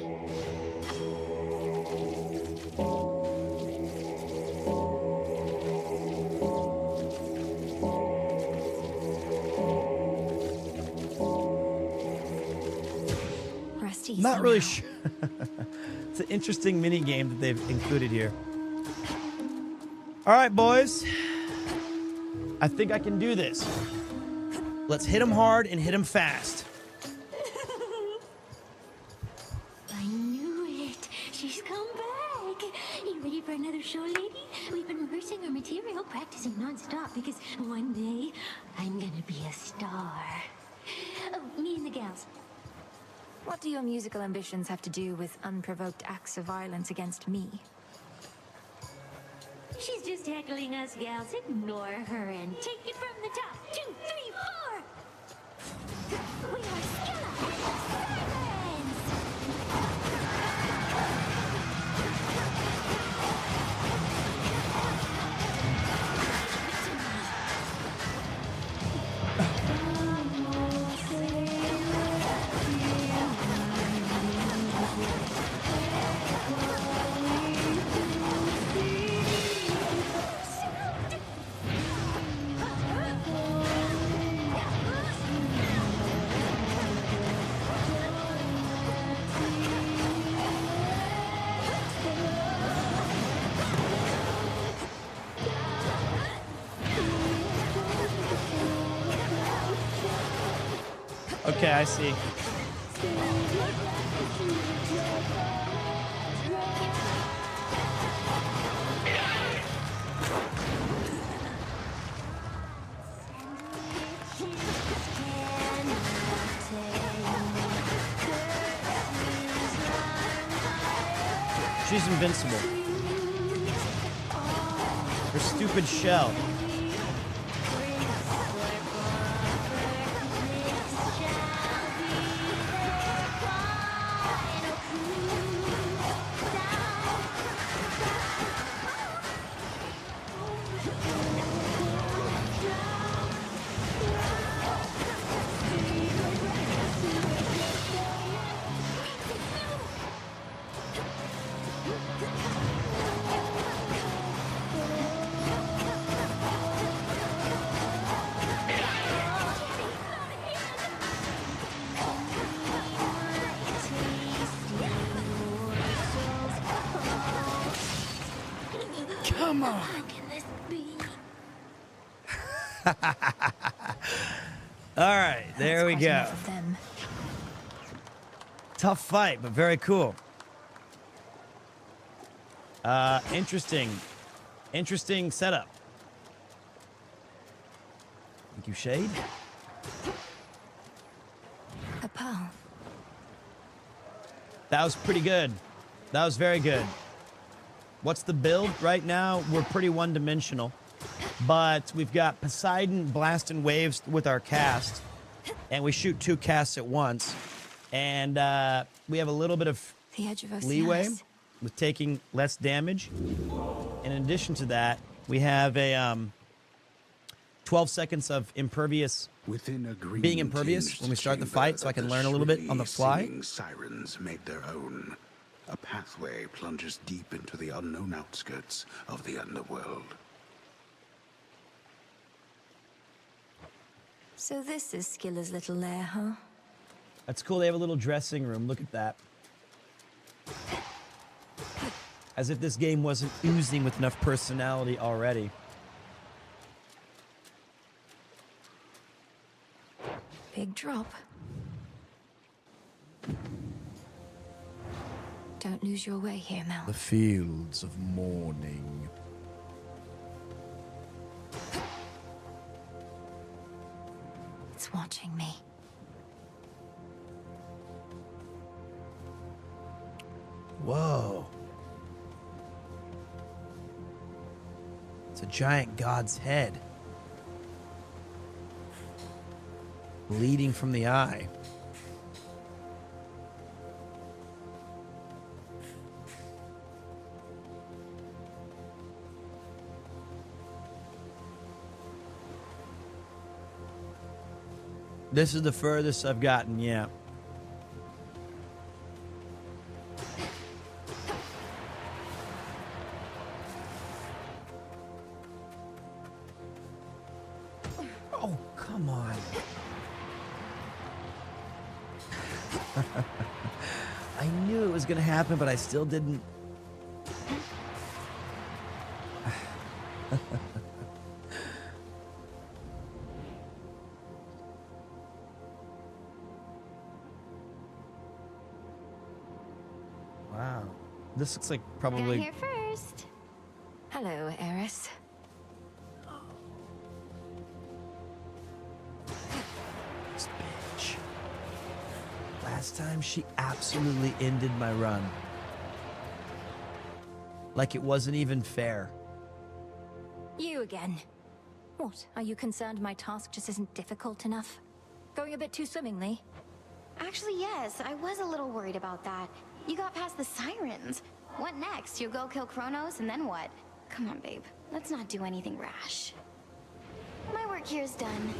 Rest easy. Not really sure. It's an interesting mini game that they've included here. All right, boys. I think I can do this. Let's hit him hard and hit him fast. I knew it. She's come back. You ready for another show, lady? We've been rehearsing our material, practicing non-stop, because one day I'm gonna be a star. Oh, me and the gals. What do your musical ambitions have to do with unprovoked acts of violence against me? She's just heckling us gals. Ignore her and take it from the top. 2, 3, 4. We are Okay, I see. She's invincible. Her stupid shell. Come on. How can this be? All right, there we go. Tough fight, but very cool. Interesting setup. Thank you, Shade. A pearl. That was pretty good. That was very good. What's the build? Right now, we're pretty one-dimensional. But we've got Poseidon blasting waves with our cast. And we shoot 2 casts at once. And we have a little bit of The edge of Oceanus. leeway with taking less damage. In addition to that, we have a 12 seconds of impervious, being impervious when we start the fight, so I can learn a little bit on the fly. Sirens made their own. A pathway plunges deep into the unknown outskirts of the underworld. So this is Skiller's little lair, huh? That's cool. They have a little dressing room. Look at that. As if this game wasn't oozing with enough personality already. Big drop. Don't lose your way here, Mel. The fields of mourning. It's watching me. Whoa. It's a giant god's head. Bleeding from the eye. This is the furthest I've gotten, yeah. Oh, come on. I knew it was going to happen, but I still didn't. Wow. This looks like probably... Got here first. Hello, Eris. This bitch. Last time she absolutely ended my run. Like it wasn't even fair. You again. What? Are you concerned my task just isn't difficult enough? Going a bit too swimmingly? Actually, yes. I was a little worried about that. You got past the Sirens. What next? You'll go kill Kronos, and then what? Come on, babe. Let's not do anything rash. My work here is done.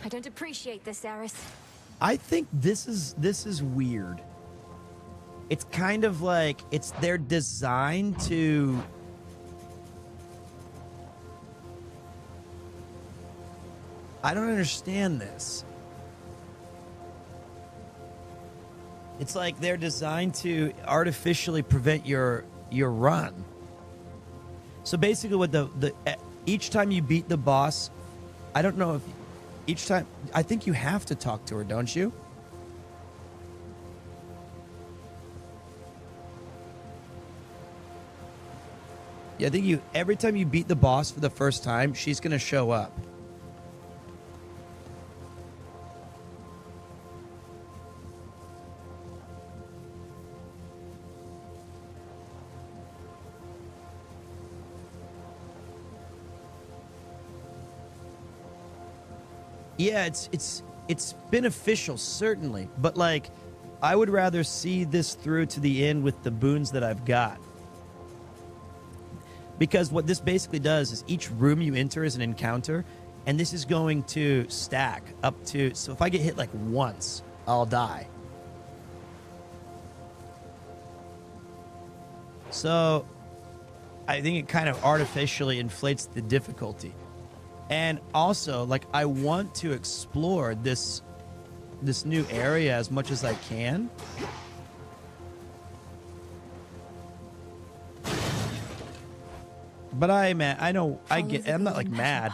I don't appreciate this, Eris. I think this is weird. It's kind of like they're designed to I don't understand this. It's like they're designed to artificially prevent your run. So basically what each time you beat the boss, I don't know if each time, I think you have to talk to her, don't you? Yeah, I think every time you beat the boss for the first time, she's going to show up. Yeah, it's beneficial, certainly. But, like, I would rather see this through to the end with the boons that I've got. Because what this basically does is each room you enter is an encounter, and this is going to stack up to... So if I get hit, like, once, I'll die. So I think it kind of artificially inflates the difficulty. And also, like, I want to explore this new area as much as I can. But I know, I get, I'm not like mad,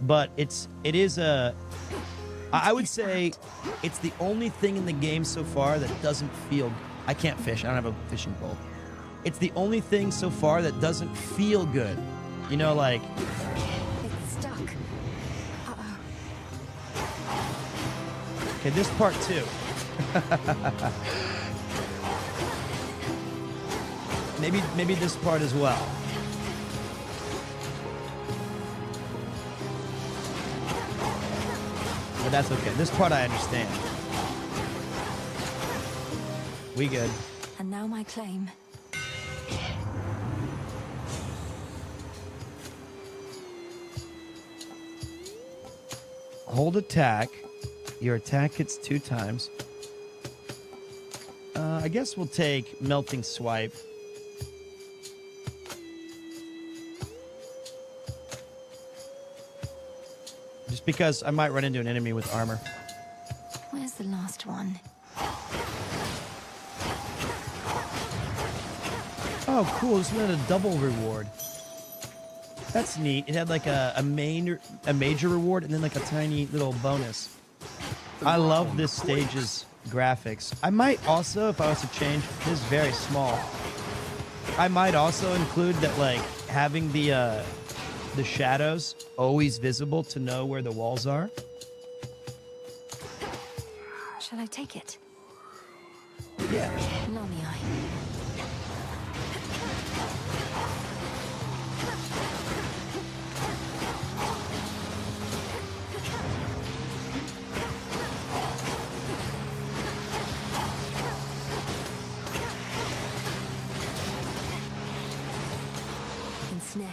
but it is I would say it's the only thing in the game so far that doesn't feel, I can't fish, I don't have a fishing pole. It's the only thing so far that doesn't feel good. You know, like. It's stuck. Uh-oh. Okay, this part too. maybe this part as well. But that's okay. This part I understand. We good. And now my claim. Hold attack. Your attack hits 2 times. I guess we'll take Melting Swipe. Just because I might run into an enemy with armor. Where's the last one? Oh, cool. This one had a double reward. That's neat. It had like a major reward and then like a tiny little bonus. I love this stage's graphics. I might also, if I was to change, this is very small. I might also include that like having the shadows always visible to know where the walls are. Shall I take it? Yeah. Lamii. Ensnared.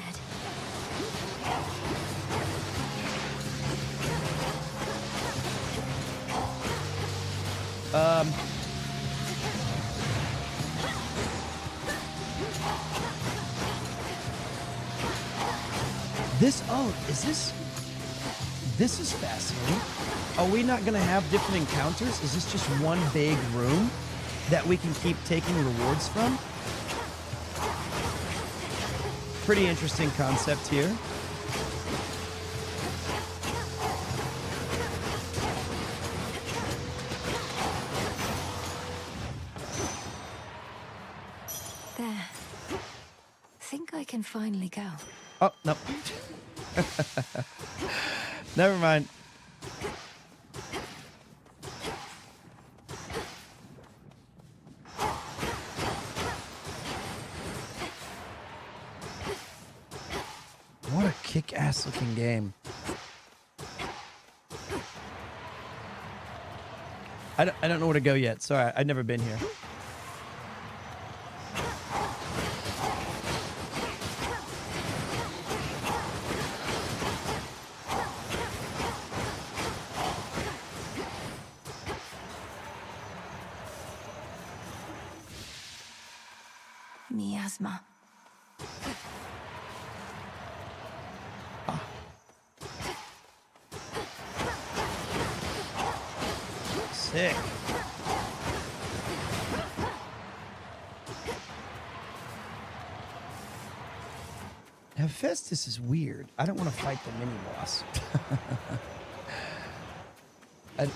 This is fascinating. Are we not going to have different encounters? Is this just one big room that we can keep taking rewards from? Pretty interesting concept here. There. Think I can finally go. Oh, no. Never mind. What a kick-ass looking game. I don't know where to go yet. Sorry, I've never been here. Miasma. Sick. Hephaestus is weird. I don't want to fight the mini boss.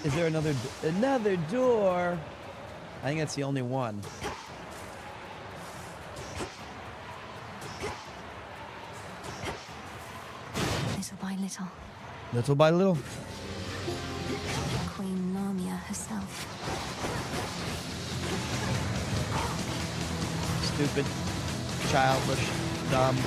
Is there another door? I think that's the only one. Little by little. Little by little. Queen Lamia herself. Stupid, childish, dumb.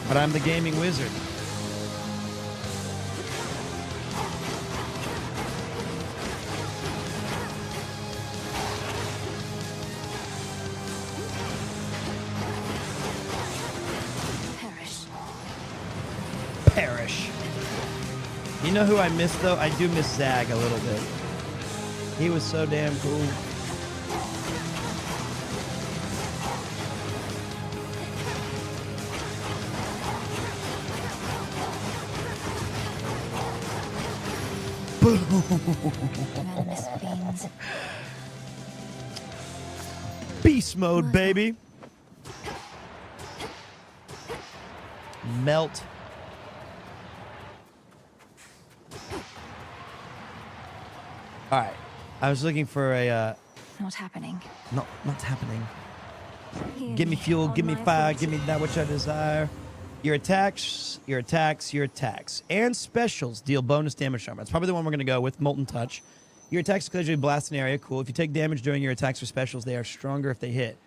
But I'm the gaming wizard. Perish. You know who I miss though? I do miss Zag a little bit. He was so damn cool. Venomous fiends. Beast mode, baby. Melt. All right. I was looking for a Not happening. not happening. Hear Give me fuel, on give me my fire, voice. give me that which I desire. Your attacks, and specials deal bonus damage armor. That's probably the one we're going to go with, Molten Touch. Your attacks occasionally blast an area. Cool. If you take damage during your attacks or specials, they are stronger if they hit.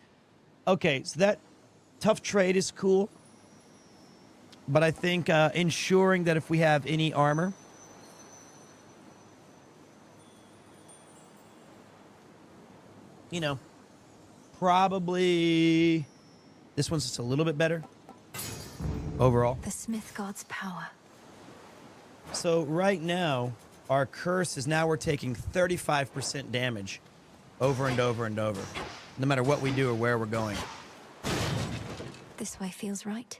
Okay, so that tough trade is cool. But I think ensuring that if we have any armor, you know, probably this one's just a little bit better overall. The Smith God's power. So right now, our curse is now we're taking 35% damage over and over and over, no matter what we do or where we're going. This way feels right.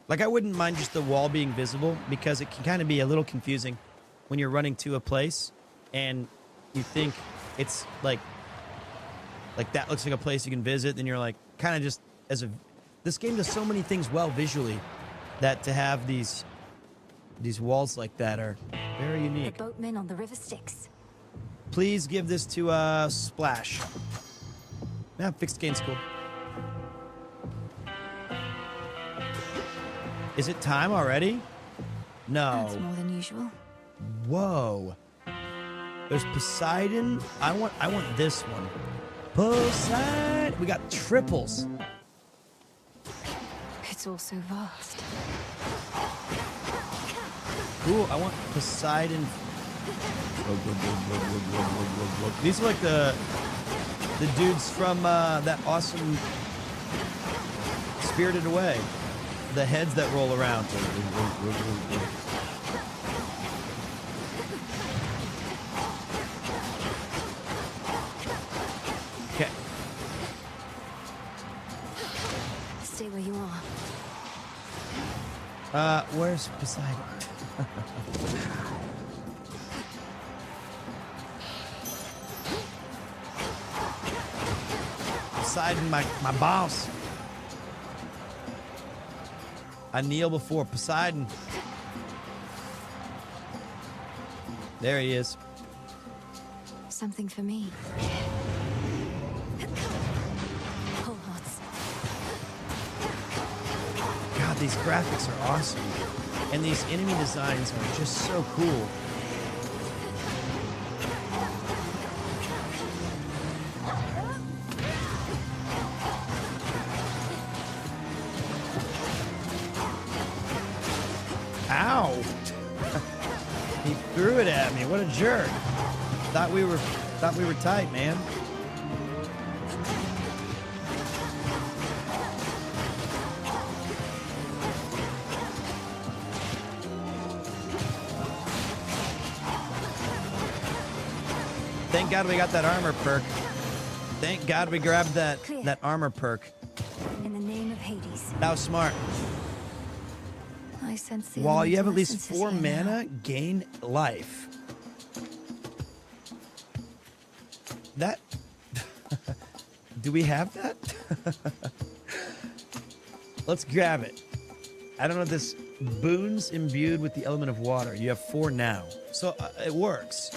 Like, I wouldn't mind just the wall being visible, because it can kind of be a little confusing when you're running to a place and you think it's like that looks like a place you can visit, then you're like, kind of just this game does so many things well visually that to have these walls like that are very unique. The boatmen on the river Styx. Please give this to Splash. Yeah, fixed game's cool. Is it time already? No. That's more than usual. Whoa. There's Poseidon. I want this one. Poseidon. We got triples. It's all so vast. Cool. I want Poseidon. These are like the dudes from that awesome Spirited Away. The heads that roll around. Okay. Stay where you are. Where's Poseidon? Poseidon, my boss. I kneel before Poseidon. There he is. Something for me. Whole hearts. God, these graphics are awesome. And these enemy designs are just so cool. Ow! He threw it at me. What a jerk. Thought we were tight, man. Thank God we got that armor perk. Thank God we grabbed that armor perk. In the name of Hades. That was smart. I sense the While you have at elemental least essences 4 here now. mana, gain life. That... Do we have that? Let's grab it. I don't know if this... Boons imbued with the element of water. You have 4 now. So, it works.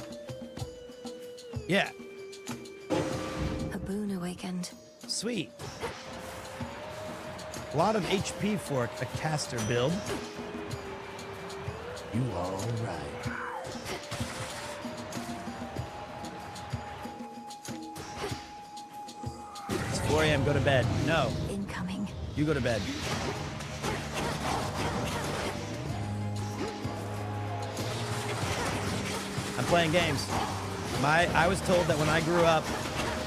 Yeah. A boon awakened. Sweet. A lot of HP for a caster build. You all right. It's 4 a.m. Go to bed. No. Incoming. You go to bed. I'm playing games. I was told that when I grew up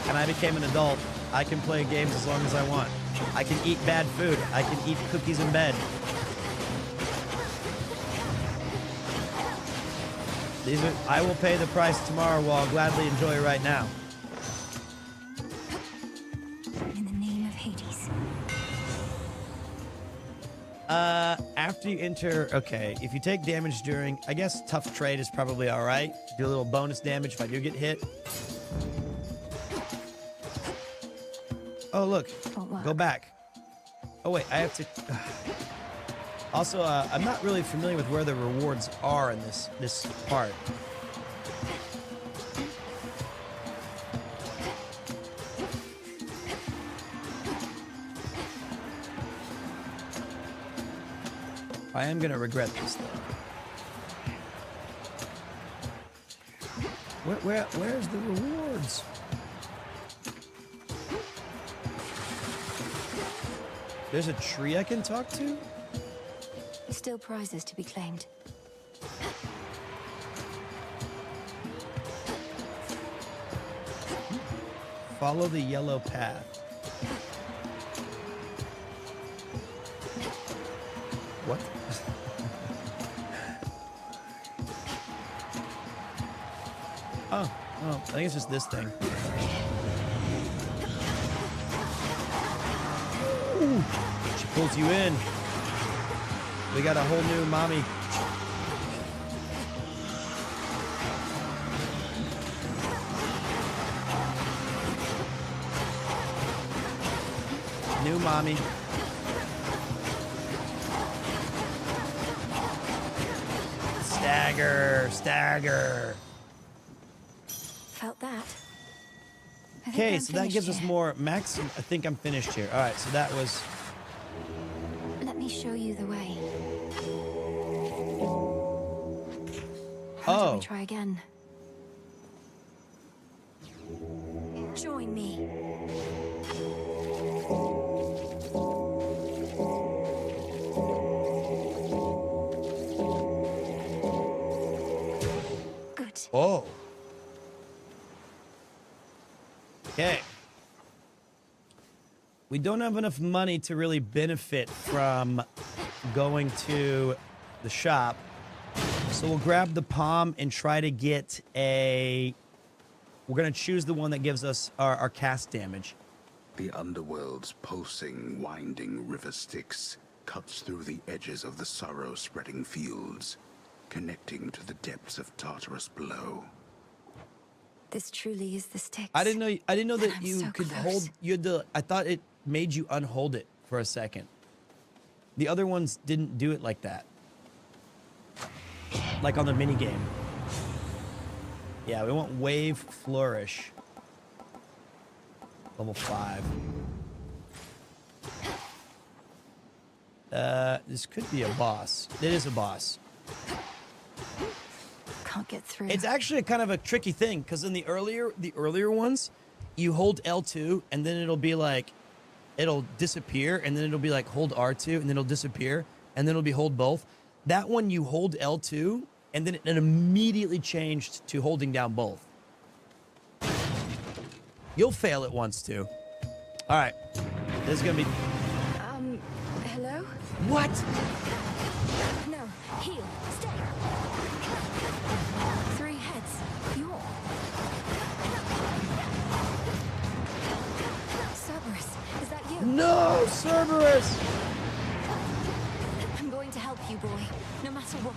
and I became an adult, I can play games as long as I want. I can eat bad food. I can eat cookies in bed. I will pay the price tomorrow while I'll gladly enjoy right now. In the name of Hades. After you enter, okay, if you take damage during, I guess tough trade is probably all right. Do a little bonus damage if I do get hit. Oh, look, go back. Oh, wait, I have to. Also, I'm not really familiar with where the rewards are in this part. I am gonna regret this though. Where's the rewards? There's a tree I can talk to? Still prizes to be claimed. Follow the yellow path. What? Oh, I think it's just this thing. Ooh, she pulls you in. We got a whole new mommy. New mommy. Stagger, stagger. Felt that. Okay, so that gives us more max. I think I'm finished here. All right, so that was. Let me show you the way. Oh. We try again. Join me. Good. Oh. Okay. We don't have enough money to really benefit from going to the shop. So we'll grab the palm and try to get a... We're going to choose the one that gives us our cast damage. The underworld's pulsing, winding river Styx cuts through the edges of the sorrow-spreading fields, connecting to the depths of Tartarus below. This truly is the Styx. I didn't know that you so could close. hold. You had to. I thought it made you unhold it for a second. The other ones didn't do it like that. Like on the mini game. Yeah, we want Wave Flourish. Level 5. This could be a boss. It is a boss. Can't get through. It's actually kind of a tricky thing because in the earlier ones, you hold L2 and then it'll be like, it'll disappear and then it'll be like hold R2 and then it'll disappear and then it'll be hold both. That one you hold L2 and then it immediately changed to holding down both. You'll fail it once too. All right, this is gonna be. Hello? What? No, heal, stay. 3 heads, you're. Cerberus, is that you? No, Cerberus! I'm going to help you, boy, no matter what.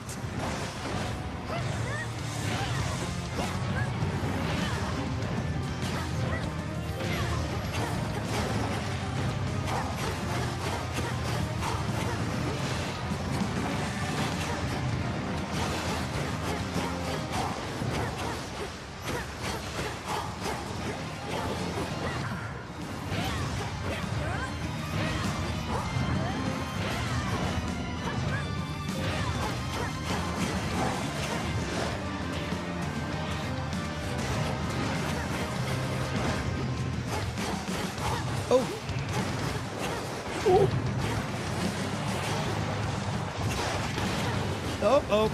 Oh.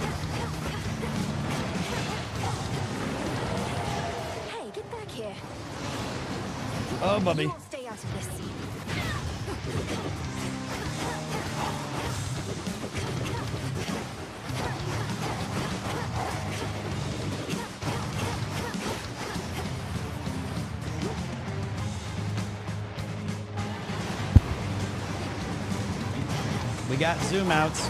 Hey, get back here. Oh, Bubby. You won't stay out of this. We got zoom outs.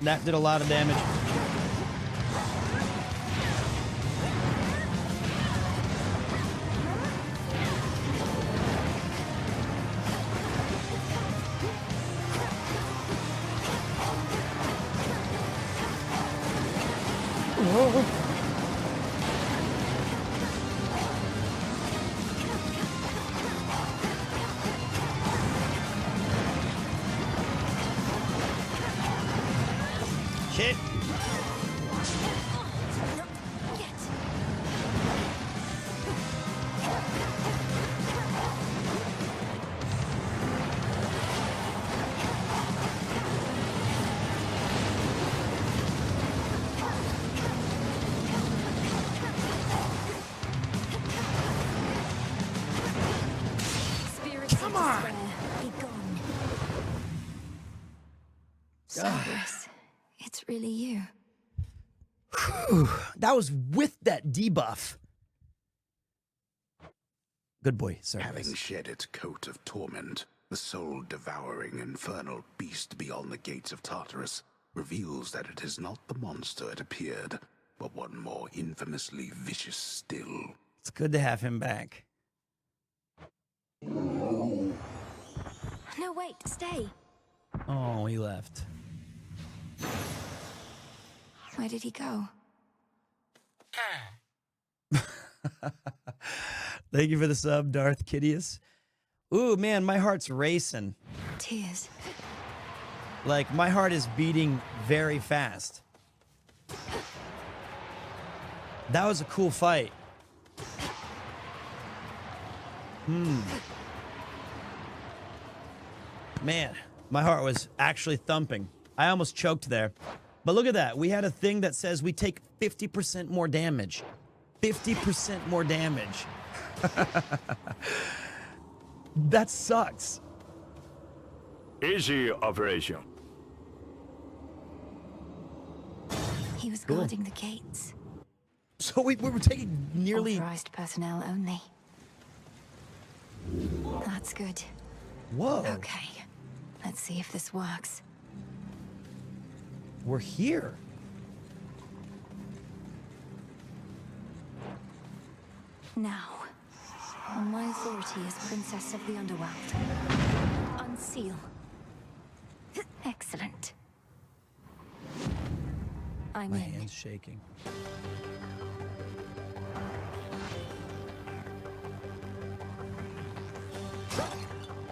That did a lot of damage. Whoa. Shit. Come on! Be gone. Cyrus, it's really you. Whew, that was with that debuff. Good boy, Sirens. Having shed its coat of torment, the soul-devouring infernal beast beyond the gates of Tartarus reveals that it is not the monster it appeared, but one more infamously vicious still. It's good to have him back. No, wait, stay. Oh, he left. Where did he go? Thank you for the sub, Darth Kidius. Ooh, man, my heart's racing. Tears. Like, my heart is beating very fast. That was a cool fight. Man, my heart was actually thumping. I almost choked there. But look at that. We had a thing that says we take 50% more damage. 50% more damage. That sucks. Easy operation. He was guarding the gates. So we were taking nearly... Authorized personnel only. That's good. Whoa. Okay. Let's see if this works. We're here. Now, on my authority as Princess of the Underworld, unseal. Excellent. I'm My in. hand's shaking.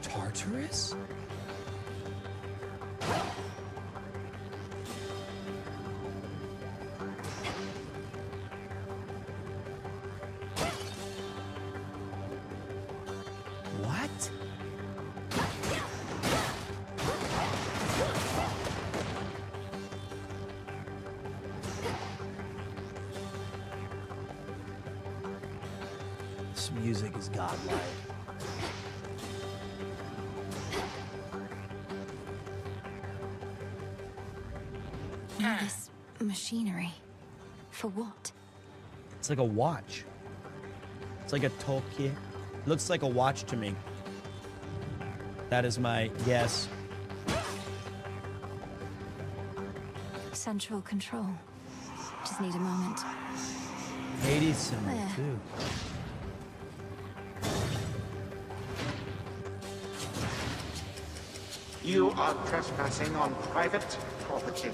Tartarus? What? This music is godlike. All this machinery. For what? It's like a watch. It's like a Tolkien. Looks like a watch to me. That is my guess. Central control. Just need a moment. Hades symbol, There. too. You are trespassing on private property.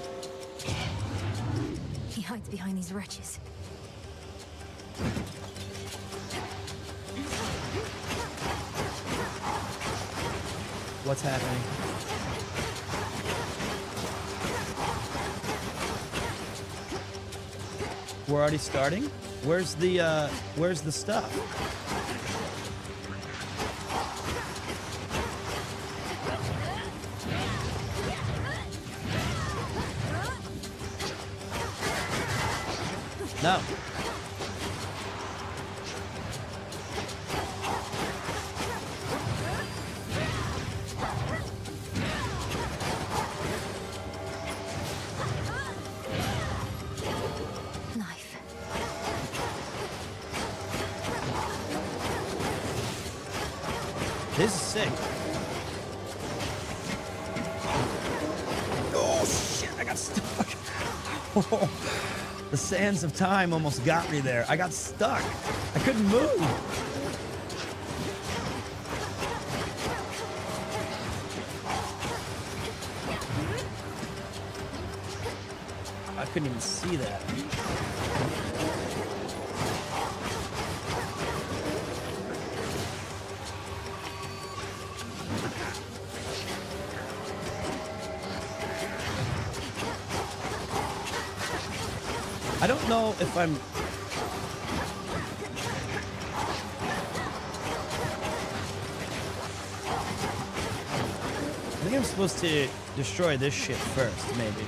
He hides behind these wretches. What's happening? We're already starting? Where's the stuff? No. This is sick. Oh, shit, I got stuck. Oh, the sands of time almost got me there. I got stuck. I couldn't move. I couldn't even see that. I don't know if I'm... I think I'm supposed to destroy this shit first, maybe.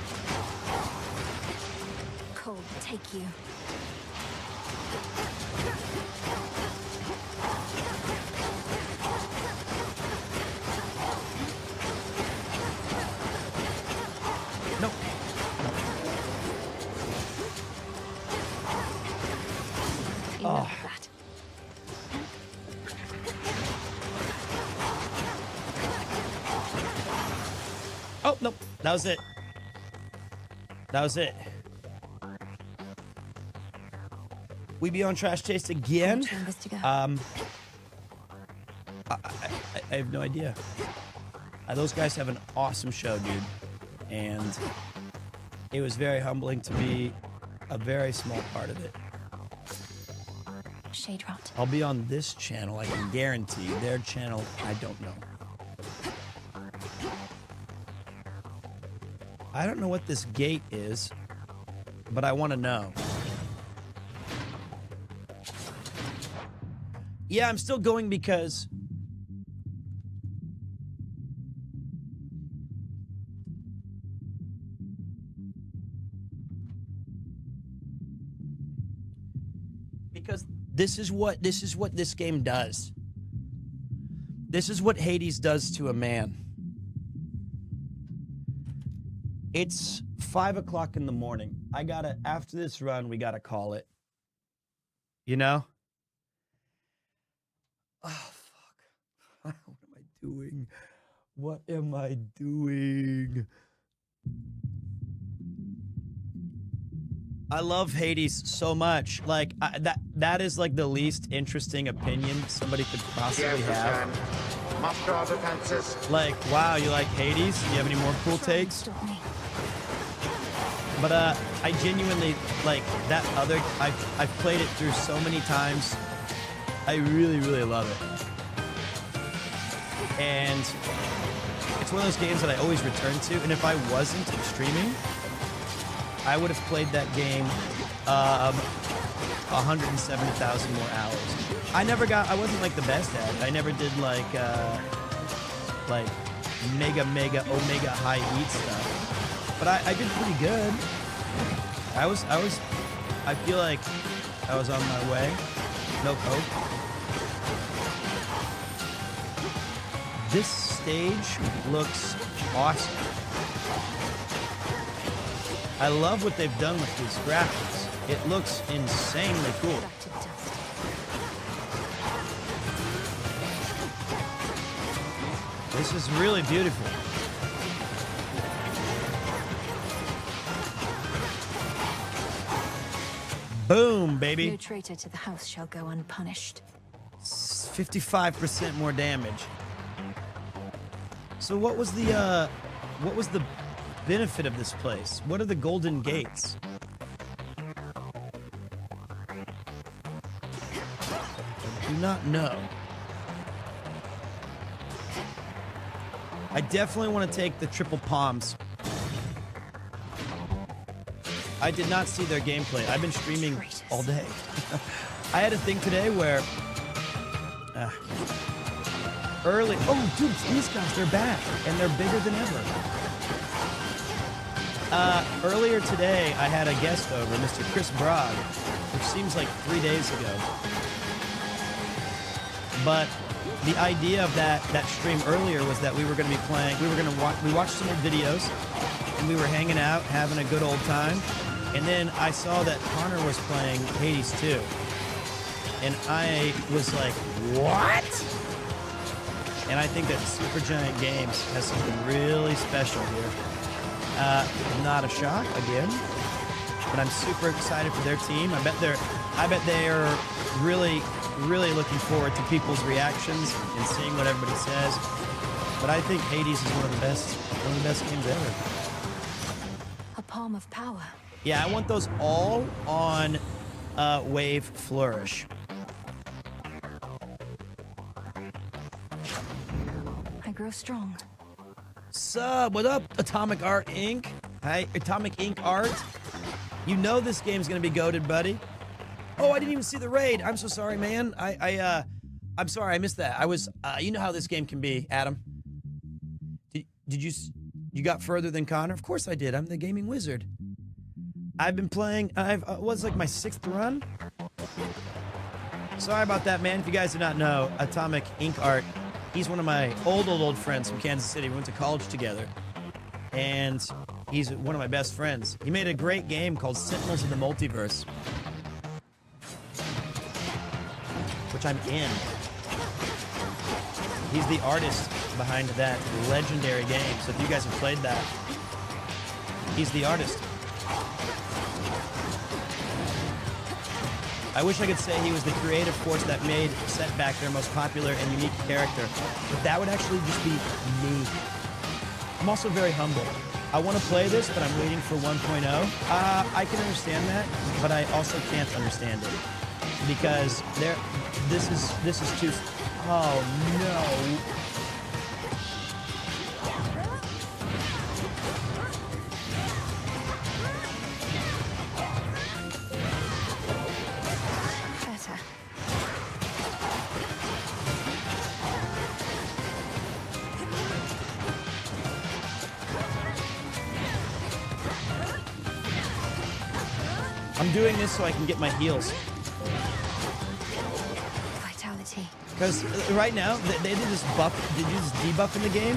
Cold, take you. Nope. Oh. Oh, nope. That was it. That was it. We be on Trash Taste again? I have no idea. Those guys have an awesome show, dude. And it was very humbling to be a very small part of it. Shade rot. I'll be on this channel, I can guarantee. Their channel, I don't know. I don't know what this gate is, but I want to know. Yeah, I'm still going because... Because this is what this game does. This is what Hades does to a man. It's 5 o'clock in the morning. After this run, we gotta call it. You know? Oh, fuck. What am I doing? What am I doing? I love Hades so much. Like, that is like the least interesting opinion somebody could possibly have. Muster our defenses. Like, wow, you like Hades? Do you have any more cool takes? But I genuinely like that other. I've played it through so many times. I really, really love it. And it's one of those games that I always return to. And if I wasn't streaming, I would have played that game 170,000 more hours. I wasn't like the best at it. I never did like mega high heat stuff. But I did pretty good. I feel like I was on my way. No coke. This stage looks awesome. I love what they've done with these graphics. It looks insanely cool. This is really beautiful. Boom, baby. No traitor to the house shall go unpunished. 55% more damage. So what was the benefit of this place? What are the golden gates? Do not know. I definitely want to take the triple palms. I did not see their gameplay. I've been streaming all day. I had a thing today where early. Oh, dude, these guys, they're back and they're bigger than ever. Earlier today, I had a guest over, Mr. Chris Brogg, which seems like 3 days ago. But the idea of that stream earlier was that we were going to be playing. We watched some old videos, and we were hanging out, having a good old time. And then I saw that Connor was playing Hades 2. And I was like, what? And I think that Supergiant Games has something really special here. Not a shock again, but I'm super excited for their team. I bet they're really, really looking forward to people's reactions and seeing what everybody says. But I think Hades is one of the best games ever. A palm of power. Yeah, I want those all on Wave Flourish. I grow strong. Sup? What up, Atomic Art Inc? Hi, Atomic Inc Art. You know this game's gonna be goated, buddy. Oh, I didn't even see the raid. I'm so sorry, man. I'm sorry, I missed that. I was, you know how this game can be, Adam. Did you got further than Connor? Of course I did. I'm the gaming wizard. I've been playing. Was like my 6th run. Sorry about that, man. If you guys do not know, Atomic Inc Art. He's one of my old friends from Kansas City. We went to college together, and he's one of my best friends. He made a great game called Sentinels of the Multiverse, which I'm in. He's the artist behind that legendary game. So if you guys have played that, he's the artist. I wish I could say he was the creative force that made Setback their most popular and unique character, but that would actually just be me. I'm also very humble. I want to play this, but I'm waiting for 1.0. I can understand that, but I also can't understand it because this is too. Oh no. I'm doing this so I can get my heals. Vitality. Because right now, they did this debuff in the game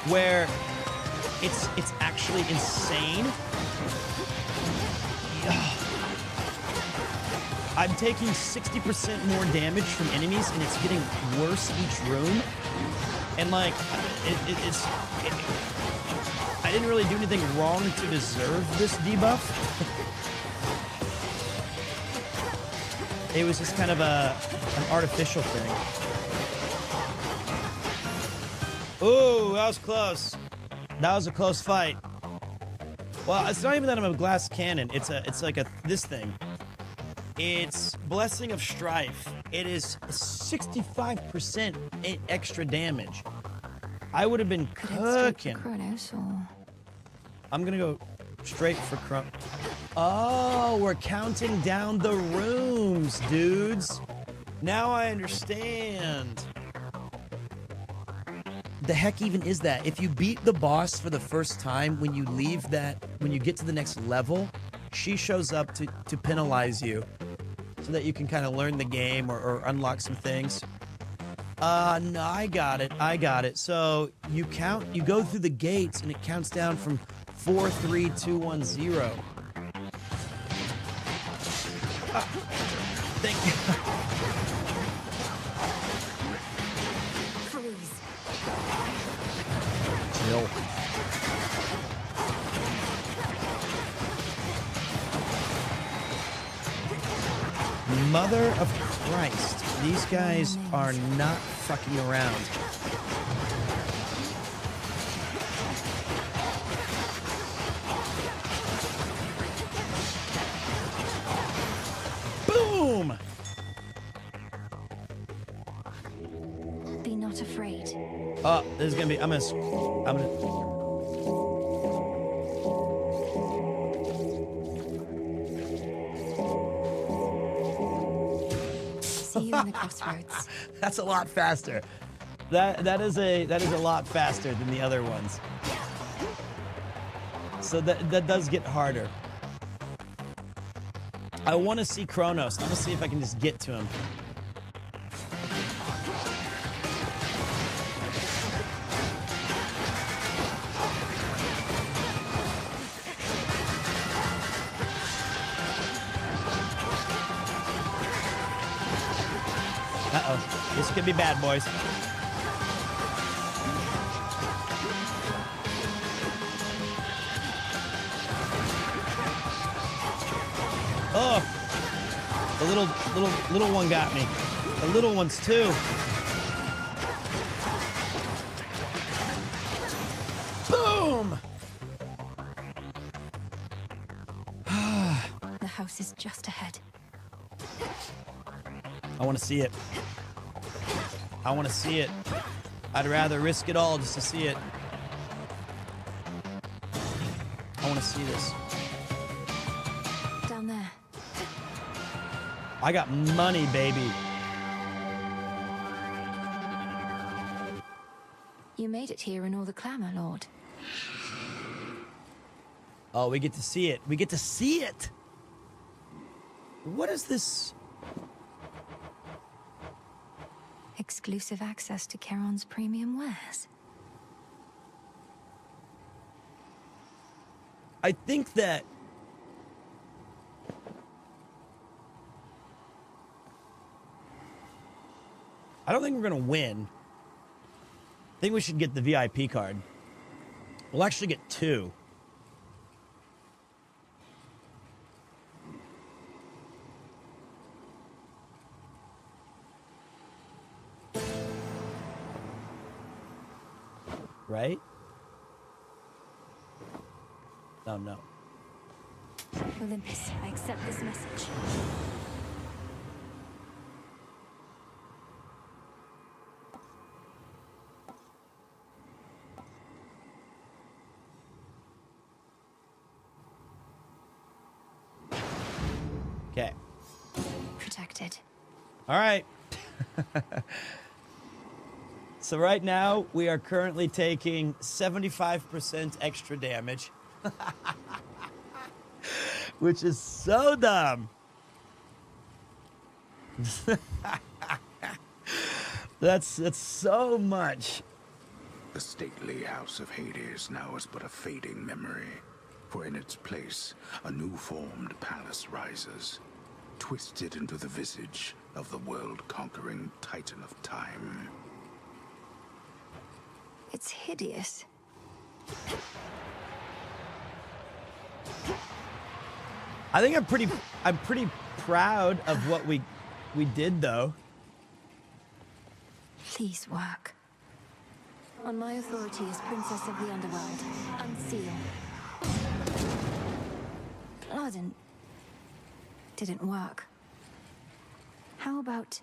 where it's actually insane. I'm taking 60% more damage from enemies, and it's getting worse each room. And like, I didn't really do anything wrong to deserve this debuff. It was just kind of an artificial thing. Ooh, that was close. That was a close fight. Well, it's not even that I'm a glass cannon. It's like this thing. It's Blessing of Strife. It is 65% extra damage. I would have been cooking. I'm gonna go straight for Kronos. Oh, we're counting down the rooms, dudes. Now I understand. The heck even is that? If you beat the boss for the first time, when you leave that, when you get to the next level, she shows up to penalize you so that you can kind of learn the game or unlock some things. No, I got it. So you go through the gates and it counts down from 4, 3, 2, 1, 0. Thank you. Freeze. Chill. Mother of Christ. These guys are not fucking around. Boom! Be not afraid. Oh, this is gonna be. I'm gonna. See you in the crossroads. That's a lot faster. That is a lot faster than the other ones. So that does get harder. I want to see Kronos. I want to see if I can just get to him. Uh-oh. This could be bad, boys. Oh, the little one got me. The little ones too. Boom! The house is just ahead. I want to see it. I want to see it. I'd rather risk it all just to see it. I want to see this. Down there. I got money, baby. You made it here in all the clamor, Lord. Oh, we get to see it. We get to see it. What is this? Exclusive access to Charon's premium wares. I think that I don't think we're gonna win. I think we should get the VIP card. We'll actually get 2. Right? Oh, no. Olympus, I accept this message. Okay. Protected. All right. So right now, we are currently taking 75% extra damage. Which is so dumb. That's so much. The stately house of Hades now is but a fading memory, for in its place, a new-formed palace rises, twisted into the visage of the world-conquering Titan of Time. It's hideous. I think I'm pretty proud of what we did, though. Please work. On my authority as Princess of the Underworld, unseal. Pardon. Didn't work. How about...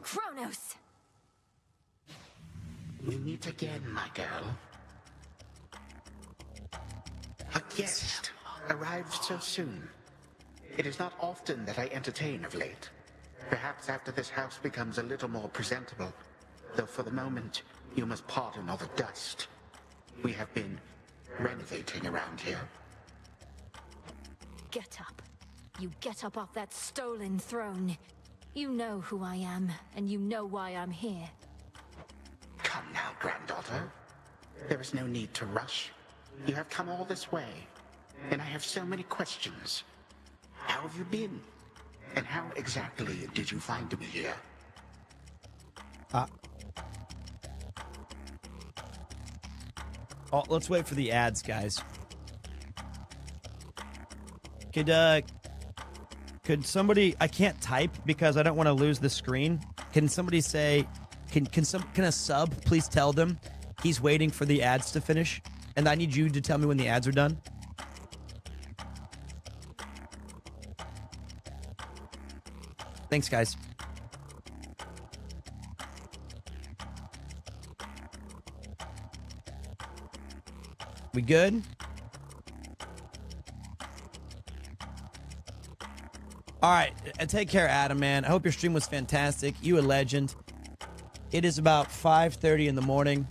Kronos! We meet again, my girl. A guest arrived so soon. It is not often that I entertain of late. Perhaps after this house becomes a little more presentable. Though for the moment, you must pardon all the dust. We have been renovating around here. Get up. You get up off that stolen throne. You know who I am, and you know why I'm here. Come now, granddaughter. There is no need to rush. You have come all this way, and I have so many questions. How have you been? And how exactly did you find me here? Oh, let's wait for the ads, guys. Could somebody? I can't type because I don't want to lose the screen. Can somebody say? Can a sub please tell them he's waiting for the ads to finish, and I need you to tell me when the ads are done. Thanks, guys. We good? All right, take care, Adam, man. I hope your stream was fantastic. You a legend. It is about 5:30 in the morning.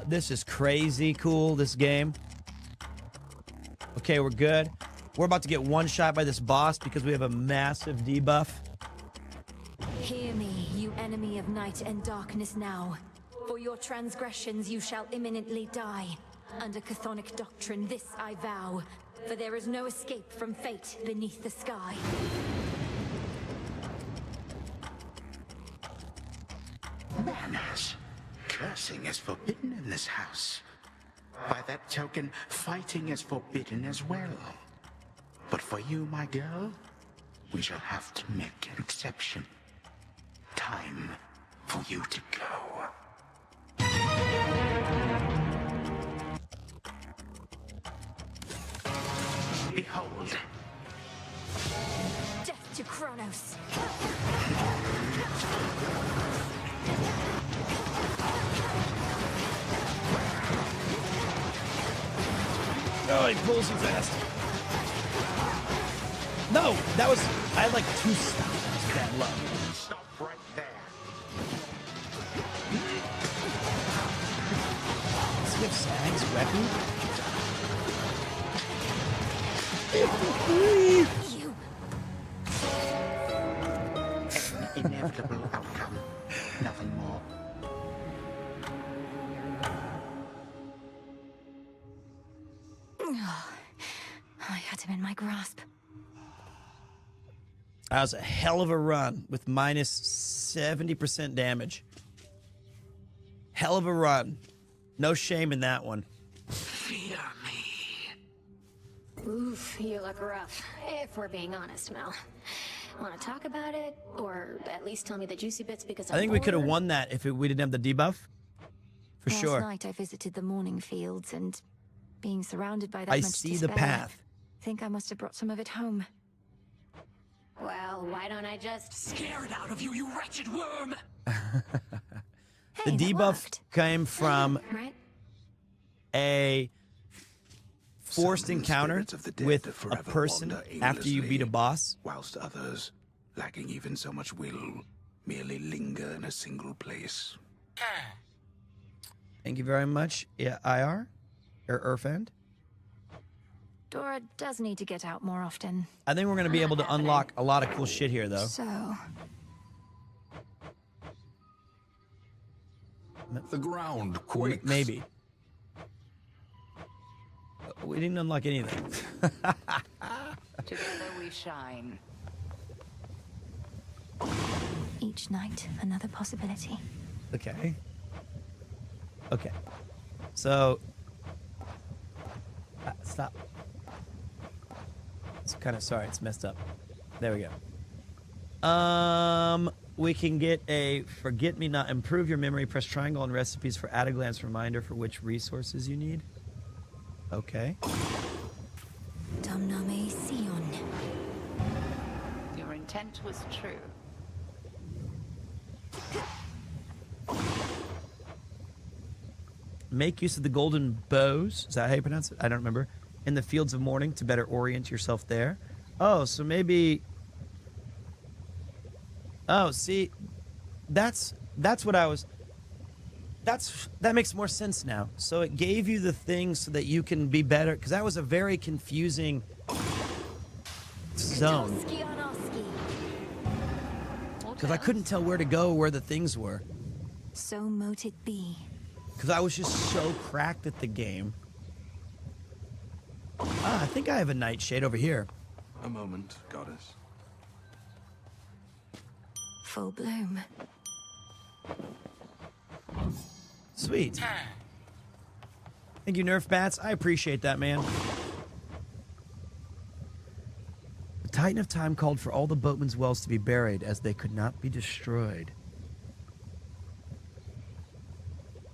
This is crazy cool, this game. Okay, we're good. We're about to get one shot by this boss because we have a massive debuff. Hear me, you enemy of night and darkness now. For your transgressions you shall imminently die. Under chthonic doctrine, this I vow. for there is no escape from fate beneath the sky. Manners. Cursing is forbidden in this house. By that token, fighting is forbidden as well. But for you, my girl, we shall have to make an exception. Time for you to go. Behold. Death to Kronos. Oh, he pulls you fast. No, that was... I had like 2 stops. That was bad luck. Stop right there. Does he have Sag's weapon? An inevitable outcome. Nothing more. I had him in my grasp. That was a hell of a run with minus 70% damage. Hell of a run. No shame in that one. Fear me. Oof, you look rough. If we're being honest, Mel. Want to talk about it? Or at least tell me the juicy bits because I think we could have won that if we didn't have the debuff. For sure. Last night I visited the morning fields and being surrounded by that I much see despair, the path. Think I must have brought some of it home. Well, why don't I just scare it out of you, you wretched worm? The debuff came from Right? a forced encounter with a person after you beat a boss. Whilst others, lacking even so much will, merely linger in a single place. Thank you very much, yeah, IR or Urfend. Dora does need to get out more often. I think we're going to be able to unlock a lot of cool shit here, though. So, The ground quakes. Maybe. We didn't unlock anything. Together we shine. each night, another possibility. Okay. Okay. So... stop. It's kind of... Sorry, it's messed up. There we go. We can get a forget-me-not. Improve your memory. Press triangle on recipes for at-a-glance reminder for which resources you need. Okay. Domname Sion. Your intent was true. Make use of the golden bows. Is that how you pronounce it? I don't remember. In the fields of morning to better orient yourself there. Oh, so maybe... Oh, see, that's what I was... That makes more sense now. So it gave you the things so that you can be better, because that was a very confusing zone. Because I couldn't tell where to go, where the things were. So mote it be. Because I was just so cracked at the game. Ah, I think I have a nightshade over here. A moment, goddess. Full bloom. Sweet. Thank you, Nerf Bats. I appreciate that, man. The Titan of Time called for all the boatmen's wells to be buried as they could not be destroyed.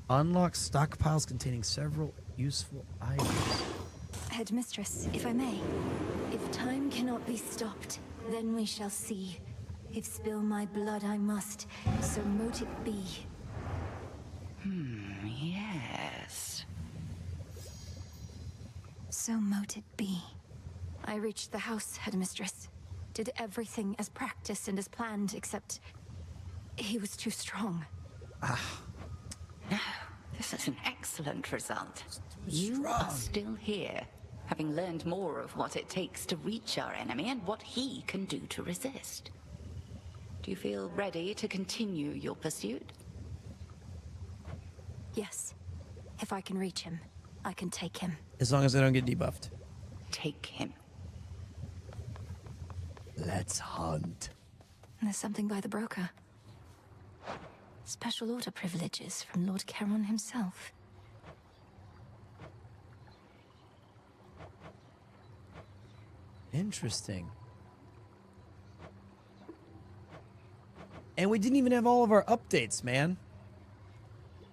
Unlock stockpiles containing several useful items. Headmistress, if I may. If time cannot be stopped, then we shall see. If spill my blood I must, so mote it be. Yes. So mote it be. I reached the house, Headmistress. Did everything as practiced and as planned, except... he was too strong. No, this is an excellent result. You are still here, having learned more of what it takes to reach our enemy and what he can do to resist. Do you feel ready to continue your pursuit? Yes. If I can reach him, I can take him. As long as I don't get debuffed. take him. Let's hunt. There's something by the broker. Special order privileges from Lord Charon himself. Interesting. And we didn't even have all of our updates, man.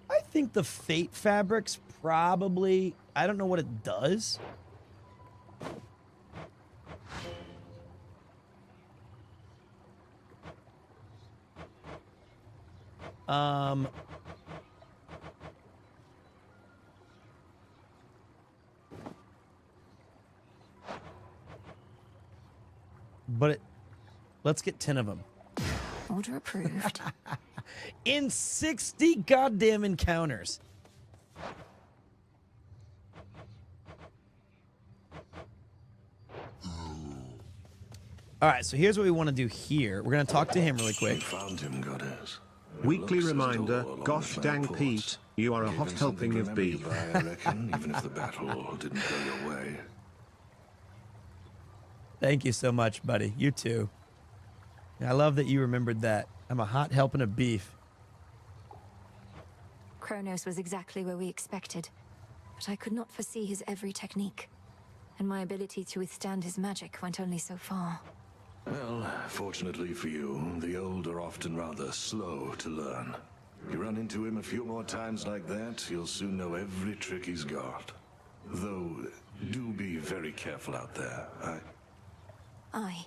I think the Fate Fabric's probably... I don't know what it does. But let's get 10 of them. Order approved. In 60 goddamn encounters. All right, so here's what we want to do here. We're going to talk to him really quick. Found him, goddess. Weekly reminder, gosh dang Pete, you are a hot helping of beef. I reckon, even if the battle didn't go your way. Thank you so much, buddy. You too. I love that you remembered that. I'm a hot helping of beef. Kronos was exactly where we expected, but I could not foresee his every technique, and my ability to withstand his magic went only so far. Well, fortunately for you, the old are often rather slow to learn. You run into him a few more times like that, you'll soon know every trick he's got. Though, do be very careful out there. Aye.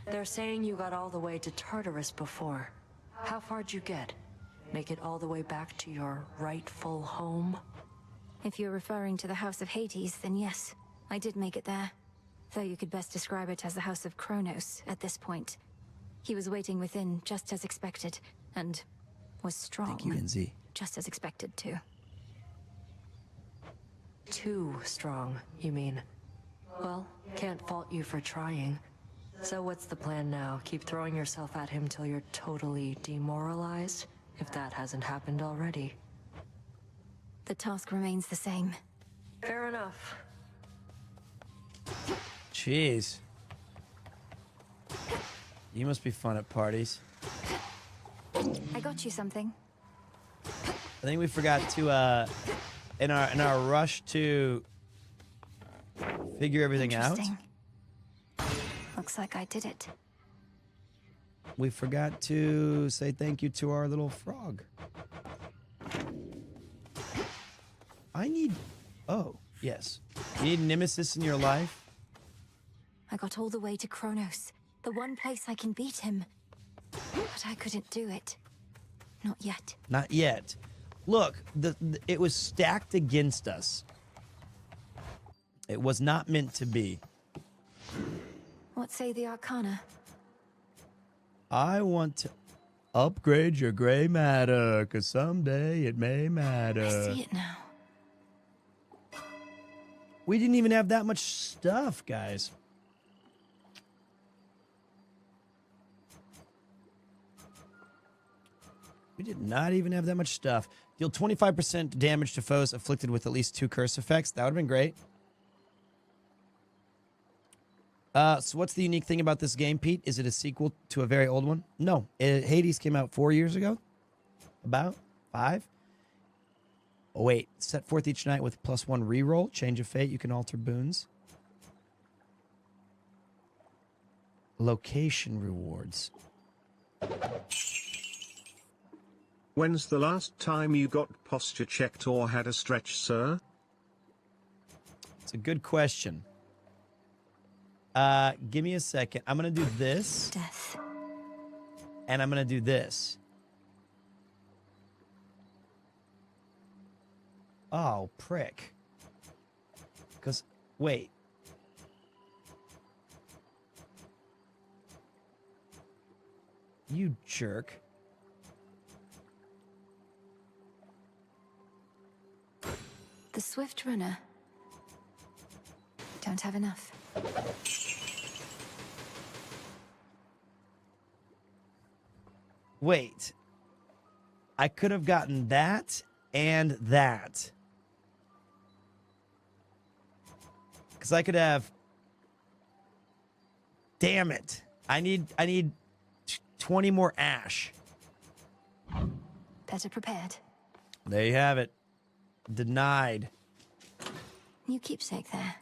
They're saying you got all the way to Tartarus before. How far'd you get? Make it all the way back to your rightful home? If you're referring to the House of Hades, then yes, I did make it there. Though you could best describe it as the House of Kronos at this point. He was waiting within, just as expected, and was strong. Thank you, NZ. Just as expected, too. Too strong, you mean? Well, can't fault you for trying. So what's the plan now? Keep throwing yourself at him till you're totally demoralized? If that hasn't happened already. The task remains the same. Fair enough. Jeez. You must be fun at parties. I got you something. I think we forgot to, in our rush to figure everything out, Looks like I did it. we forgot to say thank you to our little frog. I need... Oh, yes. You need Nemesis in your life? I got all the way to Kronos, the one place I can beat him. But I couldn't do it. Not yet. Not yet. Look, it was stacked against us. It was not meant to be. What say the Arcana? I want to upgrade your gray matter, because someday it may matter. I see it now. We didn't even have that much stuff, guys. We did not even have that much stuff. Deal 25% damage to foes afflicted with at least 2 curse effects. That would have been great. So what's the unique thing about this game, Pete? Is it a sequel to a very old one? No. Hades came out 4 years ago. About 5. Oh, wait. Set forth each night with +1 reroll. Change of fate. You can alter boons. Location rewards. When's the last time you got posture checked or had a stretch, sir? It's a good question. Give me a second. I'm going to do this. Death. And I'm going to do this. Oh, prick. Because, wait. You jerk. The Swift Runner. Don't have enough. Wait. I could have gotten that and that. Because I could have... Damn it. I need 20 more ash. Better prepared. There you have it. Denied. New keepsake there.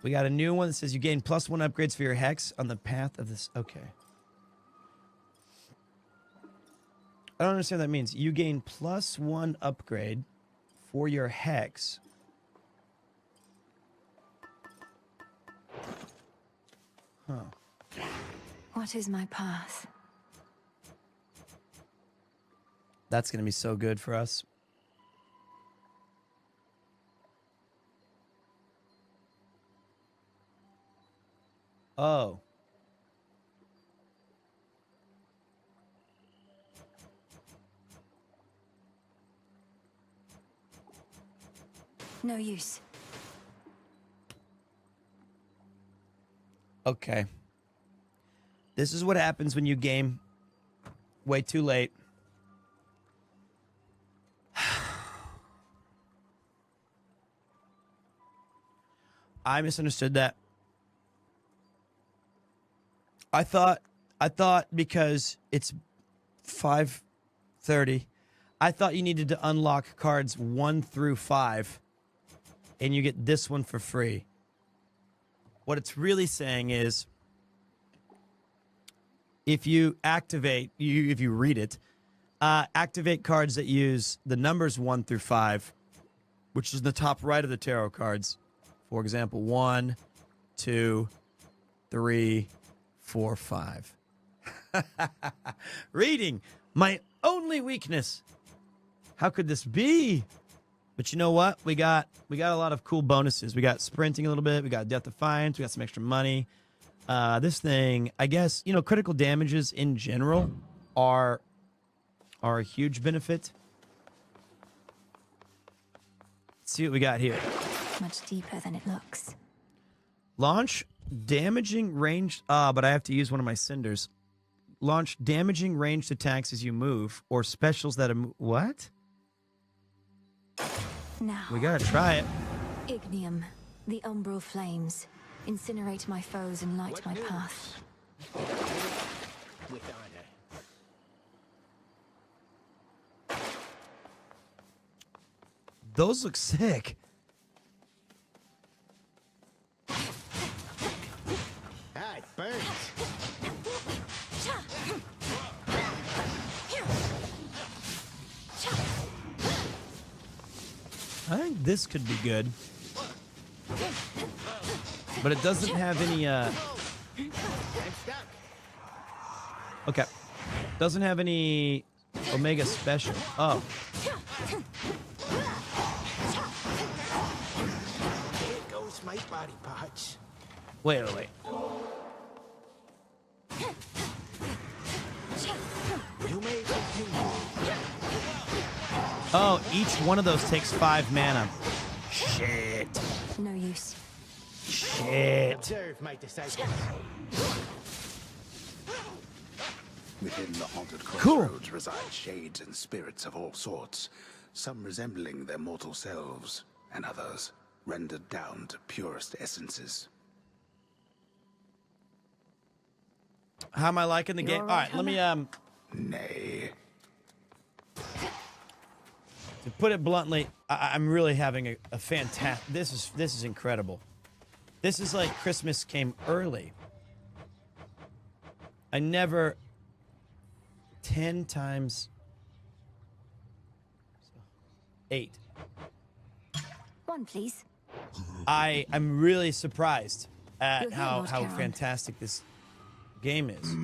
We got a new one that says you gain +1 upgrades for your hex on the path of this. Okay. I don't understand what that means. You gain +1 upgrade for your hex. Huh. What is my path? That's going to be so good for us. Oh. No use. Okay. This is what happens when you game way too late. I misunderstood that. I thought because it's 5:30, I thought you needed to unlock cards 1 through 5, and you get this one for free. What it's really saying is, if you activate, if you read it, activate cards that use the numbers 1 through 5, which is the top right of the tarot cards. For example, 1, 2, 3, 4, 5. Reading, my only weakness. How could this be? But you know what? We got a lot of cool bonuses. We got sprinting a little bit. We got Death Defiance. We got some extra money. This thing, I guess, critical damages in general are a huge benefit. Let's see what we got here. Much deeper than it looks. Launch damaging ranged... but I have to use one of my cinders. Launch damaging ranged attacks as you move, or specials that... What? Now. We gotta try it. Ignium, the umbral flames. Incinerate my foes and light my path. With honor. Those look sick. Ah, it burns. I think this could be good. But it doesn't have any, Okay. Doesn't have any Omega special. Oh. There goes my body parts. Wait. You may continue. Oh, each one of those takes 5 mana. Shit. No use. Shit. Observe my disciples. Within the haunted crossroads reside shades and spirits of all sorts, some resembling their mortal selves, and others rendered down to purest essences. How am I liking the game? All right, let me Nay. To put it bluntly, I'm really having a fantastic... This is incredible. This is like Christmas came early. I never... 10 times 8. 1, please. I'm really surprised at You're here, how Lord Charon. fantastic this game is.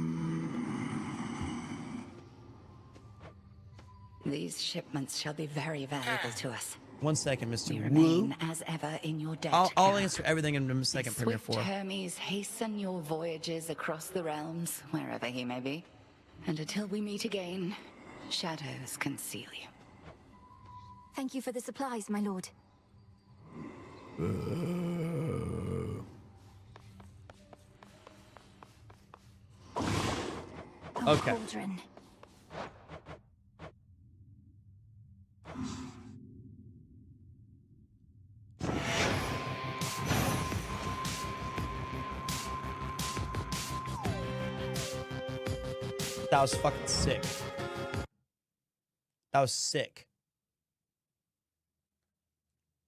These shipments shall be very valuable to us. 1 second, Mr. We Wu. remain as ever in your debt. I'll Charon. answer everything in a second, Premier Swift 4. Hermes, hasten your voyages across the realms, wherever he may be. And until we meet again, shadows conceal you. Thank you for the supplies, my lord. Okay. Cauldron. That was fucking sick. That was sick.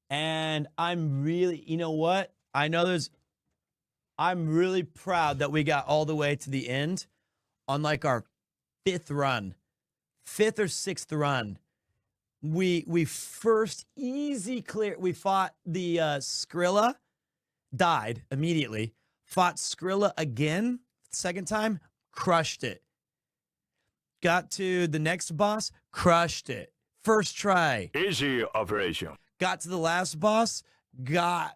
And I'm really, you know what? I'm really proud that we got all the way to the end on like our 5th or 6th run. We first easy clear. We fought the Skrilla, died immediately. Fought Skrilla again, second time, crushed it. Got to the next boss, crushed it. First try. Easy operation. Got to the last boss, we got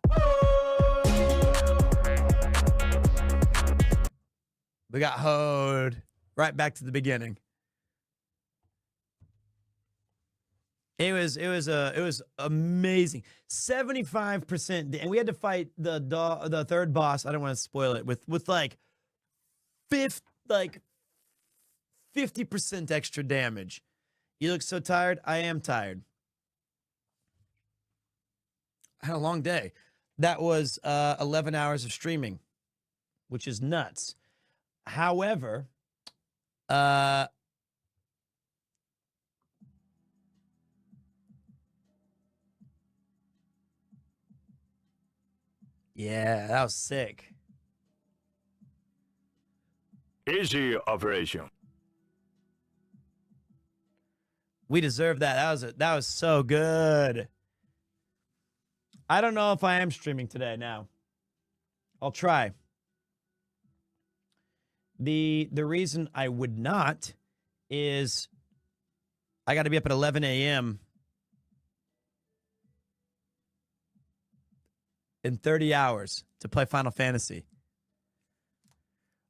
hoed right back to the beginning. It was amazing. 75%, and we had to fight the third boss. I don't want to spoil it with like 50% extra damage. You look so tired. I am tired. I had a long day. That was 11 hours of streaming, which is nuts. However, yeah, that was sick. Easy operation. We deserve that. That was so good. I don't know if I am streaming today now. I'll try. The reason I would not is I got to be up at 11 a.m. in 30 hours to play Final Fantasy.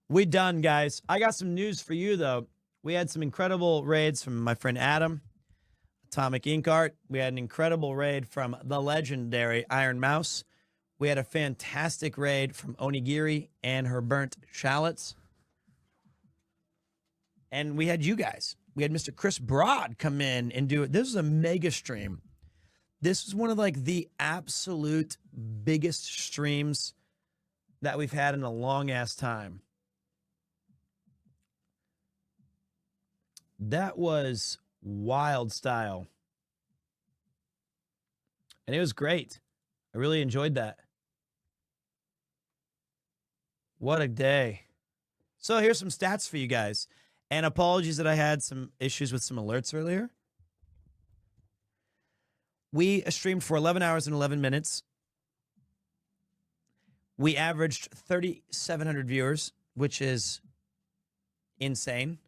We done, guys. I got some news for you, though. We had some incredible raids from my friend Adam, Atomic Ink Art. We had an incredible raid from the legendary Iron Mouse. We had a fantastic raid from Onigiri and her burnt shallots. And we had you guys. We had Mr. Chris Broad come in and do it. This was a mega stream. This was one of like the absolute biggest streams that we've had in a long ass time. That was wild style. And it was great. I really enjoyed that. What a day. So here's some stats for you guys. And apologies that I had some issues with some alerts earlier. We streamed for 11 hours and 11 minutes. We averaged 3,700 viewers, which is insane.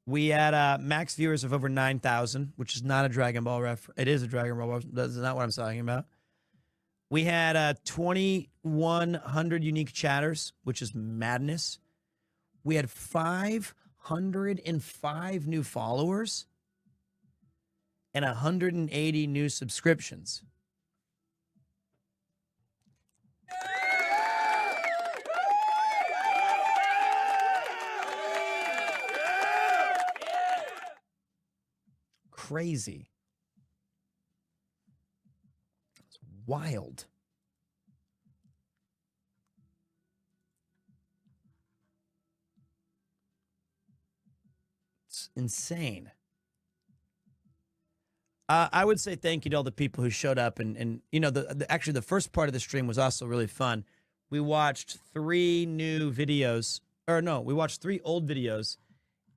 We had max viewers of over 9,000, which is not a Dragon Ball reference. It is a Dragon Ball reference. That's not what I'm talking about. We had 2,100 unique chatters, which is madness. We had 505 new followers and 180 new subscriptions. Crazy. It's wild. It's insane. I would say thank you to all the people who showed up, and you know, actually the first part of the stream was also really fun. We watched 3 new videos, or no, we watched 3 old videos,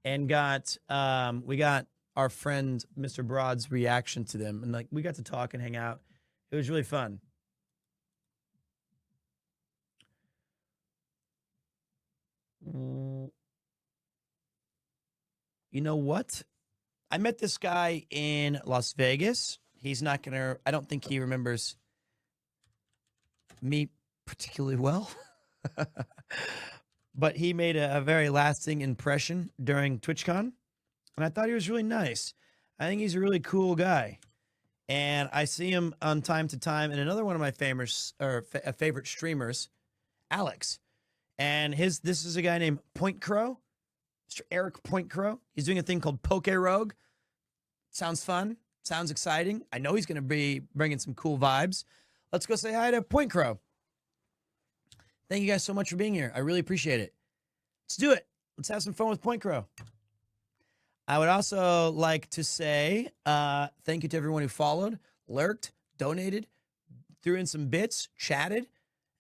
and we got our friend Mr. Broad's reaction to them, and like we got to talk and hang out. It was really fun. You know what? I met this guy in Las Vegas. He's not gonna, I don't think he remembers me particularly well. But he made a very lasting impression during TwitchCon. And I thought he was really nice. I think he's a really cool guy. And I see him on time to time. And another one of my favorite streamers, Alex. And this is a guy named Point Crow, Mr. Eric Point Crow. He's doing a thing called Poke Rogue. Sounds fun. Sounds exciting. I know he's going to be bringing some cool vibes. Let's go say hi to Point Crow. Thank you guys so much for being here. I really appreciate it. Let's do it. Let's have some fun with Point Crow. I would also like to say thank you to everyone who followed, lurked, donated, threw in some bits, chatted.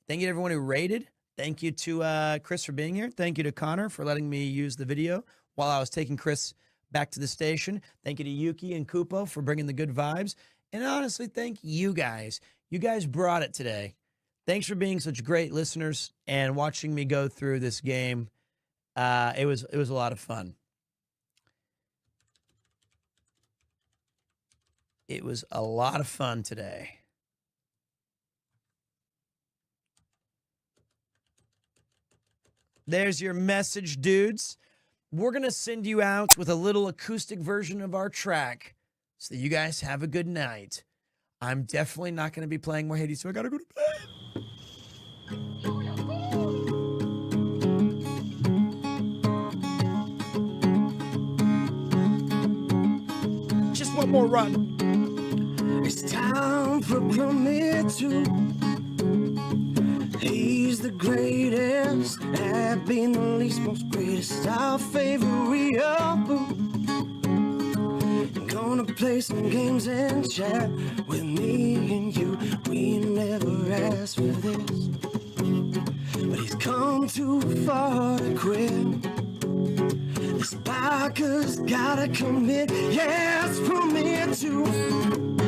Thank you to everyone who rated. Thank you to Chris for being here. Thank you to Connor for letting me use the video while I was taking Chris back to the station. Thank you to Yuki and Kupo for bringing the good vibes. And honestly, thank you guys. You guys brought it today. Thanks for being such great listeners and watching me go through this game. It was a lot of fun. It was a lot of fun today. There's your message, dudes. We're going to send you out with a little acoustic version of our track so that you guys have a good night. I'm definitely not going to be playing more Hades, so I got to go to bed. Just one more run. It's time for PremierTwo. He's the greatest at being the least, most greatest. Our favorite we are. Gonna play some games and chat with me and you. We never asked for this, but he's come too far to quit. This biker's gotta commit. Yeah, it's PremierTwo.